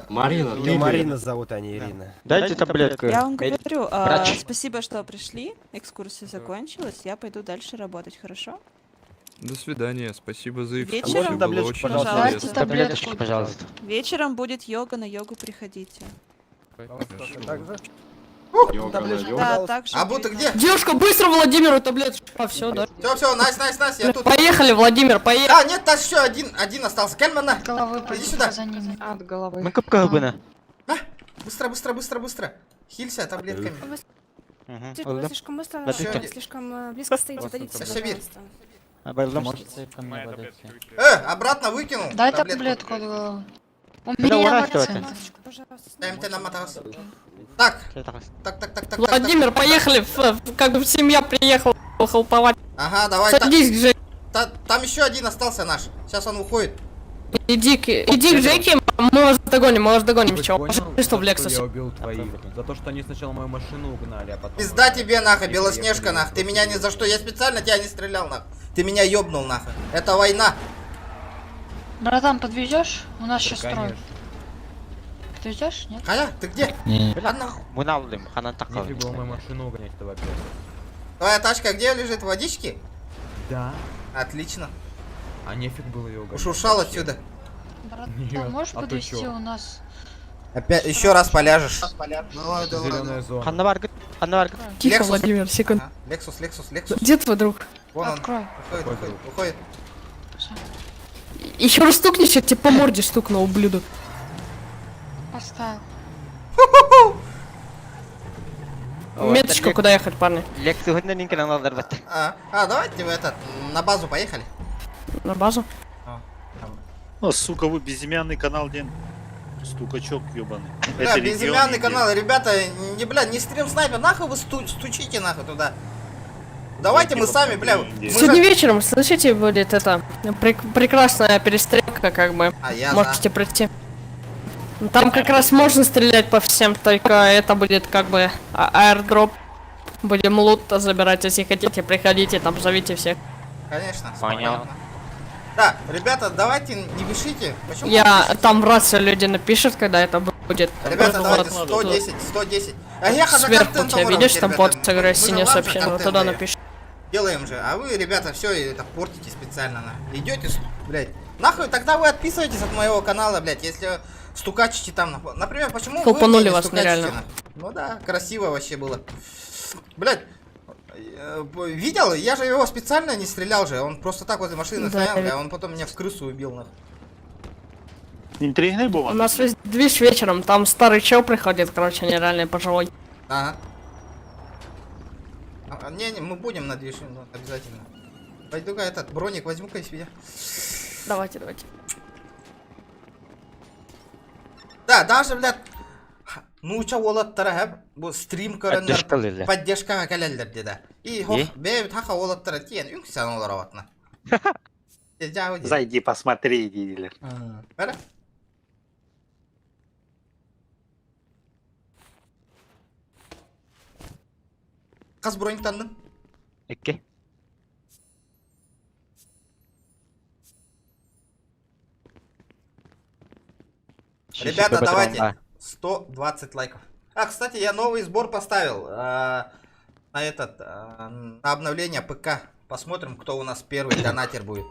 Марина, Марина зовут, а не Ирина. Дайте таблетку. Я вам говорю, спасибо, что пришли. Экскурсия закончилась. Я пойду дальше работать, хорошо? До свидания, спасибо за экскурсию. Вечером, было очень пожалуйста. интересно. Таблеточку, пожалуйста. Вечером будет йога, на йогу приходите. Да, так же. А будто где? Девушка, быстро Владимиру таблеточку. А, все, да. Все, найс, я тут. Поехали, Владимир, поехали. А, нет, там еще один остался. Кельмана, иди сюда. От головы. Мы капка бы. Быстро. Хилься таблетками. Вы слишком быстро, слишком близко стоите. Отойдите, пожалуйста. Обратно выкинул. Дай таблетку от головы. У меня МТ намотался. Так. Владимир, поехали, как бы семья приехала хлоповать. Ага, давай. Садись, Жек. Там еще один остался наш. Сейчас он уходит. Иди к Жеке, мы вас догоним, чего? Что в Лексусе? Я убил твоих. За то, что они сначала мою машину угнали, а потом... Пизда тебе, нахуй, Белоснежка, нахуй. Ты меня ни за что. Я специально тебя не стрелял, нахуй. Ты меня ёбнул, нахуй. Это война. Братан, подвезешь? У нас сейчас строй. Подвезешь? Нет? Халя, ты где? Мы налым, хана такая. Нефиг было мою машину угонять, это во-первых. Твоя тачка где лежит? В водичке? Да. Отлично. А нефиг было ее угонять. Уж ушел отсюда. Братан, можешь подвезти у нас? Опять, еще раз поляжешь. Зеленая зона. Ханна Тихо, Владимир, секунду. Лексус. Где твой друг? Вон он. Открой. Уходит. Еще раз стукнешь, я тебе по морде стукну, ублюдок. Поставил. Меточку, куда ехать, парни? Давайте в на базу поехали. На базу? О, сука, вы безымянный канал, Ден. Стукачок ёбаный. Бля, безымянный канал, ребята, не стрим снайпер, нахуй вы стучите нахуй туда. Давайте мы сами, бля. Сегодня вечером, слышите, будет это прекрасная перестрелка, как бы. Можете прийти. Там как раз можно стрелять по всем, только это будет как бы аирдроп. Будем лут забирать, если хотите, приходите, там зовите всех. Конечно. Понял. Да, ребята, давайте не пишите. Почему Там в рации люди напишут, когда это будет. Ребята, давайте Вот 110, 110. А я сверху у тебя видишь, там под синее сообщение, вот туда напиши. Делаем же, а вы, ребята, все это портите специально. Идете, блядь. Нахуй, тогда вы отписываетесь от моего канала, блядь, если стукачите там. Например, почему вы Толпанули не вас стукачите, нереально. нахуй? Ну да, красиво вообще было. Блядь, видел? Я же его специально не стрелял же. Он просто так возле машины Да, стоял, я бля, он потом меня в крысу убил, нахуй. Интригный был. У нас весь движ вечером, там старый чел приходит, короче, нереальный пожилой. Ага. Не, мы будем на движении, обязательно. Пойду-ка этот броник возьму-ка из меня. Давайте. Да, даже, блядь, ну чё, олаттары хэп, бұл стрим көрінер, поддержкаға кәлелдер деді. И хоқ, бәйбіт хақа олаттары тиен, үңксен олар аватына. Зайди, посмотри, дилер. Бәрі? Қаз брониктандың? Ikke. Ребята, давайте 120 лайков. А, кстати, я новый сбор поставил на этот, на обновление ПК. Посмотрим, кто у нас первый донатер будет.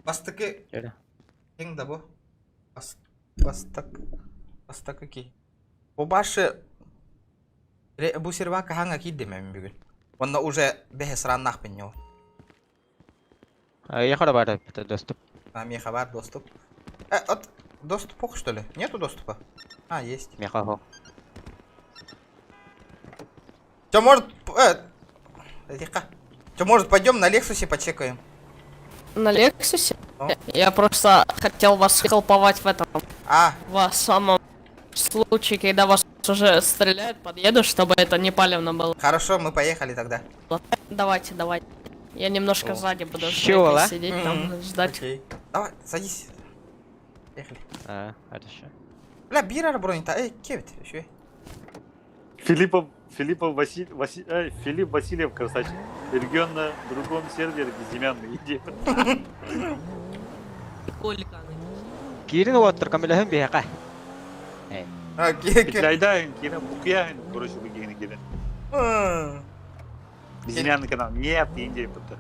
Бастыки... Ең да бұл? Бастыки кей. Бұл башы... Бұл сервака ханга кейді мен бүгін. Онда уже бәхес раннақ бен неу. Я хора бар, это доступ. Меха бар, доступ. Доступ пох, что ли? Нету доступа? А, есть. Меха го. Чё, может... Чё, может, пойдем на Лексусе почекаем? На Лексусе? Я просто хотел вас хелповать в этом. В самом случае, когда вас уже стреляют, подъеду, чтобы это не палевно было. Хорошо, мы поехали тогда. Давайте. Я немножко сзади буду сидеть там, ждать. Окей. Давай, садись. Поехали. Хорошо. Бля, бира бронь-то. Кевит, еще. Филипп Васильев, красавчик. Регион на другом сервере безымянный идея. Кирин уоттар камилахын бияқа. Петляйдаын, кирин букияын, короче, бігені келен. Безымянный канал. Нет, идея пыта.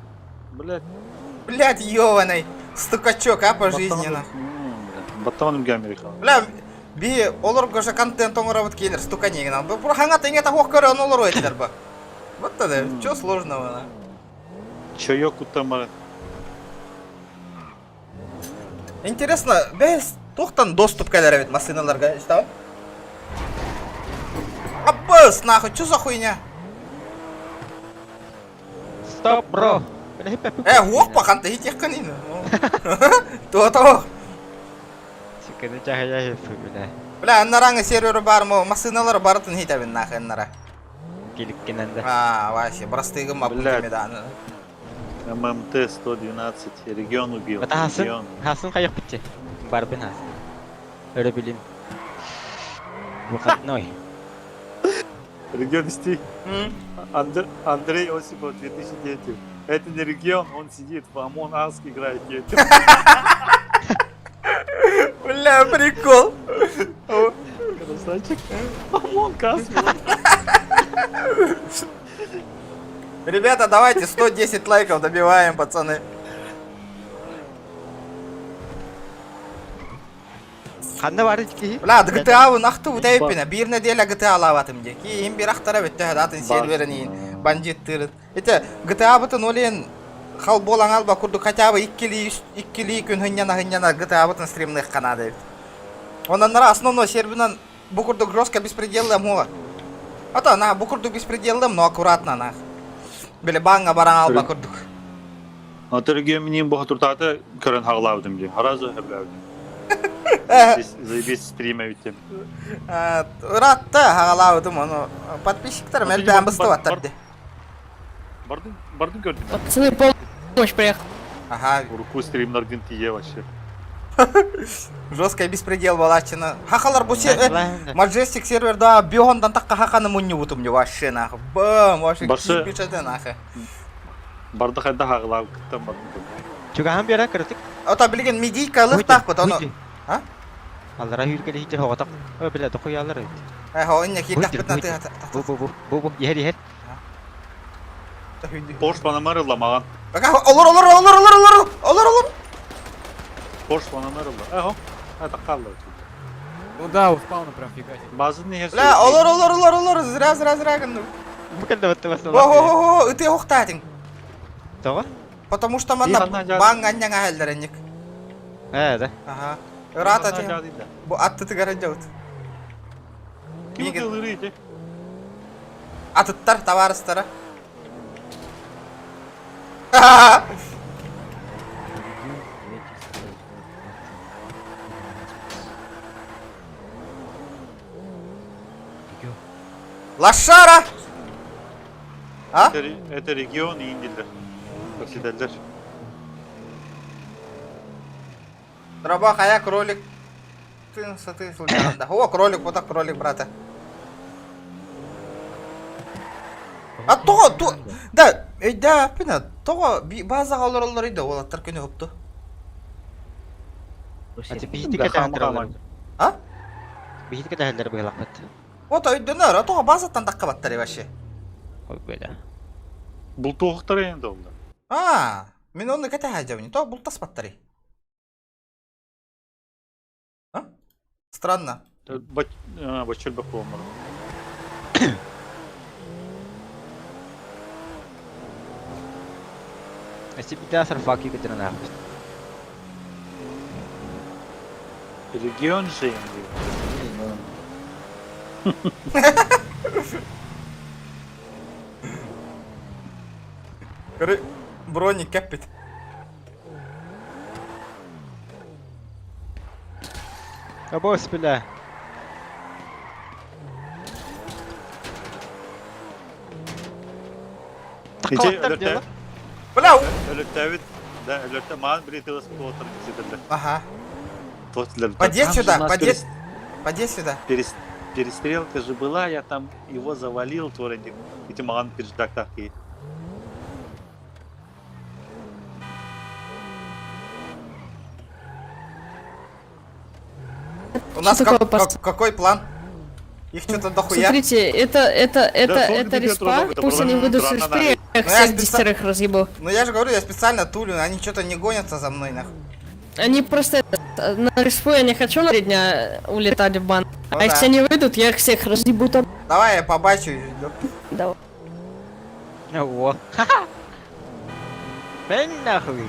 Блядь, ёваный. Стукачок, а, пожизненно. Батоным гамерикал. Бля, би, олар гоша контент оңырабыт кейдер, стуканегін ал. Бұл хаңа теңе тақуақ көрі олар өйтілер ба. Вот тогда, чё сложного, на? Чё ёк утамары? Интересно, бәс, тоқтан доступ кәлер әбет машиналарға, işte. Аббас, нахуй, чё за хуйня? Стоп, бро. Опа, қанты хит яққан ені. Тоқ. Секені жағая ефі, бля. Бля, әннараңы сервері бар ма, машиналар барытын хит әбін нахы әннара. Келіккен әнді. Вообще, простыгы мапын демеді. ММТ-112, регион убил. Это Хасын қайық бітте. Барбин Хасын. Өрі білін. Выходной. Регион стих. Андрей Осипов, 2009. Это не регион, он сидит в Among Us играет. Бля, прикол. Красавчик. Among Us. Ребята, давайте 110 лайков добиваем, пацаны. Қанда барды ки? Бля, GTA-ы нақты өтәйіппені. Бір неделя GTA алаватым де. Кейін бір ақтара бітті әдатын серверінен, бандиттырын. Эти GTA бұтын олен қал болан алба күрді хотя бы 2 күн хынняна GTA бұтын стримных қанады. Онанлара основной серверінен бұкұрды жестко беспределлым ола. Ата, на, бұкұрды беспределлым, но аккуратно, на. Білі банға баран алба күрдік. Аты регион менен бұғы тұртаты көрін хағылавдым де. Харазы хәбілавдым. Заебись стрима өттем. Ұратты хағалаудым оны. Подписчиктарым әлбән бұстываттар де. Бардың көрдім. Пацаны, помощь приехал. Ага. Руку стримнардын тие вообще. Жесткий беспредел балачина. Хахалар бу Majestic серверда биондан такка хаканы мунни бутум не вообще нахуй. Бам, вообще пишете нахуй. Барды хайда хагылап кыттым бар. Чугахан бера кыртык. Ата билген медийка лык такпыт аны. А? Аллара хүркеле хитер хогатак. Ö биле да куялар. Хо инне кидак битнаты. Бу ехер. Порш панамарылла маған. Олар. Порш панамарылла. Эхо. Это қалды. Ну да, у спауна прям фигачит. Базын неге Ла, олар. Зря гынды. Букелде бутты басты. О, ты хоқтатың. Тога? Потому что мана банганняң ахелдеренник. Да. Ага. Рата те. Бу атты тыгарыжаут. Кимге Атыттар, товарыстары. Лошара! А? Это регион и индилер. Покидалдер. Дробах, а я кролик. Ты случайно. О, кролик, вот так кролик, брата. А то, да, пина, то база алар иде, ол аттар көне копты. А? Бихитке дәһәлләр быйлак бит. Вот өйдөнөр, а то базаттан такка баттар вообще. Ой, бәлә. Бул тоқтар енді олда. Мен оны кете хаҗабыни, то бул тас баттар. А? Странно. Бачыл бакомар. Асибида сарфаки кетенә. Регион же инди. Броник капит. Абос бля. Бля. Өлөттәбит. Да, өлөттә ман бритилас плотер кисетелде. Ага. Тотлер. Подъедь сюда. Перестрелка же была, я там его завалил, творенник. Эти ман переждак такие. У нас какой план? Их что-то дохуя. Смотрите, это респа, пусть они выйдут с респы, я всех 10 разъебу. Ну я же говорю, я специально тулю, они что-то не гонятся за мной, нахуй. Они просто на респу я не хочу на 3 дня улетать в бан. А если они выйдут, я их всех разъебу там. Давай, я побачу. Давай. Во. Бен нахуй.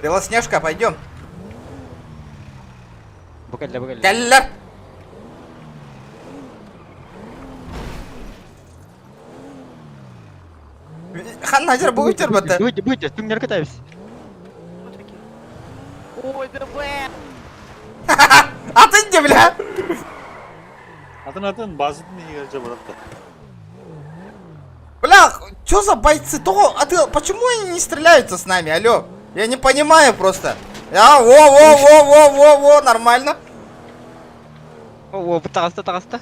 Белоснежка, пойдем. Букалля. Каллер! Ханнажер будете работать? Будете, ты меня катаешься. Ой, ДБ! А ты где, бля? Атын базыт не же братка. Бля, чё за бойцы? А ты почему они не стреляются с нами, алё? Я не понимаю просто. Во, нормально. О, тараста.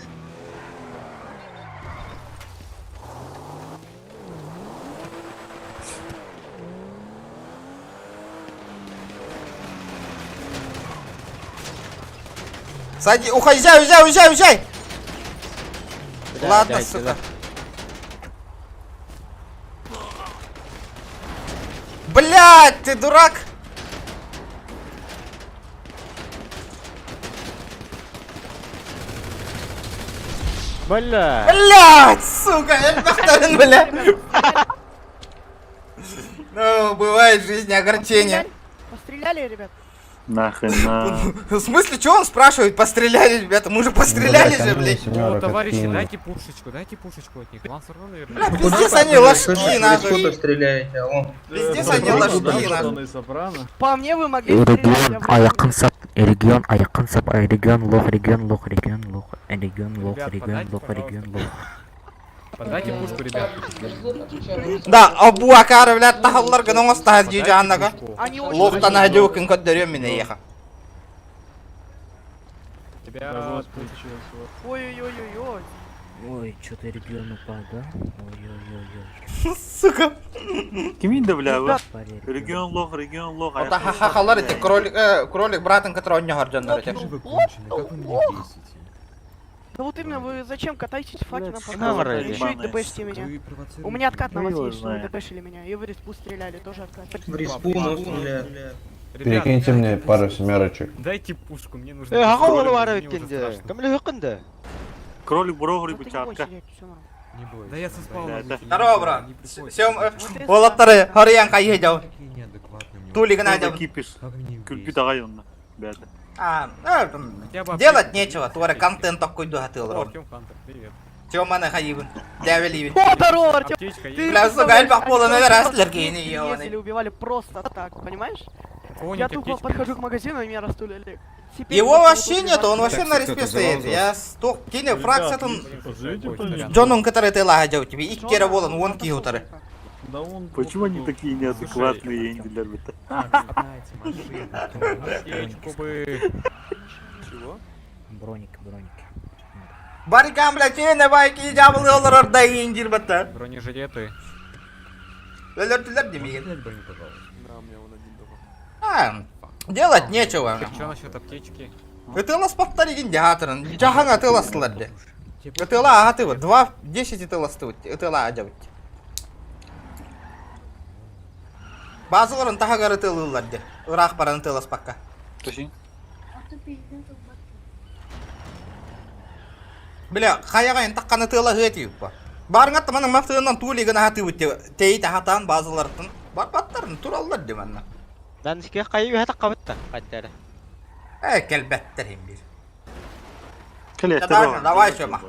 Сади, уезжай! Ладно, сука. Блядь, ты дурак! Блядь, сука, я повторен, бля. Ну, бывает в жизни огорчения. Постреляли, ребят? Нахрена. В смысле, что он спрашивает? Постреляли, ребята? Мы уже постреляли же, блядь. О, товарищи, дайте пушечку от них. Вам все равно, наверное. Бля, пиздец, они ложки, нахуй. стреляете, алло. Пиздец, они ложки, нахуй. По мне вы могли стрелять. Регион Аякансап, регион лох. Подайте пушку, ребят. Да, Абу Акара, блядь, тахаллар гана остаат джаннага. Лохтан хадюкин коддерем меня еха. Тебя... Ой-ой-ой-ой-ой. Ой, что-то регион упал, да? Ой-ой-ой. Сука. Киминде, бля, вы? Регион лох. Это хахалар, эти кролик, братан, который он не горден. Да вот именно, вы зачем катаетесь факи нам на показываете? вроде. Еще и дбшите меня. У меня откат на вас есть, что вы дбшили меня. И в респу стреляли, тоже откат. В респу нас стреляли. Перекиньте мне пару семерочек. Дайте пушку, мне нужно... Кролик бурогри бычатка. Да я со спауна. Здорово, брат. Олаттары, Хариян кайдjau. Тулиган айдjau. Кипиш. Күлпи тагайонна. Бәді. Делать нечего, твой контент такой дугатыл, Ром. Тёма на хаибын. Дявеливин. О, здорово, Артём! Бля, сука, альбах пола наверное, слергейни, Если убивали просто так, понимаешь? Я тупо подхожу к магазину, и меня расстреляли. Его вообще нету, он вообще на респе стоит. Я сток кине фраг с этим Джоном, который ты лагодил тебе, и кера волан, вон киутары. Почему они такие неадекватные инди-лервиты? Чего? Броник. Барикам, блядь, не байки, дьяволы, олар, да индир, бата. Бронежилеты. Лёлёр, демиген. Делать нечего. Что насчет аптечки? Это лас повторить индиаторын. Джахана ты лас ладде. Это ла агатыва. 2-10 это лас ты. Это ла адявит. Базыларын тахагары ты ладде. Урах паран ты лас пакка. Точно? Бля, хаягайын таққаны ты ла гэти юппа. Барыңат маның мафтыгынан тулиган агаты үтте. Тейт агатан базыларын. Бар баттарын тураллар деманна. Данышке кайы хата кабытта каддары. Келбеттер хим бир. Давай шома.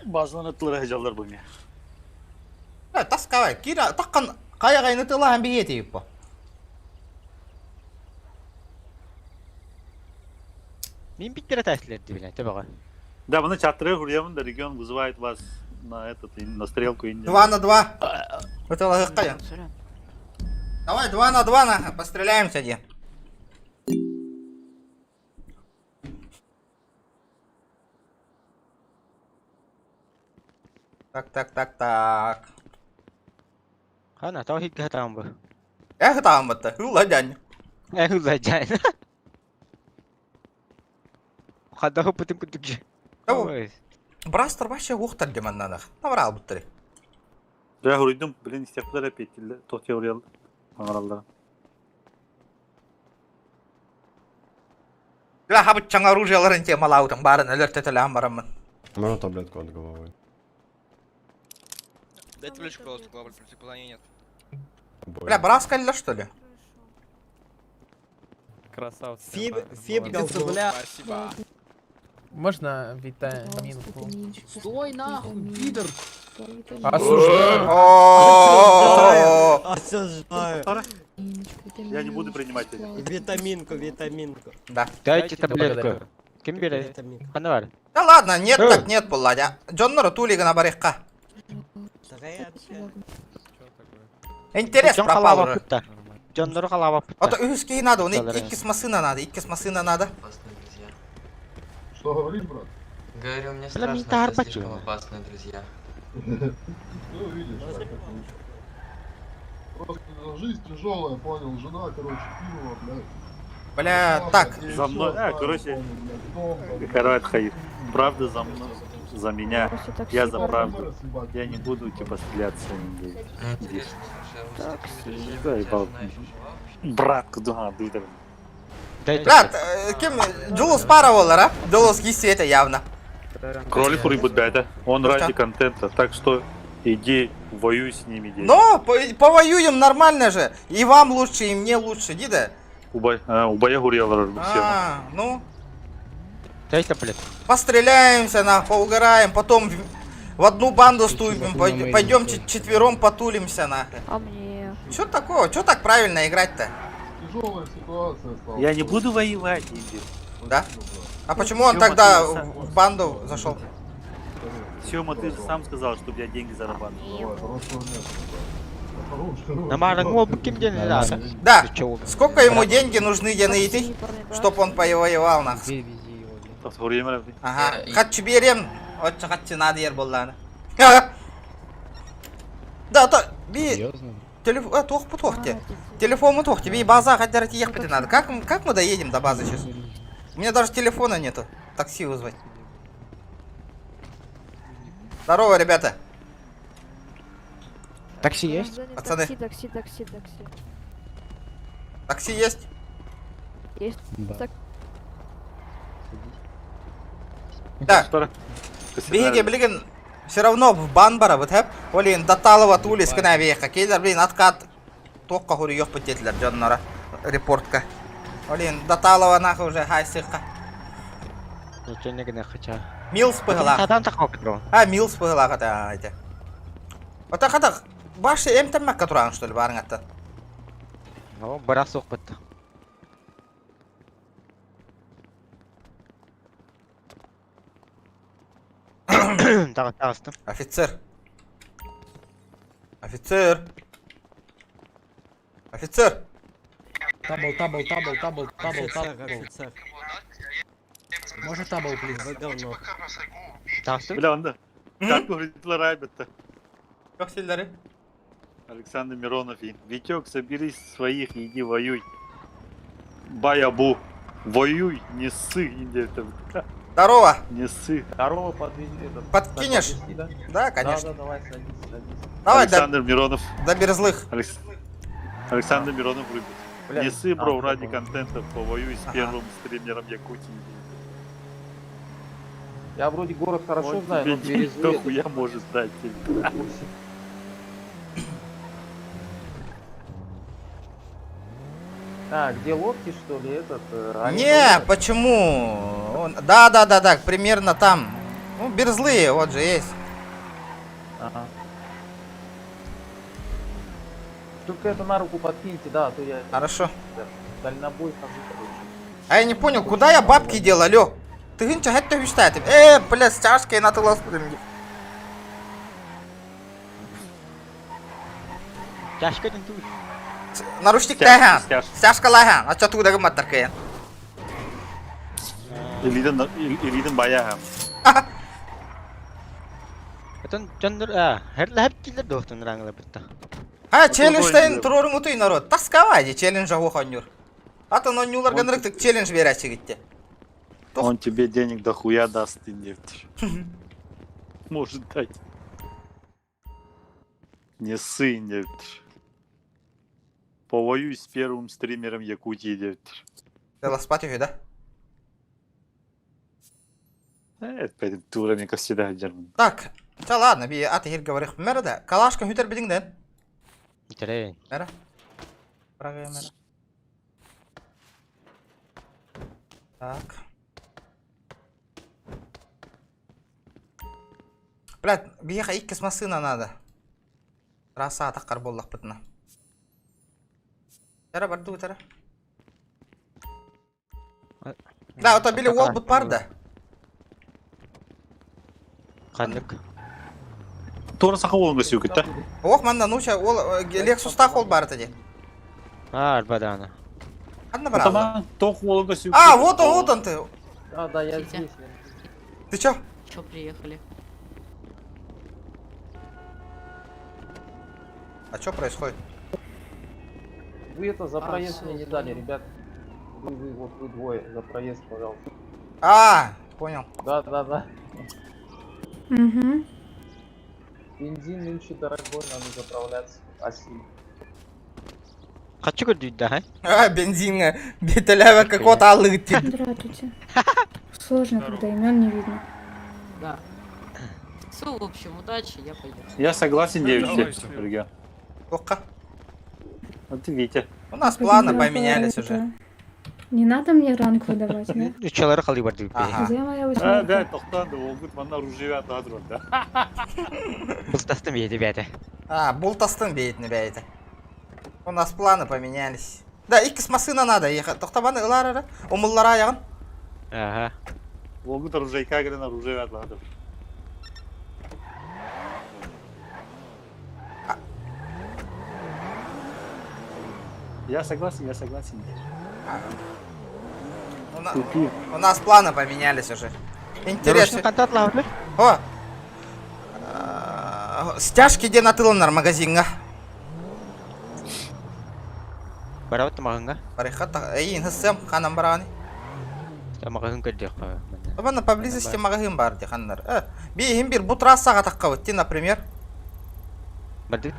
Баздан атылар хажалар bu ne? Таскавай, кира таққан қайағайны тылахан бейеті юппа. Мен биттер тәсілерді білен, тебаға. Да, мы на чатры гуляем, да регион вызывает вас на этот, на стрелку. 2 на 2. Это лагая. Давай 2 на 2, нахуй, постреляемся, где. Так. Хана, тау хик хатам бы. Эх, там это, хуладянь. Хуладянь. Хадаху путем кутукчи. Брастер вообще ухтар деман надо. Наврал буттари. Я говорю, блин, из тех, кто опять, тот я урел. Наврал. Ля хабыт чаңа оружияларын те малаутың барын өлөртетелі амбарамын. Можно таблетку от головы? Дайте плечку, главаль, противоположения нет. Бля, браскаль что ли? Красавцы. Фибгался, бля. Спасибо. Можно витаминку? Стой нахуй, пидор! Осуждаю. Осуждаю. Я не буду принимать эти. Витаминку. Да. Дайте таблетку. Кем берет? Ханавар. Да ладно, нет так нет, пулладя. Джоннору тулига на барихка. Интерес пропал уже. Джоннору халава путта. Это үскей надо, он иккис масына надо. Что говоришь, брат? Говорю, мне страшно, это слишком опасные друзья. Ну, видишь, просто жизнь тяжелая, понял, жена, короче, пиво, блядь. Бля, так. За мной, короче, Карат Хаир, правда за мной, за меня, я за правду, я не буду, типа, стреляться. Брат, куда дуй. Брат, кем Джулус паровал, а? Джулус есть это явно. Кролик рыбу да, он ради контента, так что Иди, воюй с ними, дети. Но, повоюем нормально же. И вам лучше, и мне лучше, Дида. Убая гурьялар, все. Ну. Дайте, блядь. Постреляемся, поугараем, потом в одну банду вступим, пойдем четвером потулимся, нахуй. А мне? Чё такого? Чё так правильно играть-то? Тяжелая ситуация стала. Я не буду воевать, иди. Да? А почему он тогда в банду зашел? Сёма, ты же сам сказал, чтобы я деньги зарабатывал. Да. Сколько ему деньги нужны, Янейты, чтоб он повоевал, нахуй? Ага. Хатчу берем. Отча хатчу надо ер болланы. Да, то би телефон, телефон тохте, би база хотят ехать надо. Как мы доедем до базы сейчас? У меня даже телефона нету. Такси вызвать. Здорово, ребята. Такси есть? Пацаны. Такси. Такси есть? Есть. Да. Биге, блин, все равно в Банбара, вот хэп, олин, Даталова тулис кына веха, кейдер, блин, откат, тоққа хури ёх пытетлер, джоннора, репортка. Олин, Даталова нахуй уже, хайсиха. Ничего не гнах, хотя. Милс пыгала. А, Милс пыгала, хотя, эти. Вот так, это, баши эмтем маккатуран, что ли, барнгата? Ну, барасух бытта. Офицер. Офицер. Офицер. Табл. Может табл, плиз? Говно. Бля, он да. Как говорит Ларайбет-то? Как сильдары? Александр Миронов и Витек, соберись своих и иди воюй. Баябу. Воюй, не ссы, индия-то. Здорово. Не ссы. Здорово, подвези этот. Подкинешь? Да? Да, конечно. Да, давай, садись. Давай, Александр Миронов. До Березлых. Александр Миронов любит. Бля, Не ссы, бро, ради понял. контента повоюй с первым стримером Якутии. Я вроде город хорошо Он знаю, но тебе денег Березлы... дохуя может дать тебе. А, где лодки, что ли, этот? Не, почему? Да, примерно там. Ну, Березлые, вот же есть. Ага. Только это на руку подкиньте, да, а то я... Хорошо. Дальнобой хожу, короче. А я не понял, куда я бабки дел, алё? Ты гынча хатта вистает. Блядь, стяжкой на тылос будем. Стяжка не тут. Наручник тайхан. Стяжка лайхан. А чё туда гыматтар кайын? Илиден баягам. Это чандр, хер килер дохтун рангла битта. Челленджтен турорун утуй народ. Тасковайди челленджа хохонюр. А то нонюлар ганрыктык челлендж берячи гитте. Он тебе денег дохуя даст, ты не может дать. Не ссы, нет. Повоюй с первым стримером Якутии, нет. Ты спать уже, да? Это перед турами, как всегда, Герман. Так, ладно, би аты хир говорих. Мэра да, калашка хютер бидиң ден. Итерей. Мэра. Правее мэра. Так. Блядь, биеха иккис масына надо. Раса атаққар боллақ бітіна. Тәрі барды өтәрі. Да, ота білі ол бұт бар да. Қандық. Тура сақы олыңға сүйкет, да? Оқ, манда, нуча, ол Лексуста қол бар тәде. Арбада ана. Адна бар алда. Тоқ олыңға сүйкет. А, вот он ты. Да, я здесь. Ты чё? Чё приехали? А чё происходит? Вы это за проезд мне не дали, ребят. Вы двое за проезд, пожалуйста. А, понял. Да. Угу. Бензин нынче дорогой, надо заправляться. Осиль. Хочу говорить, да? Бензин, бетелява какого-то алыти. Здравствуйте. Сложно, когда имен не видно. Да. Все, в общем, удачи, я пойду. Я согласен, девочки. Ребят. Тока. Вот видите. У нас планы поменялись уже. Не надо мне ранг выдавать, да? Üççaları kalıyor var diyor. Где моя А, восьмерка? да, тоқтанды, ол күт мана ружьевя тадыр да. Бұлтастым еді бәді. Бултастың бейтіні бәйті. У нас планы поменялись. Да, иккіс машина надо ехать. Тоқтабаны ыларары, умыллар аяғын. Ага. Ол күт ружейка кірін ружьевя тадыр. Я согласен, я согласен. У нас планы поменялись уже. Интересно. О! Стяжки де натылынар магазинға. Барабатты мағынға? Барихата, әйін хыссам, қанам барағаны. Мағын көддек. Бана поблизости магазин бар деханнар. Бейхим бир бұл трассаға таққа өтті, например. Барды?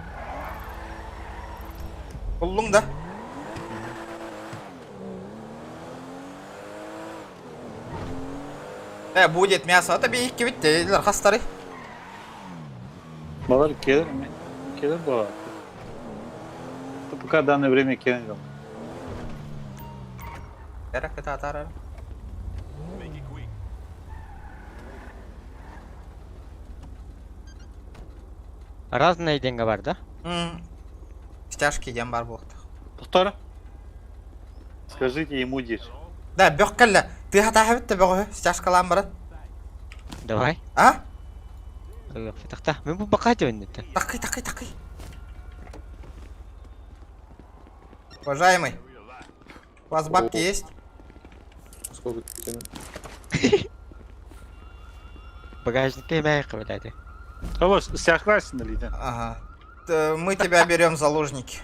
Бұллың да. Будет мясо, это бейікке бітті, елер қастары. Балар келер бала. Пока данное время келер. Эрак это атарар. Разные деньги бар, да? Стяжки дем бар болды. Тоқтар, скажите ему диш. Да, бөккәлі. Ты хата хәбітті бөгі, стяжкалан барат. Давай. А? Тақта, мен бұл бақай дейін етті. Тақи. Уважаемый, у вас бабки есть? Сколько Багажнике мәй қабылады. Алло, стяжкаласың или да? Ага. Мы тебя берем в заложники.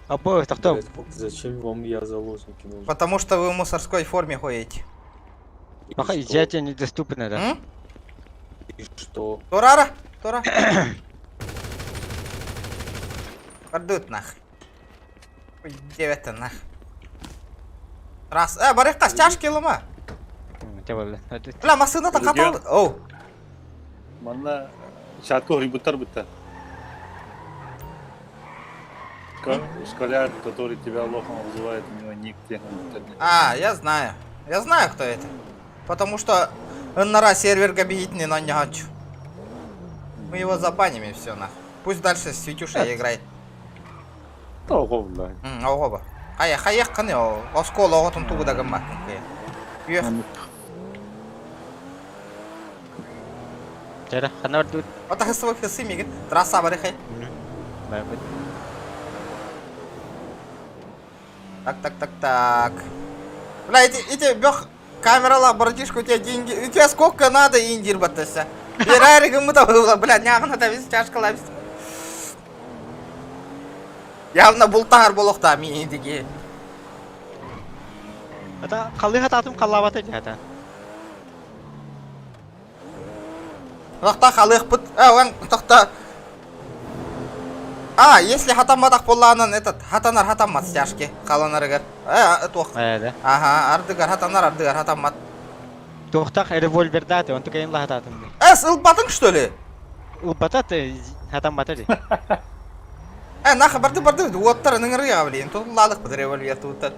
Обои, тақта. Зачем вам я заложники нужен? Потому что вы в мусорской форме ходите. Бақай, изъятие недоступно, да? И что? Турара? Пардут нах. Девята нах. Раз. Барыққа стяжки лыма. Бля, масынатын қаталды. Оу. Мана чатко ребутар бітті. Школяр, который тебя лохом вызывает, у него ник технологии. Я знаю. Я знаю, кто это. Потому что нара сервер габитный, но не хочу. Мы его забаним и все нахуй. Пусть дальше с Витюшей играет. Ого, бля. Ого. Хаяқ қаны о. Оскол оғытын туғыда гымма. Жара, қана бар дуд. Ота хысы меген. Трасса бар еқай. Так. Бля, эти бёх камерала, братишка, у тебя деньги. У тебя сколько надо, индир баттася. Берайры гымыта было, бля, няғына да біз чашқалабыз. Явно бұлтағар болуқта мен деге. Ата қалый хататым қалабаты жата. Тоқта қалых бұт. Оң тоқта. Если хатамадақ болағынан этот хатанар хатаммат стяжки қаланарығар. Тоқ. Да. Ага, ардығар хатанар хатаммат. Тоқтақ револьвер даты, он только инла хататым. Ылбатың что ли? Ылбататы хатамматы ли? Нахы барды, оттар ныңырыға білейін. Тұллалық бұд револьвер тұлттар.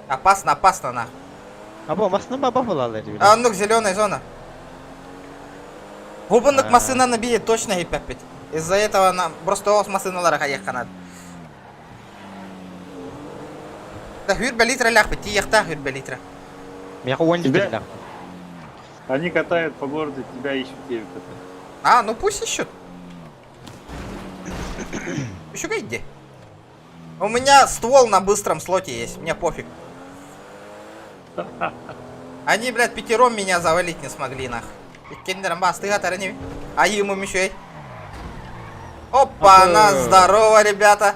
Опасно, нах. Або, масының баба болалар. Аннук зеленая зона. Губыннык машинаны бейет точно хиппеппет. Из-за этого нам просто оғыз машиналарға еққанады. Да, хүрбе литра лях бит, тиекта хүрбе литра. Меха 10 литр лях. Они катают по городу, тебя ищут, тебе катают. Ну пусть ищут. Еще иди. У меня ствол на быстром слоте есть, мне пофиг. Они, блядь, пятером меня завалить не смогли, нах. Кендером басты гатарани. Ему мешай. Опа, здорово, ребята.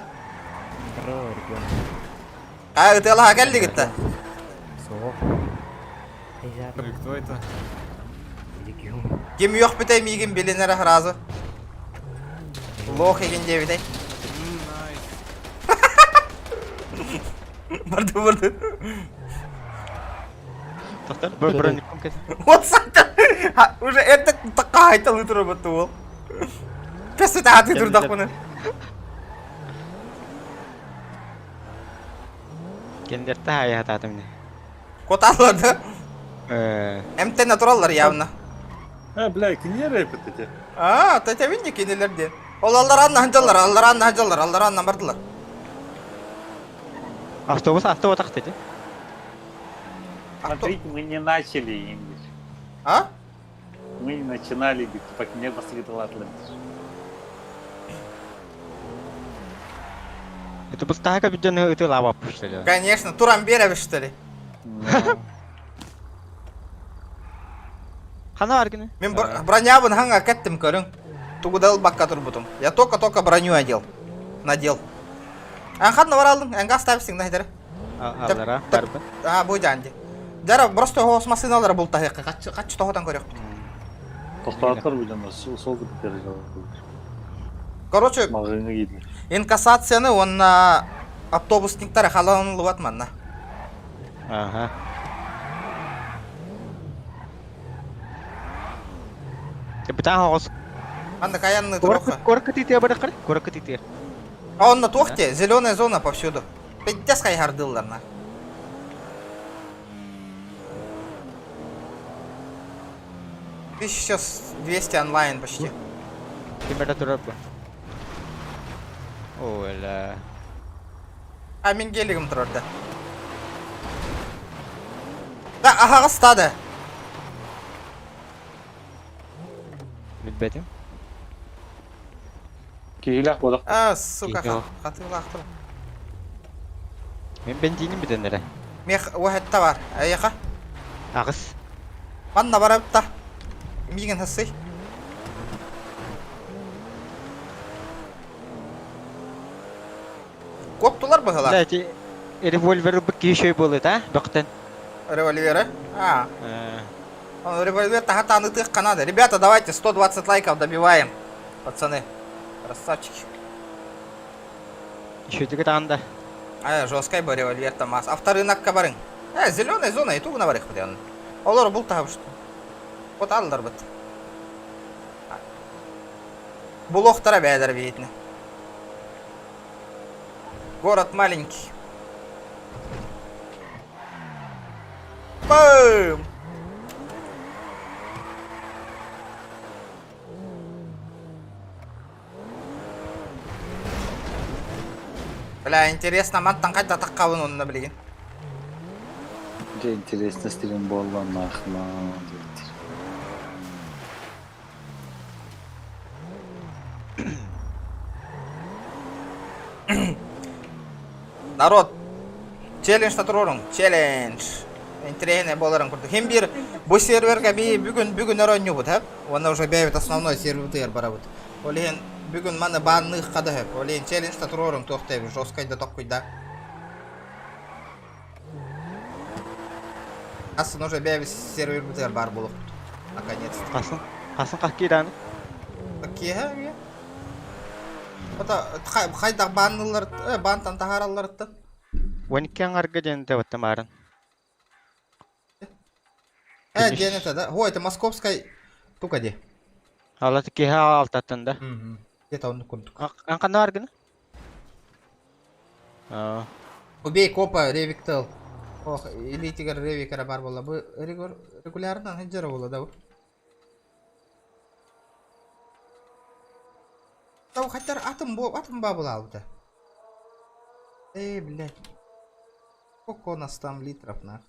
Здорово, ребята. Ты лага гальдик-то? Кто это? Кем yok bitte migin bilinere razı. Лох еген девидай. Барды. Бронником кет. Вот сата. Уже это такая талыт работал. Песета ты дурдак bunu. Кендер тая татамне. Коталарды. МТ натураллар явно. Бля, не рэпит эти. Тетя винник инелерде. Ол алларанна ханжалар, алларанна бардылар. Автобус тахтеди. Смотрите, мы не начали, Инглиш. А? Мы не начинали, типа, мне посветил Атлантис. Это был так обидно, это лава пошли. Конечно, Турамберев, что ли? Хана аргины? Мен бронявын ханга кеттим көрің. Тугудал бакка турбутум. Я только броню надел. Анхадны бар алдың, анга остависың найдары. Аллара, барбы. Бойданди. Жара просто хоос машиналар бұл тахиққа. Қачы тоғыдан көрек. Тоқтатыр бұдан, сол күті пережал. Короче, инкассацияны онна автобусниктары халанылы батманна. Ага. Бітан хоос. Анда каянны троха. Корка титер бұрықыр? Корка титер. А он на тохте, зеленая зона повсюду. Пятьдесят хайгардыллар на. Сейчас 200 онлайн почти. Температура бу. Ойла. А мен келігім тұрарды. Да, ағаға стады. Білбетім. Кейлақ бодақ. Сука, қатығылақ тұр. Мен бензинім бітендері. Мех уәхетті бар, әйеқа? Ағыз. Банна бар әбітті. Миген хасый. Көп тұлар бұғылар? Ләті, револьвері бұк кейшөй болды, та? Бұқтын. Револьвері? Револьвер тахата анытых канады. Ребята, давайте 120 лайков добиваем. Пацаны. Красавчики. Еще тільки тағында. Жесткай бы револьвер там аз. Авторынок кабарың. Зеленая зона, и туг на варых подъявлен. Олар бұл тағып что. Вот алдар быт. Бұл оқтара бәдір бейтіні. Город маленький. Бэм! Бля, интересно, мантан қайда таққабын онына білеген. Интересно, стрим болла нахма. Народ, челлендж татырорың, челлендж. Интересный боларың күрді. Хем бір бұл серверға бүгін өрөню бұд, хэп? Оны уже бәйбет основной сервер бара бұд. Олеген бүгін маны банных қады, хэп? Олеген челлендж татырорың тоқтай, жосткайда тоққойда. Асын уже бәйбет сервер бұтыр бар болып. Наконец-то. Асын қақки даны? Қақки, хэ? Қайдақ баннылар, бантан тағараларды? 12 арғы денді өтті марын. Денеті да? Ой, это московская... Тука де? Алаты кеха алтаттында. Где-то он күндік. Анқанды арғыны? Убей копа, ревиктел. Ох, или тигр ревикера бар бола. Бұл регулярно хеджера бола, да? Тау хаттар атым ба бола алды. Блядь. Сколько у нас там литров, на?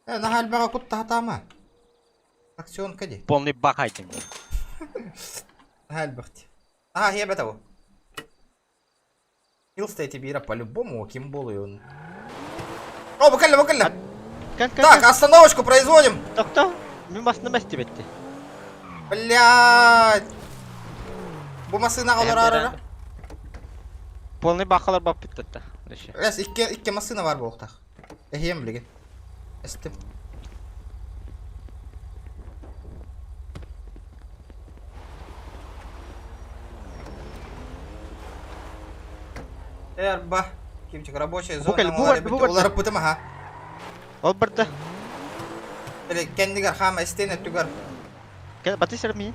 На хальбаға құтта хатама. Акцион кәде? Полный бак айтым. Хальбақты. Я бетаву. Илстай тебе ира по-любому, кем болу он. О, букально. Так, остановочку производим. Кто? Мы вас на месте бетти. Блядь. Бұл машина қалар арара? Полный бақалар бап біттетті. Икке машина бар болықтақ. Эхем білген. Эстім. Ба. Кимчик, рабочая зона. Олар бұтым, аға. Ол бірді. Böyle kendi gar hama istene tügar. Batı sermi.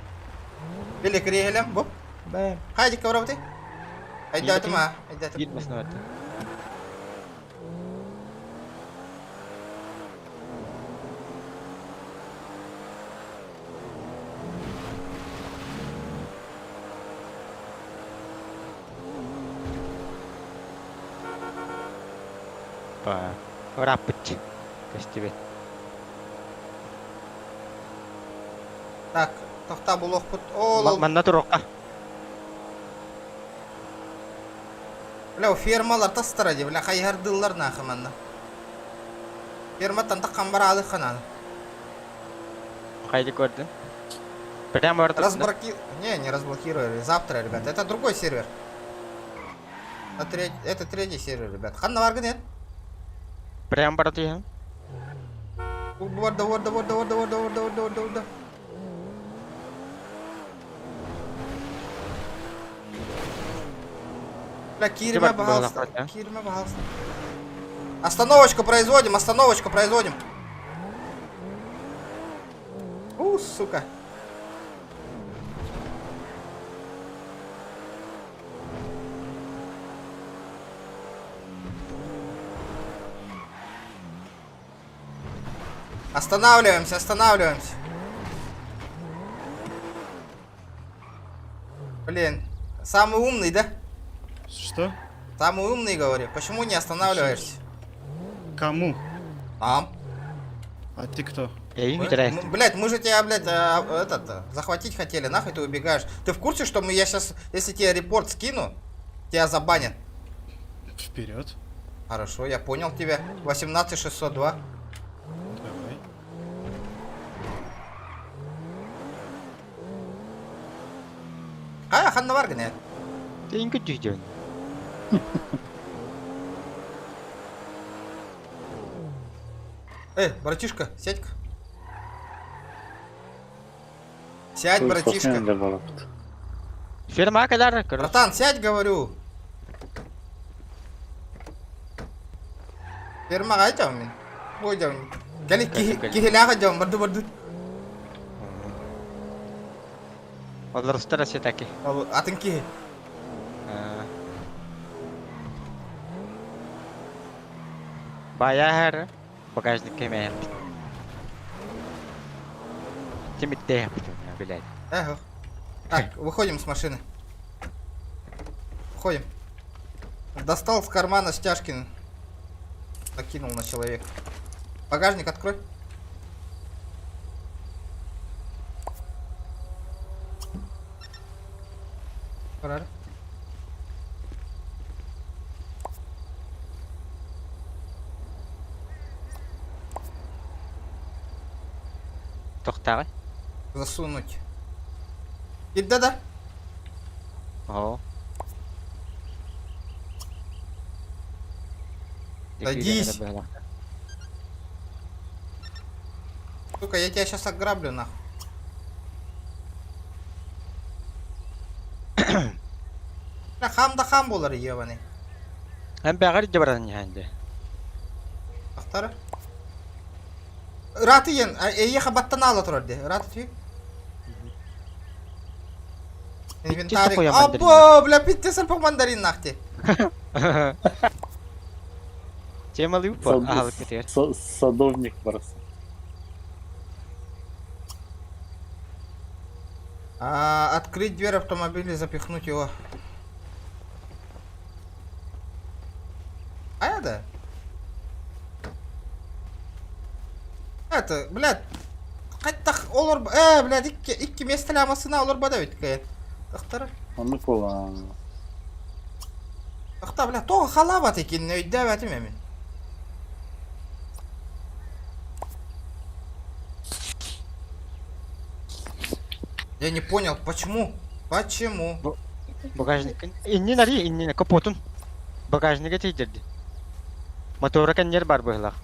Böyle kriyelim bu. Ben. Haydi kavravati. Haydi atma. Haydi atma. Gitmesin artık. Rapid. Festival. Так, to'xta bu lo'q put. Oğlum. Manna turokka. Bля, fermalar tastaradı. Bля, kayhardıllar naxımanna. Ferma tanta kambar alı xanal. Haydi gördün. Прямо орта. Не разблокировали. Завтра, ребят. Это другой сервер. Это третий сервер, ребят. Ханна варга нет? Прямо против. Орда. Бля, кирме, пожалуйста. Остановочку производим. Сука. Останавливаемся. Блин, самый умный, да? Что? Самый умный, говорю. Почему не останавливаешься? Кому? Нам. А ты кто? Блять, мы же тебя, блядь, захватить хотели, нахуй ты убегаешь. Ты в курсе, что я сейчас, если тебе репорт скину, тебя забанят? Вперед. Хорошо, я понял тебя. 18602. Давай. Ханна варга нет. Ты не идёшь. Братишка, сядь-ка. Сядь, братишка. Ферма кадар, братан, сядь, говорю. Ферма айтам мен. Ойдам. Гали кихиляга жам, барды. Олар старасы таки. Атын ки. Баяр багажник кемер. Тимите, блядь. Ага. Так, выходим с машины. Выходим. Достал с кармана стяжки. Накинул на человека. Багажник открой. Правильно. Тоқтағы? Засунуть. Иди, да? О. Садись. Сука, я тебя сейчас ограблю, нахуй. Хам болар, ебаный. Hem bağır cıbıran yani. Ақтары? Раты ен, еха баттан ала тұрарды. Раты түйі? Инвентарик. Або, бля, питте сәлпік мандарин нақты. Чем алып по? Алып кетер. Садовник барысы. Открыть дверь автомобиля, запихнуть его. Да? Это, блядь. Қайттақ олар... блядь, ikki местілямасына олар бада өткен. Тақтары? Оны кола. Тақта, блядь, тоғы халабат екен, өйді бәтім әмін. Я не понял, почему? Почему? Багажник. Инни нари, инни капотун. Багажник тейдерди. Motora kan yer бар быйлак.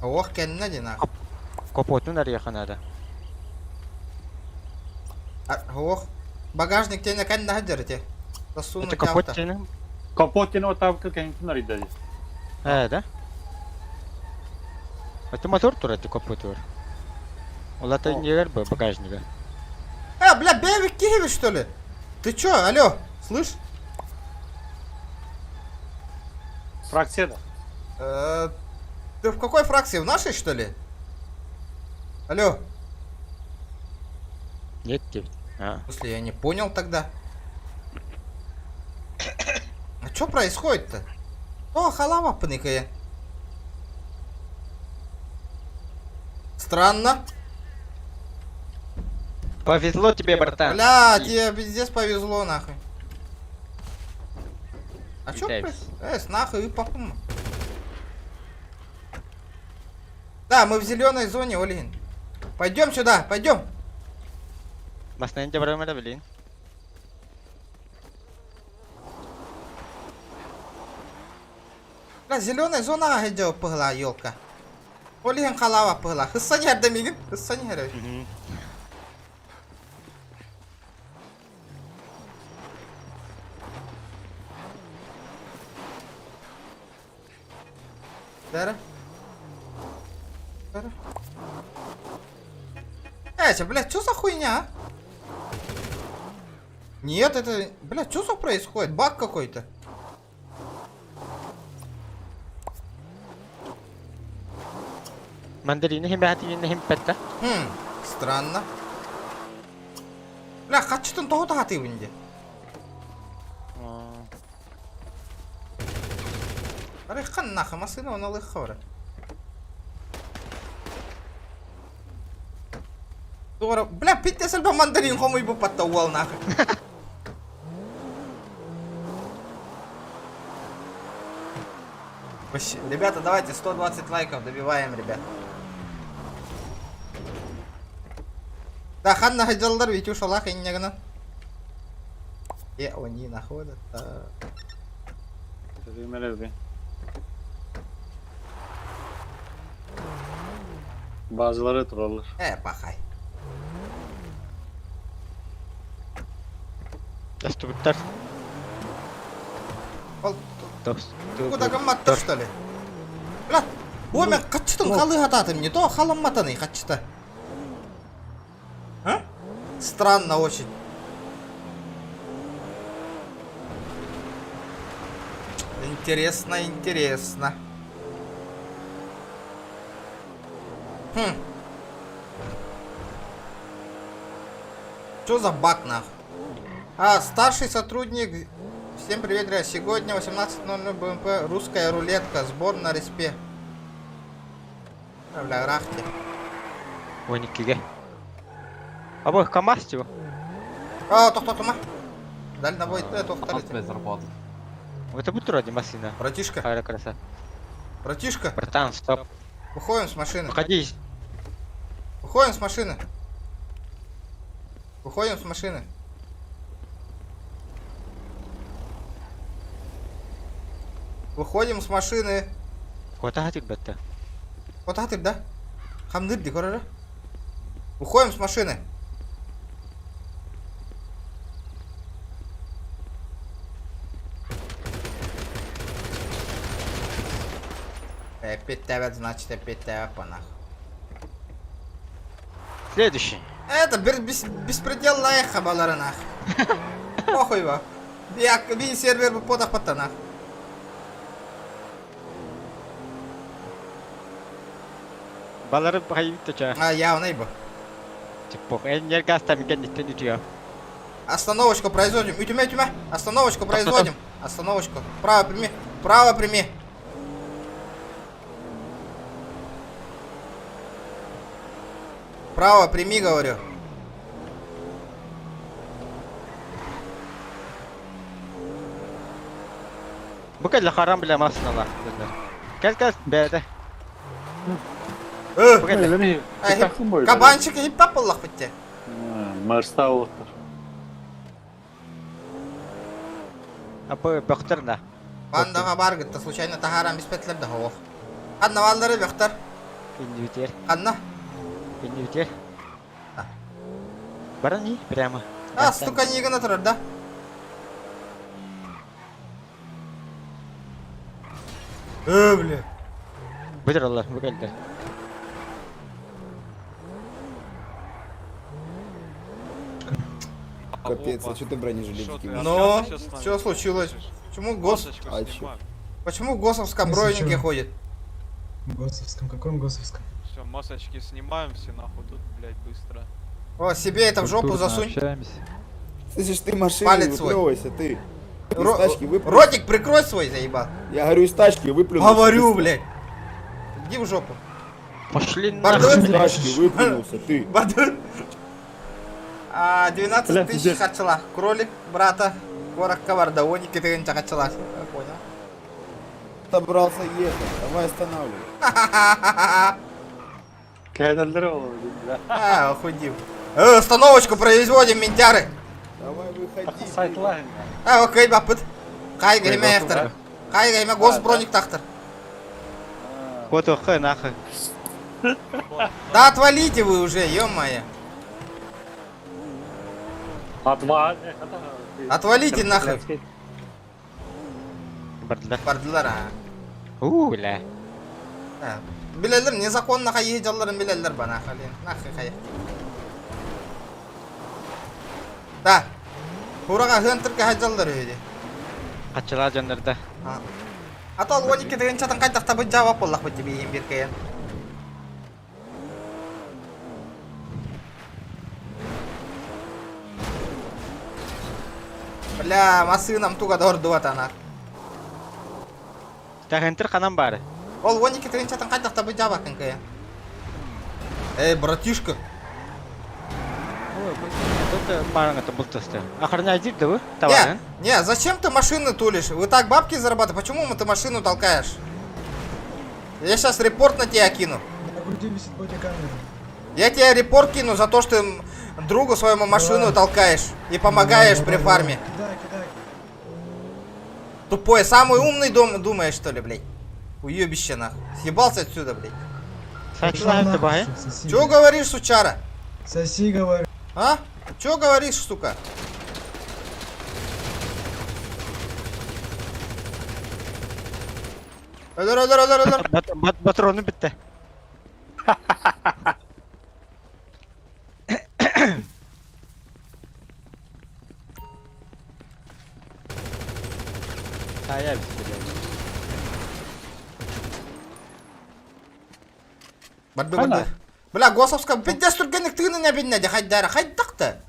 Ох, кенне дина. Капотун нари ханада. Ох, багажник тене кенне хаджарите. Засунуть авто. Капотин отавка кенне нари дади. Да? Это мотор тур, это копы тур. Он это не рб багажника. Бля, Бевик Киевич, что ли? Ты чё, алло, слышь? Фракция, да? Ты в какой фракции? В нашей, что ли? Алло. Нет, Если я не понял тогда. А что происходит-то? О, халава паникая. Странно. Повезло тебе, братан. Бля, тебе пиздец повезло, нахуй. А чё происходит? Нахуй и попума. Да, мы в зеленой зоне, Ольгин. Пойдем сюда, пойдем. Масненде время, блин. Бля, зеленая зона гайдё пыгла, ёлка. Ольгин халава пыгла. Хыссани ярдамигин, хыссани ярдамигин. Дара? Дара? Блядь, что за хуйня? Нет, это... Блядь, что за происходит? Баг какой-то. Мандарины химпетта. Странно. Бля, хачтын тоғыта хаты вынде. Арыхан нахы, масына он алых хавра. Бля, питте сальба мандарин хому ибу подтауал нахы. Ребята, давайте 120 лайков добиваем, ребят. Да, ханна хаджалдар, Витюш Аллах и негана. Они находят. Bazıları troller. Пахай. Доступтар. Куда гамматты, что ли? Бля, ой, мен качтын халы хататым, не то халамматаны качта. А? Странно очень. Интересно, интересно. Что за баг, нахуй? Старший сотрудник. Всем привет, ребят. Сегодня 18:00 БМП. Русская рулетка. Сбор на респе. Бля, рахте. Ой, никиге. Обоих КамАЗ его. Тоқтатыма. Дальнобой, тоқталите. Это будет вроде машина. Братишка. Аэрокраса. Братишка. Братан, стоп. Выходим с машины. Выходи. Выходим с машины. Выходим с машины. Выходим с машины. Кота хатик, братан. Кота хатик, да? Хамдыр, дикорара. Выходим с машины. Опять значит, опять панах. Следующий. Это беспредел лайха баларанах. Похуй его. Би сервер потах патанах. Балары пахайты ча. Явно ибо. Типа, энергия оставим, не. Остановочку производим. Утюмя. Остановочку производим. Остановочку. Право прими. Право прими. Право прими, говорю. Bukan lah haram bila masna lah. Kas beda. Кабанчик и папаллах бітте. Марстаулықтар. Апы бөқтірна. Бандаға бар гітті, случайно тахарам беспетлер да хоқ. Қанна валдары бөқтір? Индивитер. Қанна? Индивитер. Барани, прямо. Стука нигана тұрар, да? Бля. Бөтір алар, бөкелдер. Капец, а что ты бронежилетики? Ну, что случилось? Почему Почему в ГОСовском бронике ходит? В ГОСовском? Каком ГОСовском? Все, масочки снимаем, все нахуй тут, блядь, быстро. О, себе это в жопу засунь. Слышишь, ты машину Палец свой. выплевывайся, ты. Из тачки выплюнь. Ротик прикрой свой, заебал. Я говорю, из тачки выплюнул. Говорю, блядь. Иди в жопу. Пошли Бардун. Из тачки выплюнулся, ты. Бардун. 12 тысяч хачала. Кролик, брата. Корок коварда, они кетеген чакачала. Понял. Собрался ехать, давай останавливай. Охудил. Остановочку производим, ментяры. Давай выходи. Окей, бапыт. Кайга имя автора. Кайга имя госброник тахтар. Вот охай нахуй. Да отвалите вы уже, ё-моё. Отвалите нахуй. Бардылар, бля. Билелер незаконно хаежалларын билелер бана халин. Нахуй хая. Да. Хурага хентирге хаежаллар өйде. Качыла жандырда. Атал 12 деген чатан кайдакта бу жавап боллак бу бийим биркен. Бля, масынам туга дорду атана. Тахентер канам бары. Ол 12 деген чатан кайдакта бу жавап кенке. Эй, братишка. Тут парanga-то был тесты. Охранять да вы? Товар, не, зачем ты машины тулишь? Вы так бабки зарабатываете, почему ты машину толкаешь? Я сейчас репорт на тебя кину. Я тебе репорт кину за то, что другу своему машину толкаешь и помогаешь при фарме. Тупой, самый умный думаешь, что ли, блядь? Уебище нахуй. Съебался отсюда, блядь. Чё говоришь, сучара? Соси, говорю. А? Чё говоришь, сука? Патроны битте. Saya Барды. Бля, госовска, пиздец тургенник тыны не биннеди, хайдара, хайдакта.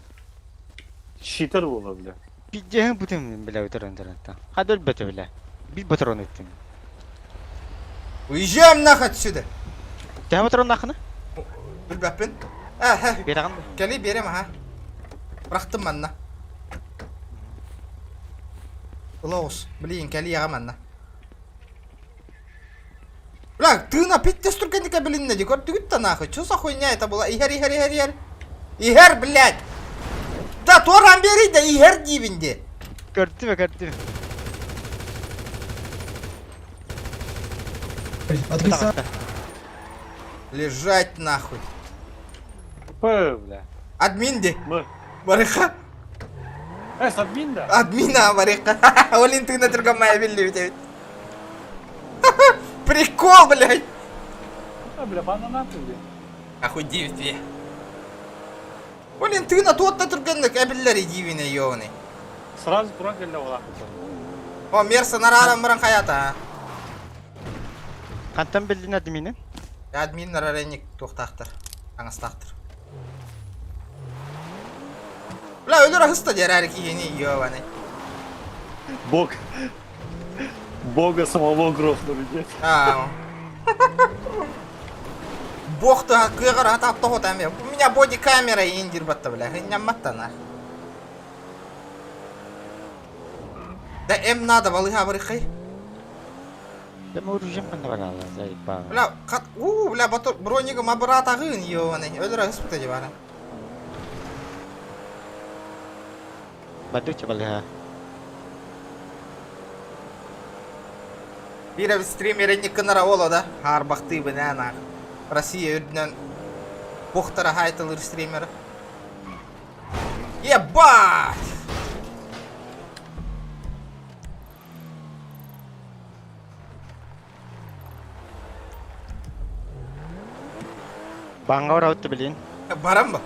Читер было, бля. Пиздец будем, бля, утрон-то. Хадоль бете, бля. Бит патроны ты. Уезжаем нахуй отсюда. Ты патрон нахуй? Билбаппин. Бераган. Кали берем, ага. Брахтым манна. Лоус, блин, кали ягаманна. Бля, ты на пиздец тургенника, блин, не дикор, ты-то нахуй. Чё за хуйня это была? Игер. Игер, блядь. Да, торам бери, да игер дивинде. Картина. Лежать нахуй. Бля. Админде. Барыха. С админда? Админа, барыха. Олин ты на другом моя вилли. Прикол, блядь. Бля, банана ты. Охудив тебе. Олин ты на тот на другом кабеллери дивине ёвный. Сразу турагелля ола. О, мерса нарарам мранхаята. Кантан билдин админи? Админ нараренник тохтахтар. Аңыстахтар. Бля, өлөр ахыста дерар киени ёваны. Бога самого грохнули, нет? Бог-то кыгыр атап того там. У меня боди-камера и индир батта, бля. Нямматта нахуй. Да им надо, балыга барыхай. Да мы оружием панаварала, заебал. Бля, бля, бронига мабрата гын ёваны. Өлөр ахыста дебара. Бадуча балыга. Бирев стримеры не канараола, да? Арбахты бы, нахуй. Россия өдінен боқтара хайтылыр стримері. Ебать! Баңға орауытты білейін. Барам ба?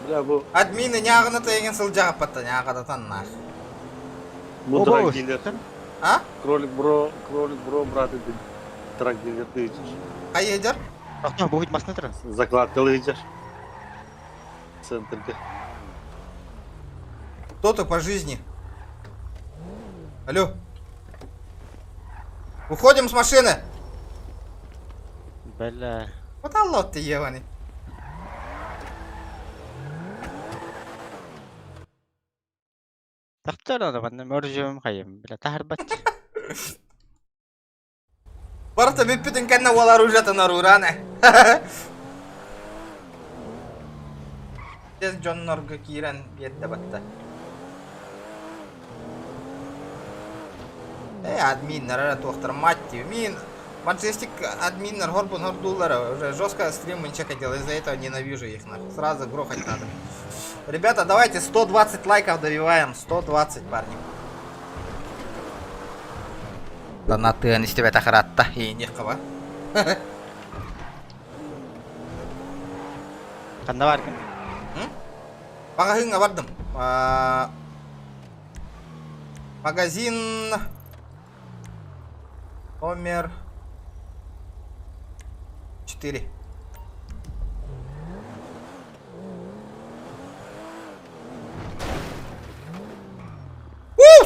Бля, бу. Админы няғыны теген сылжаға патта няғадатан нах. Бу драгдилер. А? Кролик бро, брат, это драгдилер ты идешь. Қай едер? Ақтан бүгіт масына тұрын. Закладкалы идешь. Центрге. Кто ты по жизни? Алло. Уходим с машины. Бля. Вот алло ты ебаный. Тақтар оны банда мөржем қайым. Бля, тахар бат. Барта биппитин кәнна олар ужатын арураны. Тез Джоннорга кирен бетте батта. Админнер, доктор Матти. Мин, маджестик админнер, горбун, гордулера. Уже жестко стрим инчека делает, из-за этого ненавижу их. Сразу грохать надо. Ребята, давайте 120 лайков добиваем. 120, парни. Донаты из тебя тахаратта и никого. Кандаваркин. Пагахынга бардым. Магазин номер 4.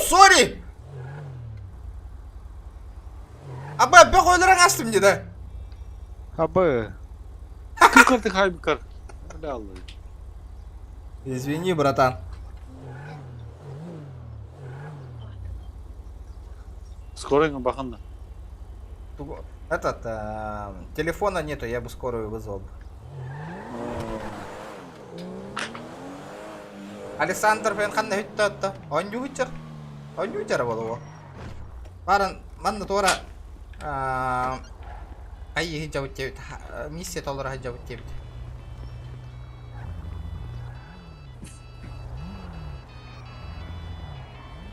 Сори! Аба, бек ойларың астым деді. Абы. Кыкыр ты хайбикар. Бля, Аллах. Извини, братан. Скорый на баханда. Этот, телефона нету, я бы скорую вызвал. Александр Фенханна Хиттата. Он ютер. Он ютер был. Паран, манна тора. Ай, хиджаут тебе. Миссия толора хиджаут тебе.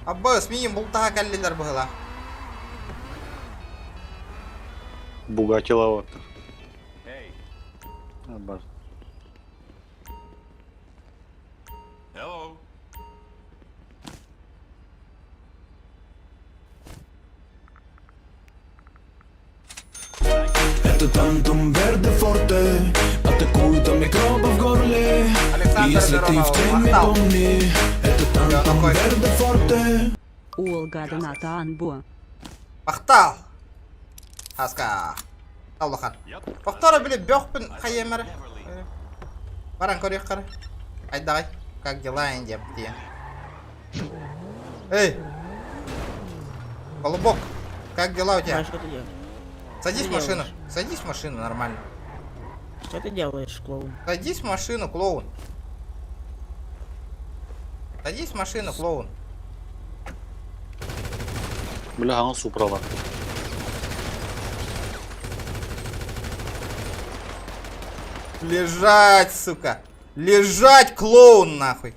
Абба, смеем бултаға кәллелер бұғыла. Бугати лаваттыр. Бар. Hello. Это тантум верде форте, атакуют микробы в горле. И если ты в теме, помни, это тантум верде форте. Олга Доната Анбо. Ақтал. Хаска. Аллахан. Ақтара біле бөқпін қайемері. Баран көрек қары. Айдағай. Как дела, Индия? Эй! Голубок, как дела у тебя? Что ты делаешь? Садись в Что ты машину. делаешь? Садись в машину, нормально. Что ты делаешь, клоун? Садись в машину, клоун. Садись в машину, клоун. Бля, он суправа. Лежать, сука. Лежать, клоун, нахуй.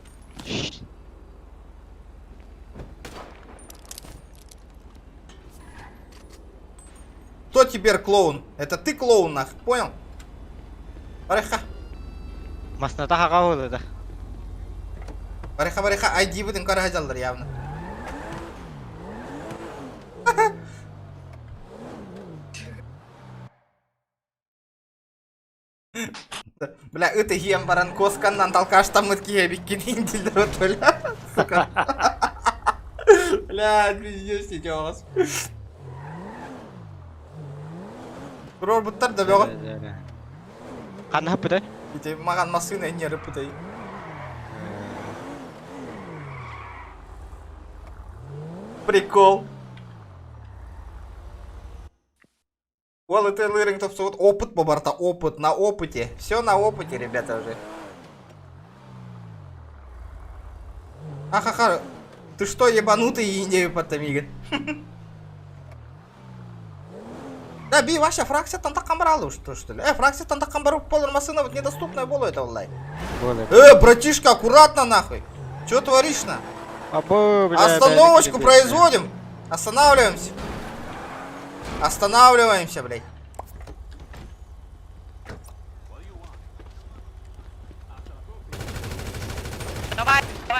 Кто теперь клоун? Это ты клоун, нахуй, понял? Бариха. Масната хагавылы да. Бариха, айди будем карагадалдар явно. Бля, это ем баран косканнан талкаштан мыткиге биккенин дилдер отоля. Сука. Бля, пиздец сейчас. Роботтар да бага. Қаны хаппыдай? Ите маған машина не рыпыдай. Прикол. Ол это лыринг топсы вот опыт бабарта, опыт на опыте. Все на опыте, ребята, уже. Ахаха, ты что, ебанутый Индию потомиган? Да, би, ваша фракция там так камбрала, что ли? Фракция там так камбрала, полная вот недоступная была это, онлайн. Братишка, аккуратно нахуй. Че творишь-на? Остановочку производим. Останавливаемся. Останавливаемся, блядь.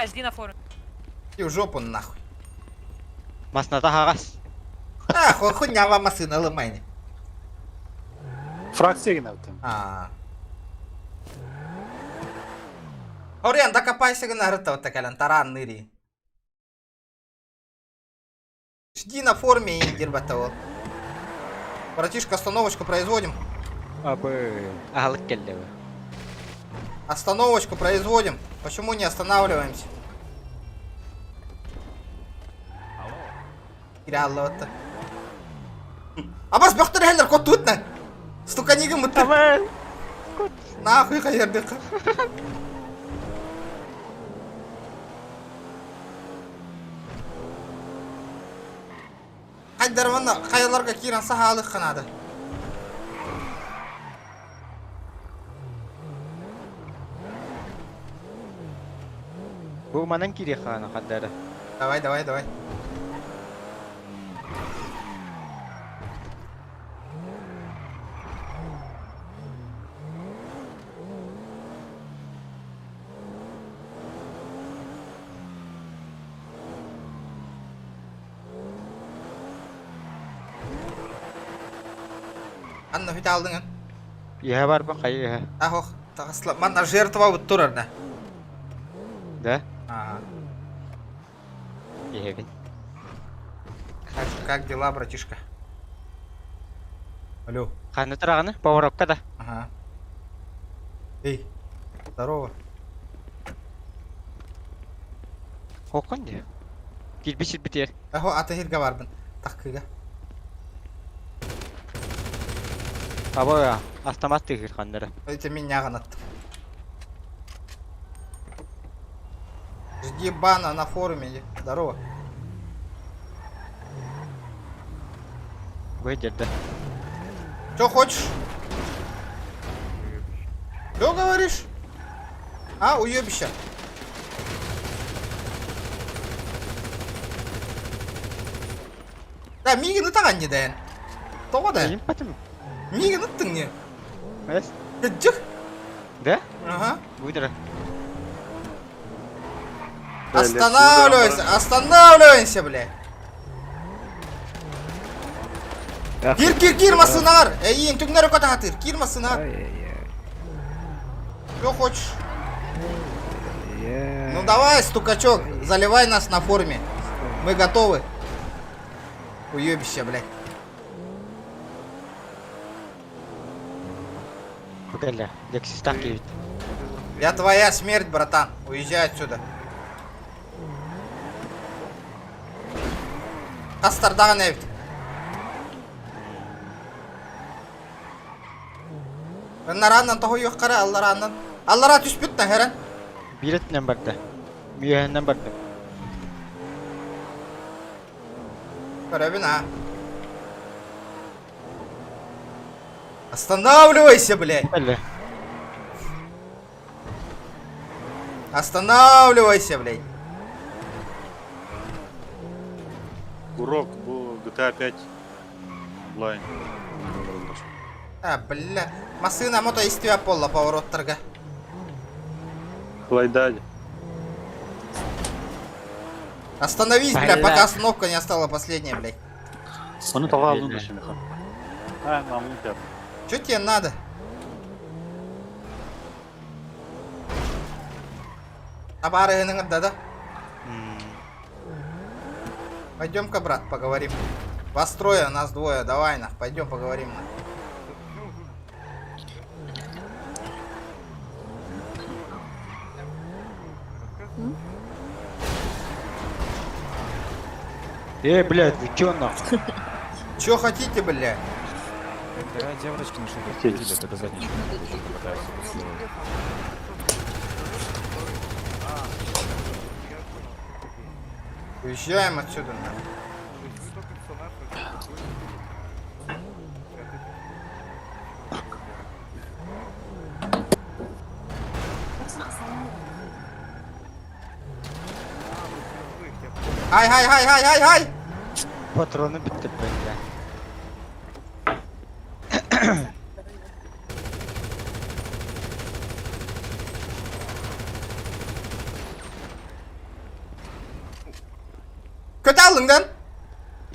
Давай, жди на форуме. И в жопу нахуй. Масната хагас. А, хуйнява машина ломайни. Фракция там. Ориан, докопайся на рыта вот такая таран ныри. Жди на форме и дербатого. Братишка, остановочку производим. Остановочку производим. Почему не останавливаемся? Реально-то. А бас бөхтөр хәлләр кот тутна. Стуканига мыты. Нахуй хайырдык. Хайдар мана кайларга киран сахалык канады. Бу манан кире хана хаддара. Давай. Анна бит алдың. Я бар ба кай я. Ахох, тагыслап мана жертва бут турарда. Да? Ага. Егин. Как дела, братишка? Алло. Ханы тураганы поворотка да. Ага. Эй, здорово. Хоконде. Кирбичит битер. Ахо, атахирга барбын. Таккыга. Абая, автомат тегир хандара. Это меня ганат. Жди бана на форуме. Здорово. Выйдет, да. Что хочешь? Что говоришь? А, уебища. Да, миги таган не даен. То да. Миги не. Эс? Да? Ага. Выдра. Останавливайся, блядь. Кир, масынар. Эй, түгнәрі кота хатыр. Кир, масынар. Что хочешь? Ну давай, стукачок, заливай нас на форуме. Мы готовы. Уебище, блядь. Погоди, Лексис так едет. Я твоя смерть, братан. Уезжай отсюда. Кастардаган эвит. Нараннан того yok кара, Аллараннан. Аллара түспүт на херен. Билет номерда. Мия номерда. Карабин, а. Останавливайся, блядь. Останавливайся, блядь. Урок был GTA 5 онлайн. А, бля. Машина мото из тебя пола поворот торга. Хлайдади. Остановись, бля, пока остановка не стала последняя, блядь. Он это главное начали. А, нам не пят. Чё тебе надо? Абары да? Пойдем-ка, брат, поговорим. Вас трое, нас двое, давай на, пойдем поговорим на. Блядь, вы чё нахуй? Чё хотите, блядь? Да, девочки наши хотели доказать ничего не будут, пытаются сделать. Уезжаем отсюда, нахуй. Ай! Патроны битты, бля. Kötü aldın lan.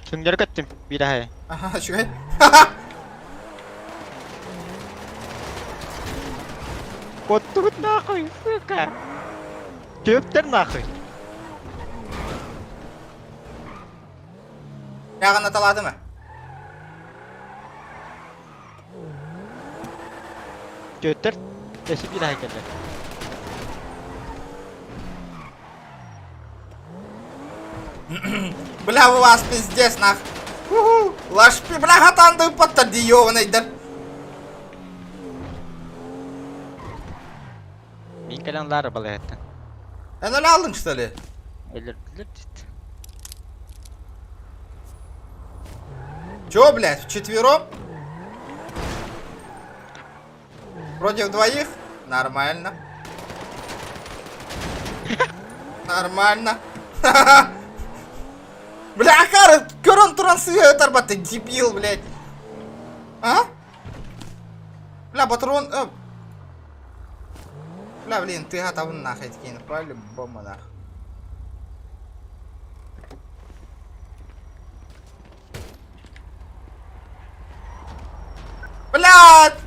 Süngeri köttüm bir daha. Aha şuraya. Kottut nahуй, сука. Töpter nahуй. Yağını taladı mı? Töpter. Eşi bir daha geldi. Бля, у вас пиздец, нах. Лашпи, бля, хатанды подтади, ёваный, да. Min kalanlar balayette. Sen öyle aldın что ли? Öldürdüler. Чё, блядь, вчетвером? Против двоих? Нормально. Нормально. Бля, Акара, көрін тұран сүйе тарбатты, дебил, блядь. А? Бля, патрон... Бля, блин, ты готов нахуй кинь, по-любому нахуй. Блядь!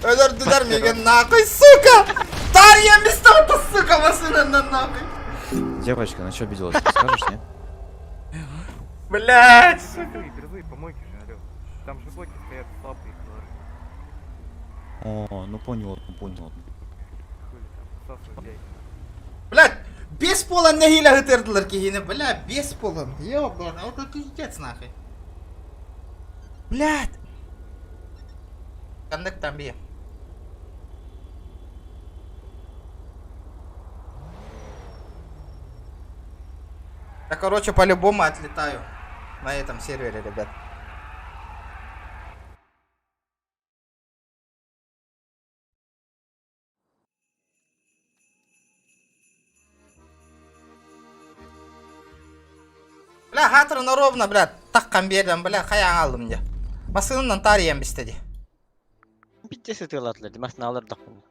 Öldürdüler Меган нахуй, сука! Тарья место, это сука, машина нахуй! Девочка, на что обиделась? Скажешь, нет? Блядь! Грызы, помойки же, алё. Там же блоки стоят слабые, О, ну понял. Блядь, без пола не хиля гытердылар кигини, бля, без пола. Ёбан, а это пиздец нахуй. Блядь! Кандык там бе. Я, короче, по-любому отлетаю на этом сервере, ребят. Бля, хатырына ровно, бля, таққан бердім, бля, қаяң алдым де. Масынынан тариям бістеді. Bittesi tığlatlar. Demasını alırdık bunu.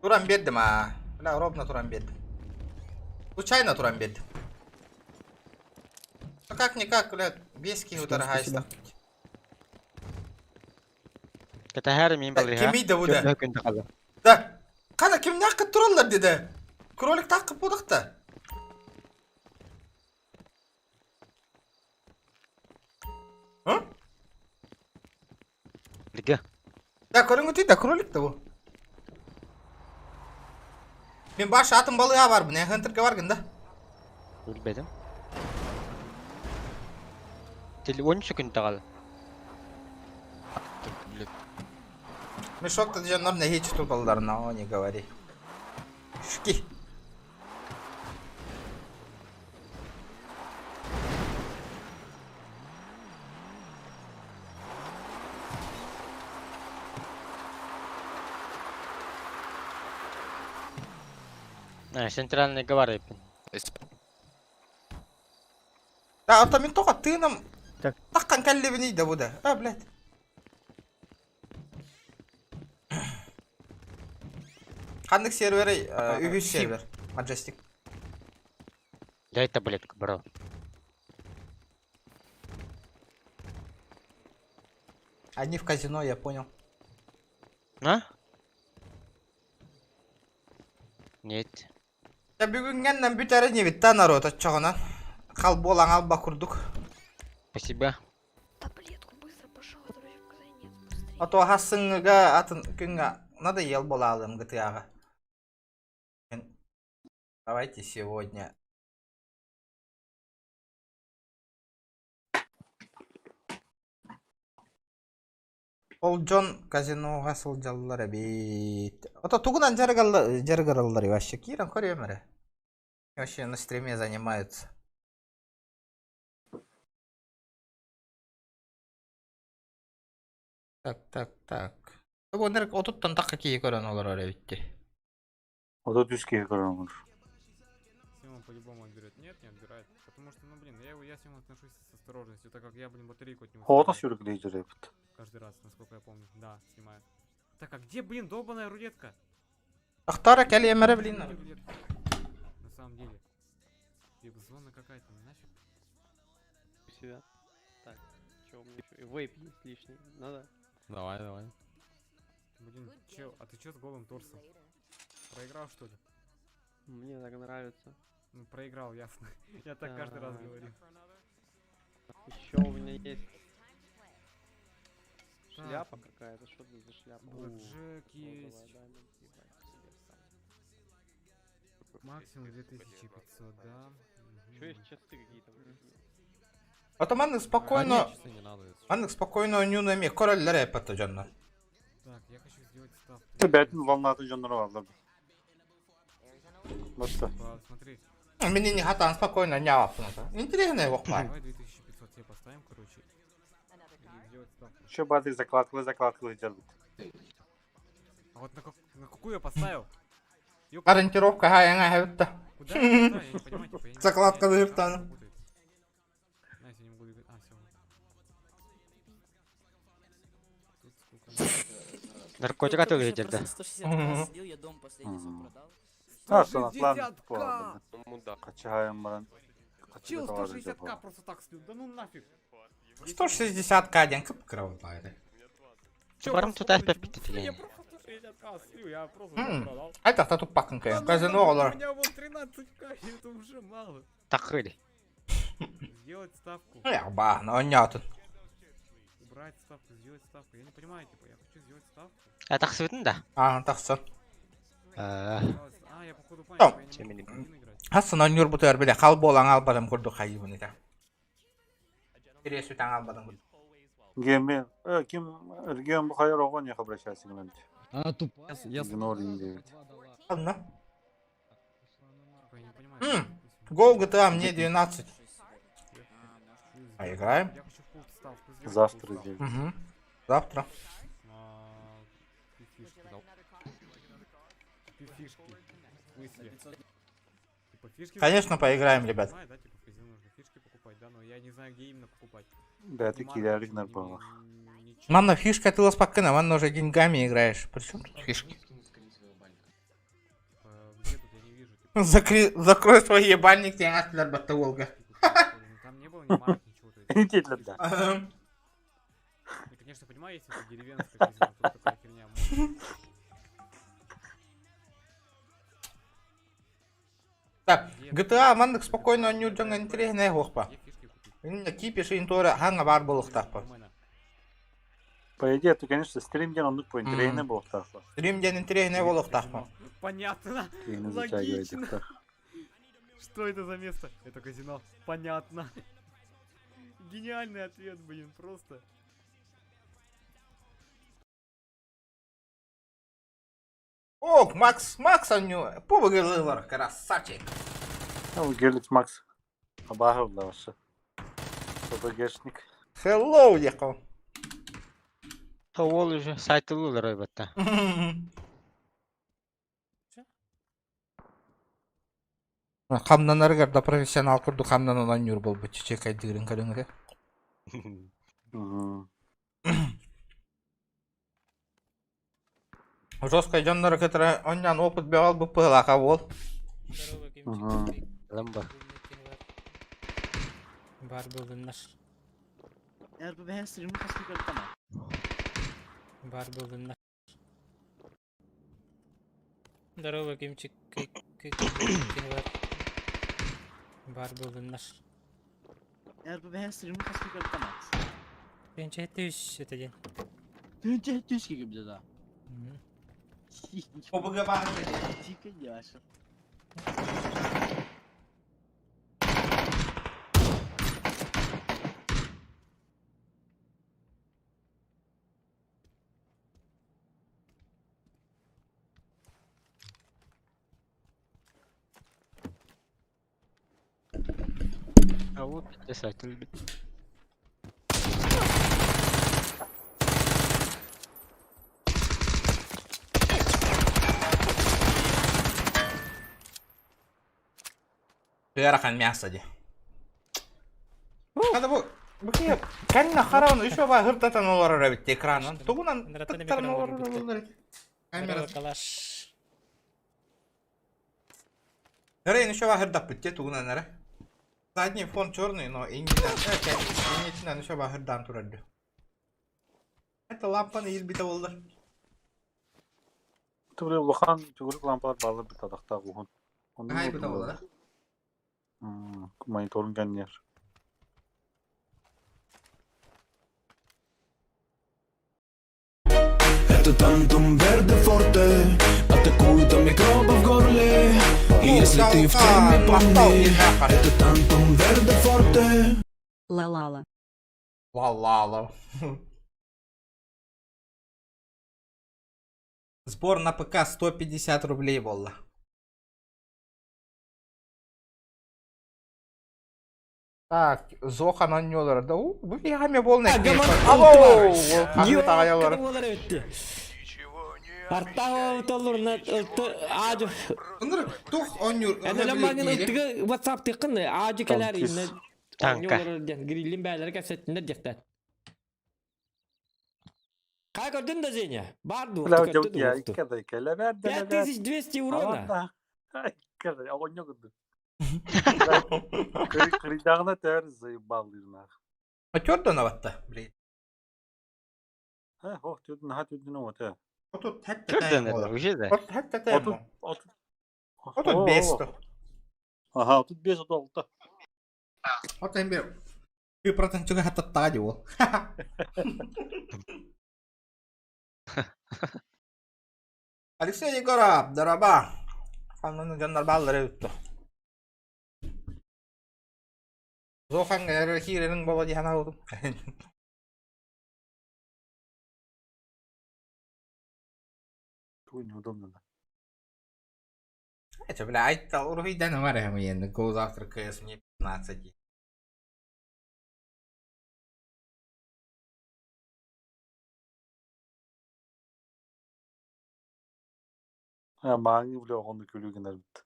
Туран бердім, а. Бля, ровно туран бердім. Случайно туран бердім. Ну как-никак, бля, бески ударгайсты. Kata her miyim balığı ha? Kimiydi bu da? Çok yakında kaldı. Da. Kana kim ne hakkı turallar dedi. Krolik takıp bulduk da. Hı? Liga. Ya körün değil de krolik de bu. Ben baş atın balığı var bu ne? Hunter'ga var gında. Bilmedim. Telefon sekunda kaldı. Мешок-то дежурный не хичит тут балдарна, не говори. Шки. Центральный говорит. Да, а там только ты нам... Так конкалливни да буда. А, блядь. Қандық сервері, үгіз сервер, Majestic. Дай таблетку, бро. Они в казино, я понял. А? Нет. Я бүгінгеннен бүтәрі не бітті народ отчағынан. Қал болаң алба күрдік. Спасибо. Таблетку быстро, пожалуйста, вроде в казане нет. Быстрее. А то хасыңыға атын күнге надоел бола алдым GTA-ға. Давайте сегодня. Ол Джон казиноға сылжалылар бейт. Ото тугунан жаргаралар вообще киран көремірі. Вообще на стриме занимаются. Так. Ондар отуттан таққа кей көрін олар әрі бітті. Вот тут үске көрін. Симон по-любому отберет. Нет, не отбирает. Потому что, ну блин, я с ним отношусь с осторожностью, так как я, блин, батарейку от него Хота снимаю. сюрік дейдер епт. Каждый раз, насколько я помню. Да, снимаю. Так, а где, блин, долбаная рулетка? Ахтара калемера, блин. На самом деле. Зона какая-то, нафиг. Себя. Так, что у меня еще? И вейп есть лишний. Надо. Давай, давай. Блин, чел, а ты чё с голым торсом? Проиграл, что ли? Мне так нравится. Ну, проиграл, ясно. Я так каждый раз говорю. Еще у меня есть шляпа какая-то. Что это за шляпа? Блэкджек есть. Максимум 2500, да. Что есть часы какие-то? От у мене спокійно... Мене спокійно нюнами король репета, Джонна. Так, я хочу сделать ставку. Тебя волна ты Джонна Ровалда. Вот что. Смотри. Мне не хатан спокойно нява. Интересно его хватит. Давай 2500 тебе поставим, короче. И сделать ставку. Че баты закладывай делают. А вот на какую я поставил? Ориентировка гая это. Куда я поставил? Я не понимаю, типа, я не Закладка знаю, вертана. Настя, не буду... А, все. Тут сколько? Наркотика ты видел, да? А, что на план плавно. Качаем, мран. Чел 160к просто так слил, да ну нафиг. 160к один кровопайды. Барам тут опять Я просто 160к слил, я просто продал. Это тату пакнка. Казино У олар. меня вон 13к, и это уже мало. Так хыли. Сделать ставку. Я ба, но нет. Убрать ставку, сделать ставку. Я не понимаю, типа, я хочу сделать ставку. Это хсвитн, да? А, так все. А, я походу понял, что я не могу один играть. Hasan nyur buter bile kal bolang al badam kurdu kayı bunu da. Пересу таңал badam kurdu. Геймен. Ким регион Бухайр огонь я обращаюсь к нам. А, тупо. Игнорим девять. Ладно. Гол GTA мне 12. Поиграем. Завтра делать. Угу. Завтра. Фишки. В смысле? Типа фишки... Конечно, поиграем, ребят. Да, типа в казино нужно фишки покупать, да, но я не знаю, где именно покупать. Да, ты киллеры на балах. Манна, фишка ты спокойно, манна уже деньгами играешь. Причем тут фишки? Где тут я не вижу, типа... Закрой свой ебальник, тебе атлер батаволга. Там не было ни марок, ничего. Иди туда. Я, конечно, понимаю, если это деревенское казино, то такая херня может. Так, GTA мандык спокойно нюрдың интересная хохпа. Кипиш интора ханга бар болох тахпа. По идее, ты, конечно, стримден он по интересный был так. Стримден интересный болох тахпа. Понятно. Логично. Что это за место? Это казино. Понятно. Гениальный ответ, блин, просто. О, Макс аню, побыгылылар, красавчик. Гелит Макс. Абахов да ваше. ППГшник. Hello, ехал. Ол уже сайты лулар ойбатта. Камнанар гарда профессионал курду камнан olan юр бол бу чечек айдырын калыңыр. Жесткая жаннары, которая оннян опыт бегал бы пылака бол. Ламба. Бар был наш. РПБ стрим хасникал тама. Бар был наш. Здорово, Кимчик. Бар был наш. РПБ стрим хасникал тама. Пенче тыш это день. Пенче тыш gibi bir daha. O bu kadar. Çıkın yavaş. А вот писатель. Перахан мясо ди. Надо bu bakayım. Kendine karan еще var hırtatan olarak bitti ekranın. Tuğunan tıktan olarak. Здорово, калаш. Рейн еще вахырдап битте тугуна нара. Задний фон черный, но иннетинен еще вахырдан турады. Это лампаны избита болду. Түбірі лохан түгірік лампалар балы бір тадақта қуғын. Ай бита болду да. Мониторын кәннер. Это тантум верде форте, атакуют микробы в горле. И если ты в теме, помни, это тантум верде форте. Ла-ла-ла. Ла-ла-ла. Сбор на ПК 150 рублей болла. Так, Зохан ойнойдор. Да, бу яме болны. Алло! Артау толурна аажу. Ыныр тух ойнур. WhatsApp тыкын аажу келер инне. Танка. Гриллин бәйләр кәсәтендә дихтәт. Как gördün de Zenya? Bardu. لا جوك يا كذا كلا بعد 5200 euro na. كذا أقول نقول قريداغنا تارز زي باليرنا Atıyordu navatta. ها هو تودن هات تودن وتا Otut hatta Türden de bir şey de. Hatta temmo. Otut Otut besto. Aha otut beş otut altı. Otut bir 1% juga hatta tadi wo. Алексей Егоров, дороба. Kanunun canlar balları yuttu. Zohan hirenin baba diye hana oldum. Неудобно. Это, блядь, уровень да намаря мы go завтра КС мне 15. Я манги бля он кулюгинер бит.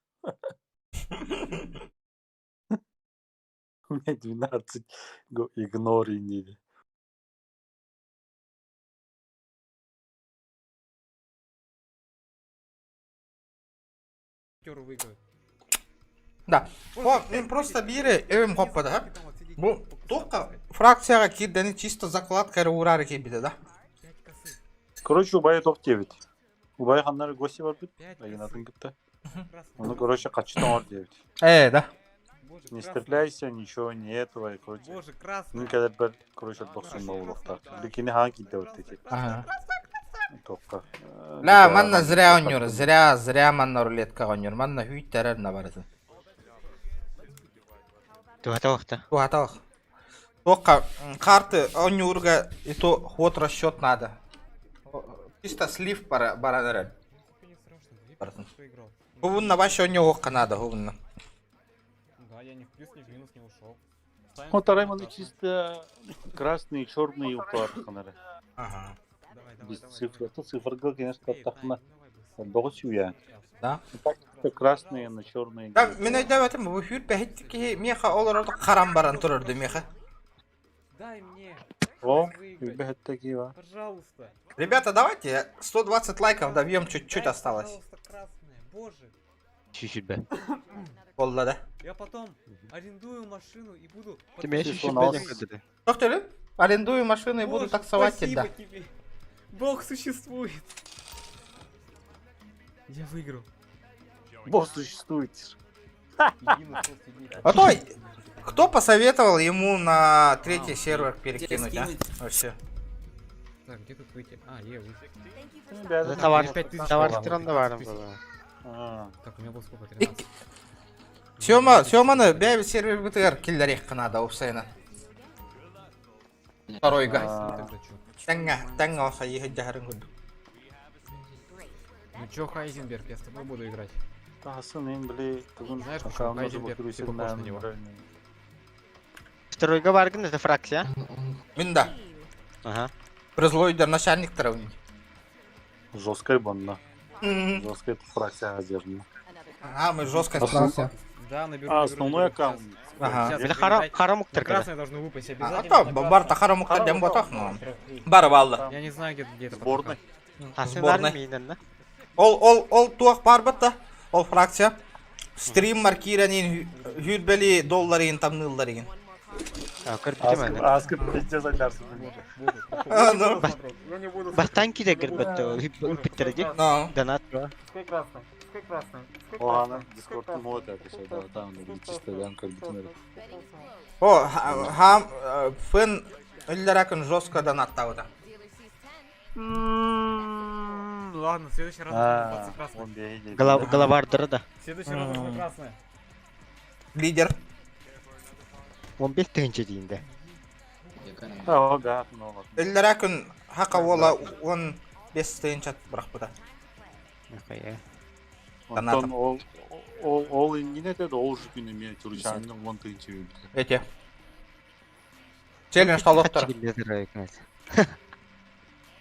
У меня 12 игнори не. Да. Он просто бери evim kopmadı ha. Bu только фракцияға кирдені чисто закладка урары кебеді да. Короче, у Бая топ-9. У Бая ханнары гости бар бит. Агенатын кітті. Оны, короче, қачты бар 9. Да. Не стреляйся, ничего не этого, короче. Боже, красный. Никогда бы, короче, отбоксун маулықтар. Бекені хан кидді өттеке. Топқа. Ла, манна зря ойнур. Зря манна рулетка ойнур. Манна хүйттәрер набарызын. Тугаталық. Только карты ойнурга и то ход расчет надо. Чисто слив баранерен. Гувунна ваше ойнуға надо, гувунна. Да, я ни в плюс, ни в минус не ушел. Вот Раймонд чисто красный и черный упар ханары. Ага. Без цифр. Это цифрга, конечно, тахна. Богосюя. Да? Красные на черные. Да, мен айтабатым, bu hür пәхеттікі меха оларды қарам баран тұрырды меха. Дай мне. О, ребят такие, а. Пожалуйста. Ребята, давайте 120 лайков добьем, чуть-чуть осталось. Пожалуйста, красные. Боже. Чуть-чуть, да. Полда, да? Я потом арендую машину и буду... Ты меня чуть-чуть денег отдали. Что ты? Арендую машину и буду таксовать тебя. Тебе. Бог существует. Я выиграл. Бог существует. А то, кто посоветовал ему на третий сервер перекинуть, а? Вообще. Так, где тут выйти? А, я выйти. Товар странно варим. Так, у меня было сколько? 13. Сёманы бәйбі сервер бітігер келдерек қынады опсайна. Второйға. Тәңі оса ехет жағырын күнді. Ну чё, Хайзенберг, я с тобой буду играть. Знаешь, что Хайзенберг, ты похож на него. Второйга баргын, это фракция? Минда. Ага. Призлойдер начальник травни. Жесткая банда. Жесткая фракция одежда. А, мы жесткая фракция. Да, наберу. Основной аккаунт. Ага. Или харамуктар когда? Красные должны выпасть А обязательно. то бар тахарамуктар дем ботах, но. Бар балды. Я не знаю, где это. Сборной. А, сен армейден, да? Ол туақ бар бітті. Ол фракция. Стрим маркиранин hürbeli dollarin tamnılların. Аскып пиздец айтарсың. Бахтанки да гырбатты, биттерди. Донат. Оғаны Discord'тың мод әкеші, там чисто янка битмер. О, хам фын иллеракын жестко донаттауды. Ладно, в следующий раз будет красный. Головардыры да. В следующий раз будет красный. Лидер. 15 тыгынча дейінде. Иллеракын хақа ола 15 тыгынча бірақ бұда. Антон, ол ингене деді, ол жүкіне мен түрчанның 10 тыгынча өйді. Эти. Челлендж талоқтыр.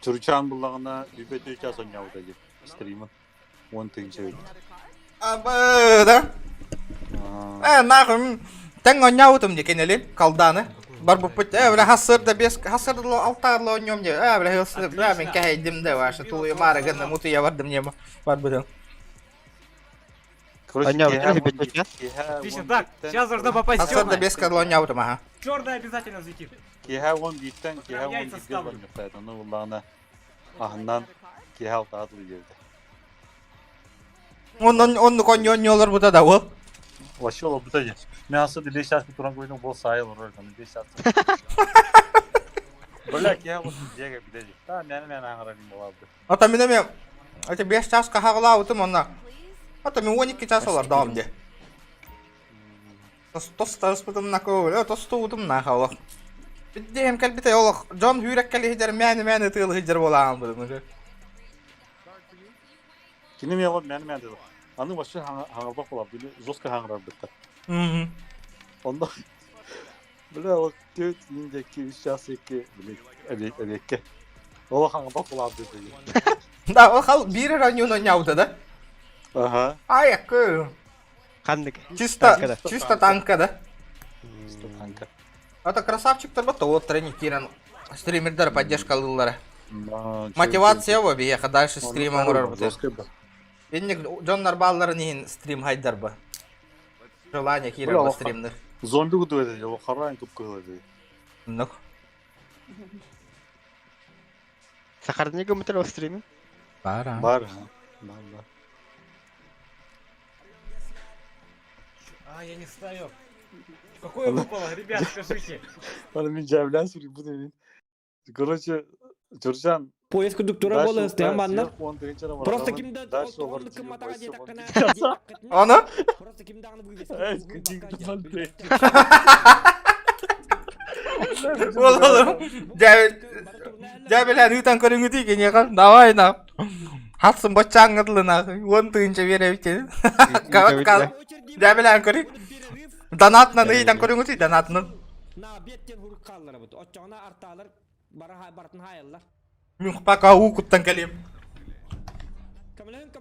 Түрчан бұлағына үбет өйте асын яуды деп. Стримін 10 тыгынча өйді. Абы, да? Нағым, тәң ойнауытым декен әлем, қалданы. Бар бұл пөт, хасырды 6-арлы ойнауым де, мен кәйдім де вашы, тулы мары гынны мұты я бардым не бар бұдың. Отлично, так, сейчас нужно попасть в Хасырды черное. 5-арлы ойнауытым, аха. Черное обязательно взлетит. Кеха 10 биттен, кеха 10 биттен бармықтайды. Оны бұлағына ағынан кеха 6 атылы келді. Onu oynuyorlar burada da o. Вообще ол бұта же. Мен асыды 5 жасты тұран көйдің бол сайыл ұрыр. 5 жасты. Бля, кеха 10 жеге біде же. Та, мен аңырайым болады. Ата мен эме 5 жасқа хағылауытым онна. Ата мен 12 жас олар дауым де. Тостарыспытым на көбілі, тостуытым на қалық. Биддейім кәлбіте олық, Джон Хюрек кәлі хидер, мәні тығылы хидер болағын бұдым. Кені мен олар мәні деді. Аны вообще хаңырбақ олар, білі жостқа хаңырар бітті. Онда, білі олар 4 ендекі 3 жас екі, білі әлекке. Олар хаңырбақ олар деді. Да, ол қал бірі раньон ойнауды да. Ага. Аяқы. Қандық. Чисто танка да. Чисто танка. Это красавчиктар бата, вот тренирован. Стримердер поддержка алылары. Мотивация во бияха дальше стрима мурар бата. Енник Джоннар баллары нейін стрим хайдар ба. Желание кирер ба стримнер. Зомби құды өді, ол қарайын көп көйледі. Нұқ. Сахар не гомытер в стриме? Бар. Я не встаю. Какое выпало, ребят, скажите. Ладно, мен жаблян сүрі бұд емін. Короче, Түрчан. Поезд кондуктора болы істеген бандар. Просто кімді Оны кім атаға жетек қана. Аны? Просто кімді ағыны бұйды. Oğlum, Cebelen hüten körüngü değil ki ya. Davay na. Hatsın bocağın adılına. 10 tığınca verebilir. Kavat kal. Cebelen körü. Danatla neyden körüngü değil danatla. Na betten vuruk kalları bu. Oçağına artalar. Baratın hayallar. Mükpa kavu kuttan kalim. Kamalın.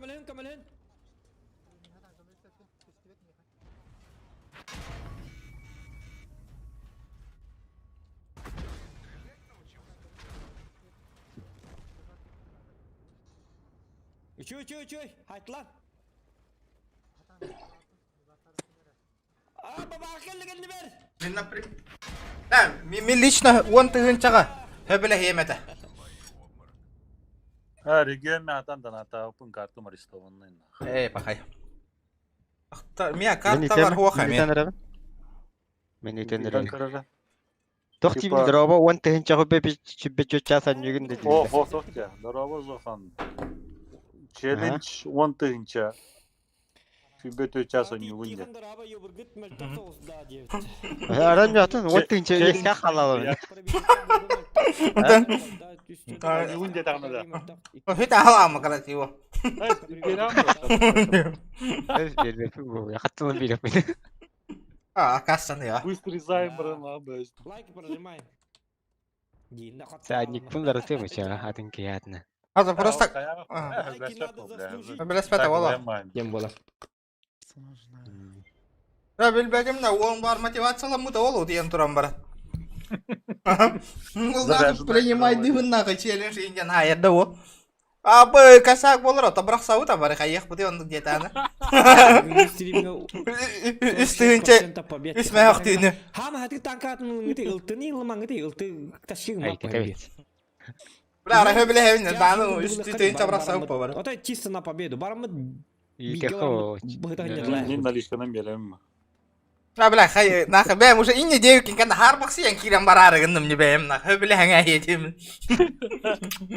Uçuy. Hayt lan. Baba geldi ver. Мен лично 10 тığıncaға. Höbele heyemete. Регион мен атан даната опын картым арестованный. Пахай. Мен карта бар хуаха мен. Мен етендер. Тоқти бил дроба 10 тыгынча бечо часан жүгін dedi. О, тоқти. Дроба жохан. Челлендж 10 тыгынча. Kübet öçasan yüğünde. Aran yatın 10 tığınча еске қалалым. Yüğünde tağınada. Hiç ağlama karası yok. Қатылым беріп мені. Оказывается, я. Быстрый займерын абы. Лайк прожимай. Садник пундар сымыча атын киятны. Это просто... Белеспета вала. Кем бола? Ya bilmem ne oğlum var мотивациялы мыта олу деген турам бар. Принимай дывыннағы челлендж инген айырды о. Абы косяк болар, табрақ сауыт абары қайық бұды онды детаны. Үстігінше, үсмәй ақ түйіні. Хама хаты танкатын ыңыты ылтыны ылмаңыты ылты ташкигім Бля, рахы біле хевіне, даны үстігін табрақ сауыт ба бар. Ота чисто на победу. Барамы Мен наличкадан беремін. Бля, хай, нахы бәйім уже инне деукен кәнді харбақсы ең кирен барары гындым не бәйім нахы. Бля, хаңа етемін.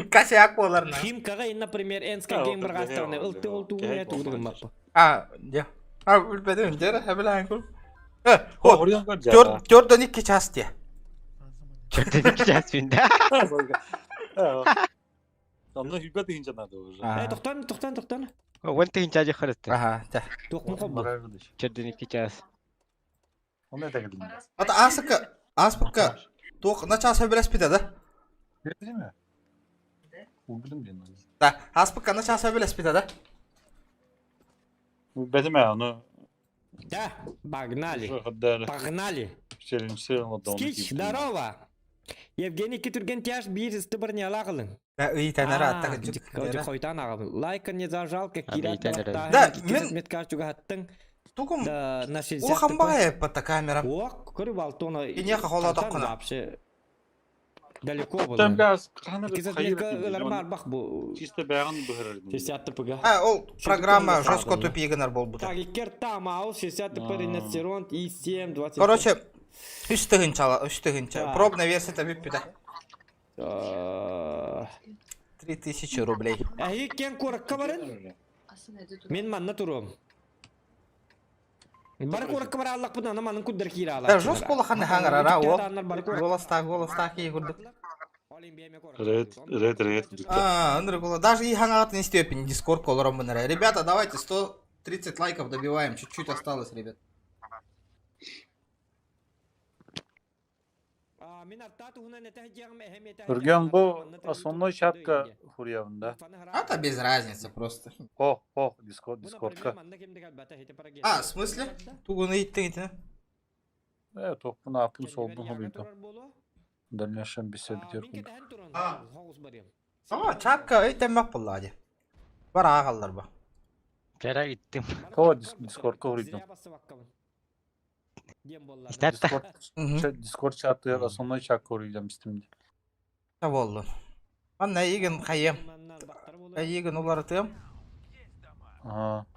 Косяк болар нахы. Химкаға, например, энска гейм бір қастығына ылты ұңая туғдығын бақпа. Де. Үлбәді үндері, бля, хаңкөл. Төрден 2 час де. Төрден 2 час бінде. Ondan hübet deyince nerede olacak? Тоқтан. Он тыгынча же қырытты. Ага, да. Тоқмын қобы. Төрден 2 час. Onu da takıldım. Ата аспыққа тоқ на час өбілес бітеді. Değil mi? Bildim diyorum. Да, аспыққа на час өбілес бітеді. Bedim ya onu. Да, погнали. Погнали. Скич, Скич, здорово. Евгений Кетурген тяж бир стыбыр не алағылың. Да, үй тәнәрі аттағы жүк. Қойдан ағылың. Лайка не зажал, как кират. Да, мен... Тугум, о хамбаға еппатта камера. О, көріп алтона. Ине қақола таққына. Далеко было. Там biraz Чисто бәрін бұғырырдың. 60 пыға. Ол программа жестко тупигінер бол бұды. Так, икер там ау, 60 риносцерон и 7, 20. Короче, үстігінча. Пробна версия табип біді. 3000 рублей. Әйі, кен қорыққа барын? Мен манна тұрым. Бары қорыққа бары Аллах бұдан, аманын күддір кейі ала. Жос болы қаны хаңырара, ол. Голостақ кейі күрді. Ред. Андрей Кола, даже и хангат не степень, дискорд колором бонера. Ребята, давайте 130 лайков добиваем, чуть-чуть осталось, ребят. Үрген bu основной чатка хурьявында. Это без разницы просто. Дискордка. В смысле? Тугуны иттің. Тоқпын апын солдың хоббиді. В дальнейшем беседу терпім. Чатка өйтемек бұллади. Бар ағалар ба. Жара иттім. Дискордка хурьявында. Дискорд чаты основной чат хурьявында бістімді. Болды. Анна еген қайым. Еген олар тым.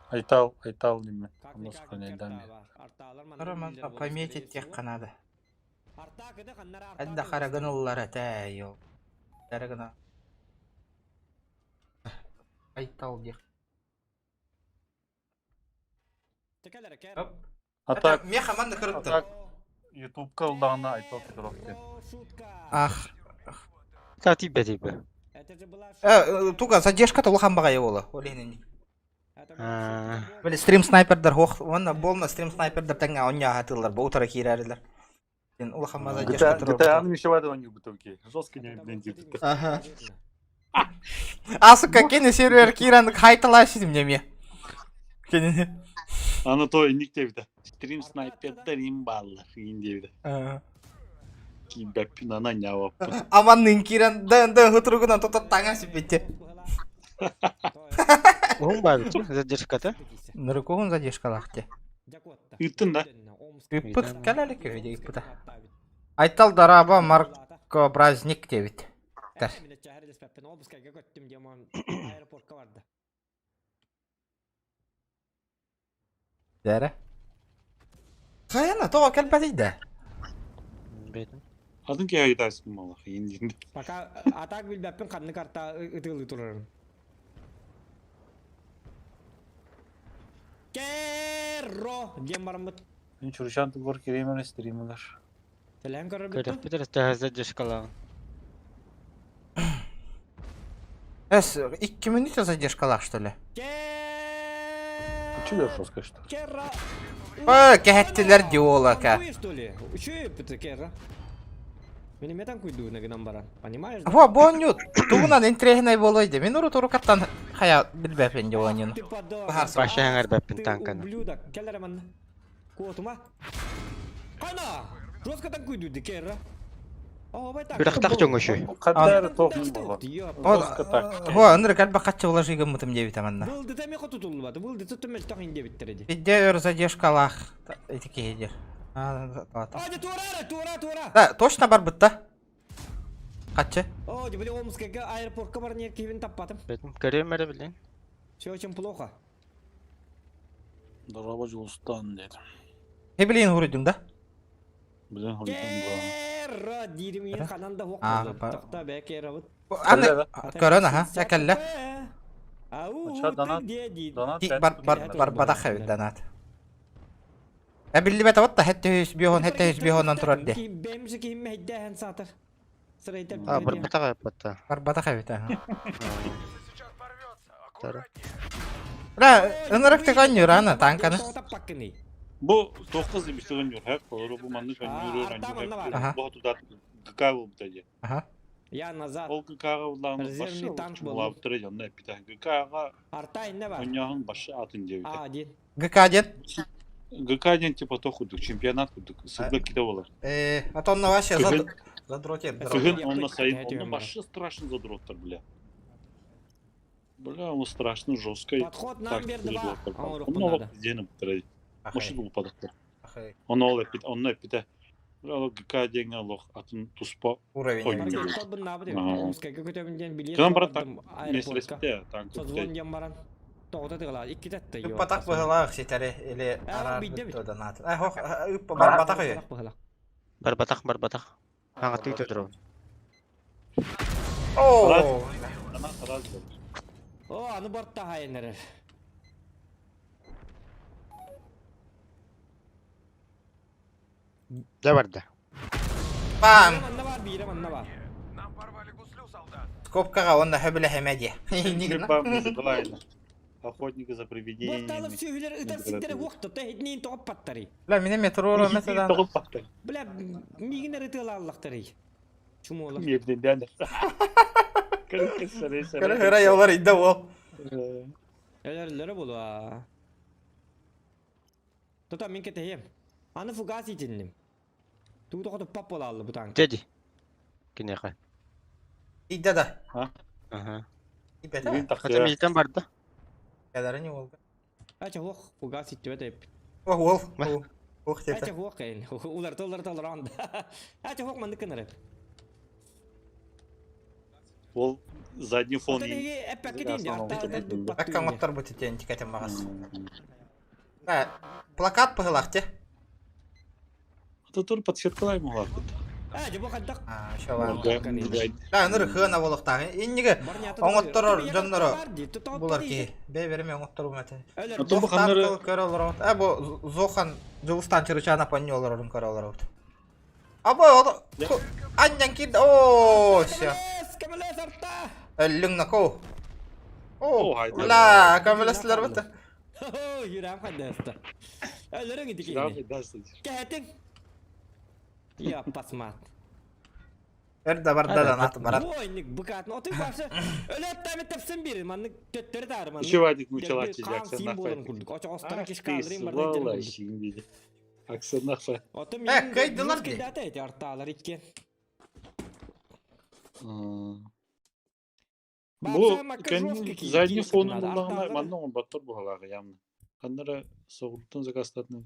Айтал деймін. Қараман пометить тек қанады. Әдді қарағын олар әтәй ол. Қарағына. Айтал дек. Атак. Мен қаманды кіріпті. Ютубка ұлдағына айтал кедіроқты. Ах. Типа. Туга задержка-то улхан бағай олы. Оленен. Böyle stream sniper'дар хоқ. Онна болна stream sniper'дар тәңа оння хатылар. Боутара кейрәрілер. Сен улхан база задержка тұрып. Гитараның еще вады он не бутылки. Жестко не блендит. Ага. Асыка кені сервер кейраны қайтылай сізім неме. Кені. Аны той ник девді. Stream sniper'дар им баллар. Ин девді. Бәппін ана не аваппын. Аманның кейран ды ғытырғынан тұтып таңа сіпетте. Оғын бады тұр, задержка-та? Нұрықоғын задержка-лақты. Үттін да? Үппіт, кәләлі көйде үппіті. Айтал дараба марко праздник дебіт. Дәрі? Қайына, тоға кәлпәтейді. Бәдім. Adın ki ayıdaysın mı? Indiğinde. Пока атак билбәппен қанны карта ытылы тұрырын. Керро! Дем бармыт. Ben çuruşan tıklar kireymen isterimler. Сәлем көріп Көріп бітір, тәғіз задержкалағын. Әс, 2 минута задержкалақ, что ли? Училер жестко, что ли? Керро! Кәхеттілер диола, ка. Учу піті керро. Мені метан күйду нагынан баран, понимаешь? Во, бонют. Туғынан интрегінай болойды. Мен ұры тұру каттан қая білбәпен де онын. Башы әңір бәппін танканы. Келлер әманна. Қуатыма. Қайна! Жоскатан күйду керро. Үрәхтәк җоңгышы. Кадәр тоқым булган. О, аныр кальба качы уложи гымытым дебит аманна. Булды да меха тутулбады. Булды tutulмеш тагын дебиттерди. Идер задержкалах. Этики едер. Ади тура. Да, точно бар бытта. Качы. О, дебили Омскага аэропортка бар не кевин таппатым. Көрем әле билен. Все очень плохо. Дорога жолстан деді. Хеблин хурудың да? Білен хұрдың Керра дирмин кананда хук. Токта бәке рабыт. Аны көрөн аха, якалла. Ау, Донат. Бар бадахы донат. Билли бета вот хетте бихон турар де. Бемши ким мәйдәһен сатыр. Сырайта. Бар батага батта. Бар бадахы бета. Ла, ынырык тегән аны танканы. Бу 9 димиштеген юр, хак, бу манны көн юр, бу туда гкау бутади. Ага. Я назад. Ол гкау ланы башы танк булып туры янда пита. Гкага артай не бар. Онягын башы атын дебит. Один. ГК-ден типа тохудук, чемпионат кудук, сырда киде болар. Атонна вообще задротет. Кыгын онна сайын, онна башы страшно задроттар, бля. Бля, он страшно, жестко. Подход нам берді ба. Он олық дені бұттырады. Машын бұл падақтар. Он олық бит, он не біті. Бля, олық ГК деген олық атын туспа. Уровень. Кынан бара так, меселеспе, танк. Созвон дем баран. Тоғыта тығыла, екі тәтті. Үппатақ бұғылақ сетәрі, или арар бұттыдан атын. Хоқ, үппа бар батақ өй. Бар батақ. Аңа түйті тұру. Ооо! О, аны бортта хайынырыр. Да барды. Бам! Манна бар, бейрі манна бар. Скопкаға онда хөбілі хәмәде. Охотника за привидениями. Борталы сөйлер үтәпсіндері оқты, тәйдінейін тоғып паттары. Бля, мене метроро мәсәдән. Бля, мигінер үтіл аллақтары. Чумолы. Мебден дәндір. Кәрі хыра яулар идді ол. Әлерлері болу. Тота мен кетейім. Аны фугас етіндім. Туғды қотып пап бола алды бұтан. Деді. Кенеқі. Идді да. Ага. Ибәді. Қата милтен барды. Кәдәрі не олды? Ача хоқ, фугас етті бәтіп. Ол. Ача хоқ қайын. Улар толар анда. Ача хоқ манды кініріп. Ол задний фон. Әккан оттар бұты тен тикәтен мағас. Плакат пығылақ те? Это тоже подсветкалай могла быть. Нұры хына болықтағы. Еннегі оңыттырыр жонлары болар ке. Бәй береме оңыттыру мәті. Зоқтан көрі олар оңыт. Әбі Зохан жылыстан чырычана панне олар орын көрі олар оңыт. Абы олар... Аннан кирді. Ооо, ше. Әлің нақо. Ооо, ла, көмілесілер бұты. Юрам қандасты. Әлірің еді кейіне. Кәтің. Я посмат. Өрді бардадан аты барат. Ойник бұқатын. Отың башы. Өлі әттәмі тәпсін берін. Манны төттері тары. Еще вадик мучалар чечаксен нақпай. Қан сим болын күрдік. Очы остан кеш қалдырын бар. Свала шиңдеді. Аксен нақпай. Отым қайдылар де? Дәті әйті арталар еткен. Бұл задний фонын бұлағына манна он баттар бұғалағы ямны. Қандары соғылттың закастатының.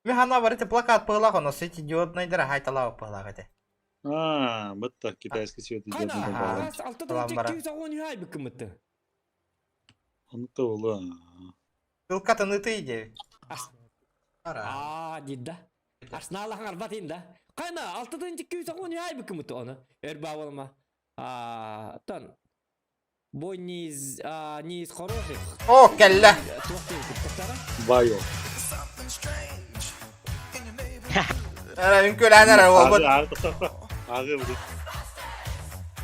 Мен хана бар эти плакат пылақ, но сети диоднайдыр хайталау пылақ эти. Бұтта китайский свет идет. Алтыдан тек 210 хай бүкім мұтты. Анықта олы. Пылқатын үті иде. Дидда. Арсыналағын арбатын да. Қайна, алтыдан тек 210 хай бүкім мұтты оны. Өрбі авалыма. Тан. Бой низ хороших. О, кәлі. Байо. Мүмкін әнәрі ол бұд. Ағы бұд.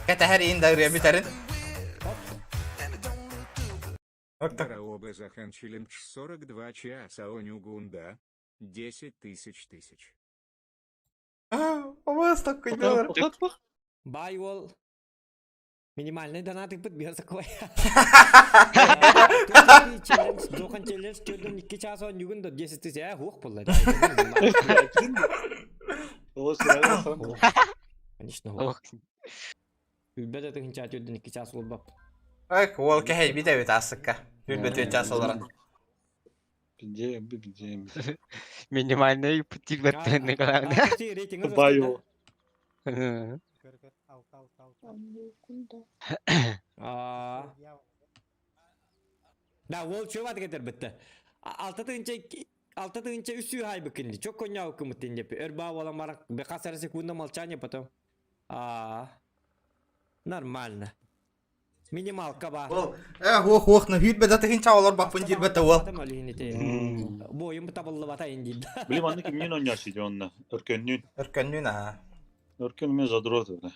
Кәті әр ең дәуірі бітерін. Оба заканчиваем 42 часа, а у Нюгунда 10 тысяч. Оба сток көйділер. Бай ол. Минимальный донат бұд берсі қой. Жоқан челленж көрдің 2 час он Нюгунда 10 тысяч. Хуқ болды. Конечно. Үлбәт әтігін чат өдін 2 час ол бап. Ай, ол кәй биде бит асыққа. Үлбет час олар. Бедем. Минимальный птибетный главное. Баю. Да, ол чөбат кетер бітті. Алты тыгынча үсі хай бікінді. Чок коня үкіміттен деп. Өрба болам барақ. Бекасар секунда молчание потом. Нормально. Минималка ба. Ох, на хүйт бәді тыгынча олар бақпын жер бәті ол. Бойым табылы бата ендейді. Білем, анны кімнен ойнаш еді онына? Өркөннен. Өркөннен, аға. Өркөнмен жадырот өді.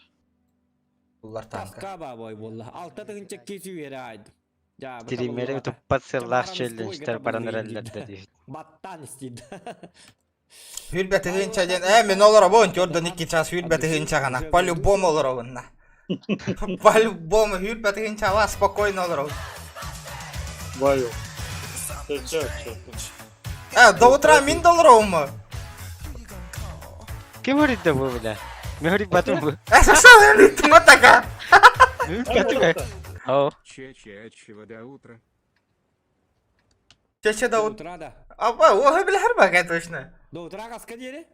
Бұлар танка. Таска ба бой болды. Алты тыгынча кесу ері айды. Тримері туппатсыллах челленджтер бараныралларды дейді. Баттан істейді. Хүйт бәті тыгынча ден, мен олар абуын көрден 2 час хүйт бәті тыгынча ғана. По-любому олар абуынна. По-любому хүйт бәті тыгынча ала спокойно олар абуын. Баю. До утра мен де олар абуын. Кем говорит бұл бля? Мен говорит батым бұл. Сашал, я литтім отака. Че до утра. Че до утра, да. Апа, оға біл харбаға точно. До утра қасқа дері?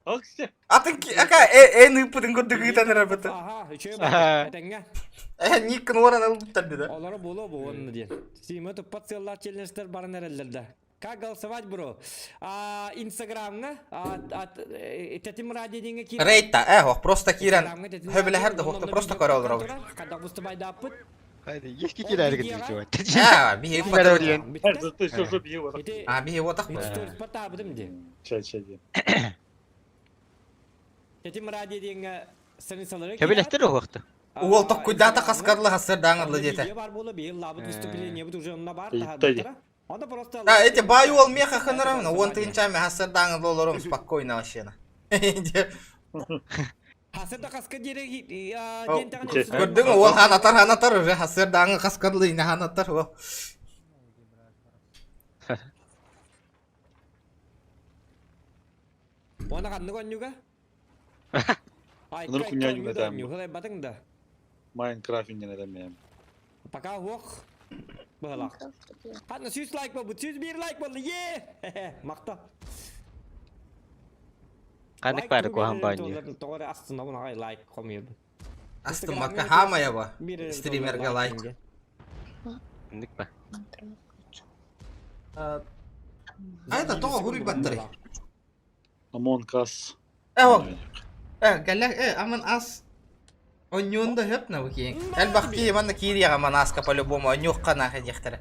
Аксе. Атын ака ыппытын көрді күйтан әрбіті. Ага, үшеу бәті. Әтәңге. Никін оран алыптар деді. Олары болу бұл оны ден. Сүйімі тұппат сыйлар челленджтер барын әрелдерді. Как голосовать, бро? Инстаграмға, тәтім радиодеңге кирен. Рейта, просто кирен. Хөбілі әрді хоқты, просто көрі олар ауыр. Қадақ бұсты байды апыт. Haydi, eski kiler gidiyor şu an. Bihe Kiler oriyen. Bihe otaq bu. Stories pata bıdım de. Çay. Тәтім радиодеңге сырын салыры. Köbelehtir o vakti. Ол тоқ күддата қасқарлы қасыр даңырлы деті. Бар болы бейіл лабыт выступление бұд уже онына бар. Onda просто... Эти баю ол меха хынырым, он тыгынчами хасыр даңырлы оларым спокойно вообще. Хасырда қасқа дері... Көрдің ол ханатар уже хасыр даңы қасқарлы ине ханатар ол. Оны қанды қонюға? Нұр күнен едем. Қалай батыңда? Майнкрафт'инен edemeyim. Пока оқ. Бұғылақ. Қатны 100 лайк болды, 101 лайк болды, Мақта. Қанық бәрі қоған байны. Тоғыры астына бұна ғай лайк қомейді. Астын баққа хамая ба, стримерге лайк. Қанық ба? Айда тоға ғұрик баттыры. Among Us. Галях, Among Us. Оньон да хөп на выкең. Әлбақки мана кирияға манаска по-любому оньоқ қана хедектері.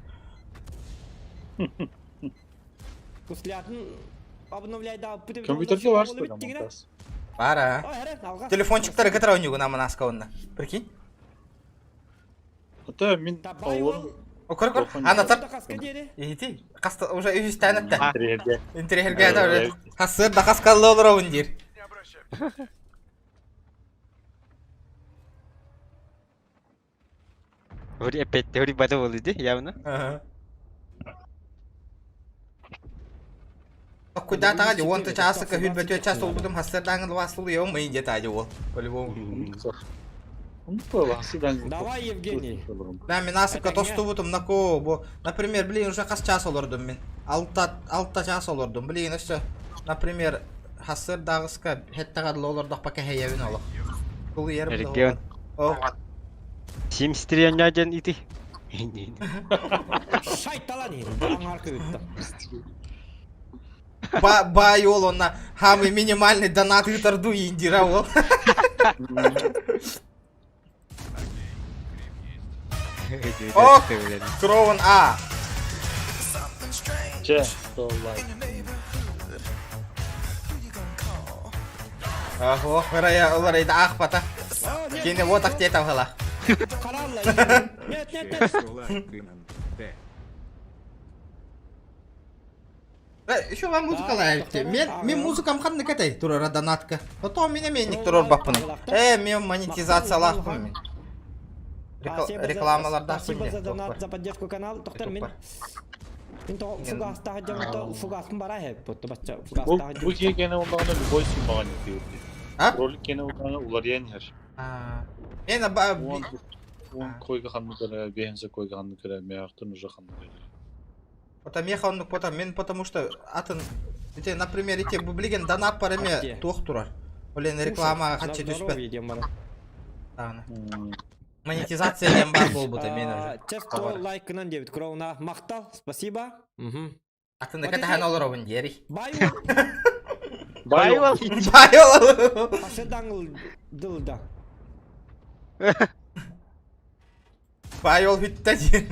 Куслятын обновляйды алып бұты. Компьютерде бар что там Among Us? Бара. Телефончиктары кітір оньоғына манаска онна. Прикинь? Ата мен ауыр. Көр, анатар. Ехети, уже үйісті әнітті. Интерьерге әді. Қасыр да қасқалы олыр оғын дер. Huri epette, huri bada oldu явно. Куда тагади, он ты часа ка хюд бетё часа будем хасырдан васыл я умей где тади ол. По-любому. Давай, Евгений. Да, мен асыка тосту будем на ко, бо, например, блин, уже кас час олордум мен. Алта час олордум. Блин, еще, например, хасырдагыска хеттагадыл олордак пока хеявин оло. Бул ер бул. Регион. Sims 3 oynayan iti. Шайталан еді, бұлан арқы өтті. Бай ол онна, хамы минимальный донат үтірду индира ол. О, Кроун А. Че, что лайк. Ого, вырая оларайды ақ бата. Кені отақ детам ғала. Еще вам музыка лайкте. Мен музыкам қанды кәтай тұрыр донатка. Ото мене менник тұрыр бақпын. Мен монетизация лақпын. Рекламаларда. Спасибо за донат, за поддержку канала. Тоқтар мен. Инто фугас тахажамта фугасын бара хеп бутта бачча фугас Bu тахажам. bu ki gene ondan bir boy simbagan yapıyor. Ha? Rolik gene ondan ular yen her. Мен Он koyga xanlı kere, behense koyga xanlı kere, meyaktın uca xanlı kere. Потом ехал, потом мен потому что атын, например, эти блиген дана пареме тохтура. Блин, реклама хочу түспе. Монетизация дем бар болбута мен уже. Често лайкынан дебит кровна мактал. Спасибо. Атын да ката хан олор обын дери. Байвал. Байвал. Байвал. Пашедангл дылда. Байвал хитте ден.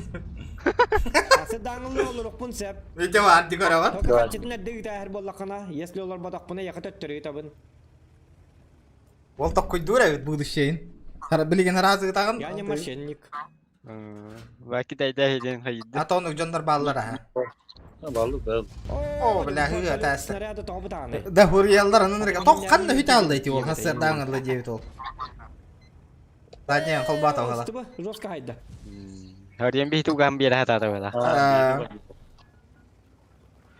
Пашедангл олор пунсеп. Вите var dikora var. Качетне дигите her боллакана. Если олар бадак буна якат өттөрөй табын. Ол так койдура бит будущее. Хара билген разы тагын. Я не мошенник. Belki de hediyeden haydi. Атонук жандар баллары ha. Ballı bel. О, бляхы атасы. Снаряды тобутаны. Да хуриялдар анын рега токканны хит алды эти ол хасыр даңырлы дебит ол. Заднен колбата гала. Жестко хайда. Hadiyen bir hitu gambir hata da wala.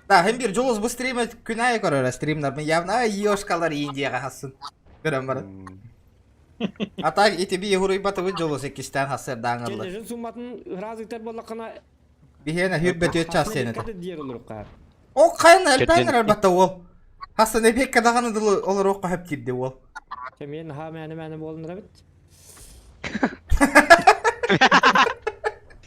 Да, hem bir жолуз bu стриме күнәе көрөр стримнар. Мен явно ёшкалар Индияга хасын. Көрөм бар. Ата ити би хуруй батып жолуз экистен хасыр даңырлы. Кележин сумматын разыктар боллакана. Бихена хүрбет өтчас сені. Кады дер олор кар. О, кайын әлбәнер әлбәтті ол. Хасын эпек кадағаны дылы олар оққа хөп кирді ол. Кемен ха мәні болыныр бит.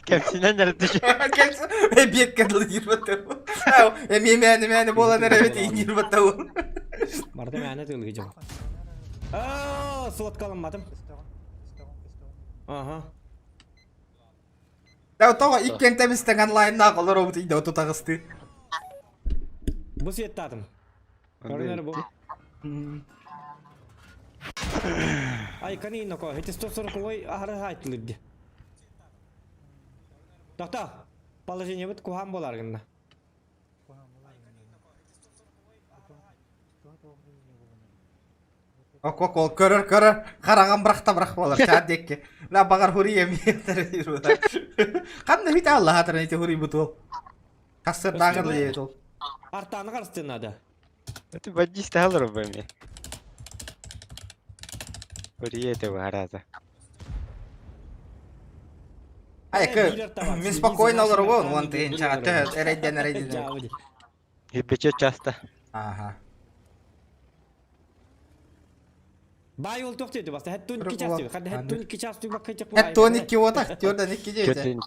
Kepsinden nerede düşün? Kepsi эпек кадылы жүрбәтті ол. Эме мәні боланыр әбет ең жүрбәтті ол. Барды мәні тылғы жау. Суат қалынмадым. Ага. Да, тоға иккен тәмістің онлайнна қолар оғыт үйді оту тағысты. Бұл сетті атым. Көрінер бұл. Ай, канина ко, хетес тосыр қой ахыры айтылырды. Доктор, положение бұд кухан болар гында. Оқ, ол көрір, қараған бірақ болар, чад декке. Ла бағар хури еметтері жүрбәді. Қанды хит алла хатырын еті хури бұт ол. Қасыр дағырлы ет ол. Артаны қарыстын ады. Это бодисты алыр бәме. Huriye это варада. Айкы, мен спокойно олар ол, он тейін чағатты, әрейден. Хиппече часто. Ага. Бай ол тоқ деді баста, әттон 2 час деді. Қады әттон 2 час деді баққа жақ. Әттон 2 отақ, жордан 2 деді.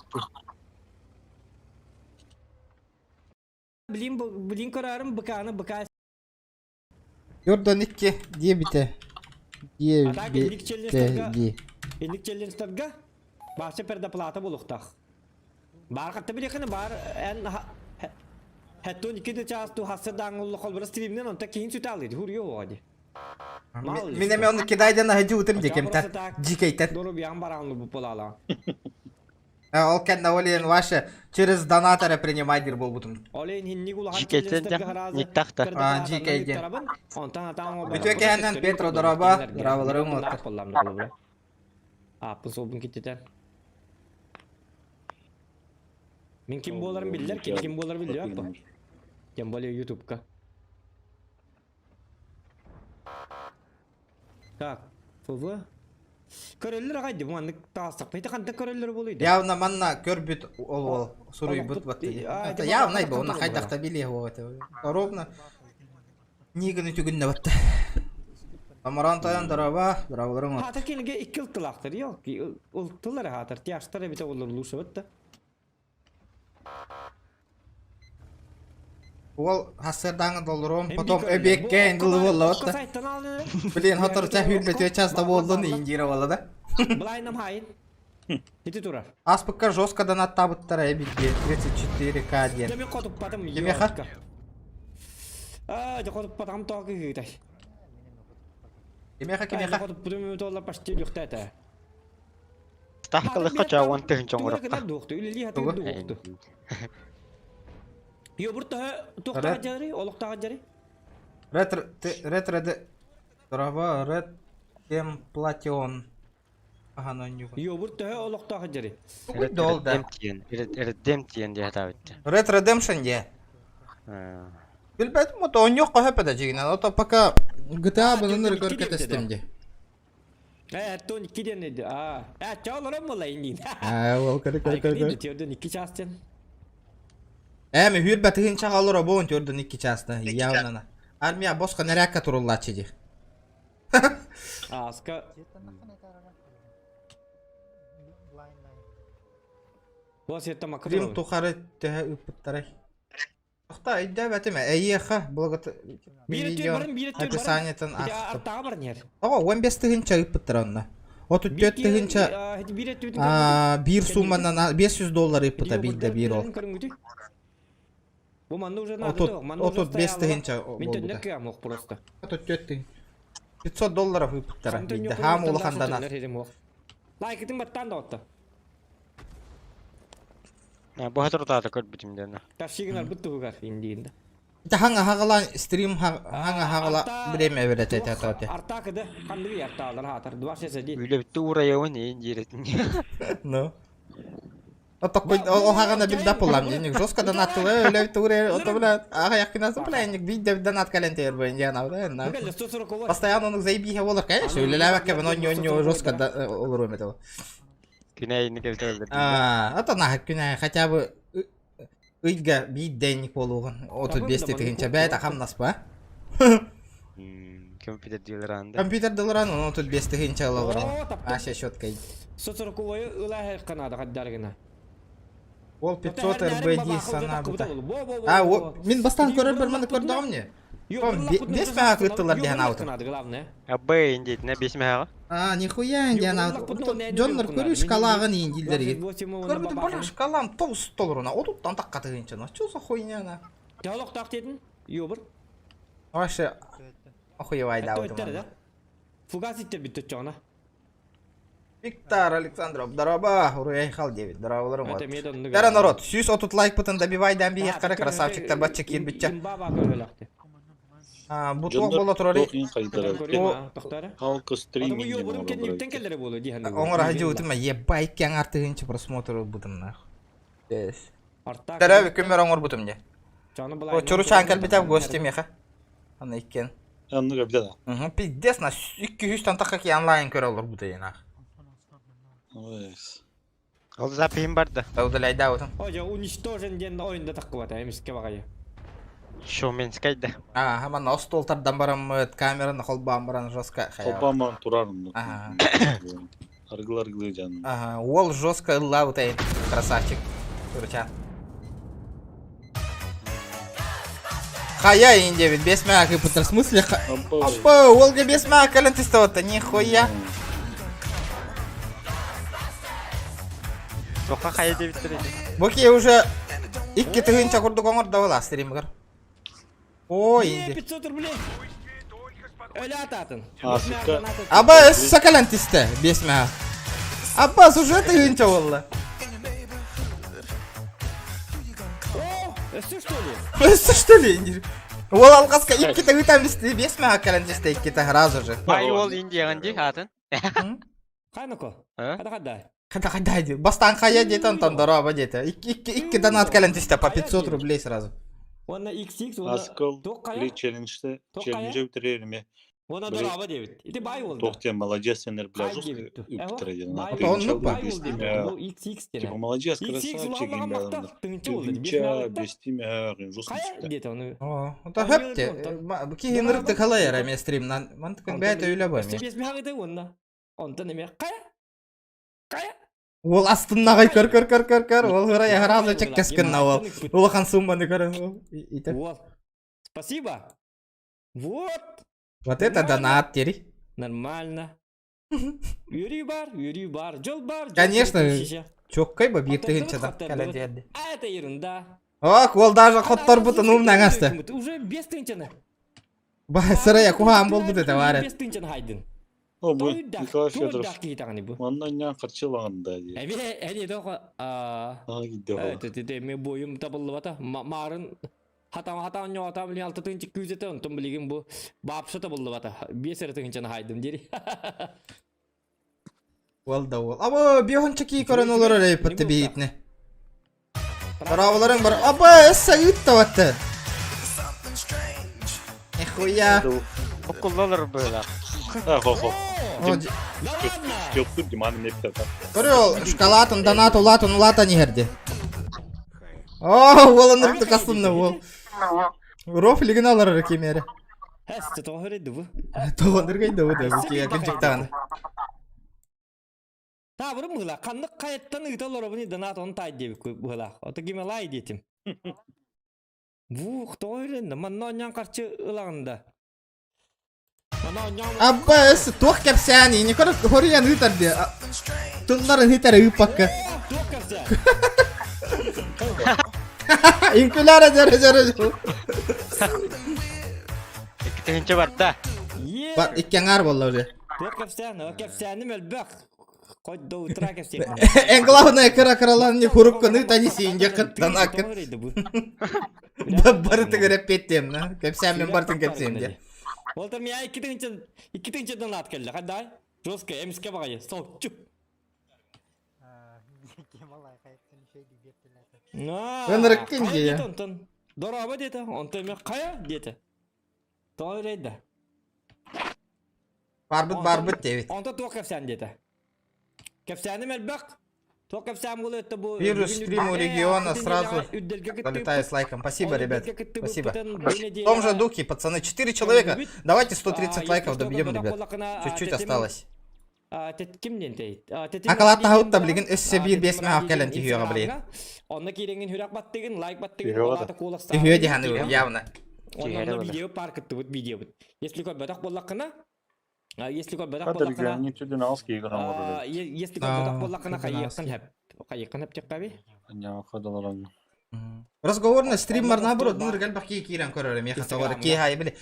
Білін көрарым бұқаны бұқа. Жордан 2 дебіті. Дебіті. Ендік челленджтерге бақшы перді плата болуқтақ. Бар қатты білеқіні бар әттон 2 час ту хасы даңғылы қолбыры стримнен онта кейін сүті алды. Хұрге оғады. Мен эме оны кидайдан хажы утым декемтен жикейтен. Дору биян бараңлы бұл полала. Ол кенна олен ваша через донатора принимайдер бол бутум. Олен хинни гул Жикейтен никтахта. Жикейтен. Бүтөке хенден Петро дороба, дорабаларым отты. Апын собын кеттетен. Мен ким боларын білдер, ким боларын білдер апы. Кем болы ютубка. Так, фуфу. Көрөллөр агайды, маны тастык. Пейте канта көрөллөр болуйду. Явно манна көрбүт ол суруй бут батты. Явно бу, оны кайдакта биле вот. Ровно. Нигин үтүгүнне батты. Амарантаян дороба, дорабаларым. Хатыр келге 2 ылтылактыр, жок. Ылтылар хатыр, тяштар бите олор луша батты. Ол хасырдаңы долларом, потом эбекке энділі болы отты. Білен хотыр чахвил бәтуе часта болдың индира болы да. Бұлайным хайын. Еті тұрар. Аспыққа жостка донат табыттара эбекке 34к ден. Деме қотып батым. Деме ха? Де қотып батам тоғы күйтай. Деме ха, кеме ха? Қотып бұдым өтолла пашты люқтайта. Стахқылыққа жауан түхін жоңырыққа. Yo burada tohtağa jari, oluqtağa jari. Red doroba, red templation. Aha non yok. Yobur töhe oloqta hajari. Dolda. Redem tiyen diye hata etti. Red Redemption diye. Bilmedim o da on yok hep edeceğin. O da paka GTA bunun rekor testim diye. Ton 2 den idi. Çağlarım mı lan indin? Ol kır. Tiyordun 2 çastın. Эми хүрбэ тыгын чагалора боон төрдөн 2 часта явнана. Армия боско нерекка туруллачы ди. Аска. Бос ета Рим макрон. тухары тээ ыппыттарай. Тохта идде бетиме эйеха благот видео описаниятын астып. Артаға бар нер. Ого 15 тыгынча ыппыттаранна. 34 тыгынча бир сумманан $500 ыппыта билде бир ол. Bu manda уже надо. Отут 5 тыгынча Мен болду. төннөк ямок просто. $4 $500 ыппыттара билде. Хам улахандан. Лайк этим баттан да отта. Bu hatır da da kod bitim dene. Ташигнар буттугар индиинде. Ханга хагала стрим ханга хагала бреме берете татате. Артакыды кандыгы ярталар хатыр. Дваше седи. Öyle bitti uğraya o ne indiretin. Ну. Вот такой, он хагана билдап улам денег. Жестко донат кылы, өлөй туре, ото билет. Ага якынасы пленник бийде донат калентер бен жана, да. Постоянно он заебиха болор, конечно. Өлелебекке бен оньо жестко олор эмете. Güneyini keltirdi. Ото нахак күнә хотя бы ыйга бийденник болуган. 35 тегенче бәйт ахам наспа. Компьютер diyorlar anda. Компьютер долларан 35 тегенче олор. Аша шоткай. Соцорковой ылай канада хаддаргына. Ол 500 РБД сана бута. Мен бастан көрөр бермен көрдөгөм не? Бес мага кыттылар деген аут. Абай индит не бесме ага. Нихуя индиан аут. Жоннор көрү шкалагын индилдерге. Көрбүдү бала шкалам $9 отуттан такка тыгынча. Что за хуйня на? Диалог так дедин. Ёбыр. Вообще охуевай да. Фугаситтер битте чана. Виктор Александров, дороба, уруяй хал 9, дорабаларым вот. Дара народ, 130 лайк бутын добивай дамби яққары красавчиктар батча кирбитча. Бутуақ бола тұрары. Халқы стриминг. Оңыр хажы өтіме, ебай кен артығынчы просмотры бутым нах. Дара көмер оңыр бутым не. Чуру чанкал битап гостем яқа. Аны иккен. Анныға бітеді. Пиздес на 200 таққа ки онлайн көрі олар бұты енақ. Ол запиим барды. Удаляйда отын. Ожа уничтожен ден ойында таққыбата, емеске бағайы. Шоуменскайда. Хаман остолтардан барам камераны қолбан баран жостка. Қолбан баран тұрарым. Аргылы жаным. Ол жостка ылла ұтайын. Красавчик. Турчан. Хая инде ведь без мяка и путер. В смысле? Опа, Олга без мяка калентистого-то, нихуя. Тоқа хая деп бітіреді. Боки уже 2 тыгынча курдук оңор да бола стримгер. О, инде. 500 рублей. Öyle atadın. Аба сакалентисте без мяка. Аббас уже тыгынча болла. Өсі что ли? Өсі что ли? Ол алғасқа 2 тыгытан без мяка калентисте 2 разу же. Бай ол индияған дей атын. Қайныко? Қада-қада? Когда иди? Бастан хая дейтон там дорога дейті. 2 донат калентисте по 500 рублей сразу. Оны XX, оны... Аскол, или челленджті, челленджі бітіреріме. Оны дорога дейбіт. Иті бай олды. Тоқтен, молодец, сенер, бля, жестко үптіреді. Он нупа. Типа, молодец, красавчик, тыгынча, бестиме, жестко үптіреді. Ота хөпте. Кейін рықты қалай әрәме стримнан. Мантықын бәйті өйлі бәме. Бесме хағыды онна. Онта неме. Қая? Ол астыннағай көр. Ол ғырай ғыразы чеккескінна ол. Ол қан сумманы көр. Спасибо. Вот. Вот это донат тери. Нормально. Юрий бар. Жол бар. Конечно. Чоккай ба бир тыгынчадан календерде. А это ерунда. Ок, ол даже хоттор бутын умнан асты. Уже без тынчаны. Бай сырая кухан бол бут это варят. Без тынчаны хайдын. О, бұл Николай Федоров. Оннан нян қырчылағында дейді. Әне доға... Мен бойым табылды бата. Марын хатан жоғатам білген 6 тыңчы күзеті ұнтым білген бұл бапшы табылды бата. 5 тыңчаны хайдым дері. Ол да ол. Аба бейхонча кей көрін олар әрі пөтті бейтіні. Бараваларың бар. Аба әс сайыт та ватты. Нихуя. Окуллалар böyle. Хо-хо. Жөптүр диманы нефтер. Көрі ол шкалатын, донату, латун, лата нехерді. О, ол анырықты қасынны ол. Рофлигін алар әрі кемері. Әсті тоғыр еді бұ. Тоғындыр қайды бұды, бүке әкінчіктағаны. Та бұрым бұла, қандық қайттан ұйталар бұны донат оны тайды деп бұла. Оты кеме лай детім. Бұқ тоғыр енді, манна онян қарчы ұлағында. Абба өсі тоқ кәпсәні, не көрі хориян ұйтарды. Тұнларын ұйтары ұпаққа. Тоқ кәпсәні. İnkülara jara. İkinci var da. Var ikken ar bollar. Toq kepsani melbaq. Qoydu utra kepsani. En karalan ne hurup konu tani singe qattan akın. Barıtı görüp ettim na. Kepsam men bartın kepsemde. Oltar mi ay ikinci donat keldi. Qaday? Joska emske bagay. Soqçu. Önür ikinci ya. Doraba dedi. Onta me qaya dedi. To'g'ri. Barbut evet. Onta to'q kepsan dedi. Кепсяны мельбак. То кепсям было это было. Вирус стриму региона сразу залетаю с лайком. Спасибо, ребят. Спасибо. В том же духе, пацаны. 4 человека. Давайте 130 лайков добьем, ребят. Чуть-чуть осталось. Акалатна хаутта билген өссө бир бесме аккален тихиога билген. Онна киреңин хүрак баттыгын, лайк баттыгын, олата колакса. Тихиога диханы явно. Онна видео парк тут видео. Если кот батак боллакына, если кот батак боллакына. Если кот батак боллакына кайыккан хеп теккаби. Разговорный стример наоборот, ну регаль бахки киран көрөрөм, я хатагар ки хай биле.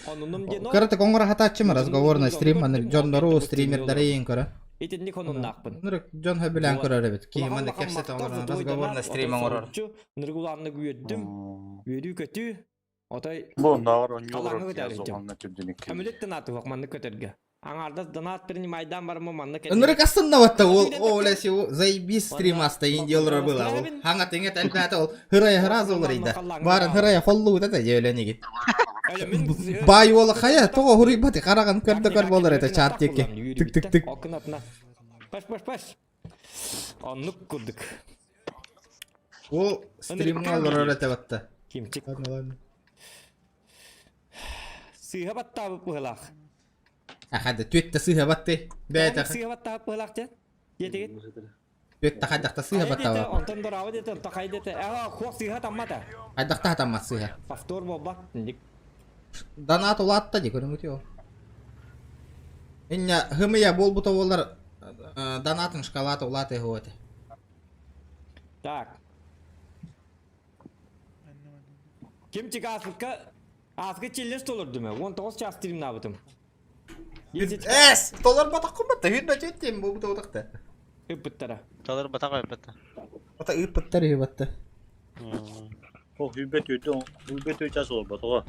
Карата коңгора хатачымы разговорный стример, Джон Дару стримердери ең көрө. Итинни конуннакпын. Нурик Джон хабилан көрөрөбүт. Ки мана кепсет оңгора разговорный стример орор. Нургуланны күйөттүм. Үйрүү көтү. Отай. Бу нагар оньюру жазылганга түбдүнүк. Амилеттен аты вакманны көтөргө. Аңарда донат берни майдан бармы манны көтөр. Нурик астында ватта ол олеси заебись стрим астайын делра было. Ханга теңет албата ол хырая хразы олар иде. Барын хырая холлу да жөленеги. Бай ол хая тоо хури бати караган көрдөкөр болор эте чарт теке. Тик. Паш. Аннык курдук. Ол стримне олар эте ватта. Кимчик. Сыйга баттабы пылак. Ахада түтті сыйға батты. Бәйті. Сыйға баттабы пылак те. Етегет. Түтті қайдақта сыйға баттабы. Онтан дорабы деді, онта қай деді. Қоқ сыйға таммата. Қайдақта атамма сыйға. Повтор болба. Донат улатта де көріңгі тео. Инне хымыя бол бұта олар донатын шкалаты улаты ғуаты. Так. Кемчик Азгы челлес толырды ме? 19 час стрим набытым. Эс! Толар батақ құматта, хүнбәт өттем бұл бұта отақты. Үппіттара. Толар батақ өппітті. Бата үппіттар үппітті. О, хүнбәт өтчас ол батаға.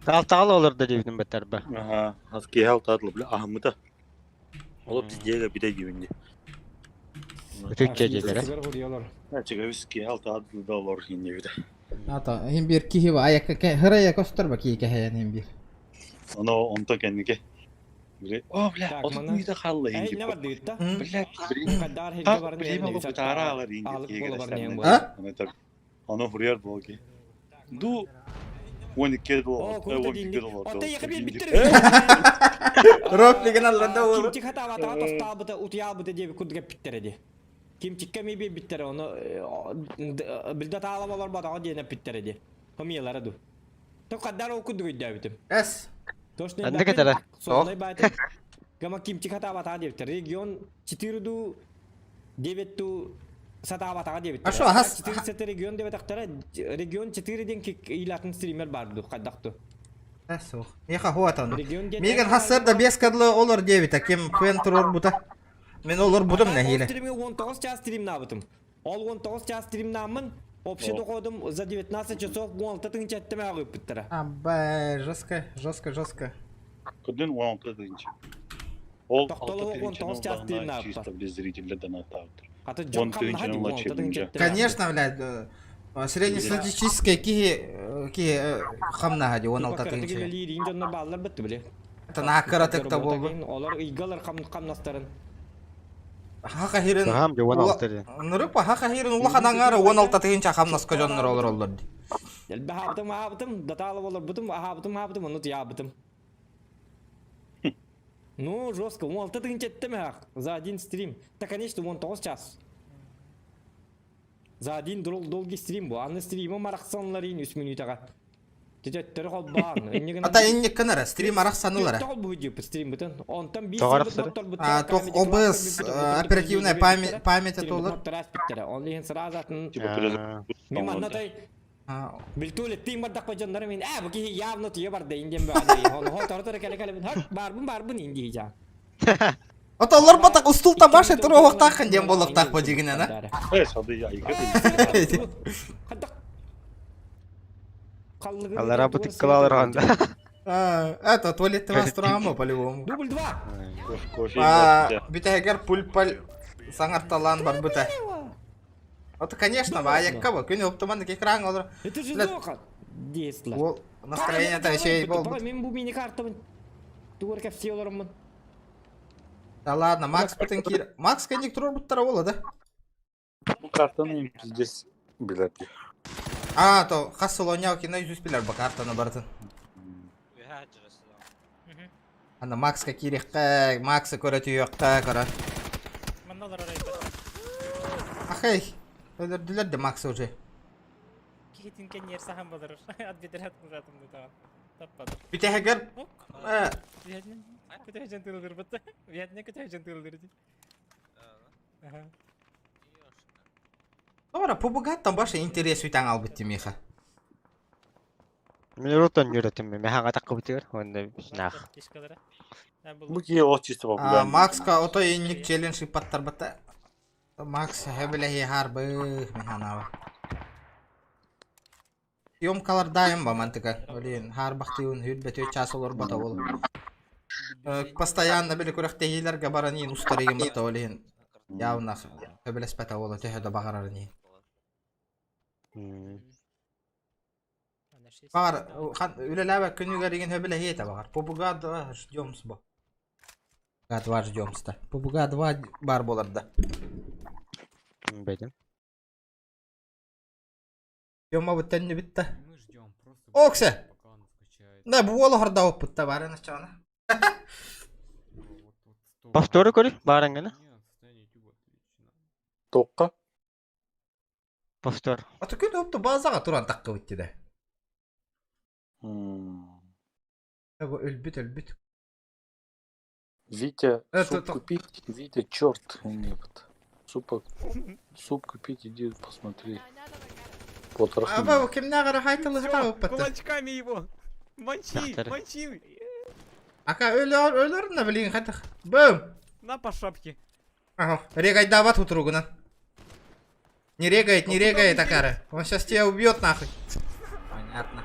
Тағал олырды дейбінің бәттер бә. Аха, аз кейхал тадылы біле ахымыда. Олып біздегі биде дейбінде. Үтікке дедері. Чыға біз кейхал тадылы да олар хинне биде. Ата, хим бир кихи ба аяк хырая костар ба ки кехаян хим бир. Ono onta kendine. Bile, oh bile, otur bir de kallı ingi. Ne var diyordu? Bile, kadar hediye var bile bu kutara alır ingi. Ha? Ono huriyar boğki. Du, onu kedo, onu kedo. Otta yakıp bitir. Rofli kanalda da olur. Kimçik hata hata tosta bıta utya bıta diye kudga bittiredi. Kimçik kemi bir bittir onu bildat ağlamalar bada diye bittiredi. Hamiyalara du. To kadar o kudga gidiyor. Es. Anda ketara. Soalnya baca. Gama kimçik hata hata diye bitir. Region 4 9 sata hata diye bitir. Aşo has. 4 region diye bitir. Region 4'den ki ilatın streamer vardı kadaktu. Es o. Yaha huatan. Migen hasar da 5 kadlı olur diye bitir. Kim kventur buta. Men olur budum ne hile. Stream'i 19 час стрим набытым. Ол 19 час стрим намын. Общий доходом за 19 часов 16 чаттым агып биттера. Абба, жестко. Кудын 16 дынчы. Ол Тоқтолы 19 час дейін бағына аппа. чисто без зрителя донатавдыр. Аты Он жоқ тыгынча қамнаға младший дейін, бунжа. Конечно, блядь. Среднестатистическая ки хамна ди 16 Тегеле тыгынча. лирин жоннор баллар бітті біле. Это нақыратык та болды. Олар ыйгалар қамнастарын. Хака хирин. Тагам же 16 ди. Нұрыпа хака хирин улахадан ары 16 тыгынча хамнаска жоннор олар. Елбе хабытым, даталы болар бұтым, хабытым, оны тия бұтым. Ну, жестко, 16 тыгынча еттім ақ, за один стрим. Да, конечно, 19 час. За один долгий стрим бұл, аны стримі марақсанлар ең 3 минутаға. Тететтері қол бағын. Ата инник кынары, стрим арақсанулары. Тоқ бұл жеп стрим бұтын. Онтан 5 Тоқ ОБС, оперативная память толы. Он леген сразу атын. Мен маннатай. Билтуле тим бардақ па жондар мен. Бұл ки явно түйе бар дейін дем бәді. Оны торы кәлі барбын инди жа. Ата олар батақ ұстыл табаш етір оғықтақын дем болықтақ ба дегінен, а? Сады я игры. Алар абытып кылалар анда. Это туалетті бас тұрағамы по-любому. Дубль 2. Бітәгер пульпал саңарталан бар бұта. Это, конечно, аяққа бұл. Күні оптыманды кекраң олар. Это же зоқа. Действла. Ол настроение-то еще и бол. Мен бұл мини картамын. Туғырка все оларымын. Да ладно, Макс бұтын кейр. Макс кәндік тұрар бұттара олы, да? Ну, картаны здесь билет. То қасыл ойнау кена жүз білер ба картаны бартын. Ана Макска кейрекқа, Макса көрі түйеққа көрі. Ахай, öldürdüler de Max'ı hoca. Kihitin yer sahan badır. Ad bedirat muratım da tamam. Tappadı. Bir de hacker. Kötü heyecan tıldır battı. Viyadne kötü heyecan tıldır. Dobra, побогаттан баша интерес үйтен ал бітті меха. Мен ротан жүретім, мен хаға таққы бітігір, онда нақ. Бұл ке ол чисто популярный. Макска ото енник челлендж ипаттар бітті. Макс хэбілі харбы механава. Съемкалар дайым ба мантыка. Олин харбақтыуын хүлбет 3 час олар бата ол. Постоянно білі көріқтегейлерге баранин ұстарыгын бата олин. Явна хэбілес бата олы төхеді бағарарын ең. Бағар, үлеләбі күнігер еген хөбілі хейті бағар. Побуға 2 ждемс ба. Побуға 2 ждемста. Побуға 2 бар боларда. Бәдім. Ждема бүттәнні бітті. Оксы! Да, бұл олы ғырда оп бұтта бары начана. Повторы көрі, барыңғаны? Тоққа? Повтор. Аты күн опты базаға туран таққы бітті де. Өлбіт. Витя, суп купить, Витя, черт, нет. Суп купить, иди посмотри. Аба, кемне ағара хайтылы ғыра оппатты. Кулачками его. Мочи. Ака, өлерін білейін қайтық. Бөм! На по шапке. Регать дават утругынан. Не регает, Акара. Он сейчас тебя убьет нахуй. Понятно.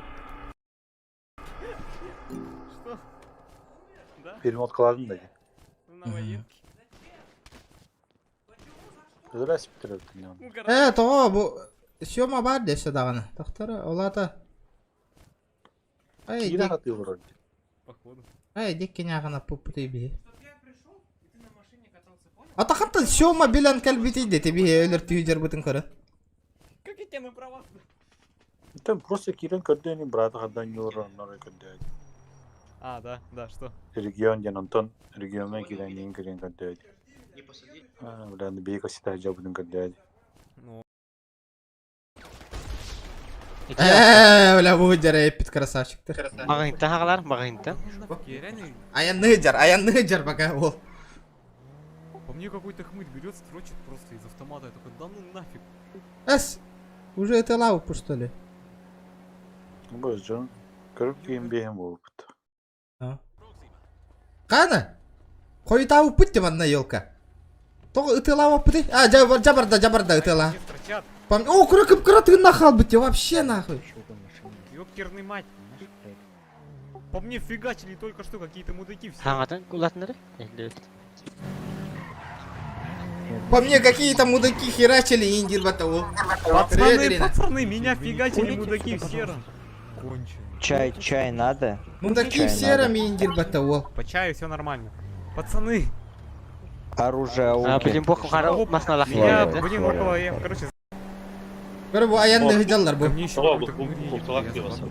Что? Да? Перемотка кладым да. На военке. Здрасте, Петр. Тоға, бұл... Съема бар десе дағаны. Тоқтары, олата. Кира ты вроде. Походу. Деккен ағына пұппыты бе. Атақытты съема білен кәлбетейді, тебе өлір түйдер бұтын көрі. Как и темы права? Там просто Кирен кардени брата хаддан юра норы кардени. Да, что? Регион ден Антон, регионный Кирен кардени. Бля, на бейка сита жабудын кардени. Бля, бұл жара еппет красавчиктер. Мағынта хағалар, мағынта. Аян nøджар пока ол. По мне какой-то хмырь берет, строчит просто из автомата. Я такой, да ну нафиг. Уже это лаву, что ли? Боже, Джон, көріп кейін бейім болыпты. Қаны? Қой тауып бұтты манна елка. Тоғы ұтыла опыты? Жабарда ұтыла. О, күрі нахал бітте, вообще нахуй. Ёпкерный мать. По мне фигачили только что какие-то мудаки все. Хаңатын кулатнары? Эле. По мне какие-то мудаки херачили индир батову. Пацаны, меня фигачили мудаки в сером. Чай надо? Мудаки в сером индир батову. По чаю все нормально. Пацаны. Оружие. А блин, бог харап масналах. Я, блин, около, я, короче. Короче, bu ayandı hıcallar bu. Ко мне еще Ала, какой-то бұл гниль, талақ я деп забыл.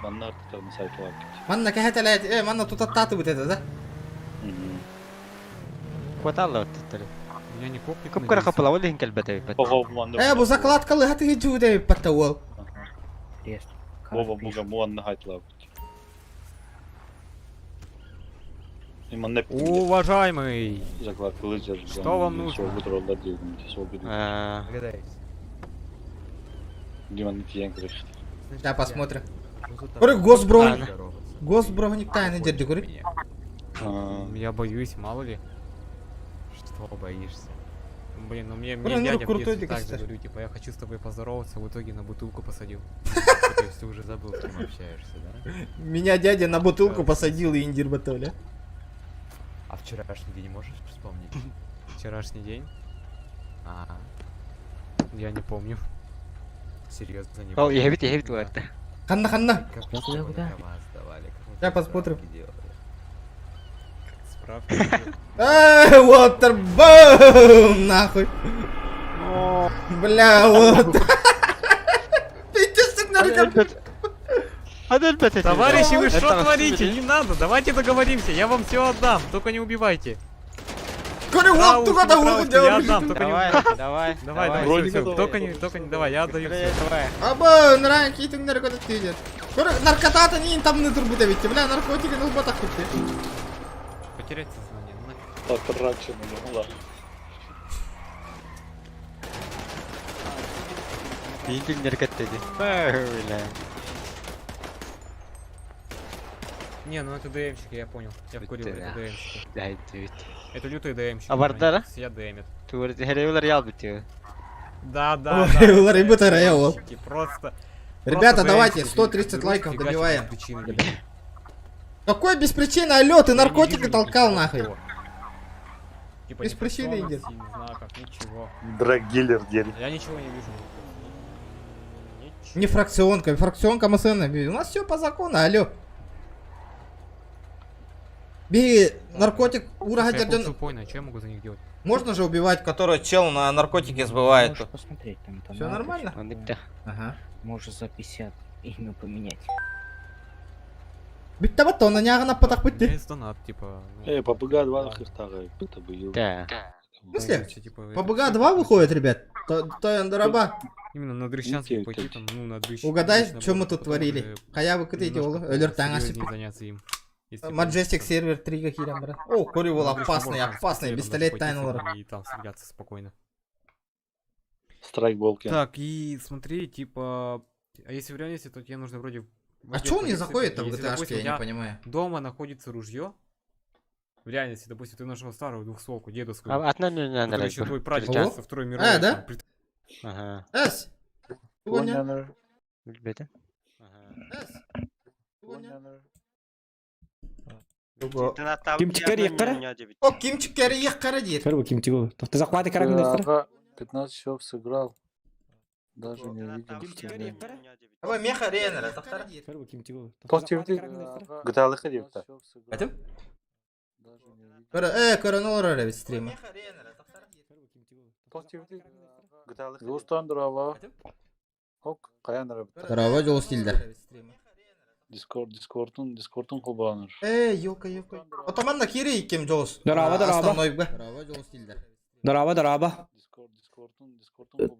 манна артықтарына сайтылар кетті. Manna kehetelet, manna tutattatı bu dedi de. Хватало тетери. Я не копник. Капкара капала, вали хинкел бетей. Bu zaklatkalı hatı hıcı de batavul. Оба бұға мұғанна хайтылар кетті. Манна Уважаемый. закладкалы жер. Что вам нужно? Сол бұдыролдар дегім. Сол бұдыр. Диман тиен кірішті. Да, посмотрим. Короче, госброник. Госброник тайны держи, короче. Я боюсь, мало ли. Что боишься? Блин, ну мне Блин, ну дядя в крутой детстве ты, так же кстати. говорю, типа, я хочу с тобой поздороваться, в итоге на бутылку посадил. То есть ты уже забыл, с кем общаешься, да? Меня дядя на бутылку посадил и индир батовля. А вчерашний день можешь вспомнить? Вчерашний день? Я не помню. Серьезно, не О, помню. я вид это. Ханна, ханна. Как Я мы куда, куда? права сдавали, как мы Я справки посмотрим. делали. Справка. Waterboom, нахуй. Бля, вот. Пиздец, ты Товарищи, вы Это что творите? рассудили. Не надо, давайте договоримся, я вам все отдам, только не убивайте. Короче, вот туда Травушку, того я отдам, только не Давай, убивайте. давай. Давай, все, только не, давай, я отдаю все. Давай. Аба, наранки ты наркотик тидер. Короче, наркотата не там не турбута ведь, бля, наркотики на ботах купи. Потерять сознание, ну нафиг. Потрачено, ну ладно. Бинтин неркеттеди. Бля. Не, ну это ДМщики, я понял. Я вкурил, это ДМщики. Дай ты. Это лютые ДМщики. А Вардара? Они сидят ДМят. Ты говоришь, херевлер ял битио. Да. Ой, ребята, реал. ДМщики, Просто. Ребята, просто давайте ДМщики 130 берут, лайков фигачат добиваем. без причины, блин. Какой без причины, алё, ты Я не наркотики вижу толкал ничего нахуй. такого. Типа Без ни причины фракционности, идет. Не знаю как, ничего. Драггиллер дерь. Я ничего не вижу. Не фракционка, фракционка МСН. У нас все по закону, алё. Би, наркотик, ура, Я гаден. тупой, что я могу за них делать? Можно же убивать, который чел на наркотики сбывает. Можешь посмотреть там. Всё нормально? Ага. Можешь за 50 имя поменять. Битта батона нягана потах У меня битти. есть донат, типа. ППГ 2 хыртага. Это был. Да. В смысле? Типа, По БГ 2 выходит, ребят? То дораба. Именно на Дрыщанский пойти там, ну, на Дрыщ. Угадай, что мы тут творили? Хая вы катаете, Элертангасик. заняться им. Majestic сервер 3 какие там, брат. О, Кори был опасный, опасный, пистолет тайнер. И там садятся спокойно. Страйкболки. Так, и смотри, типа... А если в реальности, то тебе нужно вроде... А чё он не заходит-то в Если, GTA-шке, допустим, я у не тебя понимаю. Дома находится ружье. В реальности, допустим, ты нашел старую двухстволку, дедовскую. А одна не надо. Который еще твой прадед Алло? со Второй мировой. Да? там, Ага. Эс! Туганя? Бета. Кимчикер яққара? О, Кимчик кәрі яққара дейді. Кәрі кимчиго. Тоқты захваты карагын дастыра? 15 часов сыграл. Даже не видел. Давай меха рейнера, тахтара. Кәрі кимчиго. Тостивди. GTA хадипта. Айтым? Коронолар әрі стримі. Тостивди. Юстан дрова. Ок, каян раб. Тарава жол стилдер. Дискордун кулбаныр. Ёлка. Отаманна кири икем жолс. Дараба. Тарава жол стилдер. Дараба.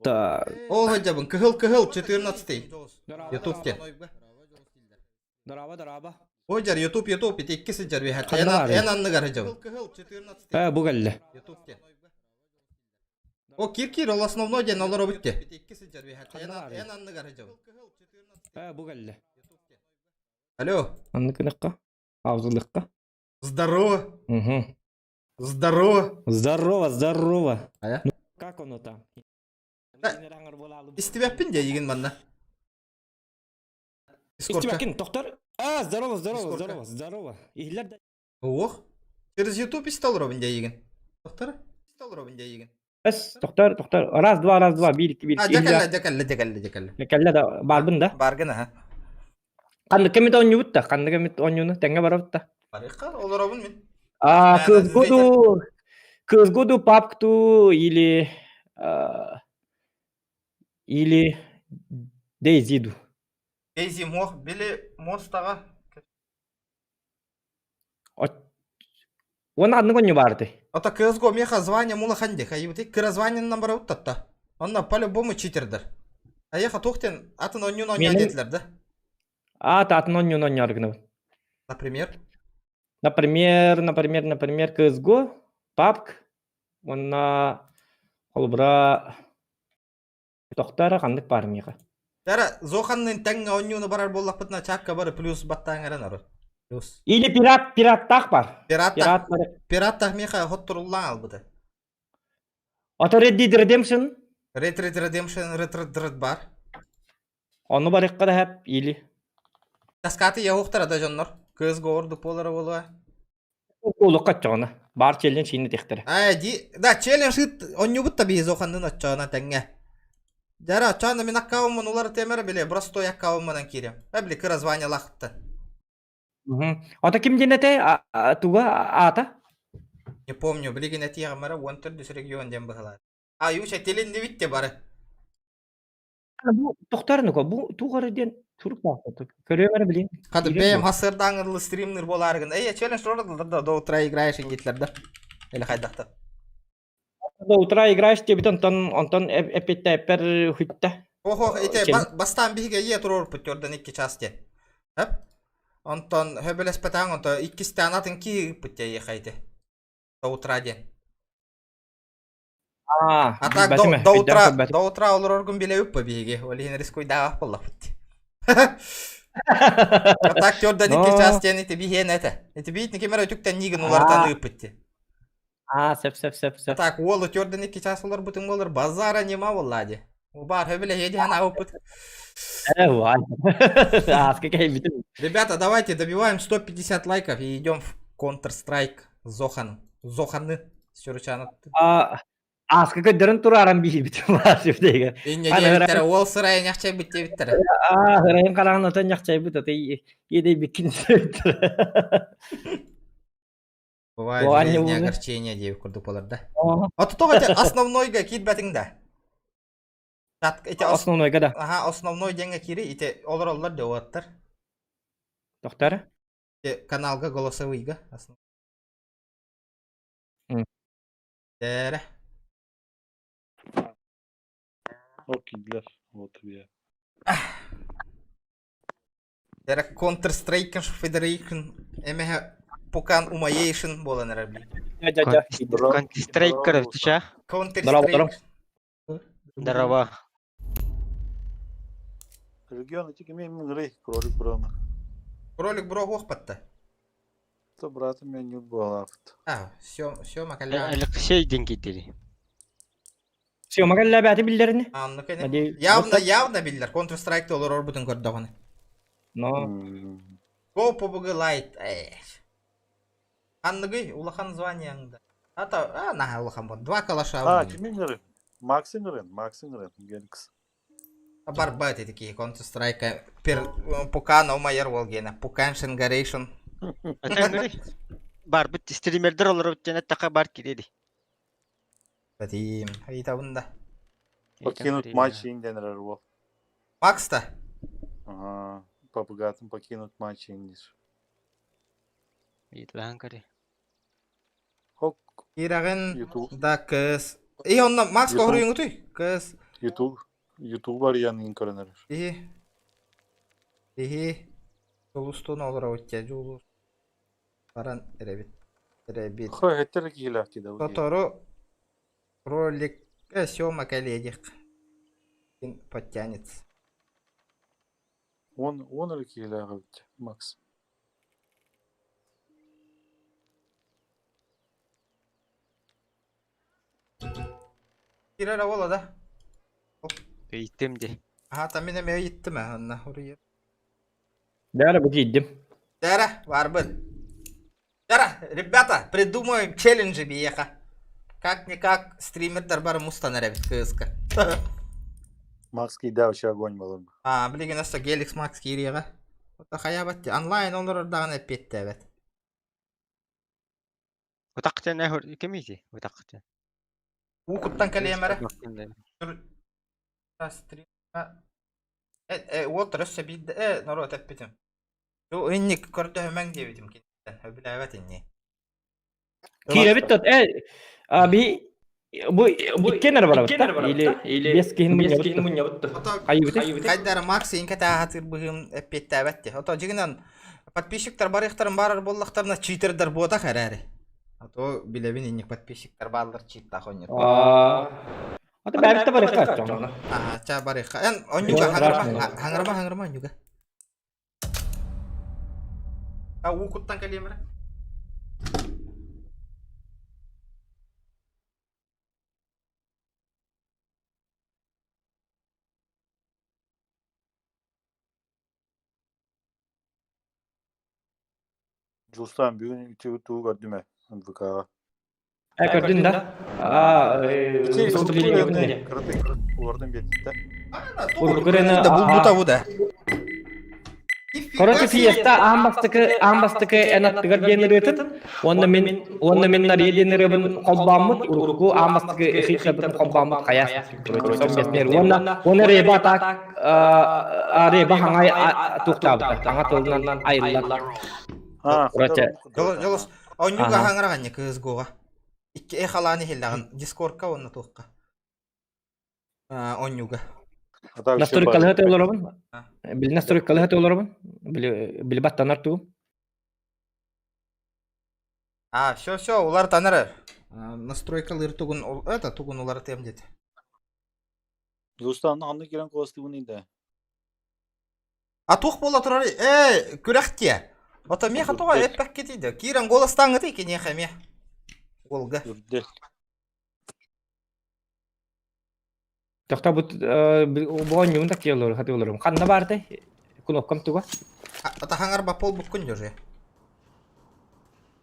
Так. Ол хаджабын, кыгыл, 14-й. Ютубте. Дараба. Ойжар, ютуб, ити иккisi жар бейхат. Қандар Эн анныгар хаджабын. Бұл әлі. О, кир, ол основной ден олар обитте. Эн анныгар хаджабын. Бұл әлі. Алло. Анныкыныққа? Аузылыққа? Здорово. Угу. Здорово. А? Ну, как оно там? Истебеппин де еген манна. Истебакин, доктор. Здорово, здорово, здорово, здорово. Иглер да. Ох. Через YouTube стол робин дейген. Доктор? Стол робин дейген. Доктор. Раз, два. Bir, iki. Декалле. Кәллә да барбын да. Баргын, ага. Канды кемит оню бутта, канды кемит онюны тәңгә барыбытта. Барыка, ол робин мен. Кызгоду папкту или Дейзиду. Дейзи мох, били мостага. Оны адны коню барды. Ата кызго меха звание мула ханде, хайбыты кыразванин номер уттатта. Онна по-любому читердер. Аяха тохтен атын онюн детлер, да? Атын онюн аргыны. Например? Например, кызго, папк, онна холбра тоқтары қандық бар меға. Дара, зоханның тәңі онюны барар боллақ бұтына чакка бары плюс баттаңырын арыр. Или пираттақ бар. Пираттақ меха хоттыруллан албыды. Ото Red Dead Redemption? Red Redemption бар. Оны бар еққада әп, или? Таскаты яуқтар ада жоннор. Көз ғорды полары болуға. Олық қатчағына. Бар челлендж шейіні тектірі. Да, челлендж оню бұтта бейіз оқандың атчағына тәңе. Дара, чана мен аккаумын улары темері біле, бростой аккаумынан керем. Әбілі кыразвания лақытты. Ата кім денеті туға ата? Не помню, білеген әті ағымары онтырдыс регион ден бұғылады. Юша телінде бітте бары. Тоқтарын ұға, бұл туғары ден тұрып бақыты. Көремері білейін. Қады бәйім ғасырдаңырлы стримнер боларығын. Челлендж орыдылды, до утра играешін кетілерді. Әлі қайдақты. До утра играешь, тебе онтон эпетте эппер хүтті. Охо, бастан бігі е тұрор пүттөрден 2 часте. Онтон хөбелес пәтәң, онтон 2 станатын ки пүтте е қайды. До утра ден. Атак до утра олар оргын біле үппі бігі. Олеген рискуй дағақ болла пүтті. Атак төрден 2 частен еті біген әті. Еті бейтін кемері өтіктен неген олардан үппітті. Сеп. Так, олы төрден 2 час олар бұтын олар базара нема оллади. Бар, хөбіле еди ана опыт. Ребята, давайте добиваем 150 лайков и идем в Counter-Strike с Зоханом. Зоханы. Сюрчанат. Аскы көддерін тұраран бейі бітім бар жібдегі. Инне дебіттері, ол сырайын яқчай біт дебіттері. Сырайын қарағын отан яқчай біт, едей бікін сөйттірі. Бывает жизни огорчения деп күрдік боларда. Аты тоға основнойға кит бәтіңді. Основнойға да. Ага, основной денге кири, ите олар деп оттар. Тоқтары? Каналға голосовыйға. Дәрі. Окейдер, вот я. Дәрі Counter-Strike Federation әмәе Пукан умаейшин болан әрәбі. Counter-Strike көріп түші? Counter-Strike. Дарова. Регион эти кемен рейх кролик брона. Кролик бро оқпатты. То братом я не был. Все макаля. Алексей деньги дери. Все макаля бәті білдеріні? Явно білдер. Counter-Strike'te olur orбудын көрдіғаны. Go PUBG Lite. Анныгы улахан званияңды. Наха улахан бол. 2 калаша алдың. Кемен рейх? Максин рейх, Геликс. Бар бәт етекі Counter-Strike. Пукан умайыр бол гені. Пукан Шенгарейшн. Бар бұт стримердер олар өттен әттіға бар кереді. Бәтейім, айта бұнда. Покинут матч инденер бол. Макста? Ага, побогатым покинут матч индиш. Етлән көре. Ирағын да кыз. Онна Макс қоғыр үйіңі тұй? Кыз. YouTube бар яның көрінер. Жолустун олар өтте, жолу. Баран әребет. Хой, әттері кейлі кейді. Тотору ролик съемок оледик. Подтянется. Он или кейлі өтте, Макс? Кирара ола да? Өйттім де. Ага, там мене ме өйттім әнна ұрыйыр. Дара бugiddim. Дара, варбын. Дара, ребята, придумаем челленджи биеха. Как-никак стримердер бар мустанарабит кыска. Макс кийде вообще огонь был. Блиги насса Геликс Макс кирига. Ота хаябатти. Онлайн олар даган эппетти абет. Утактен нахур кемизи? Утактен. Укуттан калемере. Стрим. Вот рössä bidde. Noro täppitim. Jo innik korda hemen diyebitim ki. Bilavet inni. Kire bittot. Abi bu ikken araba var. Ili beskihin munya bitto. Кайдар Макс инка таатыр быгым эппеттабетти. Ото жигинен подписчиктер барыктарын барар боллактарына читердер бота харари. Ато билебин инник подписчиктер барлар читта хоньер. Ото бәртте барыкта чоңна. Ча барыкка. Эн онюга хаңырма онюга. Укуттан калемере. Justan bugün ütü gördüm ben. Andıka. Gördün de. Oradan bitti. Bu da. Короче, фиеста амбастыкы энаттыгар генеретин. Онда мен нари генеребин колбамыт, урку амбастыкы хитебин колбамыт каяс. Оны реба так реба хаңай туктабыт. Аңа толунан айрылар. Короче. Жолос онюга хаңыраган кыз гога. Икки эхаланы хиллаган Дискордка онна тукка. Онюга. Настройка калыхат олорабын. Бил настройка калыхат олорабын. Бил баттанар туу. Все, улар танар. Настройкалар тугун тугун улар темдет. Justan anlık giren kostümü neydi? Тух бола турар. Күрәхтә. Ото ме хатога эппәк кетиде. Кирен голостан гыты икене хәме. Голга. Тохта бу онюн так ялор хаты олорум. Ханна барды. Кнопкам туга. Ата хаңар ба пол буккун жоже.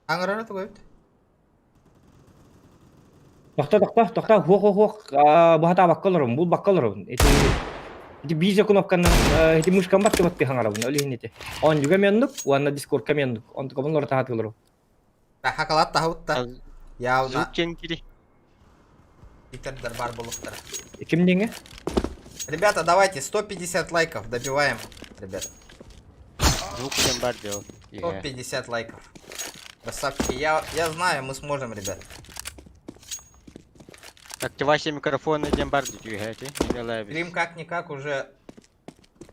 Хаңарара туга бит. Тохта бу хата баккалорум, бул баккалорум. Эти биже кнопканан эти мышкам батты хаңарабын өлүнете. Он juga мендук, уанна Discord камендук. Он туган лор тахат кылырым. Хакалат тахутта. Яуна. Жукен кири. Питердер бар болуктар. Ким деньги? Ребята, давайте 150 лайков добиваем, ребят. 150 лайков. Красавчики, я знаю, мы сможем, ребят. Активация микрофона дембарди тюгати. Стрим как-никак уже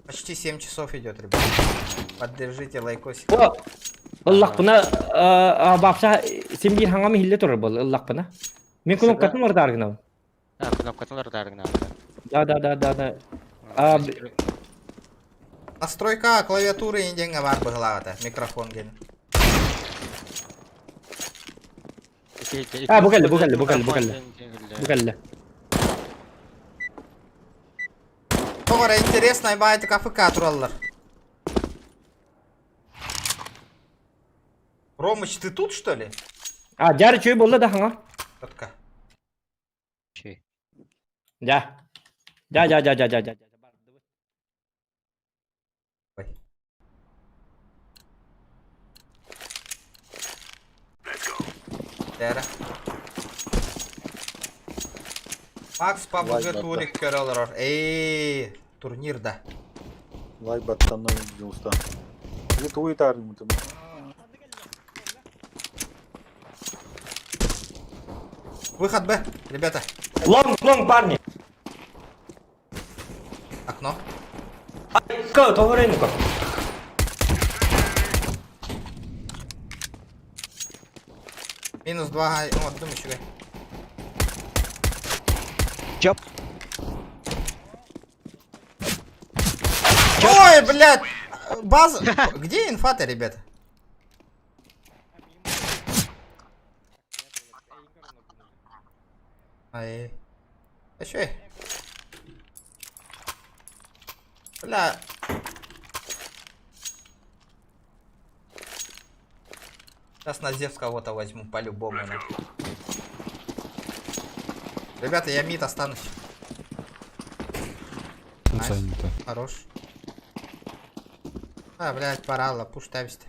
почти 7 часов идет, ребят. Поддержите лайкосик. Аллах пына бапса семби хангами хилле турар бол. Аллах пына. Мен кнопкатын орда аргынам. Кнопкатын орда аргынам. Да. Настройка клавиатуры инденга бар быглагата. Микрофон ген. Букалли. Тогора интересно, байты КФК тураллар. Ромыч, ты тут, что ли? Жары чөй болду да хаңа. Тотка. Ja. Дәрі. Макс PUBG турик көрілер. Турнирда. Лайк баттаннан Justan. Или твой тарым там. Выход Б, ребята. Лонг, парни. Окно. Товаренко. Минус 2, вот, дым еще. Чоп. Ой, блядь! База... Где инфа-то, ребята? Ай. А чё? Бля. Сейчас на Зевс кого-то возьму по-любому. Ребята, я мид останусь. Найс. Хорош. А, блядь, порало, пуш тавist.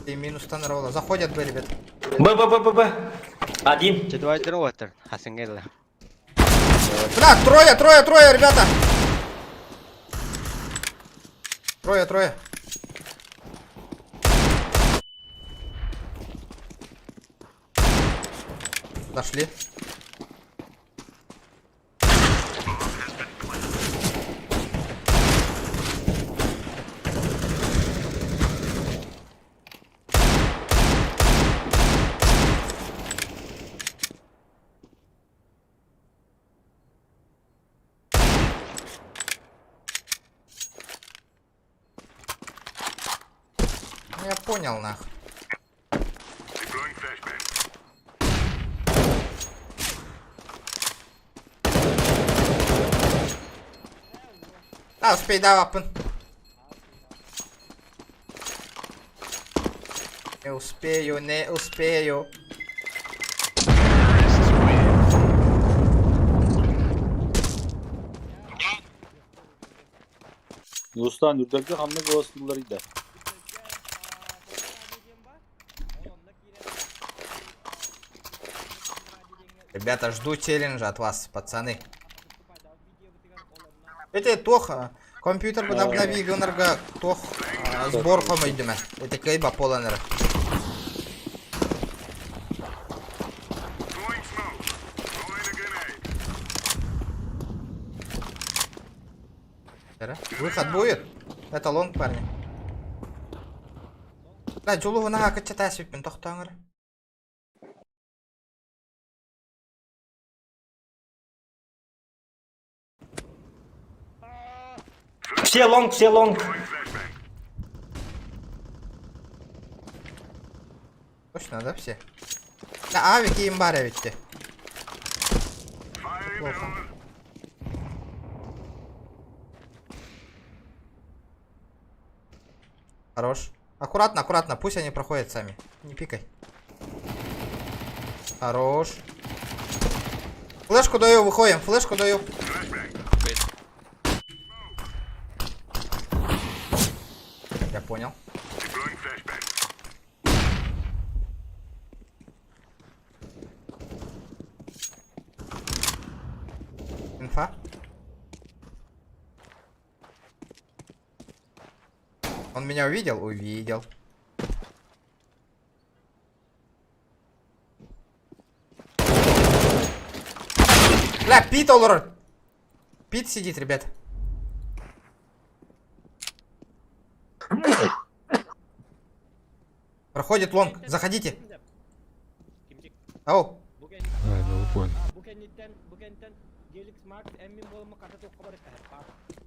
И минус танрола. Заходят бы, ребят. Б. Один. Четвертый ротор. Хасенгелла. Бля, трое, ребята. Трое. Дошли. Я понял, нахуй. А, успей, да, вапен. Не успею. Dostan yurdaki hamle olasılıklarıydı. Ребята, жду челленджа от вас, пацаны. Это Тоха. Компьютер бы обновил, энерго. Тох сбор помойдем. Это кейба полонера. Выход будет? Это лонг, парни. Да, Джулу на качата свипен, тохтангер. Все лонг. Точно, да, все? Да, авики имбаря ведь ты. Плохо. Хорош. Аккуратно, пусть они проходят сами. Не пикай. Хорош. Флешку даю, выходим, флешку даю. Я понял. Инфа. Он меня увидел? Увидел. Бля, Пит, олор. Пит сидит, ребят. Проходит лонг. Заходите. Ау.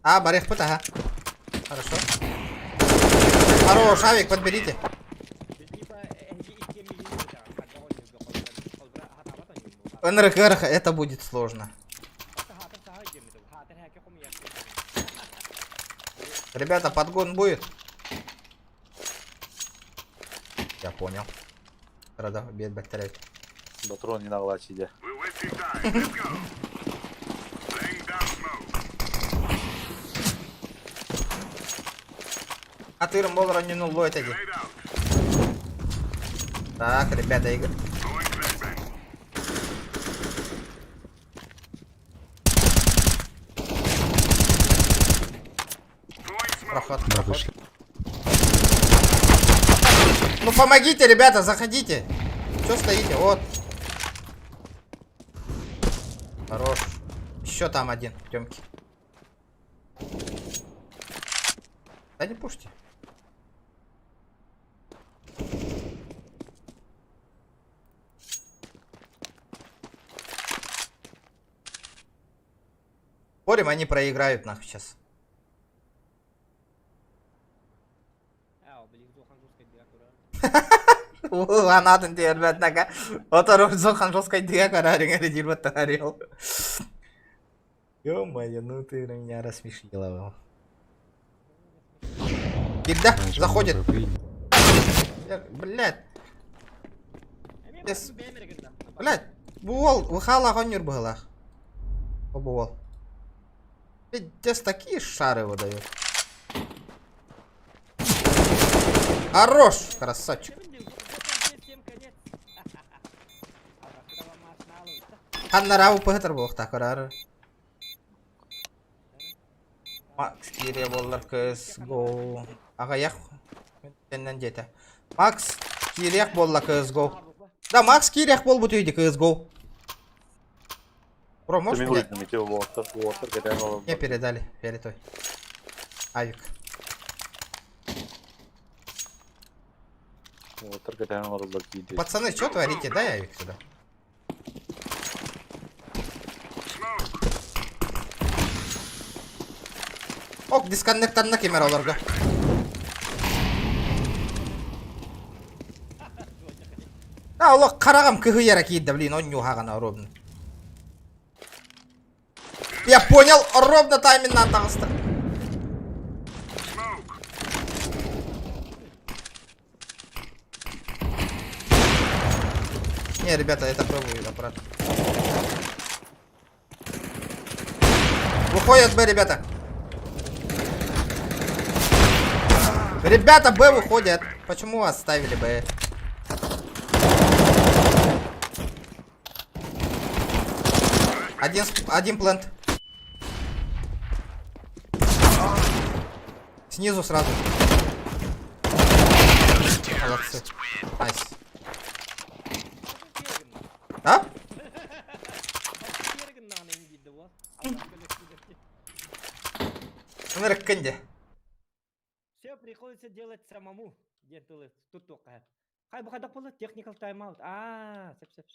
А, барех пыта, ага. Хорошо. Хорош, авик, подберите. НРХ, это будет сложно. Ребята, подгон будет? Я понял. Рада, бед батарея. Батрон не нагло сидя. А ты рамбол не нулой таки. Так, ребята, игр. Проход. Ну помогите, ребята, заходите. Что стоите? Вот. Хорош. Еще там один, Тёмки. Да не пушьте. Спорим, они проиграют нахуй сейчас. Анатын тербет нака. Отору зохан жесткой дига караринга редирбат тарил. Ё-моё, ну ты меня рассмешила. Беда, заходит. Блядь. Блядь. Буол, выхала гонюр была. Буол. Здесь такие шары выдают. Хорош, красавчик. Ханнараву пыгытыр болук такырары. Макс кире боллар кыз го. Агаяк. Менден жете. Макс кирек болла кыз го. Да, Макс кирек бол бут үйдү кыз го. Бро, можешь мне? Не передали, перетой. Авик. Пацаны, что творите? Дай Авик сюда. Ок, дисконнекторна кемер оларга. Да, олар карагам кыгыяра кийди, блин, он нюхагана ровно. Я понял, ровно тайминг натагысты. Не, ребята, это пробую, аппарат. Выходят Б, ребята. Ребята, Б выходят. Почему вас ставили Б? Один плент. Снизу сразу. Молодцы. Найс. А? Нырканде. Все приходится делать самому. Тут только. Хай бухадак было техникал тайм-аут. Сеп.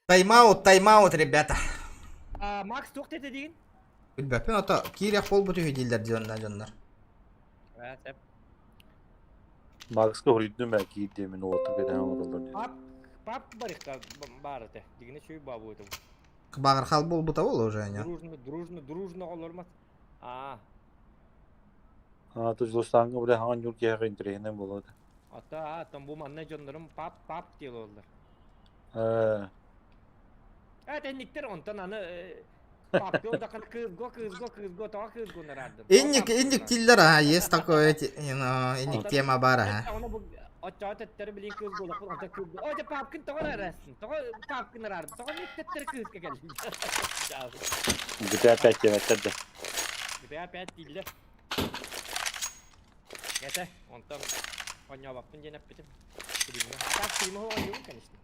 Тайм-аут, ребята. Макс, тоқты деген? Bilbepin ata kirek bol butu hüdiller canlar. Sep. Макска хуридну мәки демен отыр кетен олар. Пап барыққа барыты. Дегіне шөй бабу өтім. Бағыр хал бол бұта ол уже, не? Дружно олар ма? Тұжылыстаңғы бұда хан юл кеғі интерегінен болады. Там бұл манна жондарым пап дел олар. Тәнниктер онтан аны папты одақын кызго таға кызго нарадым. Инник тиллер, есть такое, инник тема бара. Отча тәттері білейін кызго олақын онта кызго. Ода папкын таға арасın. Таға папкын нарадым. Таға не тәттері кызға кәлін. GTA 5 yemeklerde. GTA 5 değil. Neyse, ondan oynuyor baktın gene bitim. Hatta filmi oynuyor kanişte.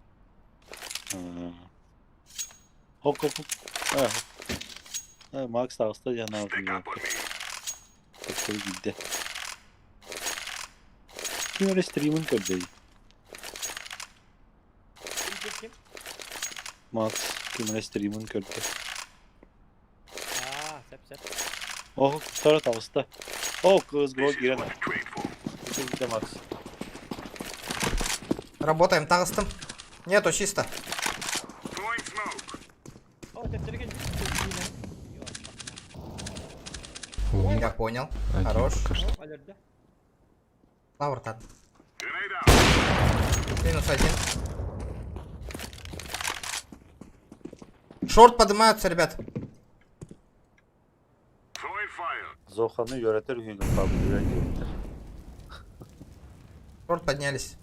Hop. Max Ağustos'ta canavar yaptı. Çok gitti. Kim öyle stream'in gördü? Kim? Max, kim öyle stream'in gördü? Sep. Oh, Tarot Ağustos'ta. Кыз гол girene. Gitti Max. Работаем тагыстым. Нету чисто. Я понял. Хорош. Лавр-тат. -1. Шорт поднимаются, ребят. Зоханы yönetir hügün kabul edilir. Шорт поднялись.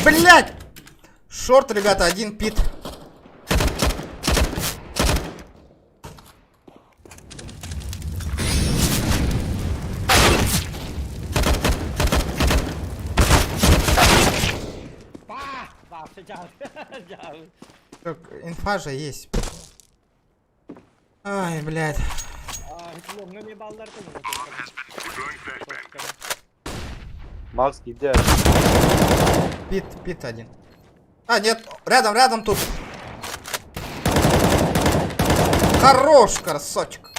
Блять! Шорт, ребята, один пит. Инфа же есть. Ай, блядь. Макс, иди. Пит один. Нет, рядом тут. Хорош, красочек.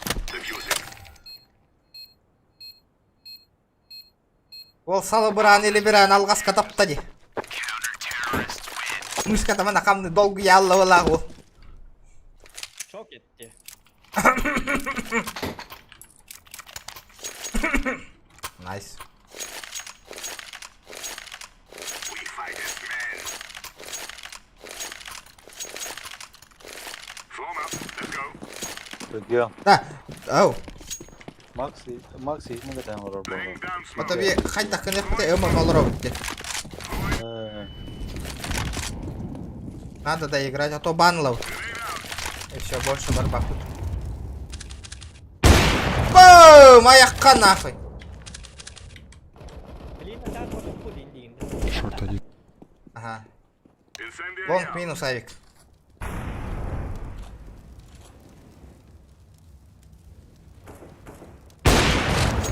Ол салы бұран елі біран алғас катапта де. Мышка там анақамны долгый алла олағы ол. Çok etti. Nice. Да, ау. Макс есть много там работал. А тобі хай так коннекти, ему робити. Надо доиграть, а то банлов. И все, больше барбакут. Бум! Аяққа нахуй. Шорт один. Ага. Лонг минус авик.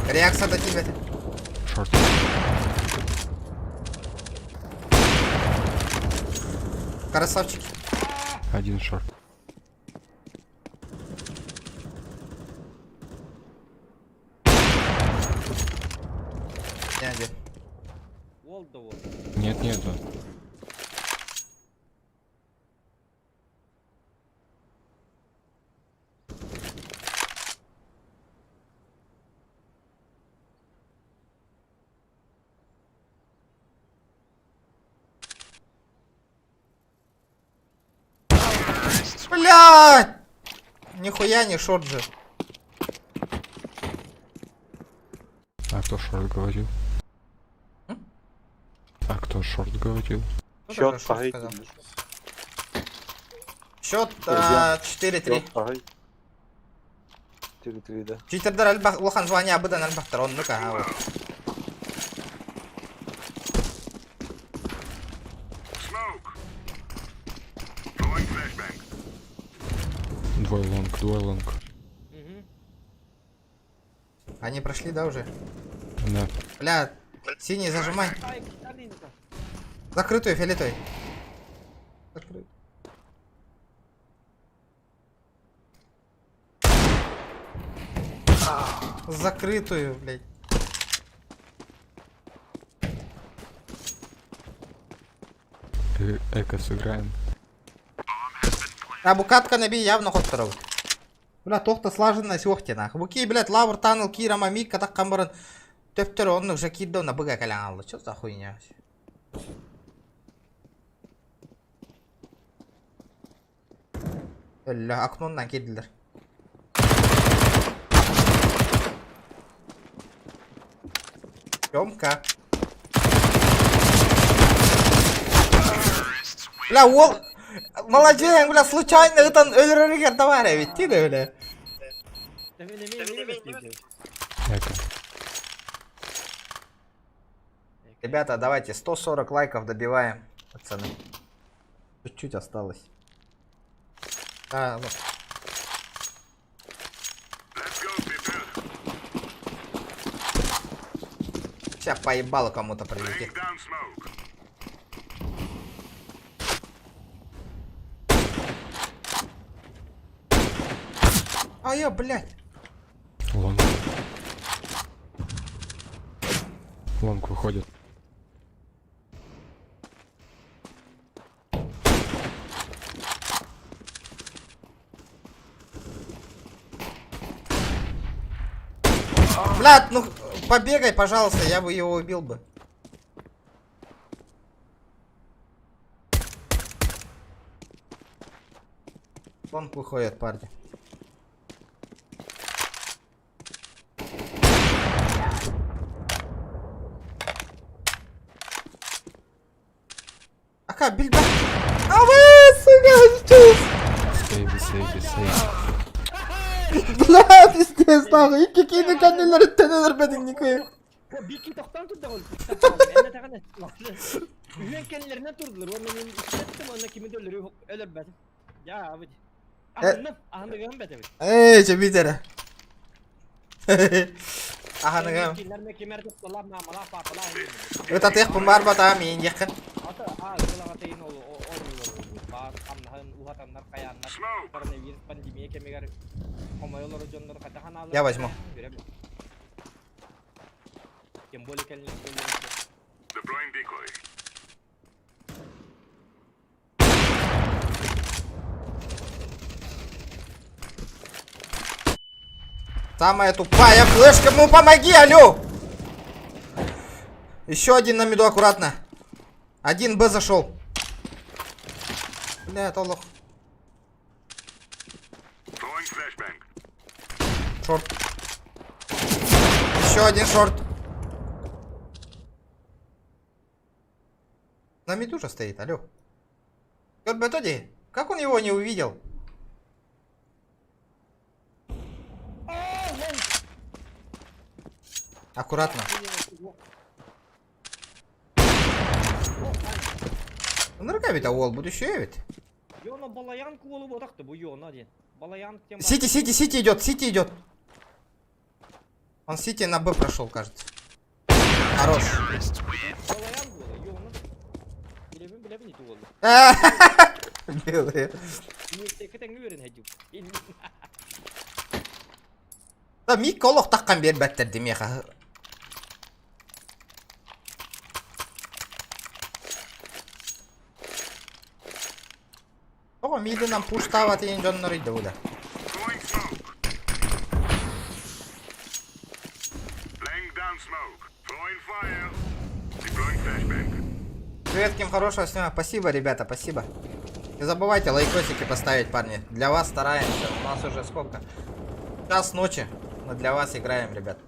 Реакция до тебя. Шорт. Красавчики. Один шорт. Дядя. Нет, нету. Блядь! Нихуя не шорт же. А кто шорт говорил? А кто шорт говорил? Счет Счет 4-3. 4-3, да. Читердер альбах лохан звания абыдан альбахтар он ну-ка, а вот. Двой лонг. Они прошли, да, уже? Да. Бля, синий зажимай. Закрытую, фиолетовый. Закрытую. Закрытую, блядь. Эко сыграем. А букатка наби явно ход второго. Бля, тохта слаженность охте нах. Буки, блядь, лавр таныл кирама мик катак камбаран. Төптөр он уже киддо на быга калян алды. Чё за хуйня? Ля, окнондан киддилер. Тёмка. Бля, ол... Молодец, бля, случайно это өлөрөргер товар ведь, ти да, бля. Эко. Ребята, давайте 140 лайков добиваем, пацаны. Чуть-чуть осталось. А, ну. Сейчас поебало кому-то прилетит. А я, блядь. Лонг. Лонг выходит. Блядь, ну побегай, пожалуйста, я бы его убил бы. Лонг выходит, парни. Ака, бильба. А вы, сука, Сейв. Бля, пиздец, нахуй. И какие-то канелер тенелер бедин никакой. Бики тоқтан тұрды ғой. Үйен кенілерінен тұрдылар. Оның үстеттім, онына кемеді өлір бәді. Я, абыды. Ahını bete bir. Ey, çabidere. Ahını gam. Itu teh pembar bata min yakin. Ya başmo. Тем более, когда... Самая тупая флешка, ну помоги, алло! Еще один на миду, аккуратно. Один Б зашел. Бля, это лох. Шорт. Еще один шорт. На миду же стоит, алло. Тоди, как он его не увидел? Аккуратно. Ныркай ол, будущее ведь. Йона балаянку олып отақты, бұл йона ден. Балаянк тем... Сити идет. Он Сити на Б прошел, кажется. Хорош. Балаянк олы, йона. Білебін ете олды. Белые. Кетеңі өрін әдіп. Да, мик олық таққан бер бәттер демеға. Ого, миді нам пуштават ең жоннар үйді бұда. Привет, Ким, хорошего сна. Спасибо, ребята, спасибо. Не забывайте лайкосики поставить, парни. Для вас стараемся. У нас уже сколько? Час ночи. Мы для вас играем, ребят.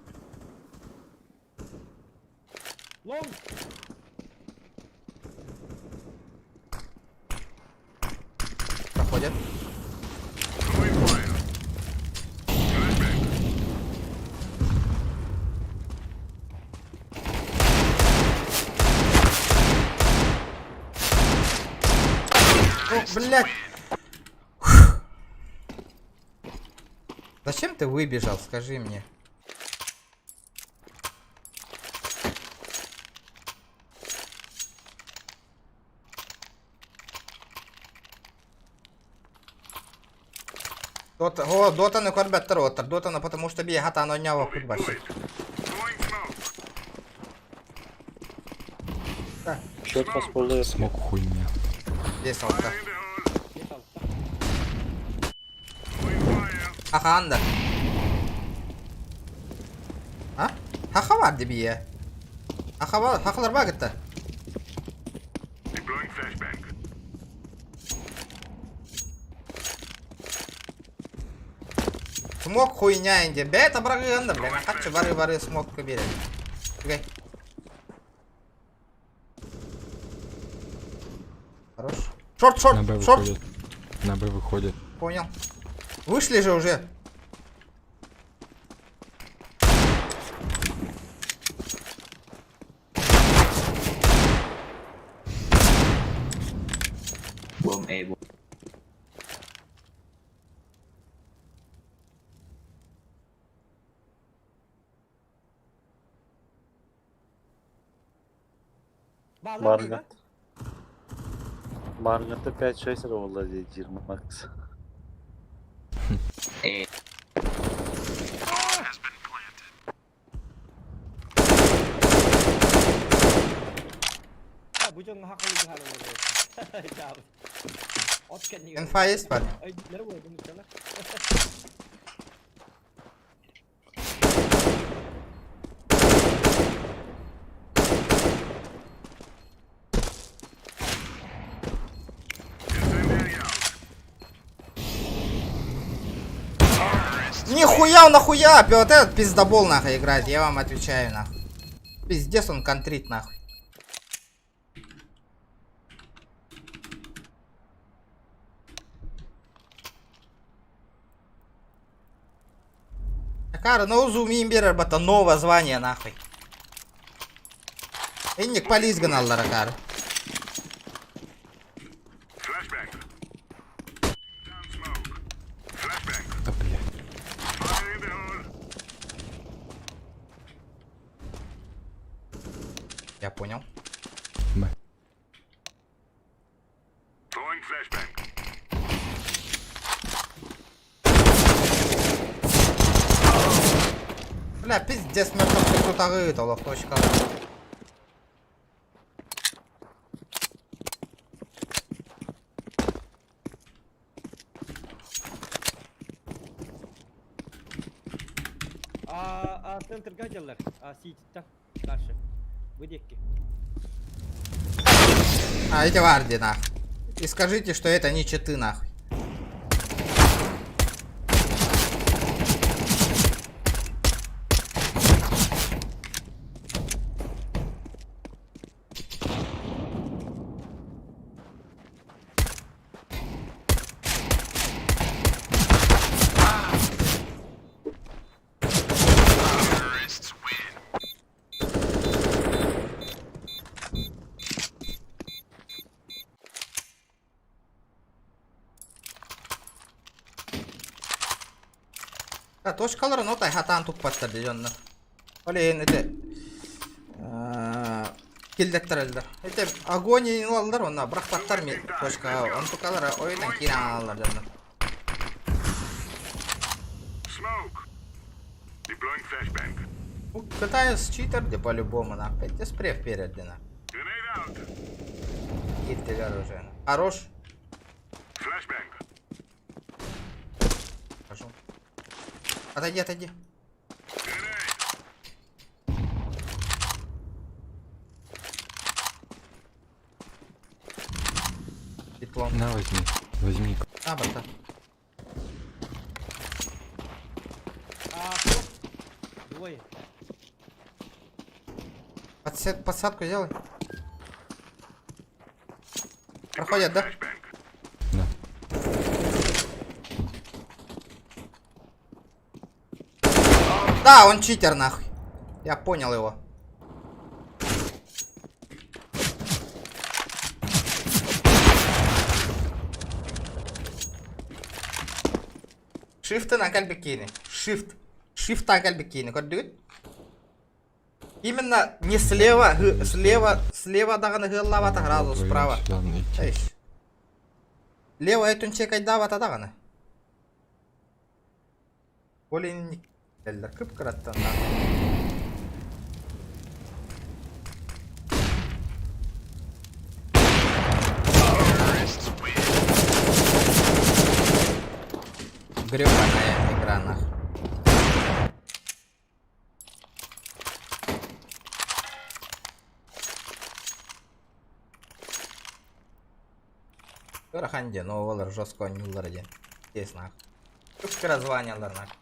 Проходят. Блять. Зачем ты выбежал, скажи мне? Дотаны көрбәттер отыр. Дотаны, потому что бей хата оно няво кутбашит. Счет поспорил. Смог хуйня. Здесь алtta. Haha anda. Ha? Haha var dibi ya. Haha var, hahalar var gitti. Смог хуйня инде. Бета брагында, блин. Качы бары смог берет. Окей. Хорош. Шорт. На Б выходит. Понял. Вышли же уже. Маргата 5-6 ролла дейді, Макс. Инфа есть, парень? Нихуя он нахуя! Вот этот пиздобол нахуй играет, я вам отвечаю нахуй. Пиздец он контрит нахуй. Кара, на узу мимбер, бата новое звание нахуй. Инник полис гналлар, кара. Я понял. Бля, пиздец. Пиздец, мертвый кто-то гытал, точка. Центр гаджелер, сидит-то. Дальше. Выдекки. Эти варди, нахуй. И скажите, что это не читы, нахуй. Точкалар нотай хатан туппаттар дегенне. Олейн эти килдеттер. Эти агония алдар, онна брахпаттар мен точка. Он тукалар ойдан кирен алдар дегенне. Катаюсь читер, где по-любому на. Пойти спрей вперед, дина. Идти оружие. Хорош. Пошел. Отойди, отойди. Диплом. На, возьми. Возьми. Брата. Двое. Подсадку сделай. Проходят, да? Да. Да, он читер, нахуй. Я понял его. Shift на кальбекине. Shift на кальбекине. Именно не слева, слева даганы гыллавата сразу справа. Лево эту чекать давата даганы. Олин Элдер кып кыраттан. Гребаная игра, нахуй. Караханде, но олар жестко нюллар ден. Здесь, нахуй. Кып кыразванялар, нахуй.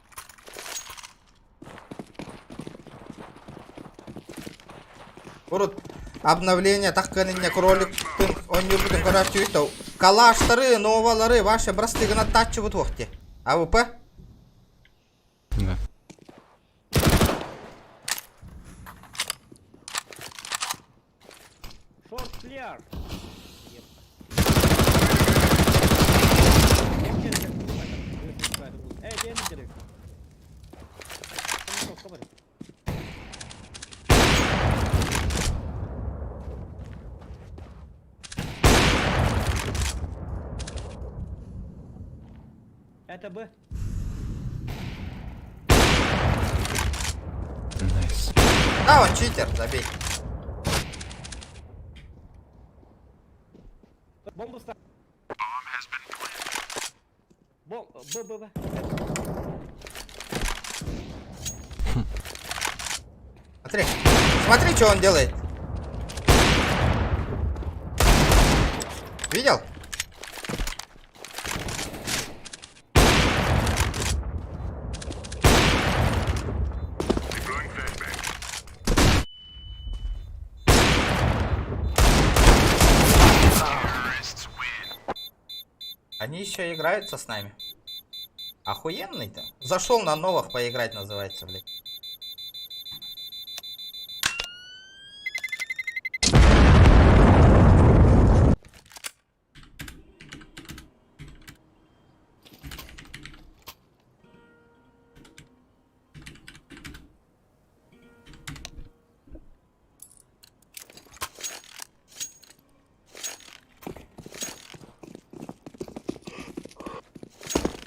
Урут обновление такканынне кроликтын ойнюрбутун көрөтүйтө. Калаштары, новалары ваши брастыгына тачыбыт вокте. АВП? Да. Шорт клер. Это Б. Найс. Да, он читер, забей. Бомбу ставь. Б. Смотри. Смотри, что он делает. Видел? Они еще играются с нами. Охуенный-то. Зашел на новых поиграть, называется, блядь.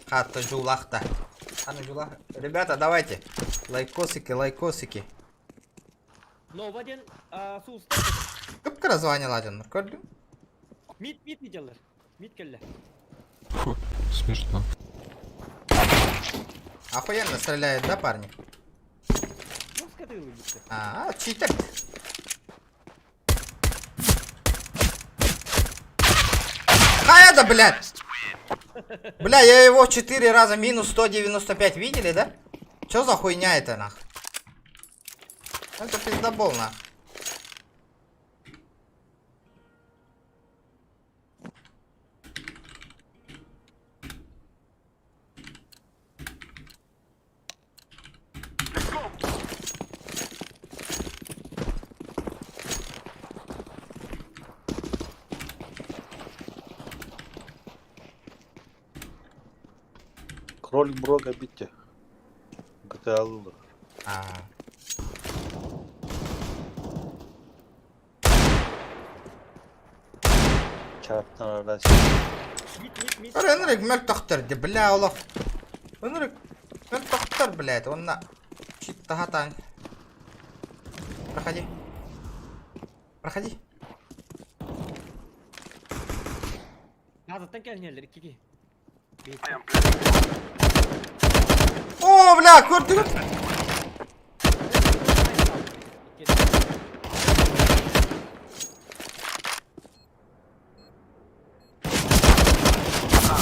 Хатта жулахта. Ребята, давайте. Лайкосики. Новаден суста. Кыпкыра звонил көрдүң? Мид виделер. Мид келді. Фу, смешно. Охуенно стреляет, да, парни? Ну, скажи, Лудик. Читер. Да, блядь! Бля, я его 4 раза минус 195 видели, да? Чё за хуйня это, нахуй? Это пиздобол, нахуй. Кролик Брога битте. GTA алынды. Чаттан арасы. Рынрик мөлт тохтырды, бля, олов. Рынрик мөлт тохтыр, блядь, он на... Чит тахатан. Проходи. Назаттан келгенлер, кики. О, бля, көрдүң?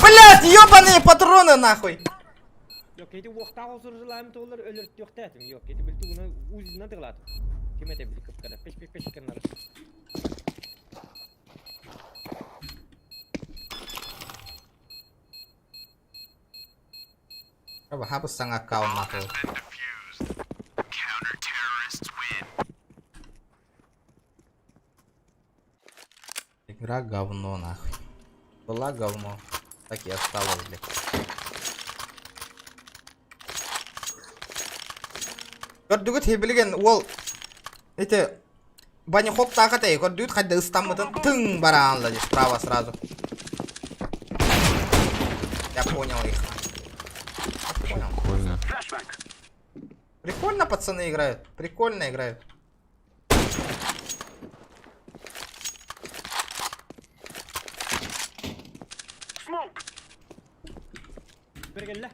Блядь, ёбаные патроны, нахуй! Yok, kedi oqtağı sürücülərim toğlar ölürt yok dətim. Yok, kedi bildi bunu uzundan tıqladı. Kime de bildi kıpkara. Peş kanları. Coba hapus sang account, nahui. Игра говно, нахуй. Была говно. Так и осталось, блядь. Көрдүгүт хебилген ол эти банихоп тагытай көрдүгүт кайда ыстамыдын тың бараанла здесь справа сразу. Я понял их. Прикольно. Прикольно пацаны играют. Прикольно играют. Бергелле.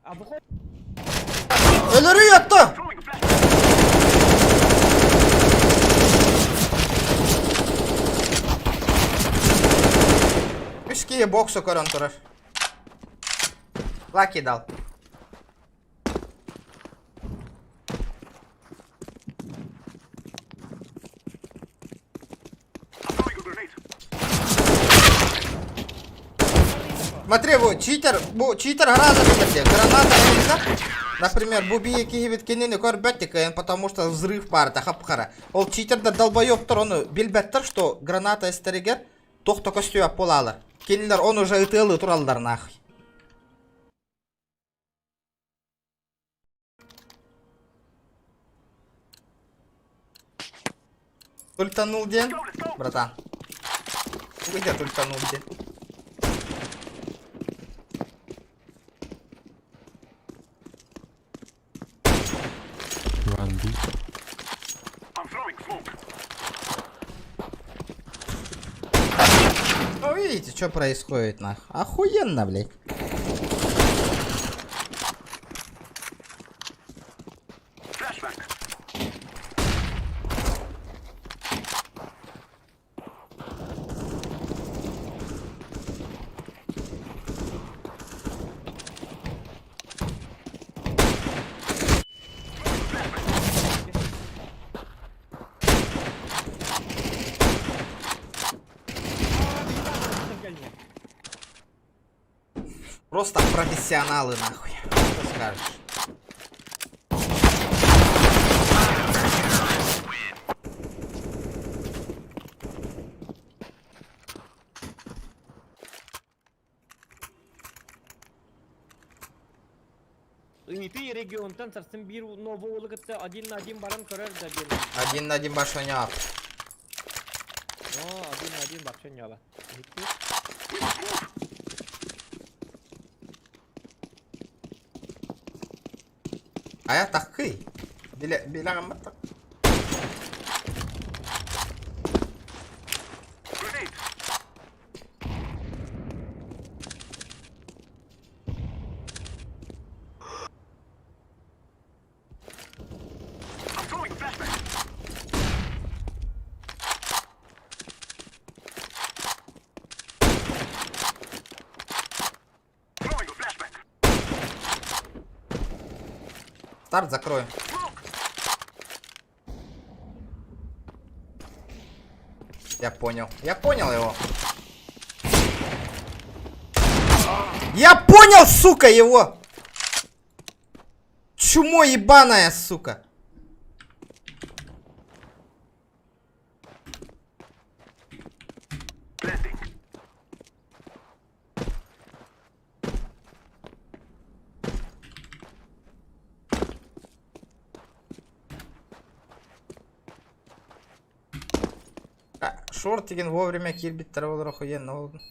Абы хой. Ölürü yattı. Üskiye boksu koran turar. Lucky dal. Смотри, bu читер граната берди. Граната нельзя. Например, буби кигибит кенени көрбөттик, потому что взрыв барда хапкара. Ол читерде долбоёптур, ону билбеттир, что граната эстерегер тохто көстөп болалар. Келилер onu уже ытылы туралдар нахуй. Тультанул день, братан. Где тультанул день? Ну видите, что происходит, нахуй. Охуенно, блядь. Просто профессионалы, нахуй. Что скажешь? Ты регионтан сарсын бир новый улыгытта один на один баран көрөр да ден. Один на один башка не ап. О, один на один бакча не ала. Ая такый. Билягам так. Старт закроем. Я понял его. Я понял, сука, его! Чумо ебаная, сука! Шорт деген вовремя кирбиттер болар охуенно болду.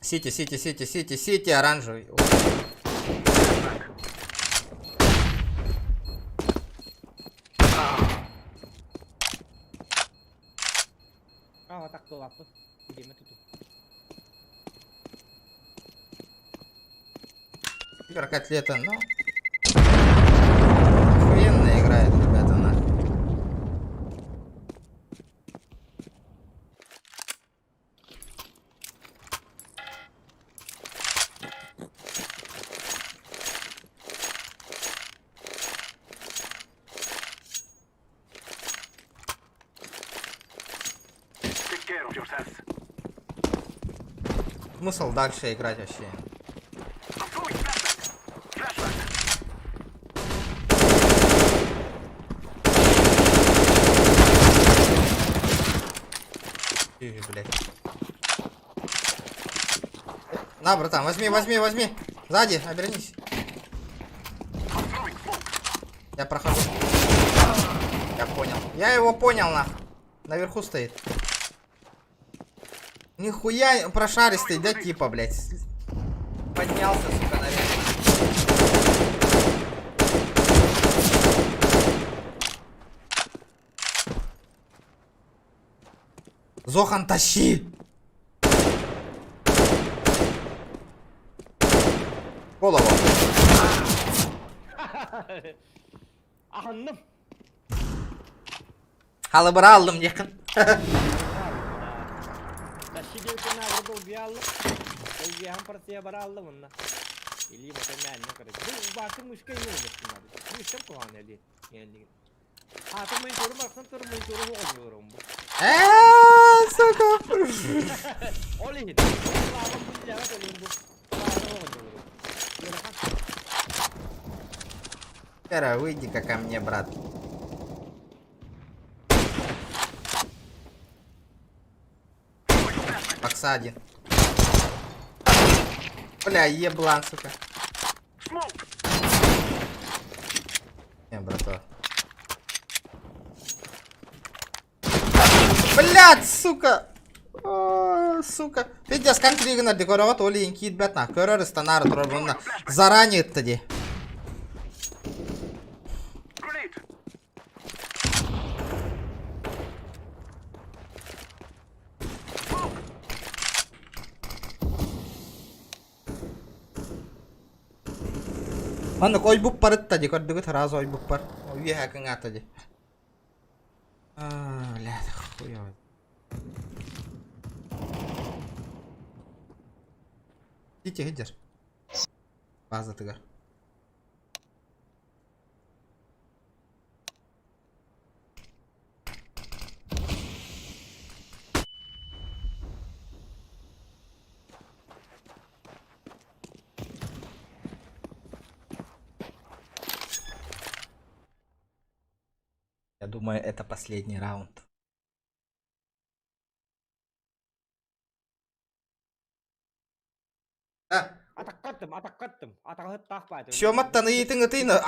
Сити, оранжевый. Вот так то лапы. Где мы тут? Игра котлета, ну. Охуенно играет, ребята, нахуй. Смысл дальше играть вообще? Блять. На, братан, возьми. Сзади, обернись. Я прохожу. Я понял. Я его понял, нахуй. Наверху стоит. Нихуя прошаристый, да, типа, блять. Поднялся, сука, наверх. Зохан, тащи! Голову. Anladım. Halıbırı aldım yakın. Taşı diyor ki ne burada bir aldım. O yağın parçaya bara aldım onunla. İliği mesela ne kadar. Bu bakın müşkil mi olacaksın abi? Bu işlem kulağın elde. Yani. Hatırlayın sorum baksın sormayın sorum olmuyorum bu. Suka. Oley. Kulağım bu cevap olayım bu. Kulağım olmuyorum. Кара, выйди-ка ко мне, брат. Бокса один. Бля, еблан, сука. Не, братва. Блядь, сука! О, сука. Пиздец, как тригнер декоровать оли инкит бетна. Көрөр станар турабунна. Заранее тоді. Аны ой буп парыт тоді, көрдігі таразы ой буп пар. Ой хәкін ат тоді. Блядь, хуёвый. Идите, гидер. База тыгар. Я думаю, это последний раунд. Сёматтан ыйтың ытыйны.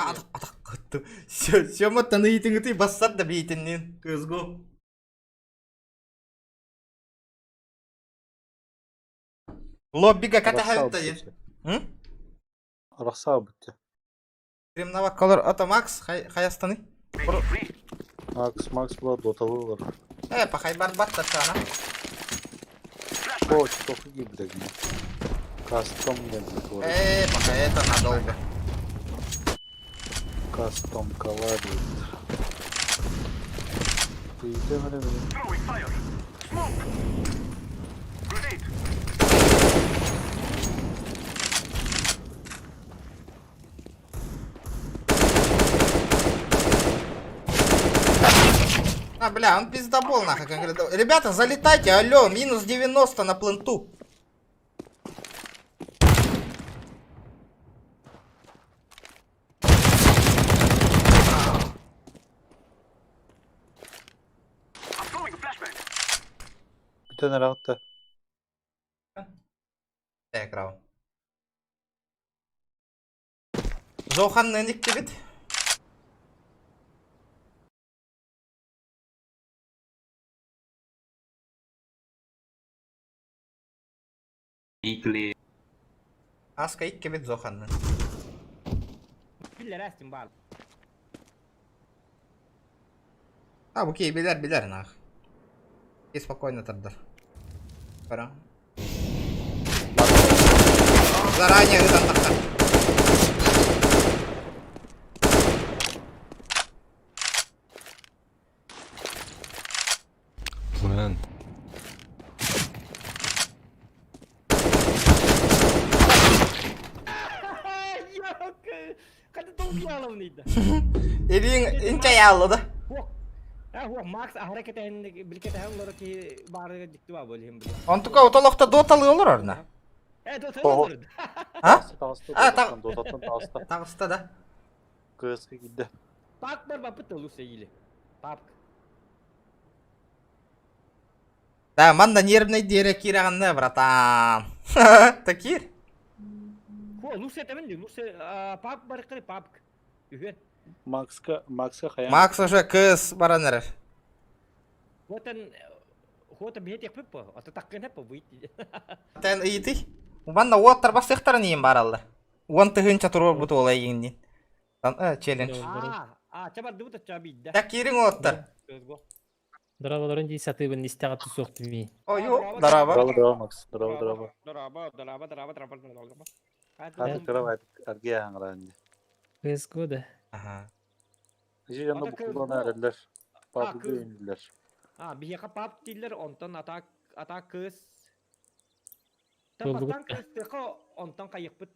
Сёматтан ыйтың ытый бассат да бейтіннен. Кызгу. Лоббиге катахалыттайын. Рахса бітті. Кремнава колор ото Макс хаястаны. Макс болады, оталы бар. Пахай барбатта шана. О, тоқы кейбідегі. Кастом дәді. Пахай это надолго. Кастом калади. Пейте мәлі мәлі. Бля, он пиздобол нахуй. Ребята, залетайте, алло, минус 90 на пленту. Bir tane rahatta. Экран. Зохан нендик дебит. Икли. Аска икке бит Зоханны. Biller estim var. Bu key biler нах. И спокойно тогда. Пора. Заранее ыдан тактар. Блин. Kada toplayalım neydi? İnce yağladı. Max hareket edin, birlikte hanımları ki bağırıyor dikti var böyle hem. Ontuka otolokta dotalı olur orada. Olur. Ha? Tağısta. Dotatan tağısta. Tağısta da. Kıyıska gitti. Bak bir bakıp da sevgili. Bak. Да, манда нервный дерек кираган братан. Такир. Lusa temen de Lusa pap barıkları pap. Ühen. Макска хаян. Макс уже кыз баранер. Хота бейт yapıp bu. Ata takkın hep bu iti. Тен ити. Ванда уаттар бастыктар нейин баралды. Он тыгынча турор бут олай иңдин. Челлендж. Чабар дубута чабидда. Такирин уаттар. Дорабаларын дей сатыбын истеға тұсоқты ми. Ой, дараба. Дараба, Макс. Дараба. Дараба. Hadi kıramaydı. Ergeğe hangi? Kız koda. Aha. İşte yanında bu kulağına erdiler. Babı indiler. Bir yaka pap diller ondan atak kız. Doldu Tapatan kız teko ondan kayık bit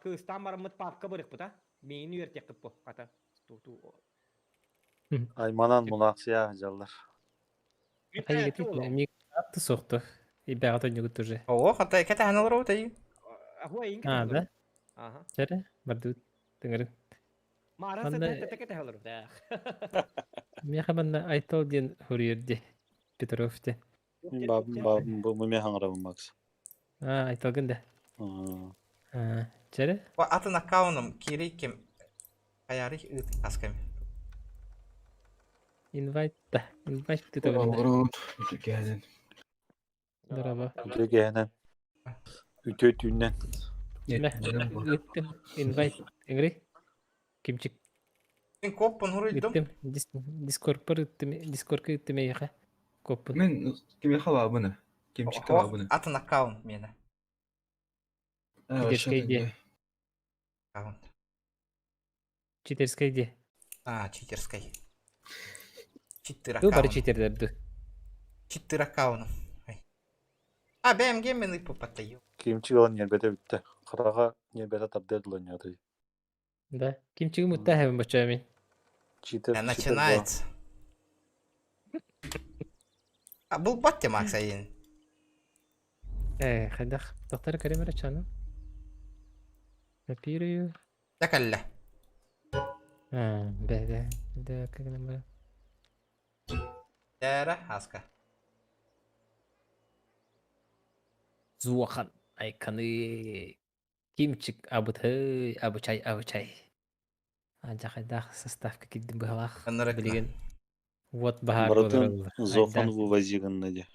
kız tam maramut pap kabırık bit ha. Beni yurt yakıp bu ata. Aymanan münasıya callar. Hayır gitme. Mi attı soktu. İbağatan yok tuje. Hatta iki tane olur o tayi. Да? Жаре, бардут. Тыңырын. Мараса тете халыр да. Мехаманна айтал ден хурьерде. Петровте. Babım bu me hangrabı Max. Айталгын да. Жаре? Атын аккаунум кириким. Аярих ит аскам. Invite тетагын. Наоборот, генен. Дараба. Genen. Ütü tünden. Gittim. Invite. Engri. Kimçik. Мен kopun huruydum. Gittim. Discord'a gittim yaqa. Kopun. Мен кимге хабабыны? Кимчик хабабыны? Атын аккаунт мені. Читерскайде. Аккаунт. Читерскайде. Читерскай. Читтер Ду бары аккаунт. читердерді. Читтер аккаунт. BMG мені попаттаю. Kimçi olan yerbete bitti. Kırağa yerbete tabdet olan yadı. Да. Kimçik muttahem бачами. Начинается. Был батя Макса ен. Хайдах. Доктор Карим Рачана. Напирую. Такалла. Да, как нам. Яра, аска. Зуахан. Айканы. Kimçik абычай. Жақайдақ составка киддім бағалақ. Білеген. Вот бағар Братан, Зохан вывозиган наде.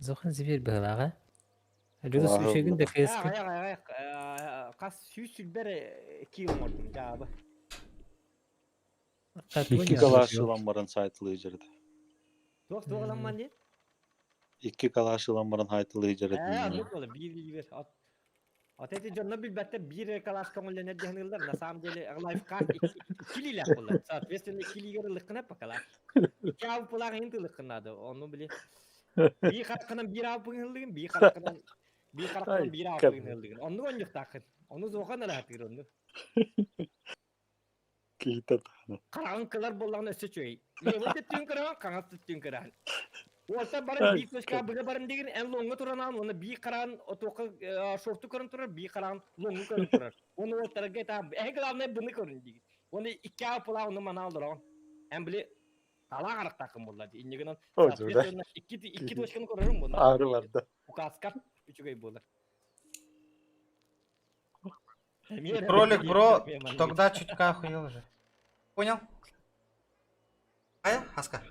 Зохан зибер быһылаага. Жудус үшегин де кыска. Кас сүйс сүлбер киім ордым жабы. İki kalaşılan baran saytılı icardı. Тоғыламан дейін? İki kalaşılan baran haytılı icardı. Анық болы, bir. От эти жонно билбетте bir калаш көңілден әдден ылдар. На самом деле, лайфхак килилер болы. Соответственно, килигер лыққына пакалар. İki avı пулағы инті лыққынады, оны біле. Bir қарқынан bir avı пыңылдығын, bir қарқынан bir avı пыңылдығын. Оны оңдық тақын. Оны зоған алатыр оны. Қарағын қылар болағын өсі чөй. Левелді түн қыраған, қаңатты түн қыраған. Олса барын bir көшқа бұғы барын деген ән лоңғы тұранан, оны bir қарағын отоқы шорты көрін тұрар, bir қарағын лоңғы көрін тұрар. Оны олтарға айтам, әй главное бұны көрін деген. Оны iki avı pula оны мана алдыраған. Ән біле тала қарық тақым болады. Иннегінен iki точканы көрірім бұны. Ağrı vardı. Указкар үчігей болар. Кролик, бро, тогда чутка охуел уже. Понял? Ая, Аска?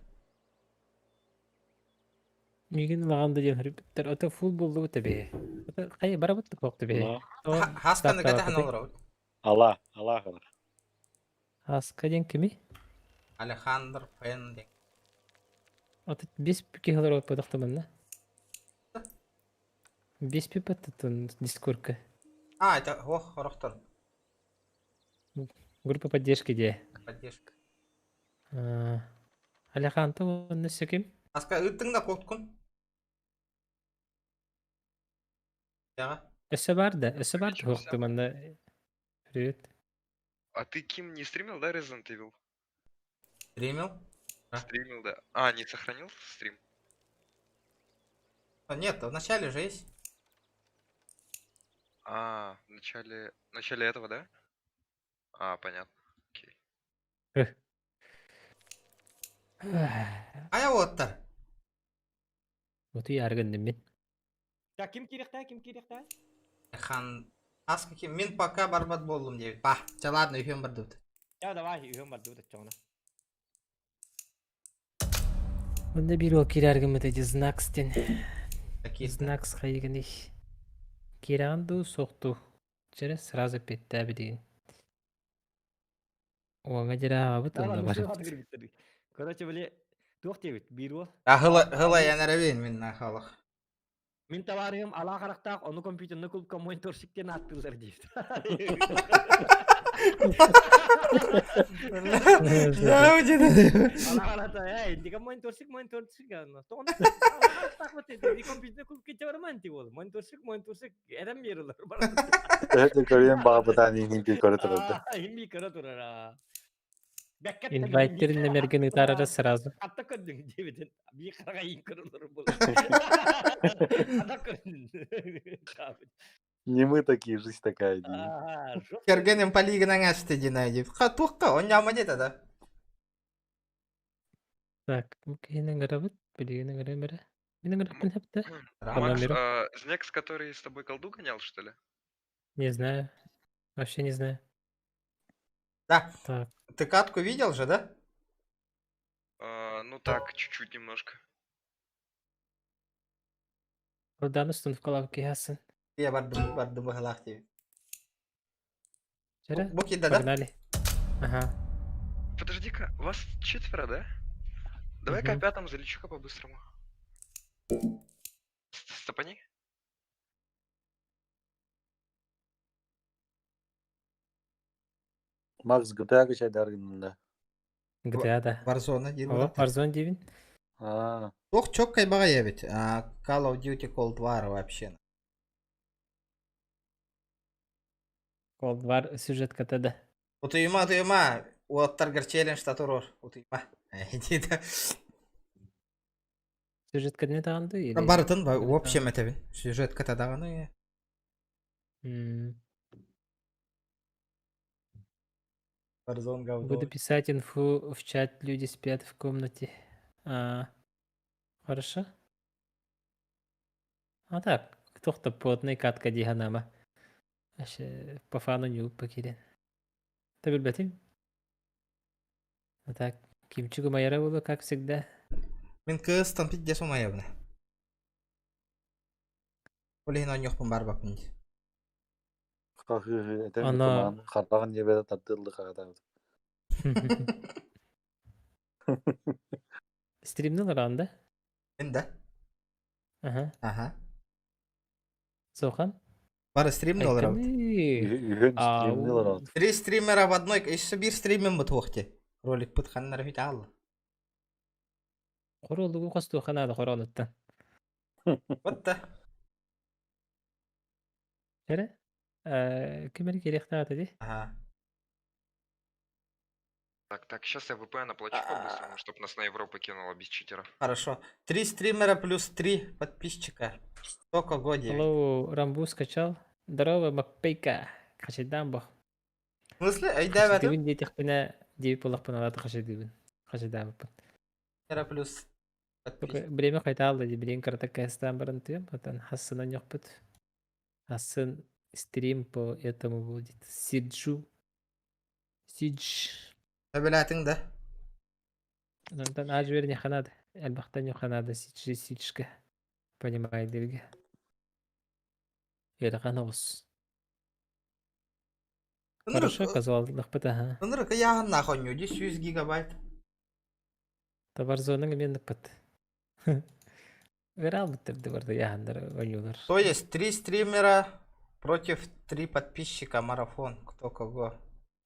Миген лаганда ден хриптер ата футболду тебе. Ата кай барабыт тоқты бе. Асканы ката ханолра. Allah kadar. Аска ден кими? Алехандр Фенди. Ата бес пике халар от подақтаман. Бес пипаттын дискордка. Это Рохтон. Группа поддержки где? Поддержка. Алеханта он ким? Аска ыттыңда коткун. Яга. Эссе барды тоқтаманда. Привет. А ты, Ким, не стримил, да, Resident Evil? Стримил? Стримил, да. А, не сохранил стрим? Нет, в начале же есть. А, в начале этого, да? А, понятно. Окей. Ая оттар. Вот и аргандым мен. Ким керекта? Аска ким? Мен пока барбат болдым дейбит. Ба, ладно, үйхен бар дут. Давай, үйхен бар дут чоңна. Онда бир ол кир аргамыт эти знакстен. Знакс хайганы. Киранду соқту. Жара сразу петтәбі деген. Оңа жара абыт онда бар. Короче, біле, тоқ дебіт, бір ол. Ғыла янарабейн мен нахалық. Мен табарым ала қарақтақ, оны компьютерні көпқа монитор-шіктен аттылар дейбіт. Жау жеді дейбіт. Ала қарақта, ендігі монитор-шік. Тоғында ала қарақтақ бұт еді, компьютерні көпке жабарман дейбі ол. Монитор-шік, әдім берілер. Evet, görüyorum bağlıdan ingi körü тұрады. Инби көрі тұрар. Инвайтерин немерген ытарары сразу. Атта көрдің дебеден, bir қарға ең көрілер бұл. Ада көрдің. Не мы такие, жизнь такая. Дим. Кергенем полигонан ашты динай дейбит. Туққа, он яма деді да. Так, мукейнен гарабыт, билигенен гарабыра. Менен гарабын хапта. Макс, Знекс, который с тобой колду гонял, что ли? Не знаю. Вообще не знаю. Да. Так. Ты катку видел же, да? Ну так, чуть-чуть немножко. Родан установка лавки ясын. Я барды бахалах тебе. Жара? Буки, да? Погнали. Ага. Подожди-ка, вас 4, да? Давай-ка опятом залечу-ка по-быстрому. Стопани. Макс GTA geçer derginde. GTA'da. Warzone değil mi? Warzone девин. Çok kaybağa evet. Call of Duty Cold War вообще. Cold War сюжет КТД. Утыйма. Уоттаргар челлендж татурор. Утыйма. Дейді. Сюжет кадне тағанды? Барытын, в общем это сюжет ката тағаны. Буду писать инфу в чат, люди спят в комнате. Хорошо? А так, кто-то потный катка диганама. По фану не упакирен. Ты билбетим? А так, Кимчугу Майера было, как всегда. Мен кыстан пиддесу майабна. Олейін он yok бар бапын. Ана- Қарпағын небеді тартылды қағадағы. Стримнің ұрағында? Енді? Ага. Ага. Зохан? Бары стримді олар ауды. Үйген стримді олар ауды. 3 стримера в одной, еще bir стримем бұт оқты. Ролик бұт қаннар өйті алды. Құрылығы қосты қанады қорғаныттан. Бұтты. Әрі? Кемер керек тағаты де? Ага. Так, сейчас я VPN оплачу по-быстрому, чтобы нас на Европу кинуло без читеров. Хорошо. 3 стримера плюс 3 подписчика. Сколько годик? Алло, Рамбу скачал. Здорово, Макпейка. Қашайдан бұл. В смысле? Айда бәді? Қашайдыбын детек піна дейіп болақпын алады қашайдыбын. Қашайдан бұпын. Стримера плюс подписчика. Біреме қайта алды де бірен қарата кәстан барын түйем. Потом хассынан жоқ бұд. Хассын стрим по этому будет. Сиджу. Сидж. Әбіләтің да? Онтан аж верне ханады. Әлбақтан yok ханады сиджка. Понимайдырге. Ерған оғыз. Хорошо, казуалдық бұд, аха. Сынырықы яғын нахоню, 100 гигабайт. Табарзоның мендік бұд. Верал бұттырды барды яғындар ойнулар. То есть 3 стримера против 3 подписчика марафон. Кто кого?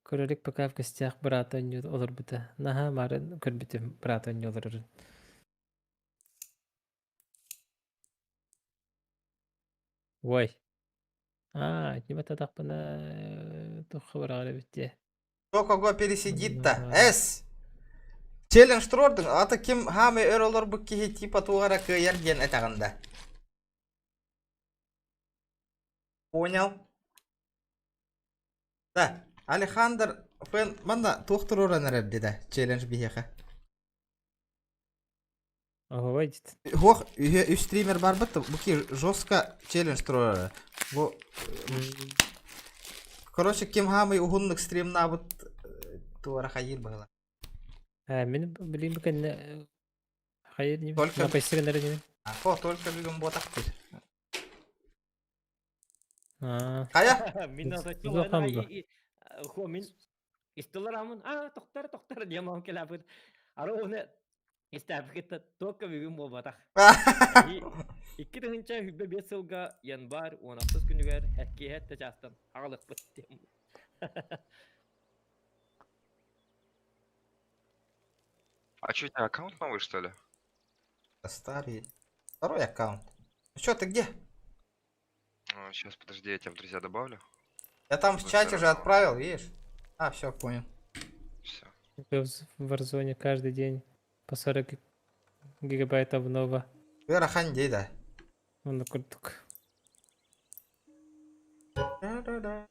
Көрілік пока в гостях брат ойнуд олар бұта. Наха марын көрбітім брат ойнулар ұрын. Ой. Неме тадақпына тұқы барағылы бітте. Кто кого пересидит-то? Эс! Челлендж тұрордың, аты кем хамы өролар бұк кеге типа туғара көйерген әтағында. Понял? Да, Александр Фен, манда туқтыр оран әріп деді, челлендж бейеқі. Ого, вайдит. Хоқ, үй стример бар бұтты, бұки жестко челлендж тұроры. Короче, кем хамы ұғынлық стримна бұт туғара қайыр бағыла. Мен білейін бүкін қайыр не Только- напайсырын әрі немен. Хо, только бүгін ботақ дейді. Қая? Мен Зохан бұл. Хо, мен истолар амын. Тоқтар демам келапын. Ары оны истәпікетті тоққа бүгін бол батақ. Икі тұғынша хүббе 5 жылға янбар, 16 күнігер әтке әтті жастан ағылық бұттым. А что, у тебя аккаунт новый, что ли? Старый. Второй аккаунт. Ну что, ты где? Сейчас, подожди, я тебя в друзья добавлю. Я там в чате же отправил, видишь? А, все, понял. Все. В Warzone каждый день по 40 гигабайтов нового. Вера ханди, да. Он куртук. Да-да-да.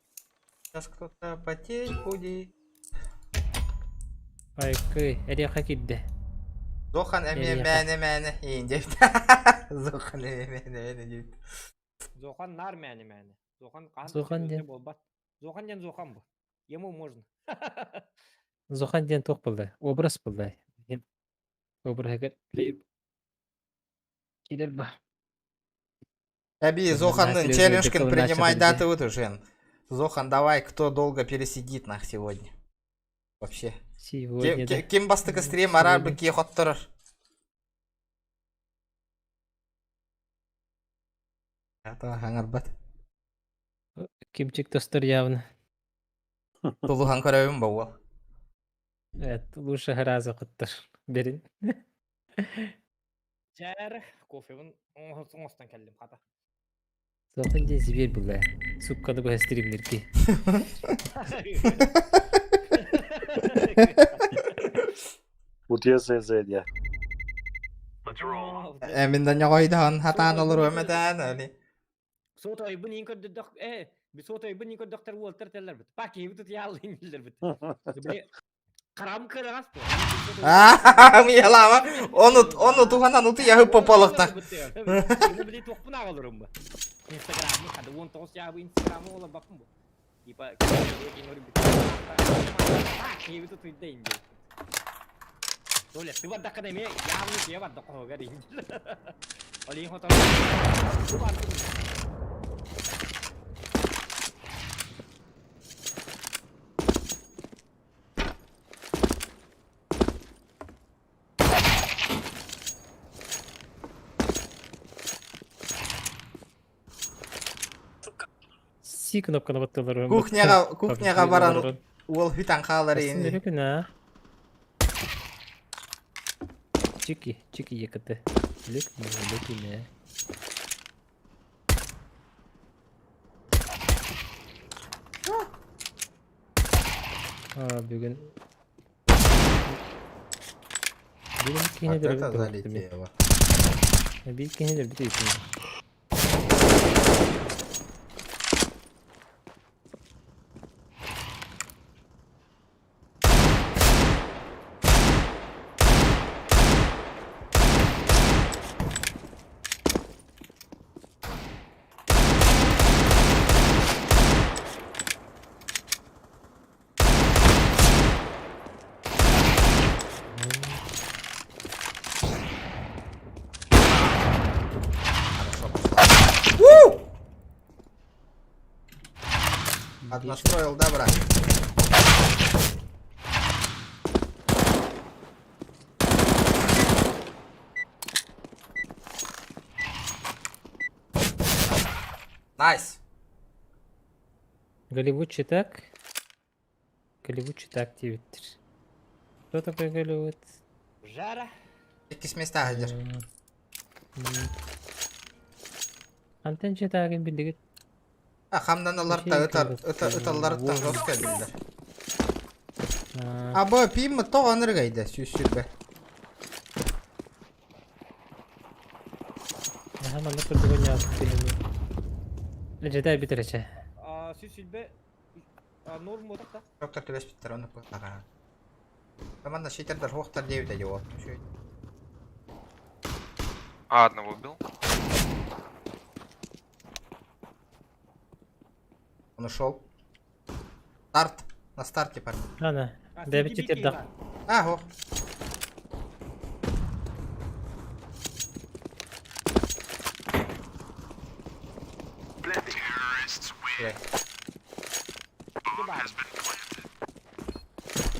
Сейчас кто-то потеть будет. Айкы, әре қакидді. Зохан мәне дейбді. Зохан мәне дейбді. Зохан нар мәні. Зохан Зохан ден. Зохан ден Зохан бұл. Ему можно. Зохан ден тоқ болды. Образ болды. Образға келер ба. Әби, Зоханның челленджкін принимай даты өт уже. Зохан, давай, кто долго пересидит нах сегодня. Вообще. Сегодня, да. Кем бастықы стрим арабы ке хоттырыр? Это хаңар бат. Кимчик достыр явно. Тулухан көрәуім ба ол. Лучше разы құттыр. Берін. Жәрі, кофебін оңыстан кәлдім қата. Зохан ден зибер бұлда. Сукканы бұға стримлерге. Утия зәйді. Әмінді неғойдан хатан олыр өмеден әлі. Сот ойбын ең көрді Сот ойбын ең көрді доктор уолтар тәлер біт. Пак ебі тұт ялын елдер біт. Қарам кырағас бұл. Миялама, оны туғанан ұты яғы попалықтақ. Ені білей тоқпын ағылырым бұл. Инстаграмы, қады 19 яғы инстаграмы ола бақым бұл. Ипа, пак ебі тұт үйдейін бұл. Соле, ты вот так ме, явно тебе вот такого горит. Олень хотел. Си кнопканы баттылар. Кухняга баран ол хүтан қалар енді. Лүкүнә. Чики екіті. Лүкүнә. Бүгін... Бүгін кенедер залетело. Бейт кенедер бітейсің. Настроил, да, брат? Найс. Голливудчи так? Голливудчи так твиттер. Что такое Голливуд? Жара. Ikisi места гадер. Антен читагын билдигит. Хамданалар да ыталларыттан жорст келдилер. Аба пимми тоғаныр гайда сүйсүрбе. Хаманда кырдыгын жазып келеми. Лежетай битерече. Сүйсүлбе. Норм отак да. Доктор келес биттер оны кылага. Команда шитердер хоқтар девит эди вот. Одного убил. Он ушел. Старт. На старте, парни. Ладно. Дэвид теперь да. Ага.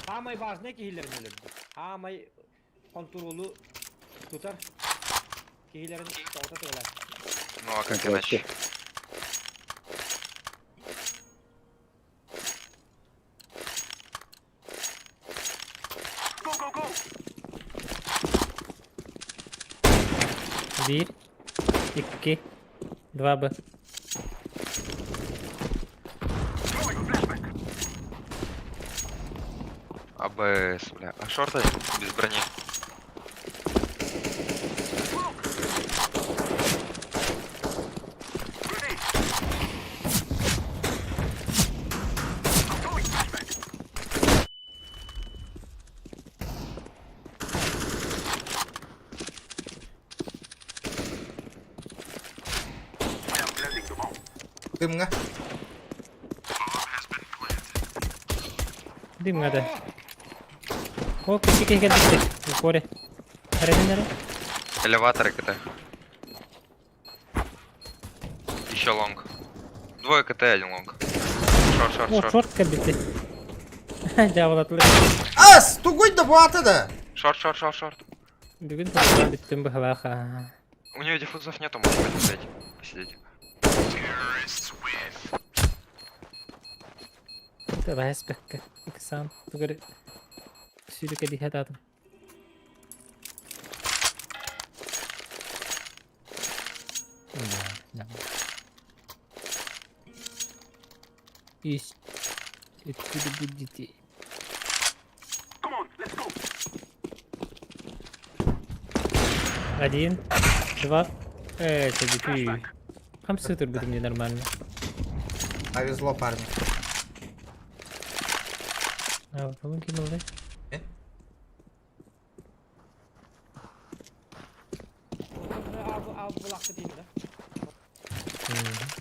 Самый важный киллер мөлөдү. Самый контролу тутар. Киллерин тоқтатылар. Ну а как иначе? Bir, iki, два Б. АБС, бля. А шорты без брони. Дымга. Дым надо. О, кики geldi. Укоре. Нere? Элеваторы КТ. Еще лонг. Двое КТ, один лонг. Шорт. Шорт geldi. Жабылатылы. Ас! Тугой да буаты да! Шорт. Бүгін тұрған біттім бұғылаға. У нее диффузов нету, можно посидеть. Давай аспекка. Иксан. Тугары. Сүйріке дихет атым. Ись. Откуда будете? Один, два. Это Хамстер будет мне нормально. Повезло, парни. А, кому кинул, да?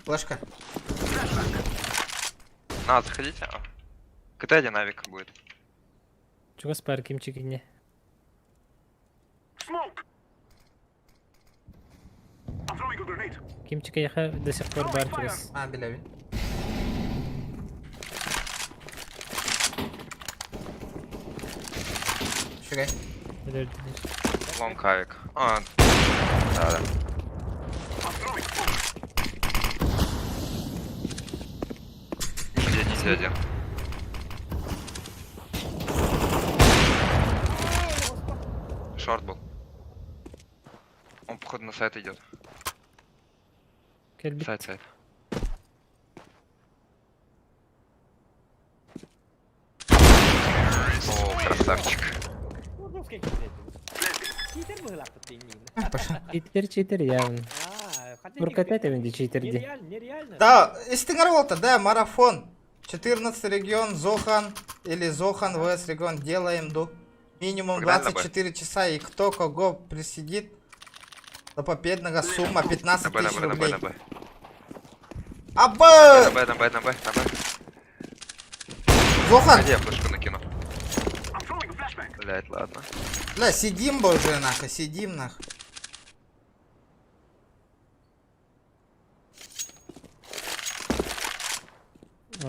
Флешка. Надо заходите. КТ динамик будет. Чего с парком чекине? Кимчика яха до сих пор бар чугас. Билеви. Шагай. Лонг авик. Да. Сзади один. Шорт был. Он, походу, на сайт идет. Сайт. О, красавчик. Читер явно. Буркатайте менде читерди. Нереально. Да, истингар болта, да, марафон. 14 регион, Зохан или Зохан ВС регион делаем до минимум Погнали на 24 часа, и кто кого присидит до победного сумма 15 тысяч рублей. На АБ! Б. Зохан! Где я флешку накину? Блять, ладно. Бля, сидим бы уже нахуй, сидим нахуй.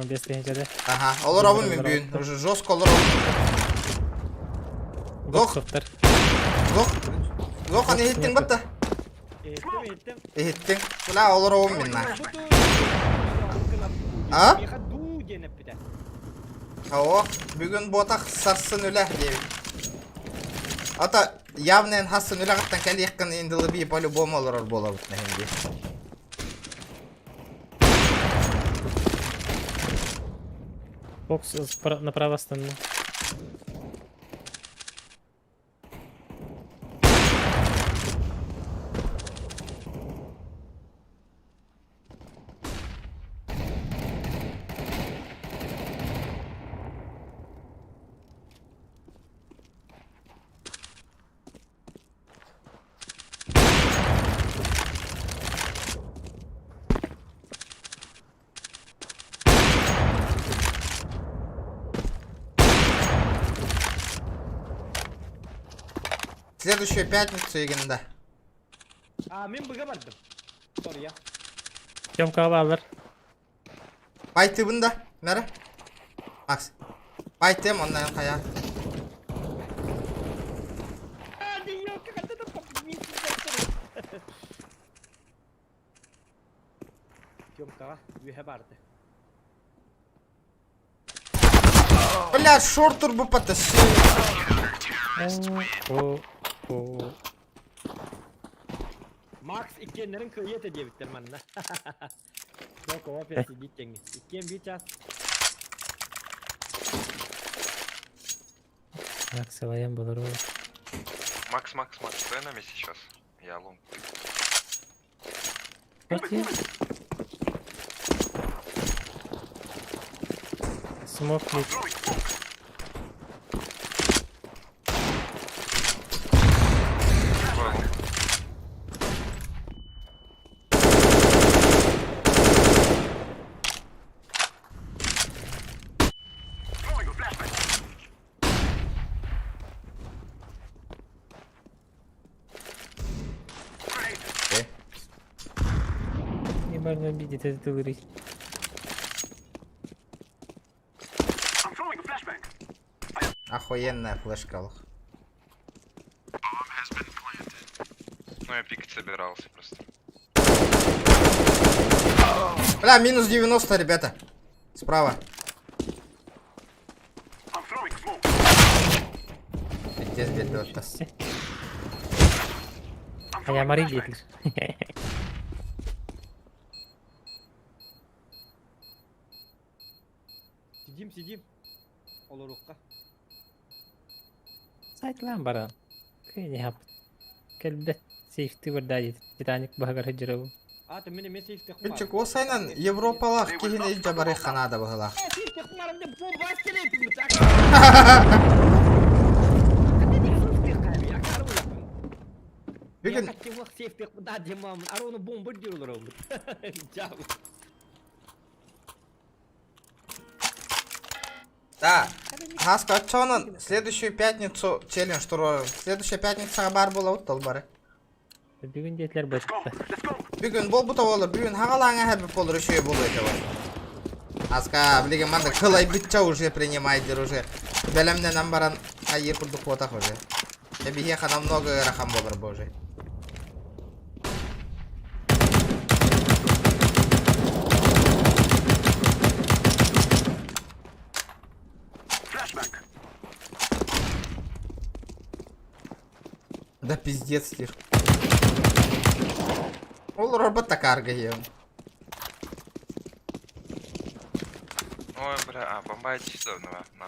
Без тренера. Ага, олоровун мен бүйін, уже жестко олоровун. Зохан ехеттің бітті? Ехеттің. Бля, олоровун мен нахуй. А? О, бүгін ботақ сарсын үлі дейбі. Ата, явнен хасын үлі қаттан кәлі еққан енділі бей по-любому олорор бола бұтна хенде. Бокс направо стану. Следующую пятницу, Игенда. Мен бұға бардым. Sorry ya. Тёмка алалар. Байты бұнда, нәрі? Макс. Байтым, оннан қая. Тёмкаға үйе барды. Бля, шорт турбу потащил. Макс иккенлерин кыйет эдебиттер манна. Yok o apya gideceksin. İkken bir çat. Макс воен был рой. Макс, стой на месте сейчас. Я лум. Смокнуть. Не можно видеть этот игры. Охуенная флешка. Ну, я пикать собирался просто. Бля, минус 90, ребята. Справа. Здесь бедота. А я Мари Гитлер. Сидим. Олорукка. Сайтлан баран. Кыйны хап. Келбет сейфти вардай. Титаник багар хижрау. Аты мене месейф тек. Күнчик, осайнан Европалақ кейіне жабары қанада бұғылақ. Бүгін сейф тек да демамын. Ароны бомба дюрлар олды. Жау. Да, Хаска, отчонан, следующую пятницу челлендж турор. Следующая пятница бар бола уттал бары. Бүгін детлер бөтті. Бүгін бол бұта болыр, бүгін хағалаңа әбіп болыр үшеу болу еті бар. Хаска, білеген манда қылай бітча уже принимайдер уже. Бәлемнен амбаран айыр күрдік отақ уже. Эбихе қана много рахам болыр бұл уже. Да пиздец, Тир. Ол робота каргаем. Ой, бля, бомбайте сюда, на.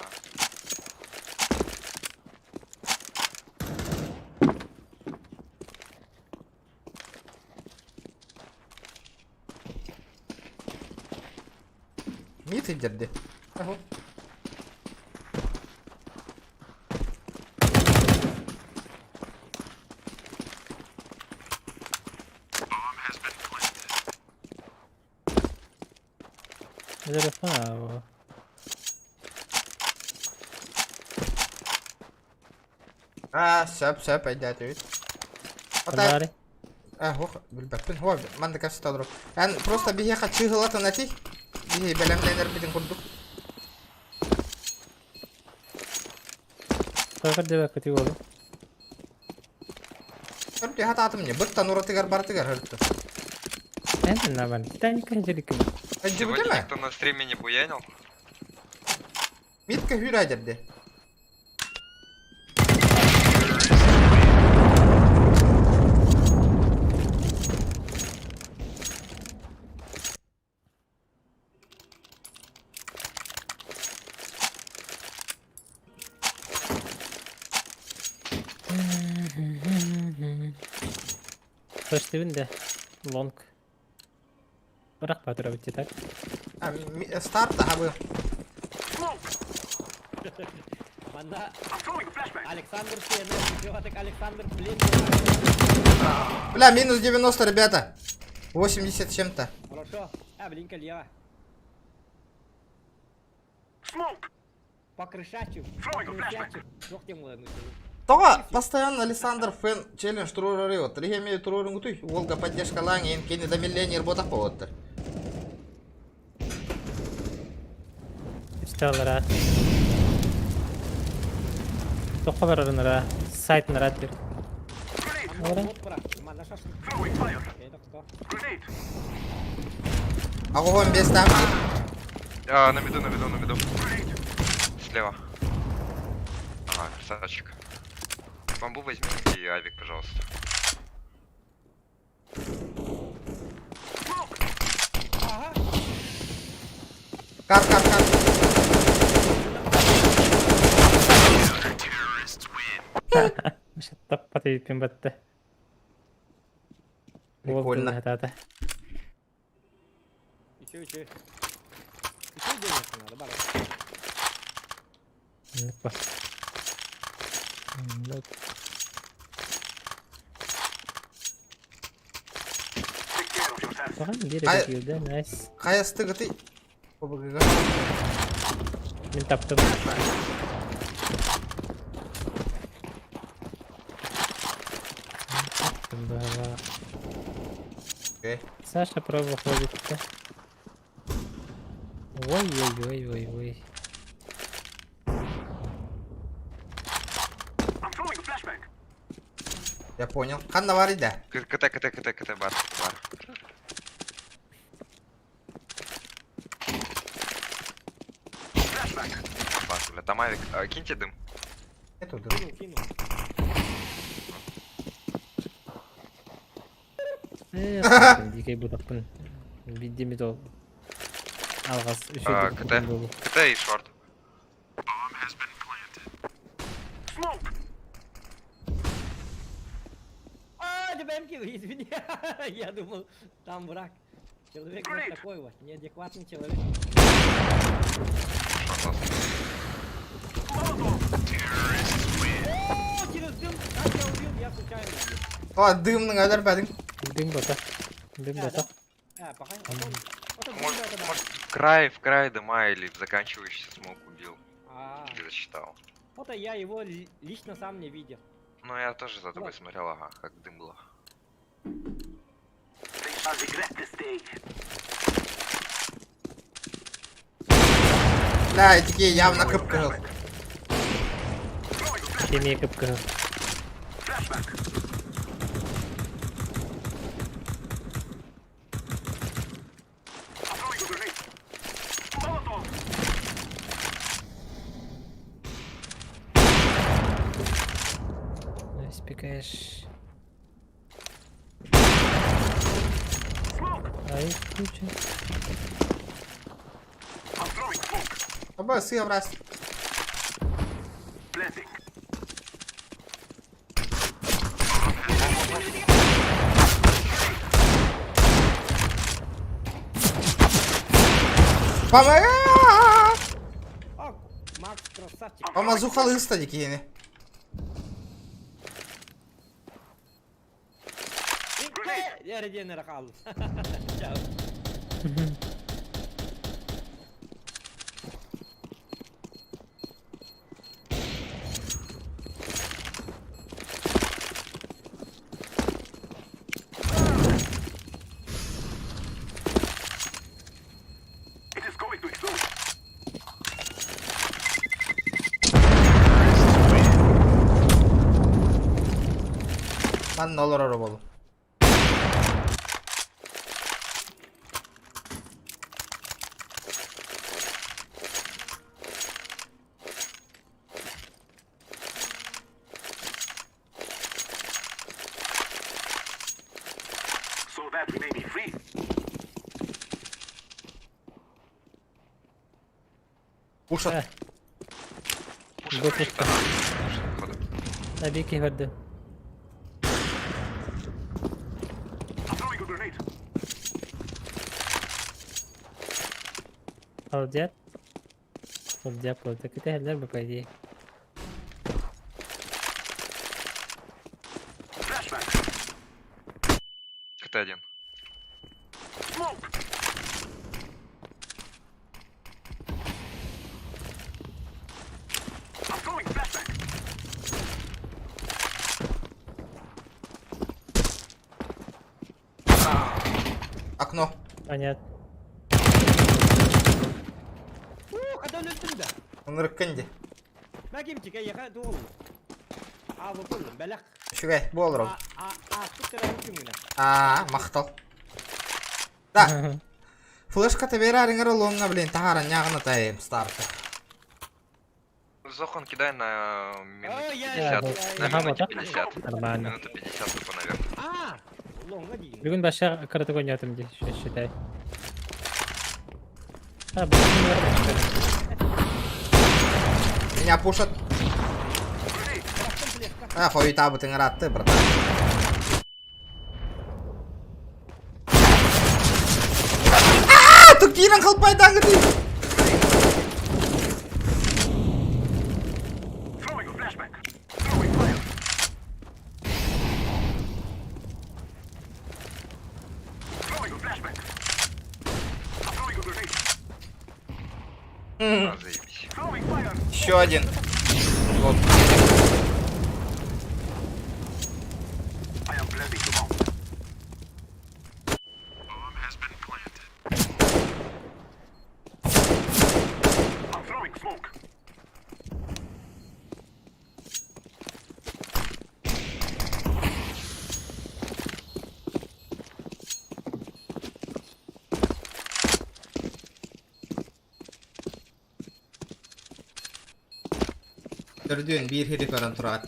Мид индерди. Ага. Зарифа. Söp aydat ut. Фонари. Ого, билбәппен. Хо, манда кашта тадру. Ан просто бихе качы гылата нати. Бихе белемленер бидин курдук. Какая девка категория? Көрдү хататым не. Быт танура тигар бар тигар хыртты. Это набан. Титаник хеджелик. Сегодня никто на стриме не буянил. Митка хюр айдерди. First even de long. Bırak patra bitti tak. Старт абы. Манда. Александр Сенер, так Александр, блин. Бля, минус 90, ребята. 80 чем-то. Хорошо. Блинка лево. По крышачу. Жоқ тем ладно. Тога постоянно Александр Фен челлендж турурарыот. Ригеме турурун гутой. Волга поддержка ланги, ен кени до миллионер ботак повоттыр. İşteğlara. Toqa bararınara. Saytınara atır. Ora. Огонь без там. На виду. Слева. Ага, красавчик. Бамбу возьми и авик, пожалуйста. Кар. Миш таппати ипин батты. Прикольно. Это. Еще денег надо, бара. Ну-ка. Вот. Direkt girdi, nice. Kayası tıgıtı. Побыгыга. Мен таптым. Окей. Саша право выходит. Ой. Я понял. Ханна варит, да? КТ, бар. Пашу, бля, там авик. Киньте дым. Эту дым. Кину. Дикий будаппын. Видимо, то. Алгас КТ и шорт. Извини. Я думал, там враг. Человек вот такой вот, неадекватный человек. Через дым, как я убил, я случайно убил. О, дым нагадар бәдің. Дым бота. Пока. Может, в край дыма или в заканчивающийся смог убил. Или засчитал. Вот я его лично сам не видел. Ну, я тоже за тобой смотрел, ага, как дым было. Бля, такие явно кыпкыл. Химия кыпкыл. кэш. Ай, ключи. Абы сыйым раз. Макс, красавчик. Помазухалы стадики ени. Yerine kaldı. Ciao. Ben ne olur arabalı. Пушат. Допуска. Набейки воды. Холодят. Холодят, холодят. Так это хеллер бы, по идее. КТ-1. Окно. Понятно. Kadın üstünde. Он рыкканди. Ben kim çıkıyor yaka doğru. Abi buldum belak. Шугай, болров. Tuttu ben hükümüne. Мақтал. Да. Флешка-то берарыңар лонга, блин, тахаран ягына тайым старта. Зохан кидай на минуту Ой, 50. На Ага, минуте вот так? 50. Нормально. Минута 50 тупо, наверное. Longa değil. Бүгін баша картогон ятым здесь, считай. Бүгін Меня пушат. Хуй табы ты рад ты, братан. Тут киран халпайдан гыды. Еще один. Вот. Gördüğün bir heri karan turat.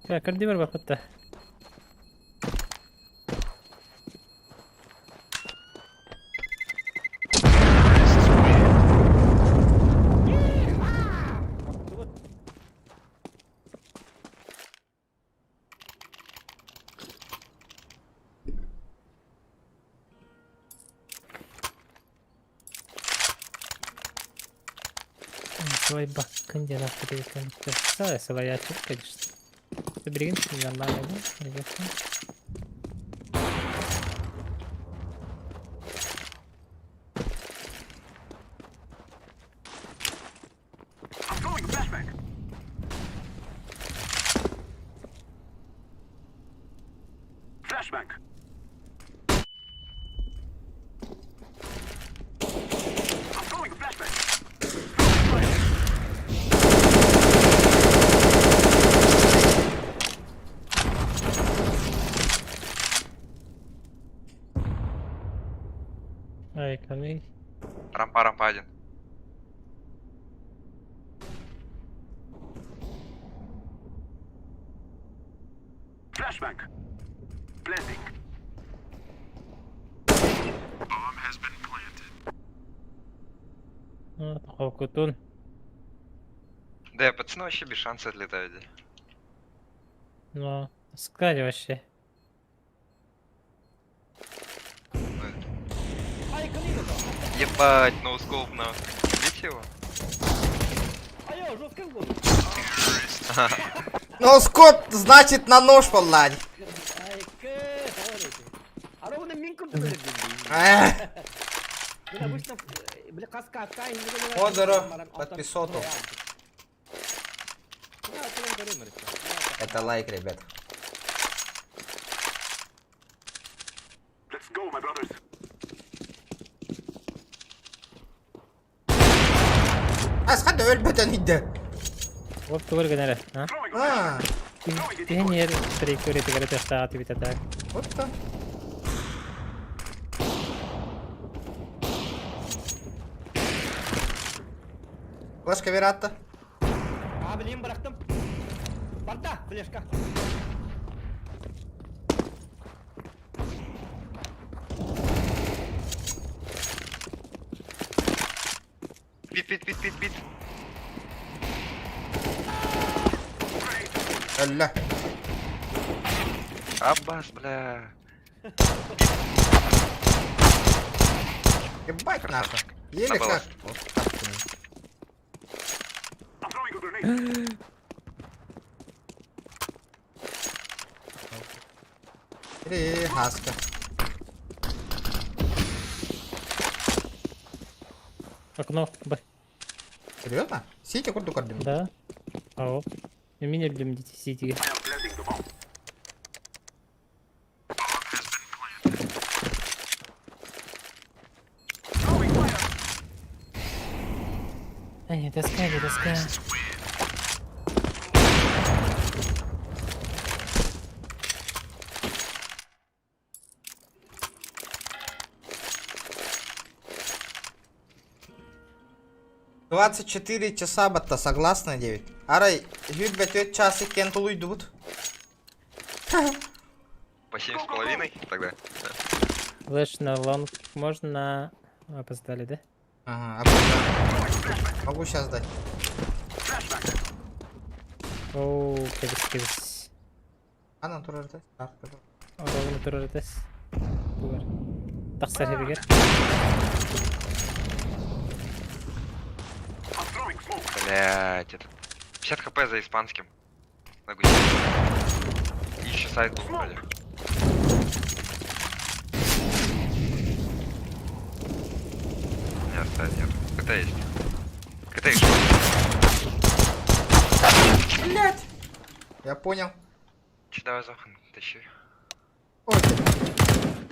Ya कर दी मेरे बाप पत्ता Твой бакан дела перекан. Красава, своя чушь, конечно. Соберем нормально, да? Ребята. Айканы. Рампа один. Хокутун. Да, пацаны вообще без шанса отлетают. Ну, скади вообще. Ебать, ноускоп на. Видите его? Ну, скоп, значит, на нож полазь. Озеро под 500. Это лайк, ребят. Асхад ölmeden idde. Вот ты выргонали, а? Ты не прикурит, ты говоришь, что ты ведь так. Вот так. Флешка Вератта. Bileyim bıraktım. Barda, flaşka. Бит. Алла. Аббас, бля. Ебать нахуй. Еле как. Хаска. Окно, Б. Серьезно? Сити курду курдим? Да. Ау. И меня будем сити. Ай, доска. — 24 часа батта, согласна, 9? Арай, жюбет часы кентул уйдут. По 7,5 тогда. Флэш на лонг можно... Опоздали, да? Ага, опоздали. Могу сейчас дать. Оу, кебис. Ана турарда. Оу, турардас. Туар. Тахсар хебигер. Блять, это 50 хп за испанским. На гусе. И еще сайт был вроде. Нет, сайт нет. КТ есть. КТ есть. Блять! Я понял. Че, давай Зохан, тащи. Во!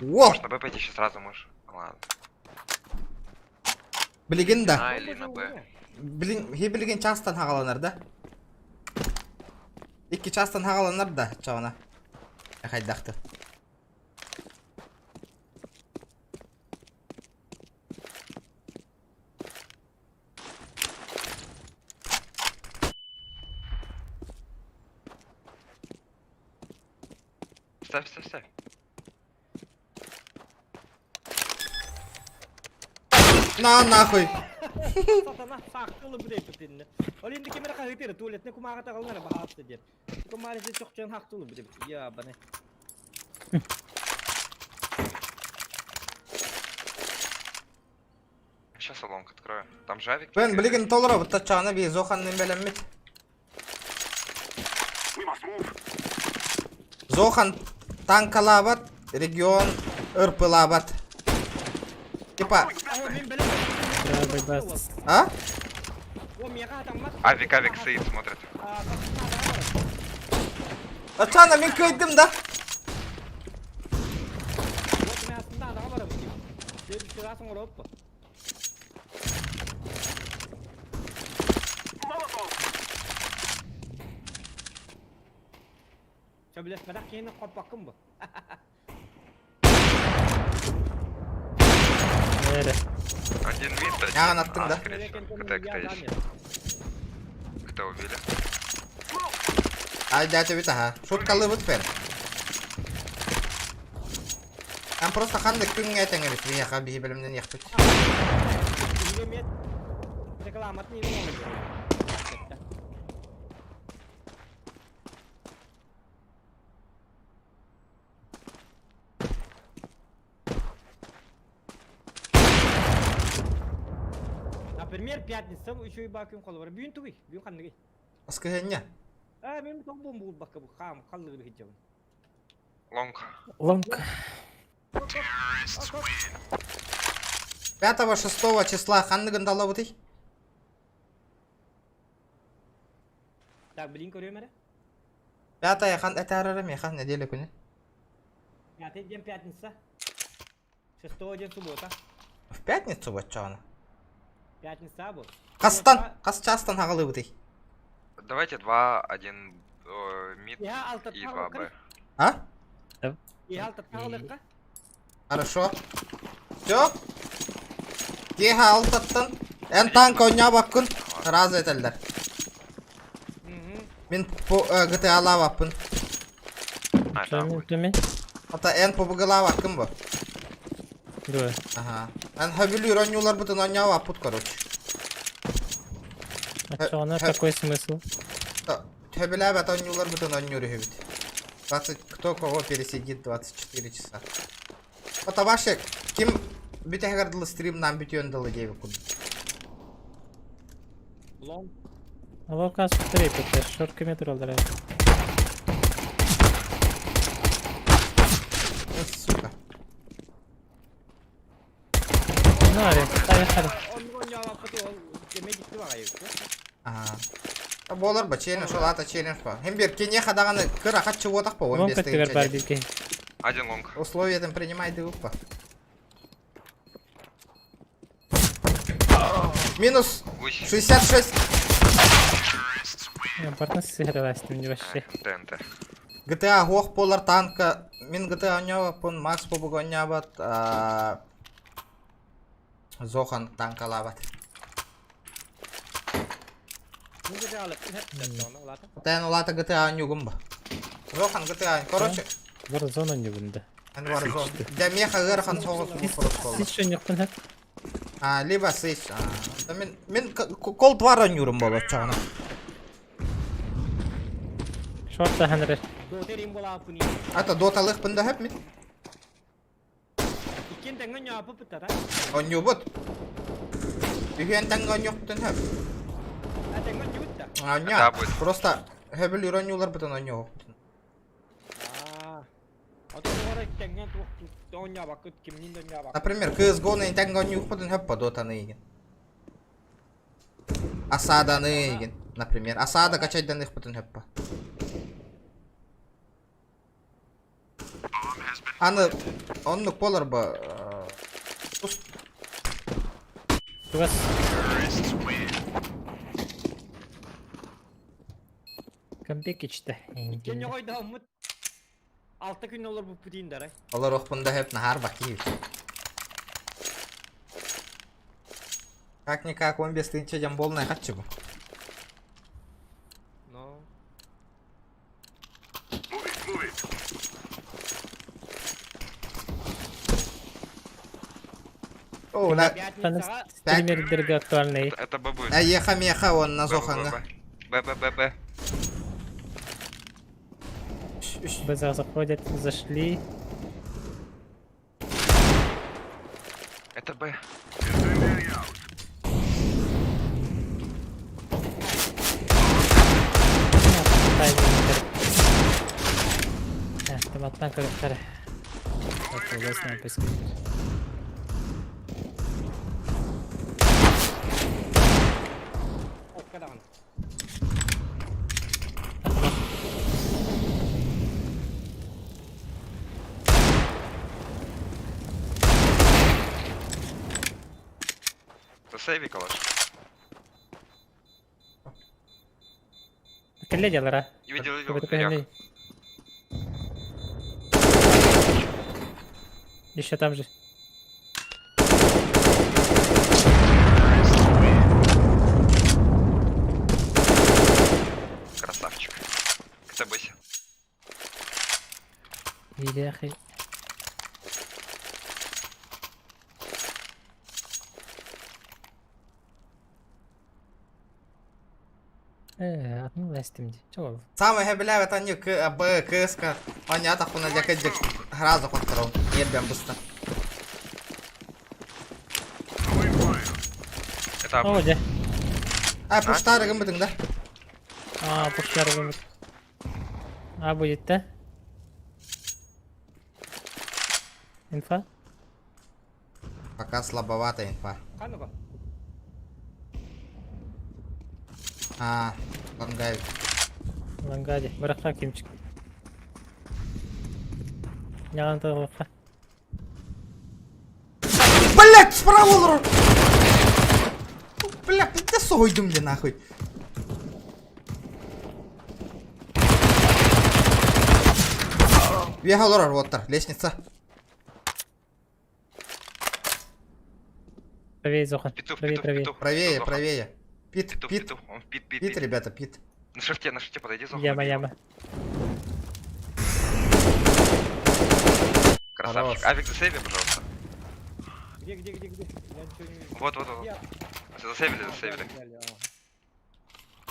Может на Б пойти еще сразу можешь. Ладно. Билигин да. А, или на Б. Билигин частан хагаланар да. Икки частан хагаланар да, чавана. Хайдақты. Ставь. На нахуй. Satana saklı bu deyip Olimde kamera kahvetleri tuvaletine kumağa takılana bahattı diye. Maalesef çok can haklı bu deyip. Ya bana. Сейчас лонг открою. Там Жавик. Ben Билигин толора бутта чана би Зоханның белеммит. Зохан танкалабат, регион ырпылабат. Типа. А? Авик стоит, смотрит. Ачана мен көйдім да. Sebelah medak kena kopak kembu. Нерде? Один вид, один. Яган аттың да. Скорее всего. КТ есть. Кто убили? Ай, дядя вит, ага. Шуткалы вот фен. Там просто ханды күн әйтеңіз, мен яқа бейі білімден яқпыт. Рекламат не виноват. Например, пятница, еще и баким колор. Бюн туй, бюн ханны. Аскыгенне. Мен тог бом бул бакка бу хам халлы бу хитем. Лонг. Лонг. 5-6 числа ханныгын дала бұтай? Так, блин, көрем әрі? 5 хан әтәрірі ме хан неделі күні? 5 ден пятница. 6 ден суббота. В пятницу бұт чағына. Пятница бұл. Қас частан хағалы бұтай? Давайте 2-1 мид Я и 2Б. А? Я алтат хағылыққа. Хорошо. Все. Кеха алтаттан. Ән танк ойна баққын. Разы етелдер. Мен GTA бақпын. Төмен. Ата ән побығыла баққын бұ. Да. Ага. Ән хабилу иронюлар бұтын ойна бақпыт, короче. А что, у какой смысл? Хабилу бәт ойнюлар бұтын ойнюры хебет. 20, кто кого пересидит 24 часа. Ата Вашек, ким бітегардылы стримнан бітенділі дейбі күн. Лонг. Локас 3, это шорка метро дырай. Сука. Наре, таяхар. Ага. Болар ба, челлендж, ол ата челлендж ба. Хембер, кене қадағаны кір ақат чып отақ ба, 15 тегін. Один лонг. Условиятын принимай дығып ба. Минус 66. Партнер сыгралась, ты мне вообще. ТНТ. GTA хоқ болар танка. Мен GTA ойнау бапын, Макс побыг ойнау бат. Зохан танкала бат. Тән олата GTA ойнауғым ба. Зохан GTA ойн. Короче. Warzone не бунда. Warzone. Дәмеха ғырхан соғысын құрып болды. Сич что не қынат? Либо сич. Мен Cold War ойнауырым болды чағына. Шорта ханрер. Ата доталық бұнда хәп мен? Икен тәңгін япы бұттар, Ойнау бұд. Үйен тәңгі ойнау бұттын хәп. Тәңгін жүбітті? Ойнау. Просто хәбіл үйройнаулар бұтын ойнау бұттын. Например, CSGO-ны тәңгі ойнау бұттын хәп па дотаны еген. Асаданы еген. Например, Асада качайдан их бұтын хәп па. Аны, онлық болар ба... Тугас. Камбек ичті. Кен ойда ұмыт 6 күн олар бұл пүтейіндер, ай. Олар оқпында хәп нахар ба кейіп. Как-никак 15 тынча жам болнай қатшы бұл. О, на... Стримердерге актуальный. Это бабы. Еха-меха он на Зоханга. Б. Б заходят, зашли. Это Б. Автоматна корректора. Так, властно поискать. Засейви калаш. Келли делара. Видел. Еще там же. Или ахи. Атны ластимди. Чого? Самый хэбля это не К, Б, КСК. Понятно, хуна дякадик. Граза хотел. Ебем быстро. Это О, де. Пуштарыгым бытың да? Пуштарыгым. Будет, да? Инфа? Пока слабовато инфа. Кануга. Лангай. Лангади. Бырака кимчик. Яған тағылыққа. Блять, справа олар! Бля, ты сойдым мне нахуй. Въехал олар, вот так, лестница. Правее, Зохан. Правее. Правее. Пит. Он пит. Пит, ребята, пит. На шифте подойди, Зохан. Яма. Красавчик. Авик, засейви, пожалуйста. Где? Я ничего не вижу. Вот. Засейвили.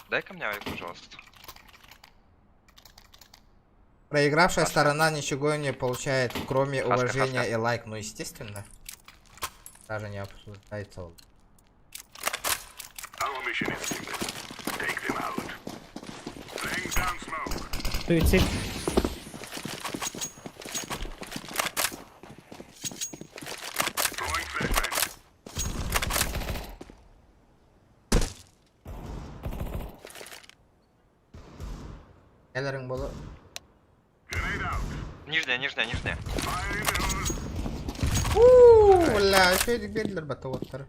Дай ко мне авик, пожалуйста. Проигравшая сторона ничего не получает, кроме уважения и лайк. Ну, естественно. Даже не обсуждается. Суицид. Эллеринг было. Нижняя. Бля, еще эти бедлер батоваттар.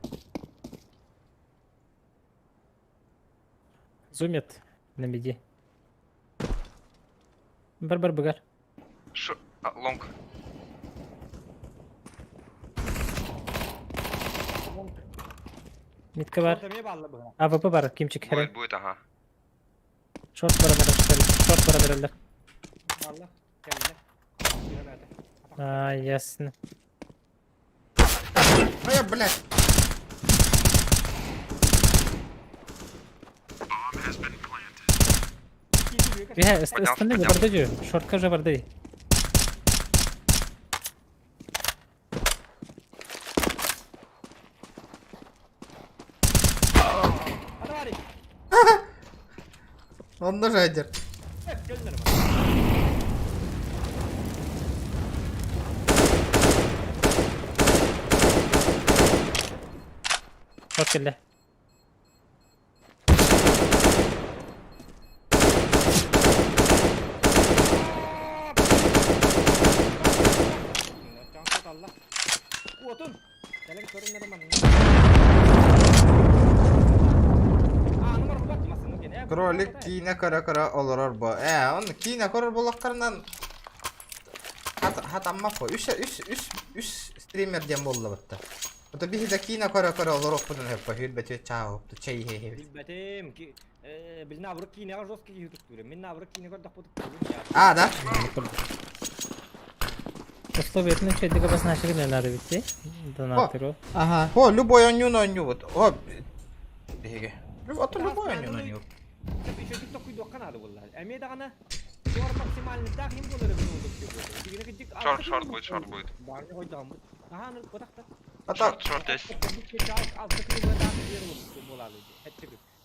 Зумит на миди. Бар-бар-багар. Лонг. Митка бар. АВП бар, кимчик херен. Будет, ага. Шорт бара берелер. Ясно. Блядь. Остальные бардачу. Шортка же бардади. Он на жадер. Шорт келді. Кролик кине кара олорор бо. Он кине корор болаққарынан хатамма по. Үш стример дем болды бітті. Это бихида кине кара олорор бұдын хеппа. Хүлбәте чау. Чай хе. Хүлбәтем. Біз наврық кинеға жостки jututturum. Мен наврық кинеға дақпытып. Да? Условия чайдыга обозначили, не надо ведь, донатору. Ага. Любой оню вот. Биге. Любой оню. Еще TikTok видео канада было. А мне дагана максимальный дах им было Шорт будет. Шорт есть.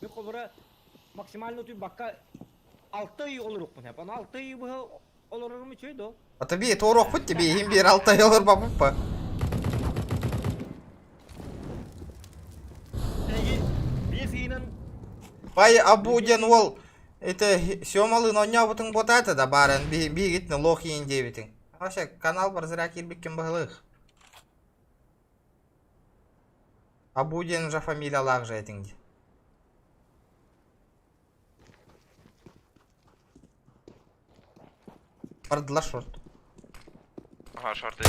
Мен колбара максимально түй бакка 6 ай олурук мын. Ана 6 ай бу олурум чөйдө. Ата би торок бут тебе им бир 6 ай олор баппа. Пай абуден ол это сёмалы ноня бутың ботаты да барын би гитне лох ен дебитин. Вообще канал бар зря кирбиккен багылык. Абуден же фамилиялар же этинди. Бардыла шорт. Ага, шорт.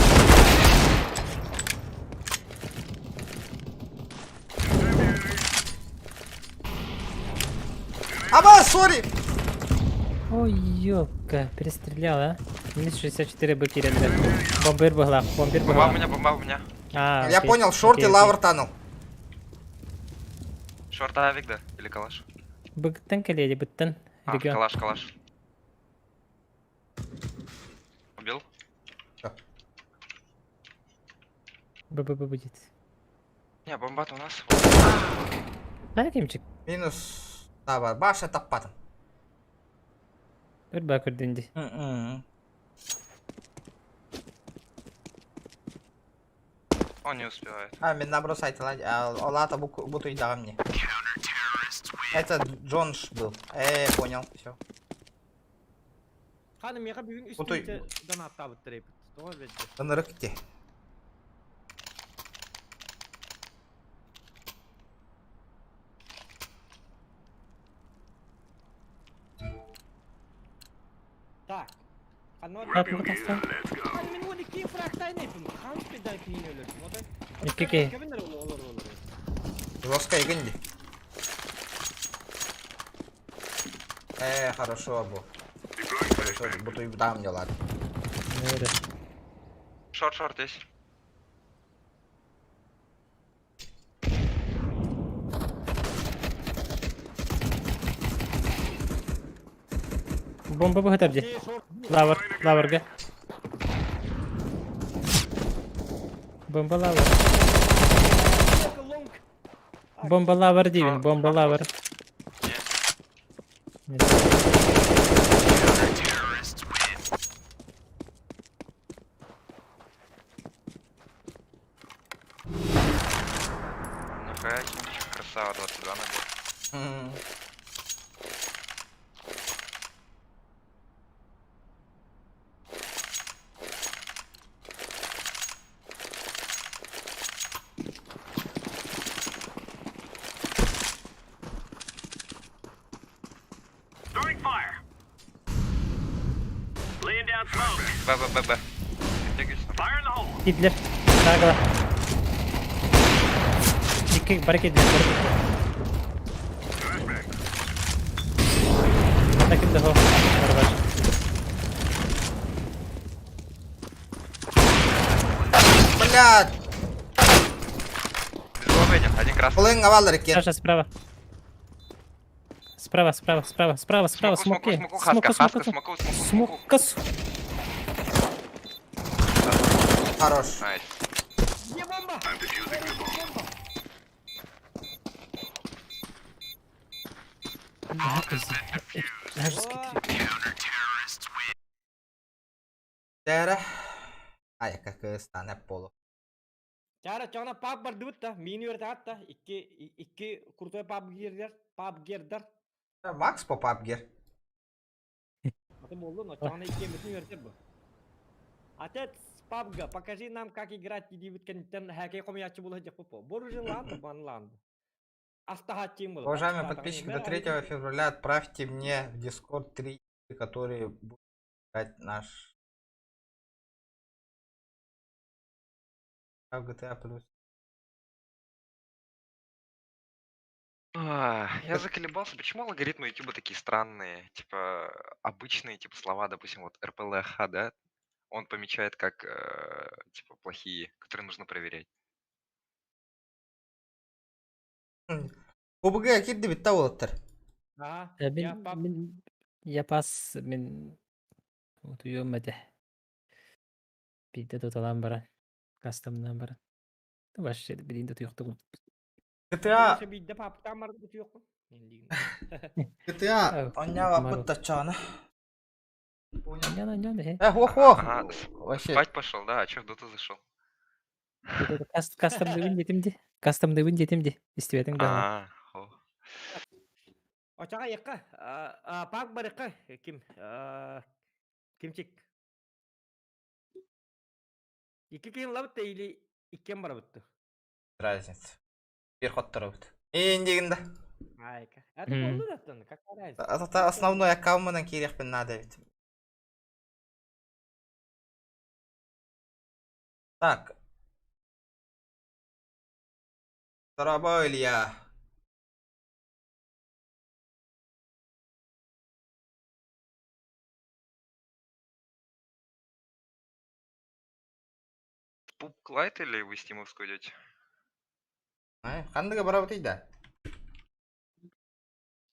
Аба, сори! Ой, ёпка. Сука, перестрелял, а? Минус 64 бы киренда. Бомбер была, бомбер Бомба была. у меня. А, Я окей. понял, шорт и Окей, лавр окей. танул. Шорт авик, да? Или калаш? Быктан келеди, быттан. А, Регион. калаш. Убил? ББ будет. Не, бомба-то у нас. Да, Кимчик? Минус. Да, бар. Баша таппатым. Бір бакыр динди. Он не успевает. Мен наброс айтылай. Олата буту идагам мне. Это Джонш был. Понял. Все. Ханым мега бүгін Отой. үстінде донатта бұттырайып. Доға бетті. Ынырык ке. Так. Так, вот так. Мен оны кейін фрақтайын айпым. Қанш бедай кейін өлірдім. Одай. Екі-екі. Кәбіндер olur. Жестко игнди. Хорошо был. Хорошо, буту идагам мне, ладно. Шорт здесь. Бомба бы готовьте. Лаврга. Бомба лавр. Бомба лавр дивин, бомба лавр. Ну-ка, красава, 22 набор. Б. Кидлер. Сагла. İki barikatler. Атаки daha. Блядь! Без уложения, один красный. Плын авал ракет. Саша справа. Справа. Смоки. Смока. Хорош. Найс. Дера. Как стане полу. Чара чана пап бар дутта. Мини вертатта. İki kurtoya pap girder. Макс по папгер. Атым oldu но чана iki bütün verter bu. Отец, папга, покажи нам, как играть в дивиткентен хэкей комьячы булачак попо. Боружин ланду, банланду. Астахатим был. Уважаемые подписчики, до 3 февраля отправьте мне в Discord 3, которые будут играть наш GTA+. Я заколебался, почему алгоритмы YouTube такие странные, типа обычные типа слова, допустим, вот РПЛХ, да, он помечает как типа плохие, которые нужно проверять. PUBG кидди битта болоттар. Я пас мен утуйомаде. Бидде тоталан бара. Кастомдан бара. Вообще билинде туйукту. GTA Бидде паптан бар туйукту. GTA оняга пыттачана. Не. Ага, Вообще. спать пошел, да, а чё в доту зашел? Кастомды вин жетимди. Истебетим да. Очага якка. Пак барыкка. Кимчик. Iki kim labıttı или ikkem bara bıttı. Разница. Bir хоттар бит. Индигинде. Айка. Это oldu da какая разница? Это основной аккаунт кирехпен надо ведь. Так. Здорово, Илья. Пуп Клайд или вы стимовскую идете? Қандыға бара өтейді?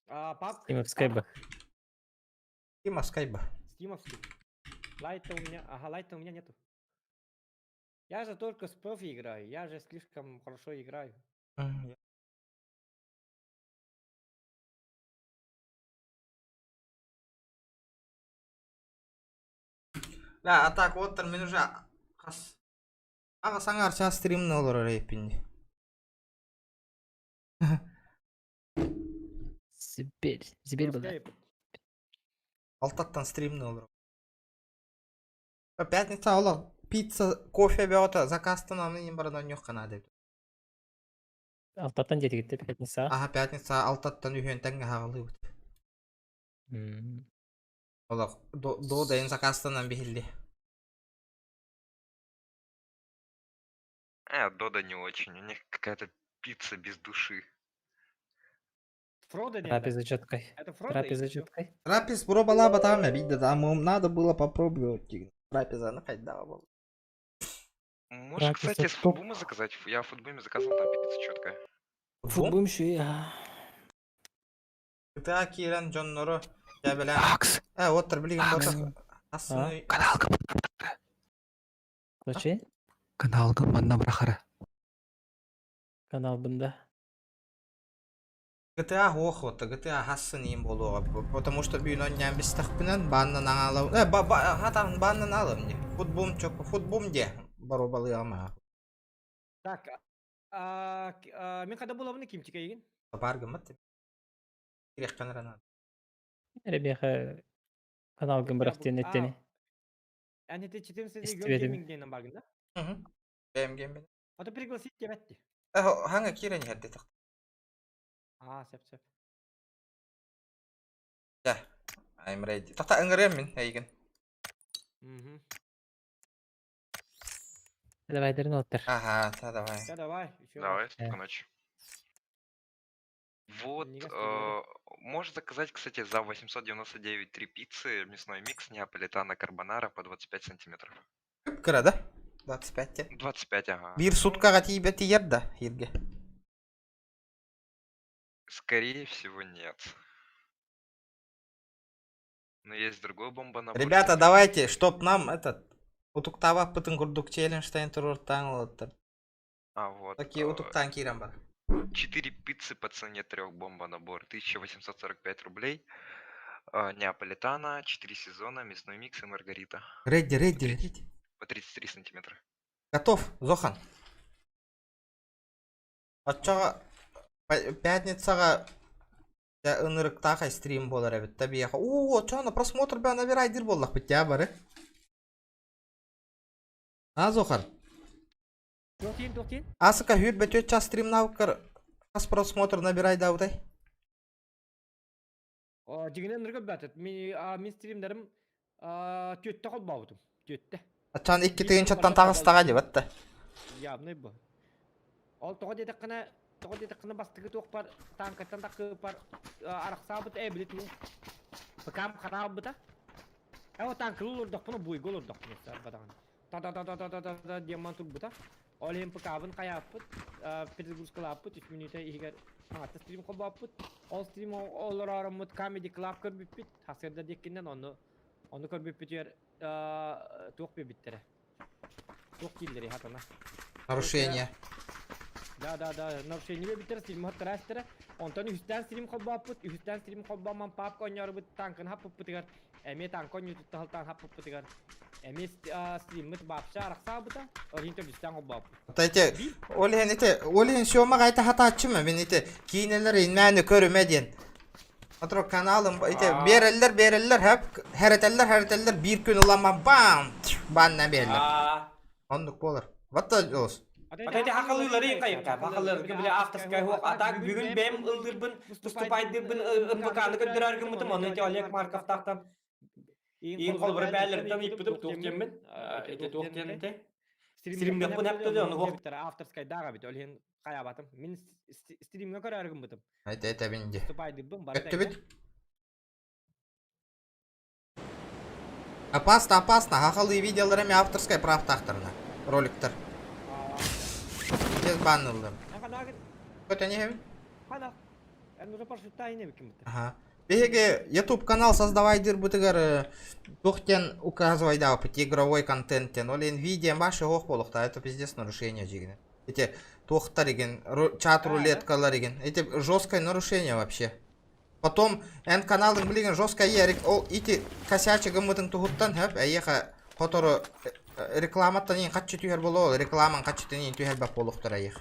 Пап. Стимовская бы. Стимовская бы. Стимовский. Лайта у меня... Ага, лайта у меня нету. Я же только с профи играю. Я же слишком хорошо играю. Да, а так вот мен уже аға саңарша стримні olur рейпінде. Збер было. Алтаттан стримні olur. Пятница олар пицца, кофе беота заказтан анын барынан жоқ қана деп. Алтаттан жеті кетті пятница. Аха, пятница алтаттан үйентенге хағылы өт. Олар до дайын заказтанан бейілді. Дода не очень. У них какая-то пицца без души. Фрода нет. Трапеза четкой. Это Фрода? Трапеза четкой. Трапез пробовала бы там, видно, там надо было попробовать. Трапеза, она хоть дала была. Можешь, кстати, с футбума заказать? Я в футбуме заказывал, там пицца четкая. Футбум şu ya. GTA Kiran John Noro. Ya böyle. Otur bilgin burada. Aslında. Kanal kapattı. Koçi? Kanal kapandı bırakırı. Kanal bunda. GTA оқыты, GTA хасын ем болуға. Потому что бүйін оннан бістіқпінен баннан аңалау. Хатан баннан алым не. Футбум чөк, футбум де. Бару балы ама. Так, мен қада боламын кимчика еген? Баргым мат. Керек қанырана. Ребеха канал гымбырақтен еттені. Әнеті 14 геймингден баргын да? Гейм. Ото пригласить тебя бәтті. Хаңа кирен ерді тақ. Сәп. Ja, I'm ready. Тақта ыңырем мен, әйген. Давай, дырын оттыр. Ага, давай. Давай. Давай, спокойной ночи. Вот, можешь заказать, кстати, за 899 3 пиццы, мясной микс, неаполитано карбонара по 25 сантиметров. Кыра, да? 25. 25, ага. Bir суткаға тиіп ер да, ерге. Скорее всего, нет. Но есть другой бомба-набор. Ребята, давайте, чтоб нам этот утуктава пытын курдук челленджтен туруртан олоттыр. Вот. Такие утуктан кирен бар. 4 пиццы по цене 3 бомба-набор, 1845 рублей. Неаполитано, 4 сезона, мясной микс и маргарита. Редди. По 33 сантиметра. Готов, Зохан. Отчаға пятницаға ынырықтақай стрим болар әбіт табияға. Чана просмотр бән набирайдыр боллақ бітті ә бары. Зохан. Тоқтен. Асыка хүйір бәт өтча стрим науқыр қас просмотр набирайды аудай. Жігінен үргі бәтіт. Мен стримдерім төтті қол бауытым. Төтті. Чан 2 тыйын чаттан тағыстаға деп әтті. Явный бұл. Ол тоғы дедіққыны бастығы тоқ бар, танкаттан тақы бар, арақса бұт әбілет мұн. Бұқам қарағы бұта. О танкылы ұрдық бұны бұйғы ұрдық бұны. Та-та-та-та-та-та-та деман тұр бұта. Ол ең бұқабын қаяп бұт, перезагрузкалап бұт, 3 минута егер аңатты стрим қолбап бұт. Ол стрим олар арым мұт камеди клап көрбіп біт. Хасырда деккеннен оны көрбіп бітер тоқ бебіттері. Тоқ келдері хатана. Нарушение. Да, нарушение бебіттері, стрим хаттырастері. Онтан үстен стрим қолбап бұт, үстен стрим қолбаман папқа ойнары бұт танкын хапып бұтығар. Әме танк ойны тұттығылтан хапып бұтығар. Әме стримміт бапша арақса бұта, оринтер үстен қолбап бұт. Тайте, олеген шома қайта хататчы ма? Мен кейінелер инмәні көрімеден. Отрок каналым, берелер, хәрәтелер, bir күн ұлама, бам! Банна берілер. Ондық болыр. Ватта олыс. Атайты хақылылары ең қайыққа, хақылылары біле автоскай хуақ атақ бүгін бәм ұлдырбын, тұступайдырбын, ұмбықаны көддір аргымытым, оны әте Олег Марков тақтан. Ең қолбыры бәлірден еппітіп тоқтенмін, әте тоқтенді. Стримдік бұн әпті де, оны хоқ. Автоскай дағы біт, олен қаябатым. Мен стримге көрі аргымытым. Әте бінде. Тұступайдырбын, Өтті біт. Опасно, хақылы видеоларыме авторскай прав тақтырына, роликтар. Тез баннылдым. Ага, Көтө не хем? Хана. Уже парашютта ине биким. Ага. Беге YouTube канал создавайдыр бутыгар тухтен указывайда опыт игровой контенттен. Олен видео башы ох болукта. Это пиздец нарушение жигин. Эти тухтар иген, чат рулеткалар иген. Эти жесткое нарушение вообще. Потом эн каналдың билген жесткое ерик. Ол ити косячы гымытың тухуттан хэп. Айеха которую рекламаттан ең қатшы түйер болу. Рекламан қатшы түйер түйер бап болуқтар айех.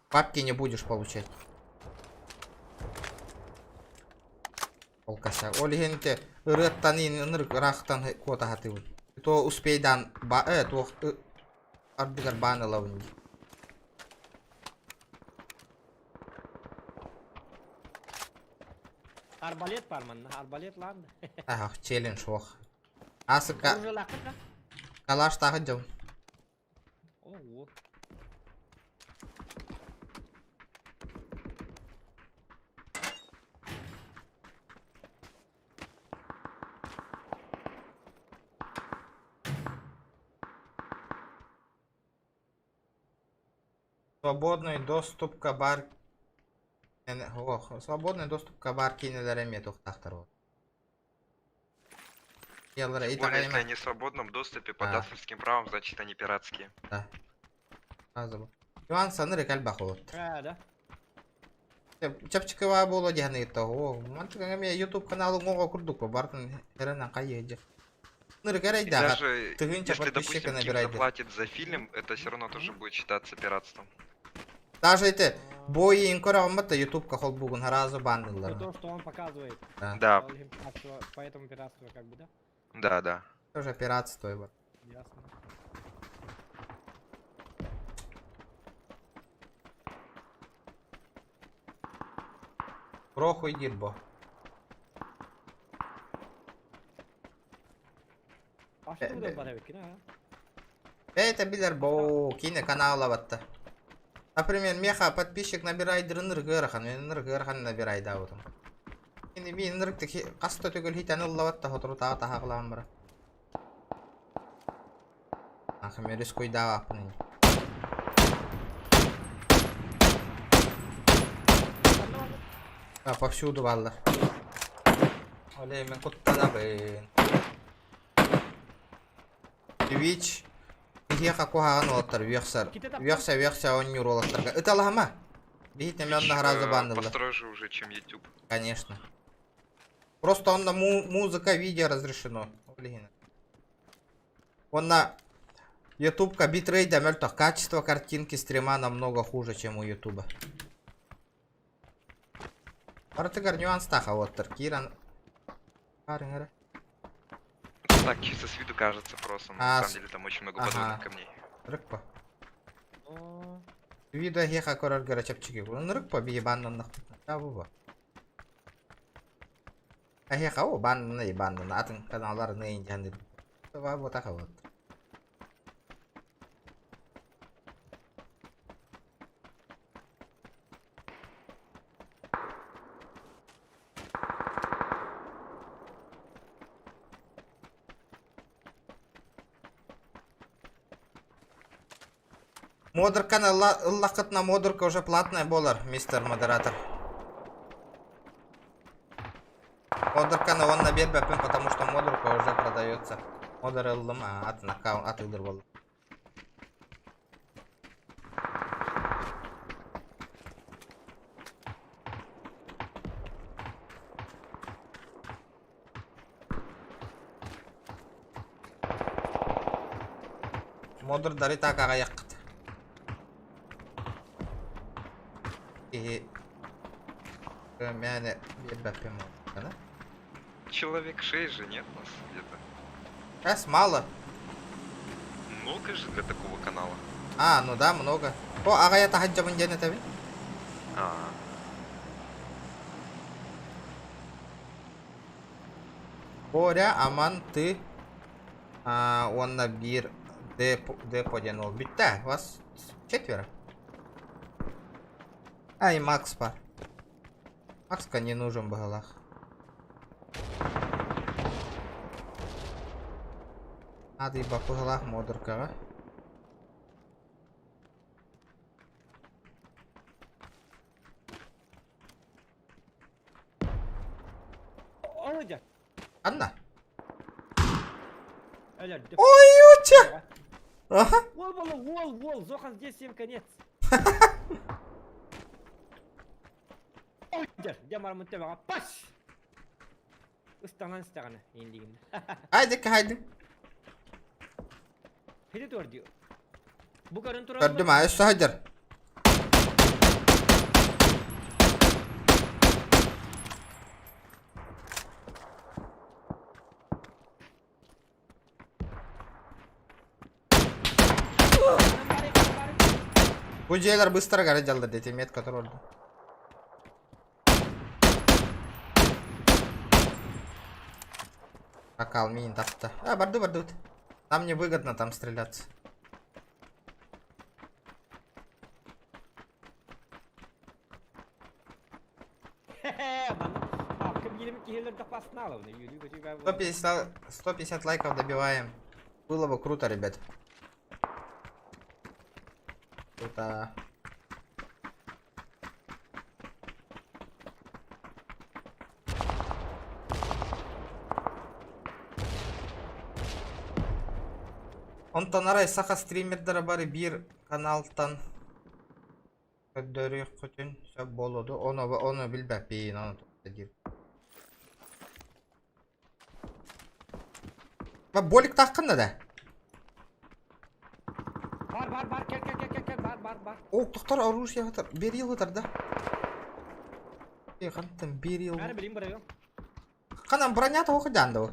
Папки не будешь получать. Олкаса. Олигенте ырыттан ин рахтан кота хатывын. То успейдан то ардыгар банылавын. Арбалет парман, арбалет ладно. Ага, челлендж ох. Асыка. Калаш тағы жау. Ого. Свободный доступ к бар. Свободный доступ к баркинелерами тухтахтар. Если они в свободном доступе по авторским правам, значит они пиратские. Да. Иван саныры кальбахот. Да. Чапчикова было дяны того. Мантиками YouTube каналу мого курдук по бартон херена каеде. Даже если, допустим, Ким заплатит за фильм, это все равно тоже будет считаться пиратством. Даже это бои инкорамата YouTube кахол бугун харазу бандылар. То, что он показывает. Да. Поэтому пиратство как бы, да? Да. Тоже пиратство его. Ясно. Прохуй дирбо. А что вы добавили, да? Это билер боу кине канала ватта. Например, меха подписчик набирает ныргырхан набирает да вот. Ini bi nırık ki kasta tögül hitan ullavat da hotru ta haqlan bara. Ахы мерис койда апны. Повсюду валлар. Олей мен кутта бен. Twitch Ihe какого оттар вехса он нюролоттарга. Это лахма. Видите, мен награзы бандылы. Построже уже, чем YouTube. Конечно. Просто он на музыка, видео разрешено. Он на YouTube битрейт дамельто. Качество картинки стрима намного хуже, чем у YouTube. Артыгар нюанс таха вот Киран. Так, чисто с виду кажется просто, но на самом деле там очень много подводных камней. Рыкпа. Вида хеха корар гарачапчики. Он рыкпа биебаннан нахуй. Да, буба. А хеха о баннан и баннан. Атын каналар на индианы. Това вот таха вот. Модерка на лакотна модерка уже платная болар, мистер модератор. Модерка на он набер бэпин, потому что модерка уже продается. Модер эллама от накаун от игр бол. Модер дари так аяк. Человек 6 же нет нас где-то. Сейчас мало. Много же для такого канала. А, ну да, много. О, ага, я так хотя бы не на Боря, Аман, ты. Он набир. Д подянул. Битта, вас 4. А, и Макс пар. Макска не нужен балах. Надо и бапугалах модерка. Anna. Ölerdi. Ой, уча. Ага. Вол, вол, вол, Зохан, здесь всем конец. Где мармут тебе, паш! Üstten istağını indiğinde. Haydi. Hadi dur diyor. Bu görüntü Gördüm ha, üstü hacer. Bu şeyler bыстро garajaldı dedi met kadar oldu. Акал мин тапты. Барды. Нам не выгодно там стреляться. Hakkım 22 yıldır da pasını alalım. 150 лайков добиваем. Было бы круто, ребят. Круто. Онтан арай саха стримердері бары бір каналдан көддөрі күтін сөп болуду. Оны білбәп бейін, оны тоқты Болик таққында да? Бар, кел, бар. Оқтықтар оружие ғатыр, бері ғатыр да. Қантын бері ғатыр. Бәрі білейін бұрайын. Қанан бронята оқы жанды о?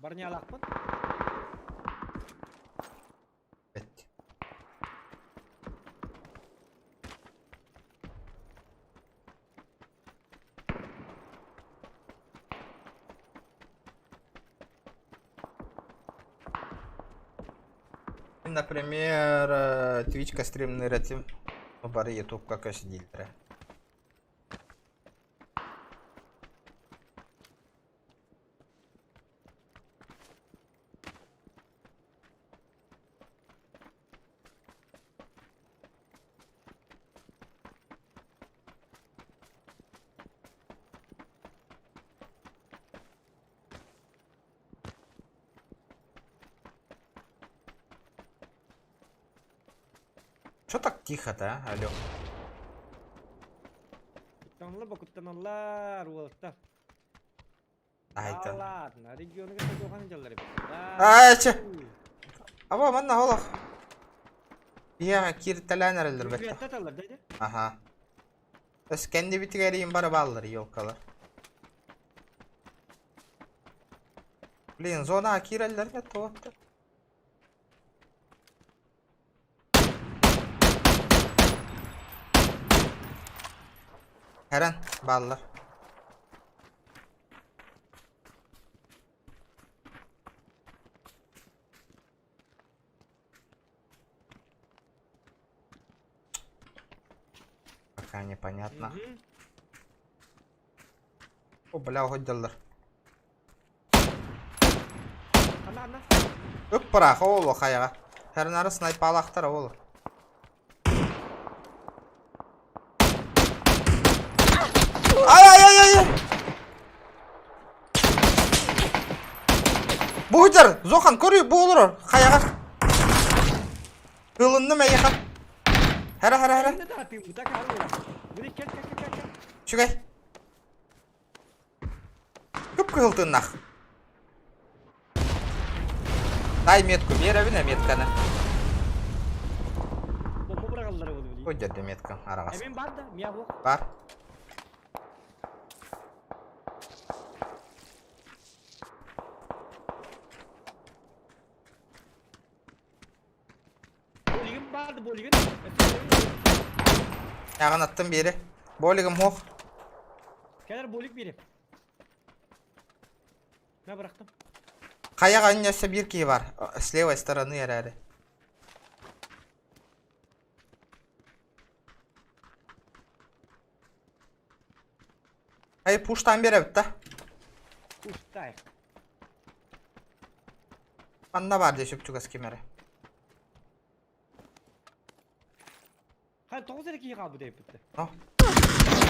Бар не алақпын? Бәтті. Например, Twitch стримный ретим. Бары YouTube как осидильтра. Чё так тихо-то, а? Алло. Kutanlar, uğultlar. Aytan. Ладно, регионы как Зохан делали. Айча. Аба, манна олақ. Iya, kiri talanır eldir bette. Aha. Biz kendi bitireyim bari balları yolkalar. Блин, зона кирелер нет толкта. Herhan ballar. Пока непонятно. О, бля, угодилар. Өп бірақ олы қаяға. Herhanары снайпалақтар олы. Ай! Бұғыдар, Зохан, көрі болыр, қаяға. Қылынды мәйеқа. Хәра. Шүгай. Көп қылтын нақ. Дай метку, берәбіне метканы. Көдерді меткан, арағасы. Әмен бар да, мия бұл. Бар. Bolligin. Яғын аттым бері. Болигім хоқ. Кәдір болик бері. Мә бірақтым. Қаяға үнесі бір кей бар. С левой стороны әрәрі. Ай, пуштан бері бітті. Пуштай. Анна бар дешіп жүгіз кемері. Хан 9 2 қалды деп бітті. О.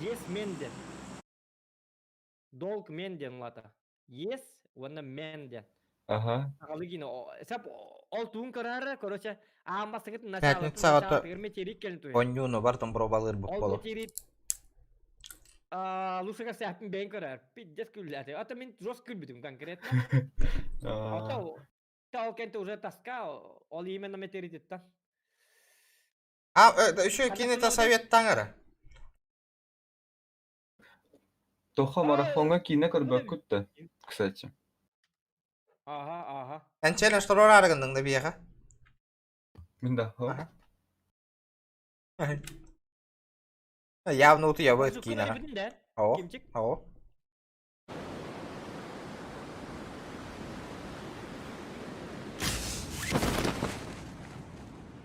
Yes menden. Долг менден лата. Yes, оны менден. Ага. Алыгина, сап ол туун карары, короче, амбастыгыт Пятница ото тыгырме терик келин туй. оннюну бартын пробалыр бук Ол болу. терик лучшего сяпин бен карар. Пиздец күлләте. Ата мен жос күлбүдүм конкретно. Ата ол кенте уже таска, ол именно метеоритеттен. Еще кинета совет таңыры. Тоха марафонга кине көрбөк күтті, кстати. Ага. Эн челлендж турар аргындың да бияға. Мен да. Явно уты я будет кинера. О.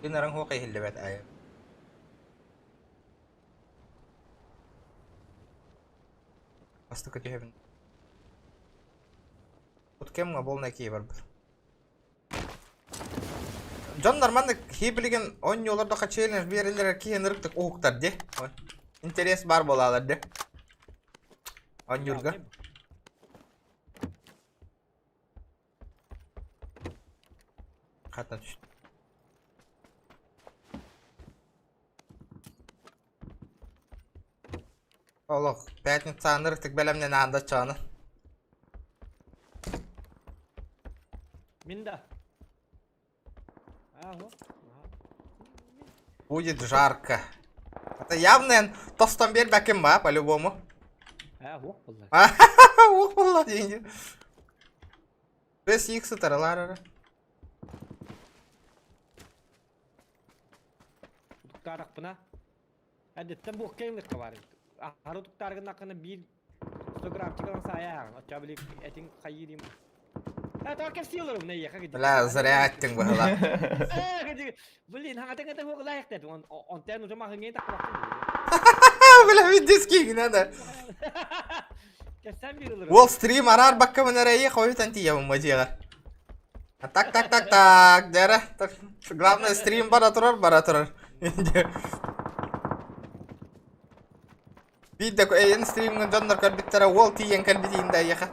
Кинерің хоқай хилді бәт айы. Басты көте хебін. Тут кемға болна кей бар бір. Жон норманды кей білген 10 yollardaqa челлендж берілер кейін ұрықтық оғықтар де. Интерес бар болалар де. 10 юрға. Қатына түшті. Олық, пятница ұрықтық бәлемнен аңда чаны. Минда. Будет жарко. Это явно тостом бер бәкем ба, по-любому. Ух, болла дейінді. Бес иксы таралар әрі. Туктарық бұна. Әдеттен бұл кейлік қавар. Ары туктарығын ақыны 1 100 чигалан саяғын. Отча білік әтін қайы дейм. Это как силы мне ехать. Бля, зря аттың бұғыла. Блин, хаңатың бұл лайық деді. Он тән уже мағын ген тақпақ. Бля, видески гінеді. Ол стрим арар баққа мұнар әйе қойытан тиемін мадиға. Так, дәрі. Главное, стрим бара тұрар. Видео әйін стримнің жондар кәрбіттері ол тиен кәрбітейінде әйеға.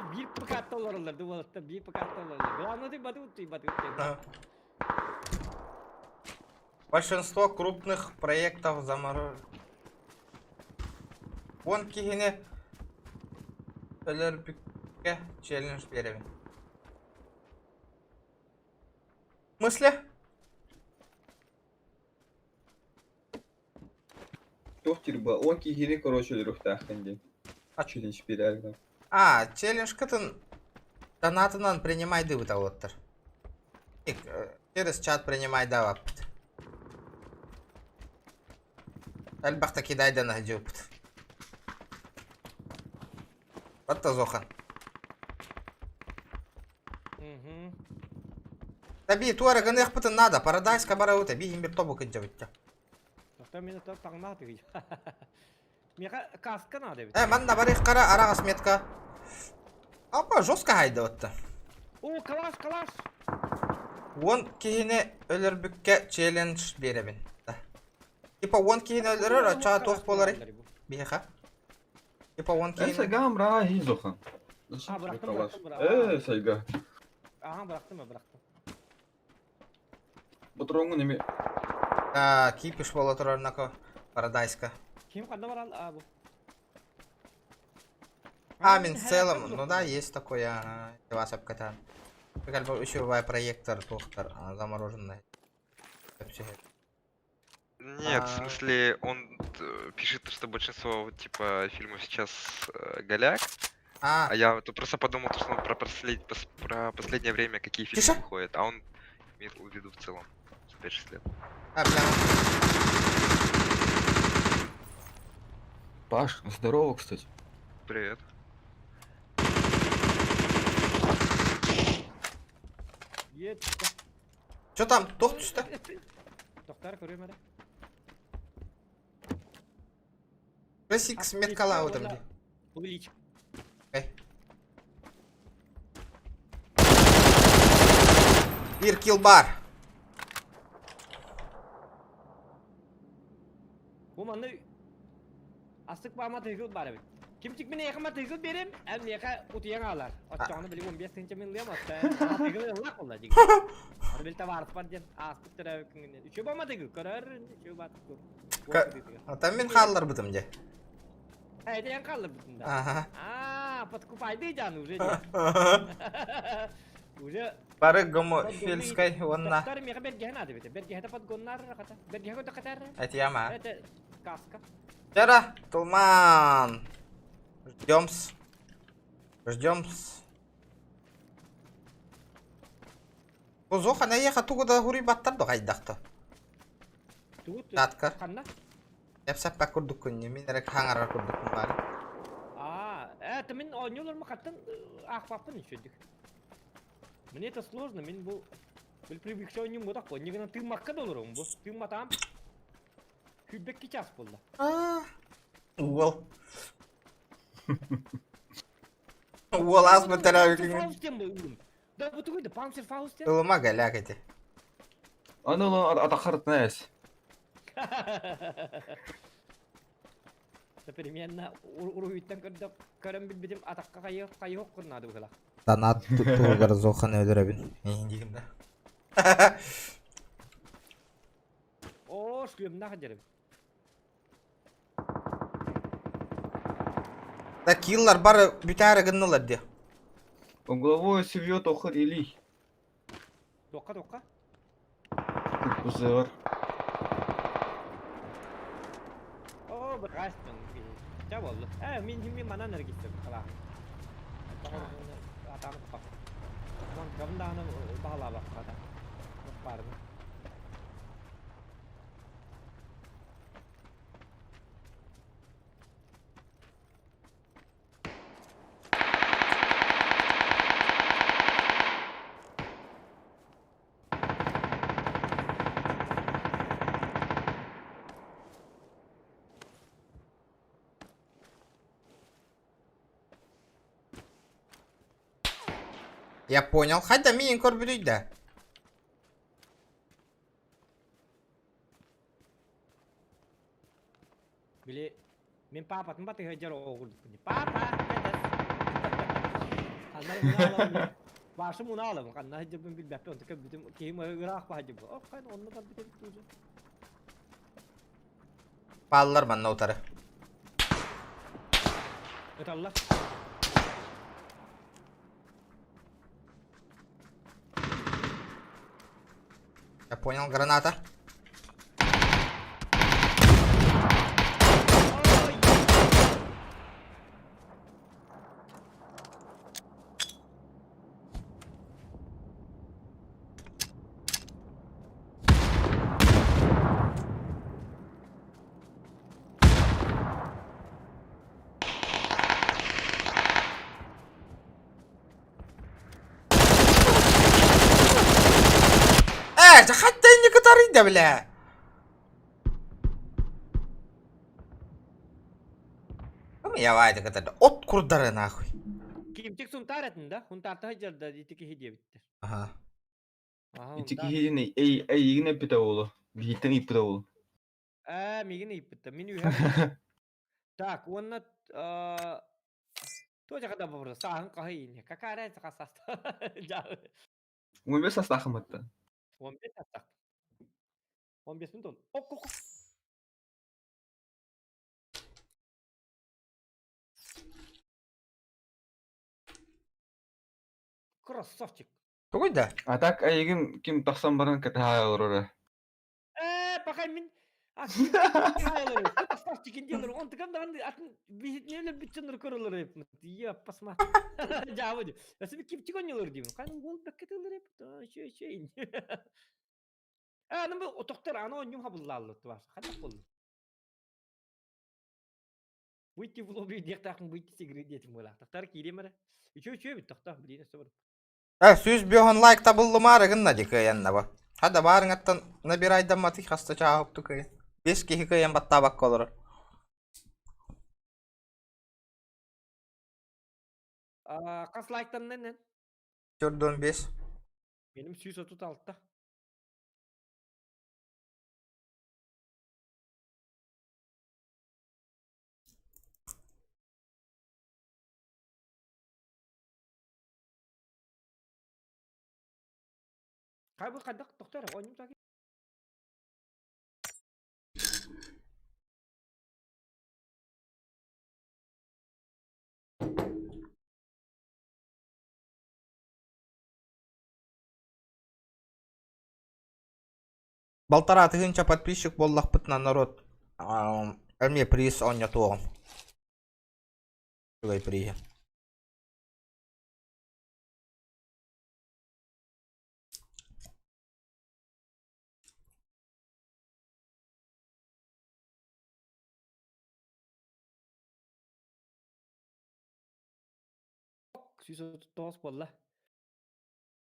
Bir pıkatta olurlar, duvarda bir pıkatta olurlar. Главное ты батут. Большинство крупных проектов заморожено. Вон кигине өлербікке челлендж беремін. В смысле? Тохтирба, он кигине, короче, рухтахтанди. Челлендж берерген. Челлендж кытын донатынан принимай дыбыта оттыр. Через чат принимай давап. Әлбақта кидай дана жөпіт. Батта зохан. Таби, туары гынық бұтын нада, парадайска бара өте, бейін бір тобы күнжі бітті. Тоқта мені таңна түйді. Меға каска надо бит. Манда бар қара арағас метка. Апа, жостка хайды өтті. О, калаш. Он кейіне өлірбікке челлендж беребін. Типа, он кейіне өлірір, чаға тоқ болары. Бейха. Типа, он кейіне... Сайгам ра, хизохан. Бырақтым. Сайга. Бырақтым. Бұтырыңы неме? Кипиш болы тұрарнако парадайска. Ким қанда бар ал? Мен в целом, ну да, есть такое WhatsApp катан. Как бы еще проектор тохтар замороженный. Нет, в смысле, он пишет, что большинство типа фильмов сейчас голяк. А я то просто подумал, что он про последнее время какие фильмы выходят, а он имеет в виду в целом за 5-6 лет. Паш, здорово, кстати. Привет. Чё там? Тох түсті? Тоқтар көрем әрі. Классикс меткала отырды. Увеличь. Bir kill бар. Bu manı asık bağıma tüykül bari bir. Kimcik beni yakama tüykül berim, el yaka utuyan ağlar. Açacağını bile 15 sence milliyem hatta. Tüykül yıllık olacak. Hadi bir tavar spancın, asık tıra hükümünde. Üçü bağıma tüykül, karar, üçü batık kur. Atan ben kallar bıdımca. Haydi yan kalır bütün da. Aha. Patku paydı canı уже. Уже. Barı gomu filskay onna. Doktor mi haber gehen adı bete. Bergeh pat gonnar kata. Bergeh ko katar. Etiyama. Evet. Kaska. Jara, Tulman. Ждём-с. Ждём-с. Узоха на еха тугу да хури баттар да кайдакты. Таткар. Kanna. Yapsak bak kurduk kunni. Minerek hangara kurduk bari. Temin oynuyorlar mı katan ahbapın içiyorduk. Мне это сложно, мен bu привык что не могу такой. Не гна ты макка долларом bu. Ты матам. Kübek ki ças buldu. Уол. Уол аз mı teravih? Да bu tuğdu Panzer Faust. Ilma galak eti. Ana lan atakart nes. Seperimienna uruhitten kadar karım bildim atakka kayı kurnadı bu kadar. Tanat tuğgar zohan öldürebin. İngiyim de. Oo şlüm ne hacerim. Da killer bar bütare gınnalar diye. Угловой севьет охрели. Дока. Кузер. Oo bıraktın. Ya vallahi. Min mana nergisi kala. Atam bak. Mon gamdanı bağla bak kata. Pardon. Я понял. Хотя мин корбюлюй да. Bile min papa tempat hajar oğul. Papa. Anlar bunu alalım. Başım bunu alalım. Kan hajar bin bil bepe untuk bizim kim ırak hajar bu. Oh kan onu da bir tuzu. Pallar bana utarı. Evet Allah. Я понял, граната. حتى انك تريد بلا يا وايد كده ot kurdarı nahуй. Kimcik suntar etinde. Huntar hajar da itiki hediye bitti. Aha. İtiki hidini ey yine pita oğlu. Bihitten ipita oğlu. Migin ipta. Min ühe. Так, он тоже когда вопрос, сам кахин, какая разница касается? Он без состава мата. Он без состава. Он без минут. Ок. Красавчик. Какой да? А так ким тахсан баран ката орора. Пока мин Красавчик инделер, он такой да, не битченер королер реп. Я посмотри. Жаводи. Я себе кипчик он не лордим. Кайын гол бекетелер реп. Şey. Nima o doktor ana oyun habullallı var. Hadi bul. Выйти в лобби, где так выйти с игры детям было. Доктор киремер. Üçü bit doktor bildiğin sonra. Süz bir on like tabullu marıgın dik yanına bu. Hadi barın attan ne bir aydan matik hasta çağıptı kayın. 5 ki hikayen batta bak olur. Kaç like'tan ne? Gördüm 5. Benim 136'da. Кайбы кадак доктор, ойнum саки. Балтара тыгынча подписчик боллақпыт на народ. Мне приз он не то. Шулай приз.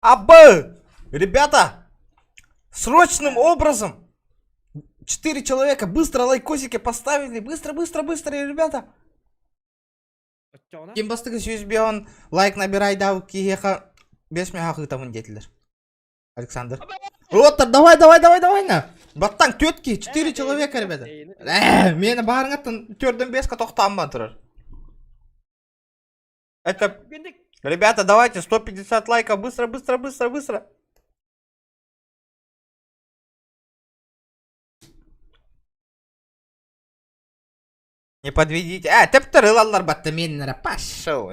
Абы! Ребята! Срочным образом! 4 человека быстро лайкосики поставили. Быстро, ребята! Ким бастыгы сүйізбеуін лайк набирай дау кейеха 5 мега тамын детілер. Александр. Роттар, давай на! Баттан 4 человека, ребята. Мені барыңаттан 4-ден 5-қа тоқтанма тұрар. Это... Ребята, давайте 150 лайков. Быстро. Не подведите. Тепті рылалар батты меннері. Пошел,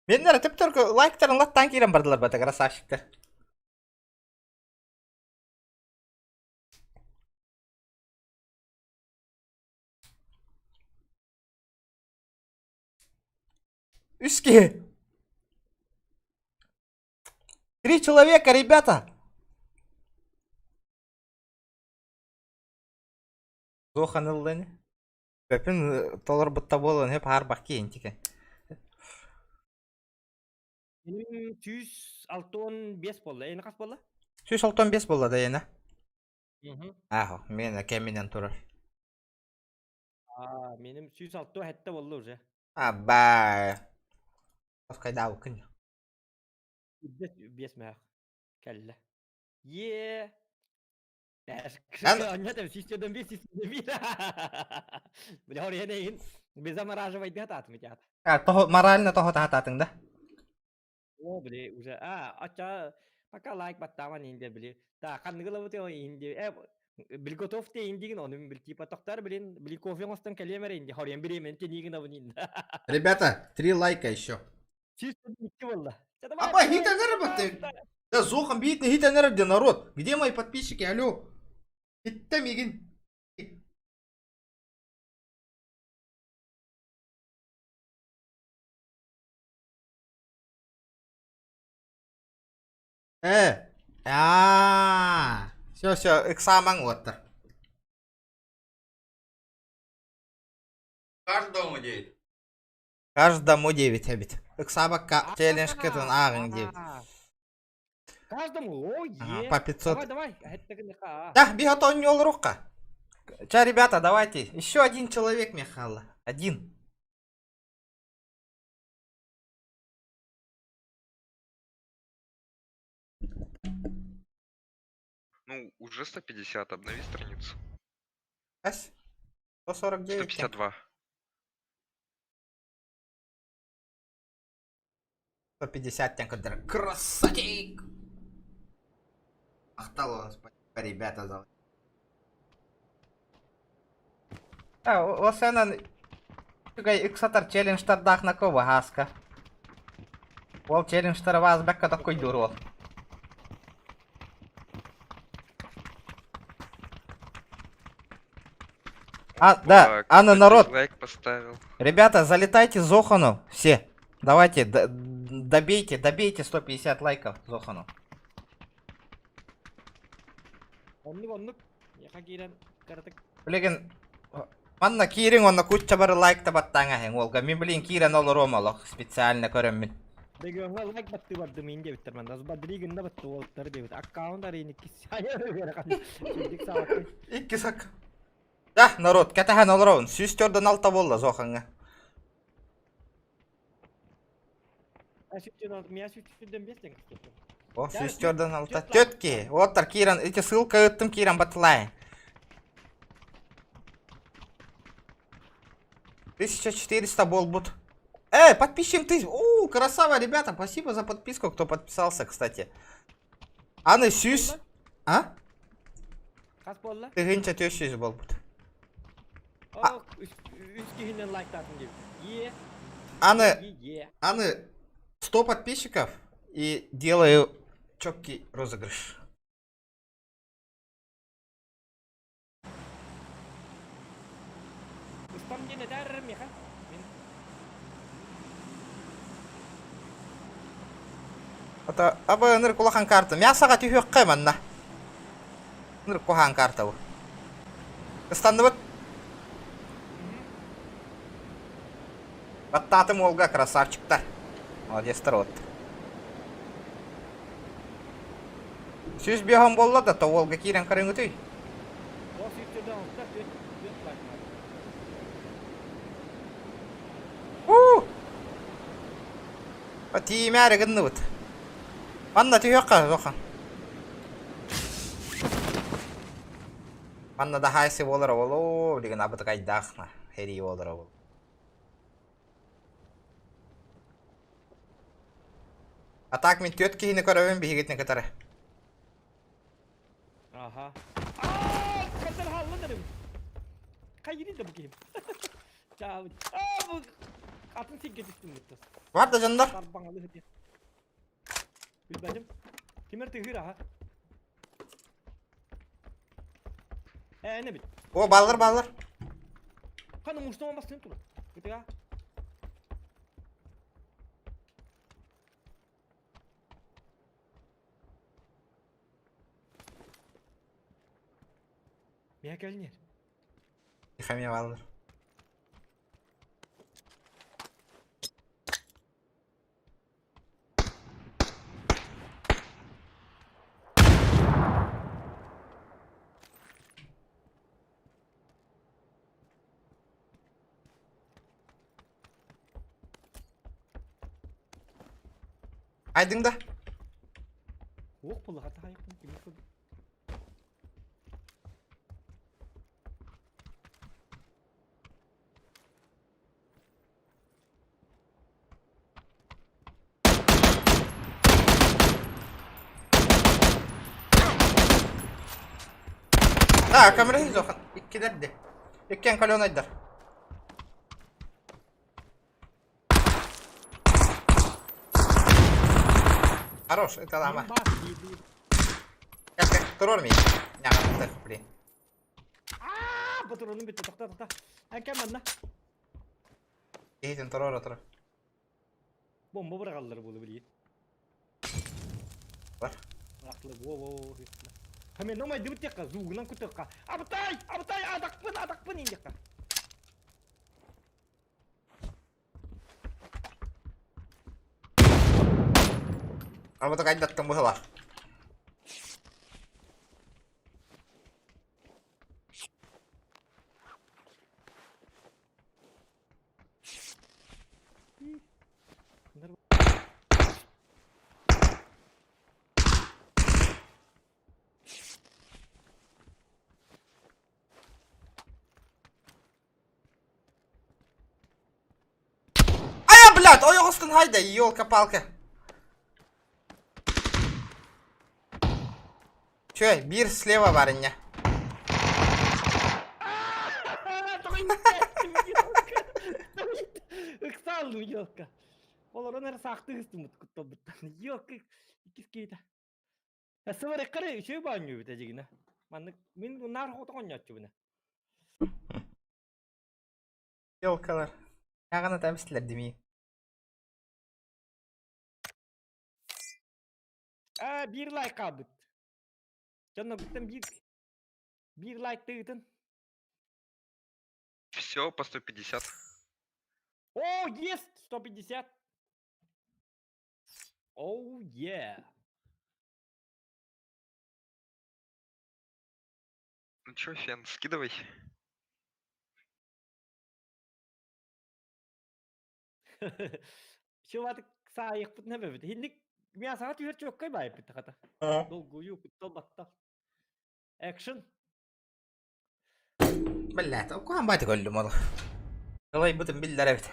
Меннері тепті лайктарын латтан кейрен бардылар баты, красавчиктер. Üski. 3 человека, ребята. Зохан ылдыны. Көпін толар бұтта болуын хеп арбақ кейін теке. Менің 165 болды. Ені қас болды? 165 болды да ені. Ахо, мені кәмінен тұрар. Менің 160 хәтті болды уже. Абай. Қайда өкін. 5 мәқ. Кәлі. Е. Анятым, системден 5. Бля, орен ең. Біз замораживайды ататым етят. Морально тоғы ататын да? О, бля, уже. Ача, пока лайк баттаман енді, бля. Да, қандығылы бұты енді. Bil готов те индигин onun bil типа тоқтар билин bil кофе остан калемер инди хорен биремен тенигин абунин. Ребята, 3 лайка еще. Чисто ники валла. Аба, хитанер баты. Да зохан битный хитанер где народ? Где мои подписчики? Алло. Хитта мигин. Все, эксаман оттыр. Каждому 9. Каждому 9, обид. Эксабакка челлендж кетун ағын 9. Каждому? Ой, по 500. Давай. Да, беготон не рука. Ча, ребята, давайте. Еще один человек, Михаила. Один. Ну, уже 150, обнови страницу. 149. 152. 150 тянка. Красотик! Ахтало, ребята, зал. Осенан... Иксатар челленджтар дахна кова хаска. Ол челленджтар ваз бекка такой дурол. Да, Анна, народ. Лайк поставил. Ребята, залетайте Зохану. Все. Давайте, добейте 150 лайков Зохану. Блин, манна кирин онна куча бары лайк табаттаңа хен олга. Мен блин кирен ол ромалок специально көрөммүн. Дегенге лайк батты барды мен деп биттермен. Аз бадригинде батты олтар деп. Аккаунт арыны Икки сак. Да, народ, кетахан олроун. Сүйстерден алта болла Зоханга. О, сүйстерден алта. Тетки, оттар киран, эти ссылка ыттым киран батлай. 1400 болбут. Подпишем ты. Красава, ребята. Спасибо за подписку, кто подписался, кстати. Аны сюз. А? Kaç bol lan? Тыгынча 400 болбут. Üç kişinin like atın gibi. Ye. Аны 100 подписчиков и делаю четкий розыгрыш. Ustam yine derim ya. Это ныр кулахан карта. Мясаға түйек қайманна. Ныр кулахан карта bu. Кыстанды бут. Баттатым Олга, красавчиктар. Молодецтер вот. Сүз бегам болла да, то Олга кирен карыңы түй. Тиме әрігінні бұд. Манна түйек қа, жоқан. Манна да хайсы болыр олу, деген абыды қайдақна. Хери болыр олу. А так мен төт кейіні көрөбін бейгетіне кетері. Aha. Kadar hallanırım. Kayırın da bu game. Ciao. Bu atın sikket üstüm gitti. Var da canlar. Bana hadi. Bilmem. Kimer tühür ha. Ne bit? O ballar. Kanım uçtan basın tur. Gitti ya. Niye geldin? Yıkamaya ballar. Aydın da. Yok pulu hata yaptım. Kamerayı zokan. İkkiler de. İkken kalyon aydır. Хорош, это лама. Как турор ми? Няга, так, блин. Патронum bitti. Tokta. Hakem anla. Eğitim turor. Bomba bırakallar bunu bileyim. Var. Aklı wow. Hemen nomay dibit ya zugulan kutuka. Abtay, adak pun injak. Apa tuh kayak datang bola? Ай, блядь, ой, Остин, хайда, ёлка-палка. Че, бир слева барыня. Ыксалдым ёлка. Олар онар сақты кыстым кутто буттан. Ёлка икискейта. Сывыр эккары үшөй баню бит ажигина. Мен нар хотон ятчу буна. Ёлкалар. Ягана тамсилер демей. Bir like абыт. Canım bitten bir like тыгытын. Все по 150. О, есть 150. Оу, Ну чё, Фен, скидывай. Şu vaat sayık put ne bebet. Hindik bir saat yürü çok kay bayıp bitti kata. Dolgu yok tol batta. Action. Блядь, а куда мать голю, мало? Kalay bıtın biller evet.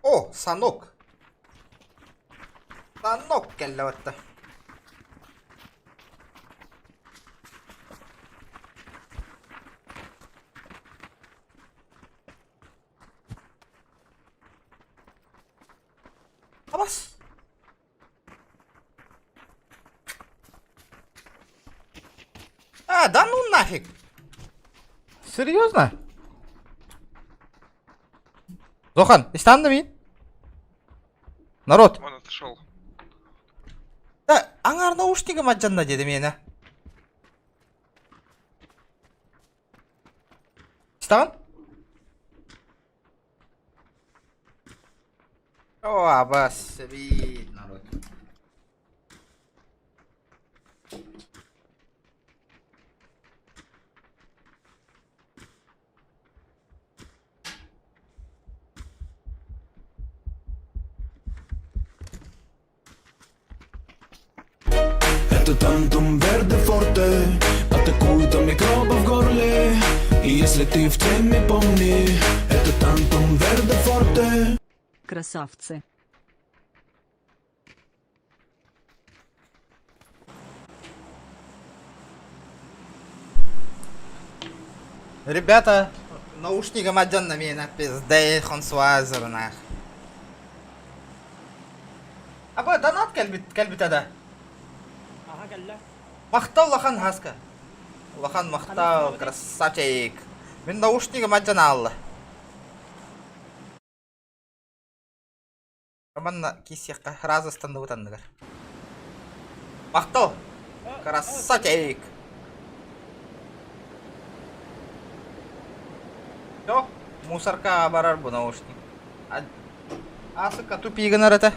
Oh, Sanok. Sanok geldi hatta. Абас. А, да ну нафиг. Серьезно? Зохан, истанды мин? Народ. Он отошел. Да, аңар наушнигім аджанна деді мені. Istаған? О, абас, бит, народ. Это тантум верде форте, атакует микробы в горле. И если ты в теме, помни, это тантум верде форте. Красавцы. Ребята, наушником отдельно меня пизды, Хонсуазер, нах. Аба, донат кәлбит ада. Aha gel. Мақтау лахан хаска. Лахан мақтау, красавчик. Мен наушником отдельно алла. Романна кисекка разыстанды бұтандығыр. Мақтау, красавчик. Yo, мусорка барар bu наушник. Асыққа тупигін арыты.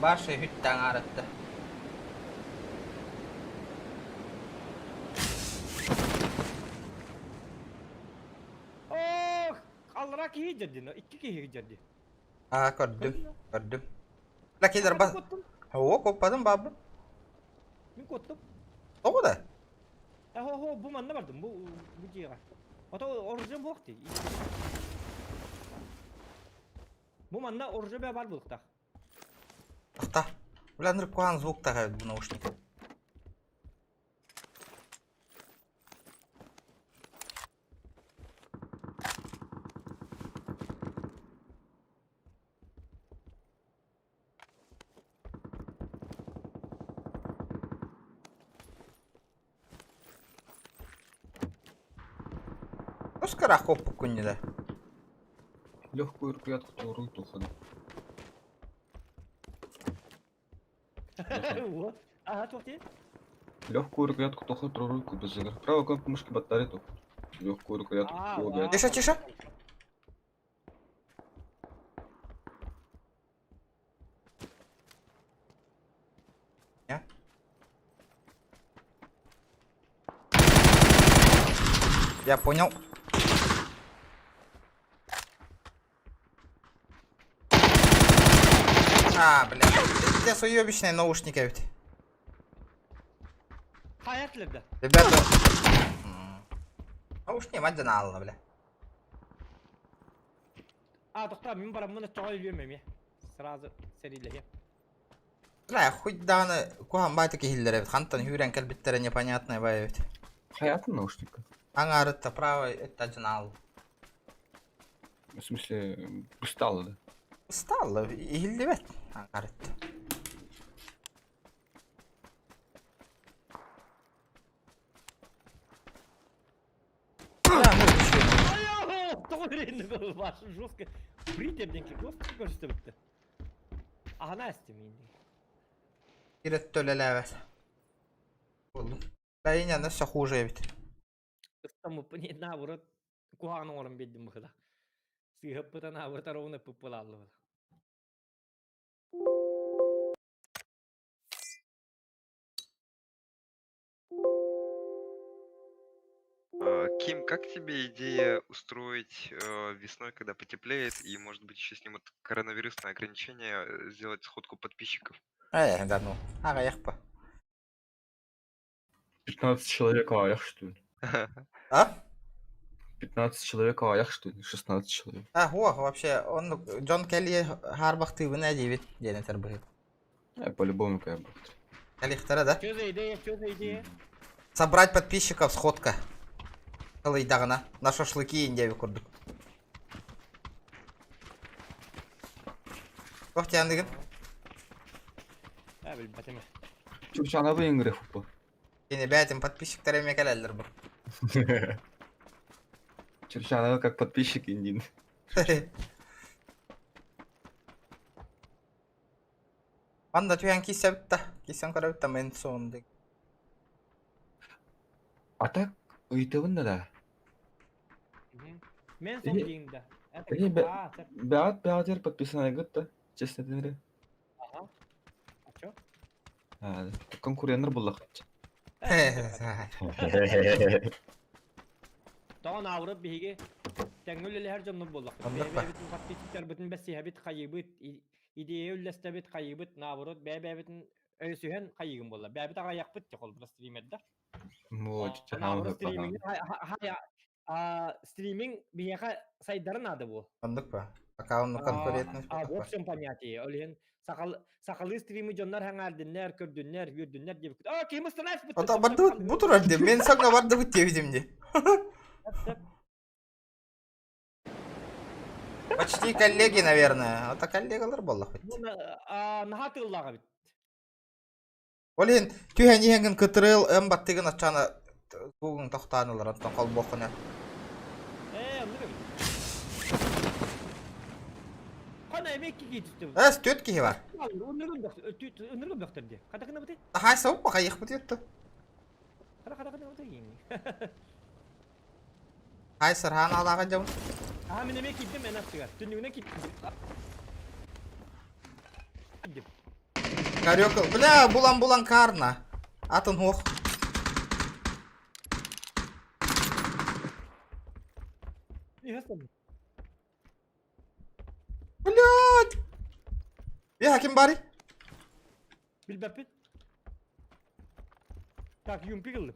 Башы хүттен арытты. Oh, kaldırak iyi dedi. İki kişi dedi. Gördüm. Lakiler bas. Ho, koppadın babı. Ben koptum. O da. Ho, bu manna vardım. Bu ciğer. Ata orijinal bu vakti. Bu manna orijinal var bu vakti. Ата, уландырып қойған звук тағайды бұл наушник. Оскара хоп күнде. Легкую рукоятку турует ухода. Ага, tuhti. Легкую рукоятку тоху руку без игр. Правая кнопка мышки батарею. Легкую рукоятку. Тише. Я понял. Блядь. Пиздец, уёбищные наушники ведь. Hayatlarda. Ребята. Наушники мадина алла, бля. Doktor, ben paramı çoğal vermem ya. Сразу seriyle ya. Бля, хоть даны кухан байтык хиллер ведь. Хантан хюрен кальбиттері непонятный бай ведь. Хаятын наушника. Аңарытта право это один алла. В смысле, устала, да? Устала, хилли ведь. Аңарытта. Ваша жестко. Притерденки, жестко көрсетіп бітті. Ағана істемейін. Кирет төлелі ведь. Бәйіне нәрсе хуже ведь. Ыстамы не наоборот, куханың орын беддім бұқыда. Сыйып бұта наоборот аровны пыппылалы бұл. Ким, как тебе идея устроить весной, когда потеплеет, и, может быть, еще снимут коронавирусное ограничение, сделать сходку подписчиков? Да ну. Ага, яхпа. 15 человек аях, что ли? А? 15 человек аях, что ли? 16 человек. О, вообще, он Джон Келли Харбахты вы надевит, день тербы. По-любому как бы. Калихтара, да? Что за идея? Что за идея? Собрать подписчиков, сходка. Калайдагана. На шашлыки индеви курдук. Ох, тяндыгын. Bilmedim. Чурчана вы ингры хупа. Yine бәтім подписчиктер еме келелдер бұл. Чурчана как подписчик индин. Анда түйен кисе бітті. Кисен көре бітті мен соңында. А так, ыйтыбын да. Men son diyeyimde. Бәғатер подписаны гытта. Честно дінері. Aha. Aço. Конкурентер болақ. Doğan avrup bihige. Tengüleli her canlı bollak. Bebebitin patlıklar bütün besi habit kaybıt. İdeye ülleste bit kaybıt. Navrut bebebitin öysühen kaygın bolla. Bebit ağa yakbıt ya kol stream edder. Navrut streaming streaming bihege saydarın adı bu. Anladık mı? Akağını konferiyetiniz. Opsiyon paniyati. Öyleyken sakalı streami canlar hangardiler, kördünler, yurdunlar gibi. Aa kim ısınayız? O da vardı bu turardı. Men sana vardı bu tevdimdi. Почти коллеги, наверное. Это коллегалар боллах бит. Нахатыллага бит. Олен түйен еңін кытырыл әм баттыгын атчаны кугын тоқтанылар аттан қалбоқына. Қана емекке кетіпті. Төт кейі бар. Өніргін бөқтірді. Қадақына бұты? Ахай сауып бақа еқ бұты етті. Қадақына бұты ең. Ай сырхан алаға жауын. Мен емек кеттім, мен ақтығар. Түнігіне кеттім. Карёкл. Бля, булан карна. Атын хоқ. Блядь! Я ким бари? Bilbepit. Так, юм пигылды.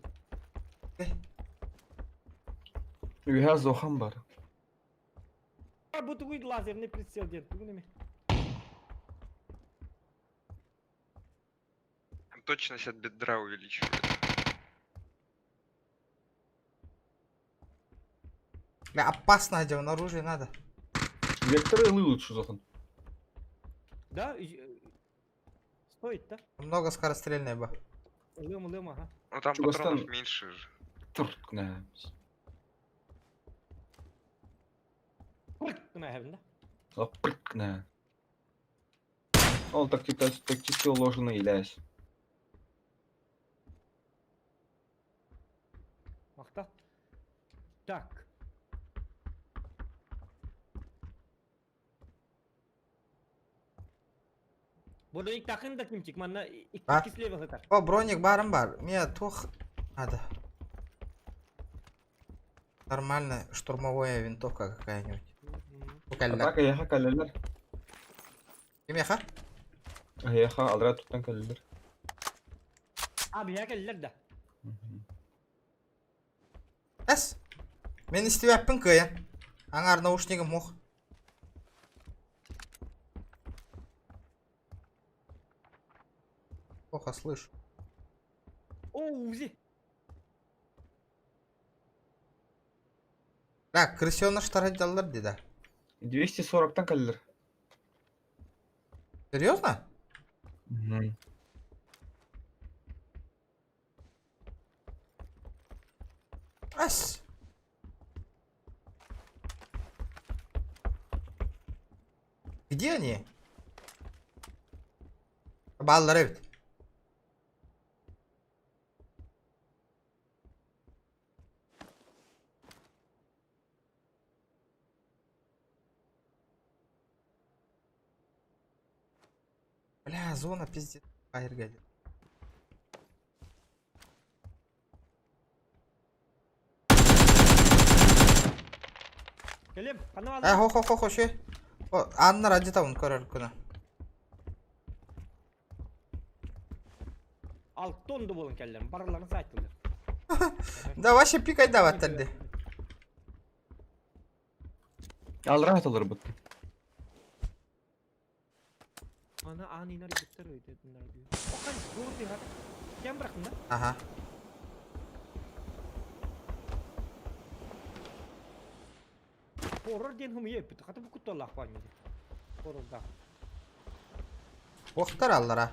Үйә зохан бар. Bu tuğuydu lazerine pritsel diyen. Tuğu neme? Точность от бедра увеличивает. Бля, опасно, где он оружие надо. Векторы лучше зохан. Да? Стоит, да? Много скорострельной ба. Лым, ага. Ну там патронов меньше же. Туркна. Прыткна хевін, да? Прыткна. Ол тактически уложено илясь. Мақта. Так. Burada ilk takın da kim çıkmanla ikisi level atar. О, броник барым бар. Мне тух надо. Нормальная штурмовая винтовка какая-нибудь. Атака яха калелер. Ким яха? Яха алра туттан калелер. Abi ya geldiler de. Әс. Мен істебәппін көйен. Аңар наушнигім мұқ. Плохо слышу. О, узи. Так, крысёныш тарадалар деда. 240-тан калелер. Серьезно? Ас. Где они? Баллары ведь. Бля, зона пиздец. Айргадит. Келем, қаны А, хо, ше. Анна ради тавын көрер күні. Ал тонды болын келдім, барларını сайтылыр. Да, вообще пикай даваттырды. Al rahat alır bak. Ana ani nari bitter öyle bunlar diyor. O kan doğru bir hat. Kim bıraktın da? Aha. Horror den hum yep. Katı bu kutu Allah var mı? Horror da. Oktar allara.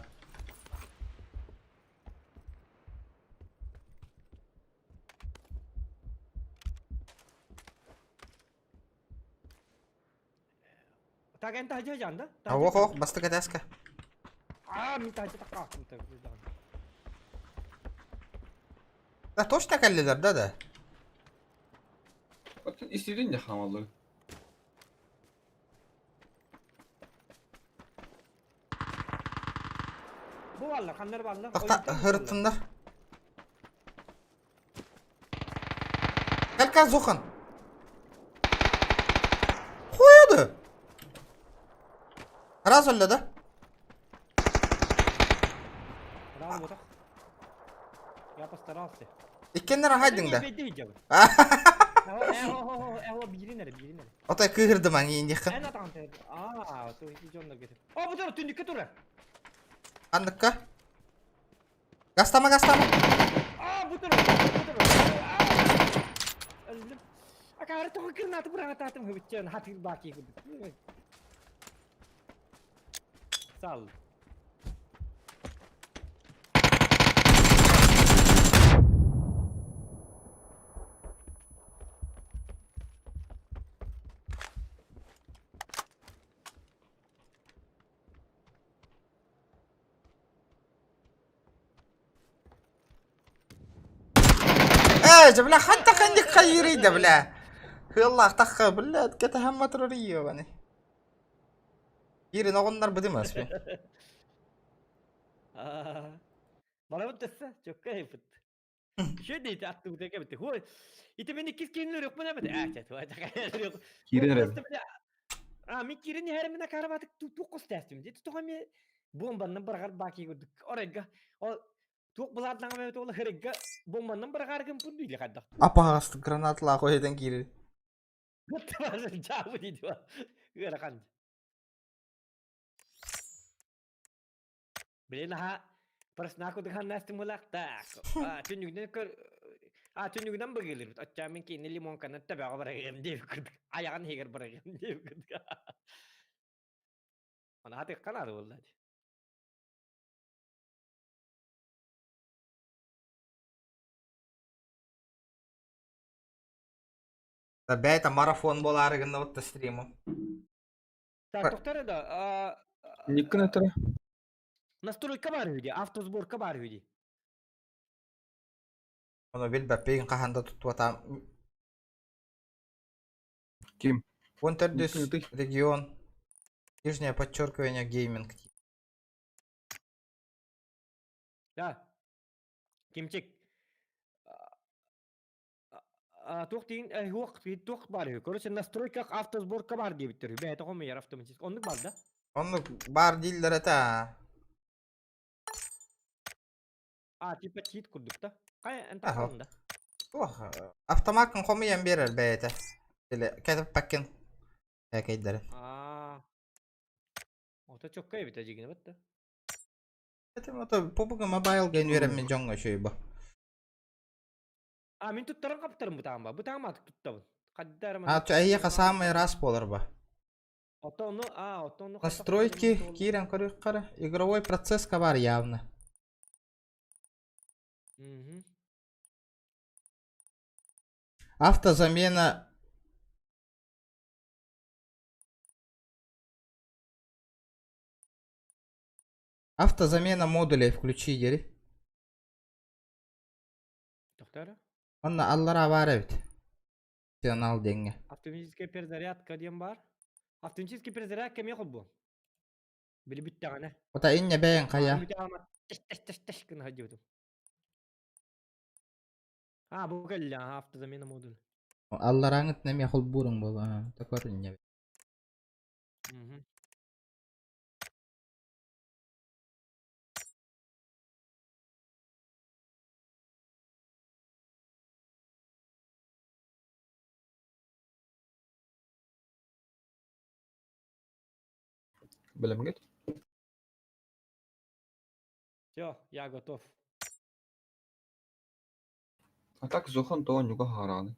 Tak entah aja janda. Awok, basta ka taska. Minta aja tak ah, minta. Da точно kalliler da. Bakın istediğin de hamalı. Bu varlar, kanlar varlar. Takta hırtınlar. Kalka zokun. Koydu. Раз öldü da. Bravo botak. Ya постарался. İkkenler haydın da. Biri nere? Otay kıhırdı man yiyin yakın. En atante. Aa, tu hiç onlar getir. Bu taraf tündük tura. Andıkka. Gastama. Bu taraf. Öldüm. Akar tuh kırnatı bırak atım hıvıçın hafif baki kudu. Sağ ol. جبلا حتى خليك خيري دبلا والله تخ بلا كتهم تروريو يعني يري نغنر بدي ما اسمه Bana mı tessa? Çok kayıp. Şey değil, attı bu teke bitti. Huy, ite beni kis kendini yok mu ne bitti? Evet, var da yok. Kirin Mi kirin hermine karabatık tu kostasım. Dit tu kami bombanın bırakar baki gördük. Oraya o tuh bulatlan kami tu herga bombanın bırakar kim pun değil kadar. Apa astı granatla koydan giri. Betul jauh di dua. Gerakan. Belilah Pers aku dengan nas mulak tak. Tunjuknya ke tunjuknya begilir. Acca mungkin ini limon kan tapi aku beragam dia ikut. Ayakan higar beragam dia ikut. Mana hati kan ada wallahi. Tabiata марафон bolar gında ot streamu. Так, doktor da. Никак это. Настройка бар үйде, автосборка бар үйде. Onu bilbepeyim kahanda tutwatam. Kim? Контрдис регион. Нижнее подчеркивание гейминг. Ya. Kimçik. Toxtin tox бар үйде. Короче, настройка автосборка бар diye bitiriyor. Ben toxum yer автоматик. Onluk var da. Onu bar değiller ta. Tipe cheat kurduk da. Kaya enta kalın da. Автоматın komuyen verir beyte. Böyle ketip bakın. Kayıtları. O da çok kayıp edecek yine battı. O da PUBG Mobile game veremem jonga şey bu. Min tuttarım kaptarım bu tamba. Bu tamba atık tuttarım. Kaddarım. Ayya kasama раз болар ба. Отону, Настройки, Кирен, корюкара. Игровой процесс бар явно. Автозамена. Автозамена модулей включи дери. Доктор? Onunla allara var evet. Sen al denge. Автоматическая перезарядка дем бар. Автоматическая перезарядка me bu. Bili bitti ana. O da inne beğen kaya. Тыш кына ходил. Bu geldi автозамена модуль. Аллараңыт неме хол бурун бола. Такорыння. Белем гет. Все, я готов. А так зохан то нюга хараны.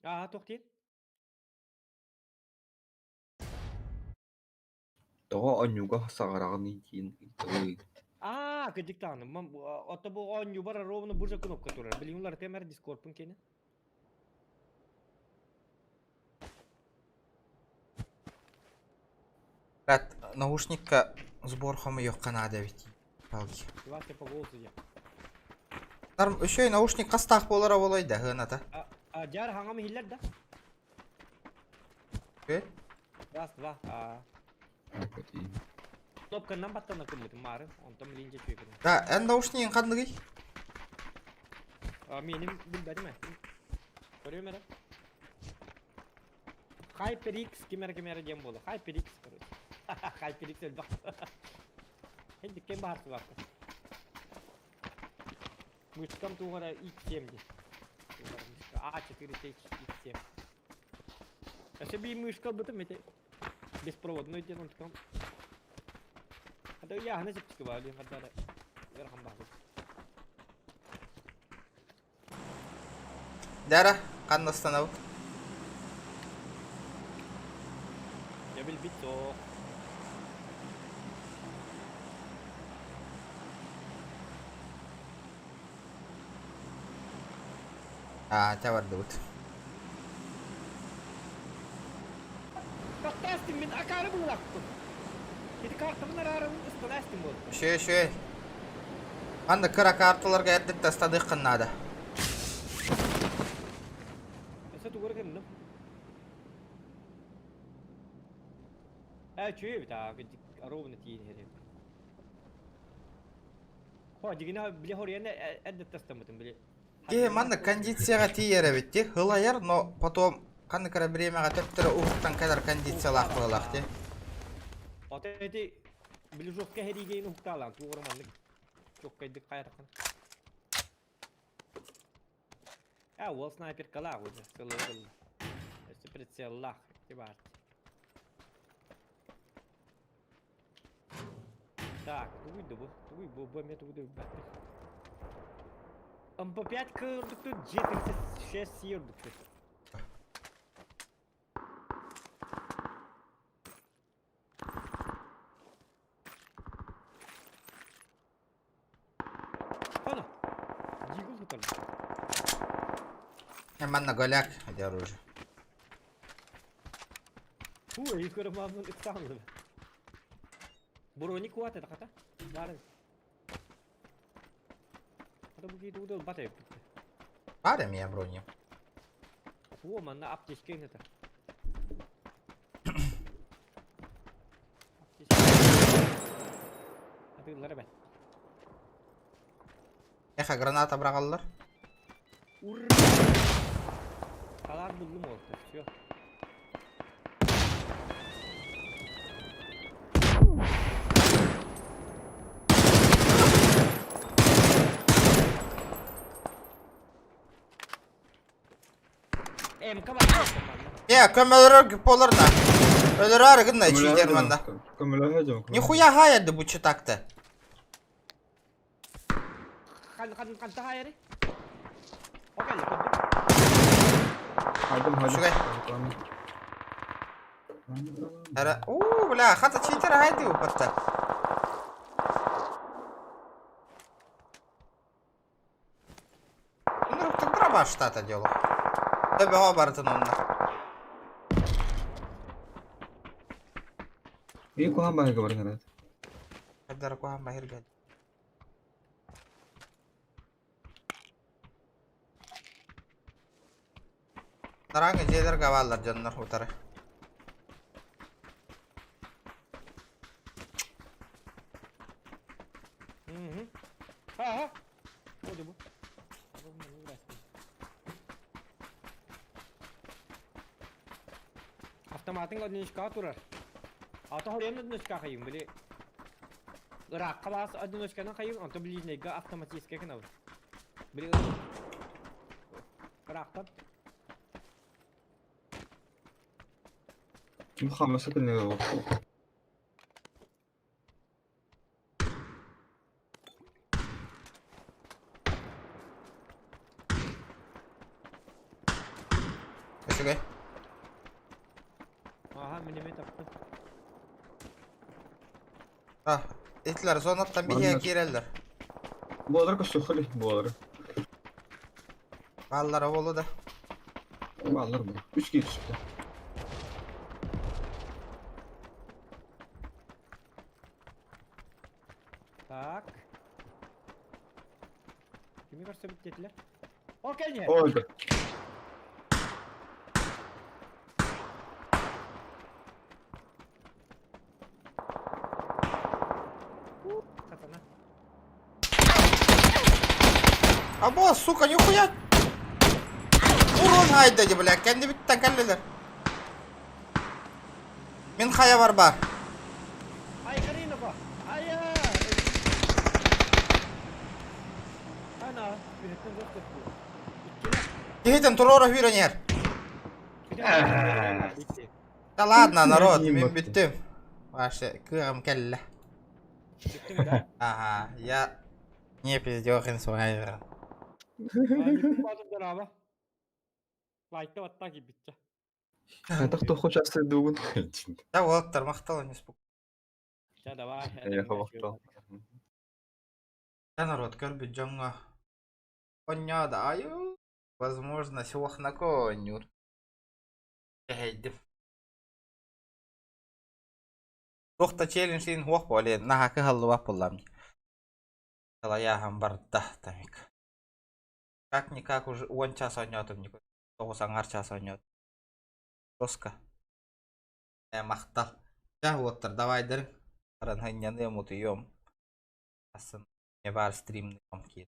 Ага, тоқтен. То нюга сагараны тин. Кедиктан. Ото бу он юбара ровно бужа кнопка турар. Билиңлар темер дискордпун кені. Рат, наушникка сбор хамы yok канада ведь. Палки. Вася по голосу я. Тарм еще и наушник кастах болара болойда хыната. Жар хаңамы хиллер да? Раз, два. Кнопканан баттана кымыты мары. Он там линже чуйгын. Да, эн наушнигин кандыгы? Меним билбедим мен. Көрөм эре. HyperX кемер дем болду. HyperX короче. HyperX элбак. Хенди кем бар бар. Мышкам тугара X7. A4 X7. Себе мышка бутым эте беспроводной ден онткам. Ada ya hana çıktı var diye kadar yarham bağlı. Дара, kan остановок. Я бил бито. Товардут. Картастин мен акары булактым. Эти карталар арам ысталастым бол. Шөй. Анда кыра карталарга эрдет тастадык кыннада. Эсе тугар кенdim. Чөй бита, ровно тиин херек. Дигина биле хорияны эрдет тастамытым биле. Манна кондицияга тиере битти. Хылаяр, но потом канны кыра бремяга төптөрө уктан кадар кондициялак кылак те. Ota eti bili jokka herigeyni huktalan tuğramanlık jokkaydık kayrakkan. Wall sniper kala уже сылыгыл. Эсэ прицеллах тибар. Так, туй бу мет туй бат. MP5 кырдык тут G36 сыйырдык тут. Манна голяк, хотя оружие. Ой, их карманный экзамен. Броник хватит, это хата? Дарен. Это будет удел батей. Паре меня броню. О, манна аптечки это. Это ларбет. Эха граната брагаллар. Ура! Kalar buldum orta. Yok. Kömürür polarına. Ölür arıgınla içi Germanda. Нихуя хаяды bu çıtaktı. Kan tahayri. Oke lah. Шугай. Бля, хата читера хайди упатта. Ну, ты дрова штата делал. Тебе обартон он. И куда мы говорим? Когда куда мы говорим? Naranga jeder gavallar canlar utara. Aha. Oldu bu. автоматын одиночка турар. Ата хорен одиночка кайым били. Ыракка бас одиночканы кайым, анта ближнейга автоматически кенау. Били ырактан. Kim hamlesi de ne oldu? Okey. Aha minime taptı. Ah, itler zonattan bir yer girerler. Bu adar kaçtı hali bu adar. Ballar avolu da. Ballar bu. 3 kişi çıktı. Так. Kimi karşı bittiler? Okey ne? Oldu. Katana. Abo сука, нихуя! Урон haydi bile, kendi bitten kelleler. Min haya var bar. Ay karina ba? Ay Ana, birlikten zor tuttu. Гейтен турора хвиранер. Да ладно, народ, мен биттим. Вообще, кырым келле. Ага, я не пиздёхин свайра. Лайкта ватта гибитче. Это кто хочет остаться дугун? Да вот, тормохтал, не спук. Сейчас давай. Я хавахтал. Да, народ, кёрби джонга. Коня даю. Возможно, сюх на конюр. Гейдим. Рухта челленджин хуах боле, нахака халлуа полами. Талаяхам барда тамик. Как-никак уже 1 час онётым, никак. 9 час онёт. Жестко. Мақтал. Ja, вот, давай дыр. Ран ханьяны мутуем. Асын. Не бар стримный комки.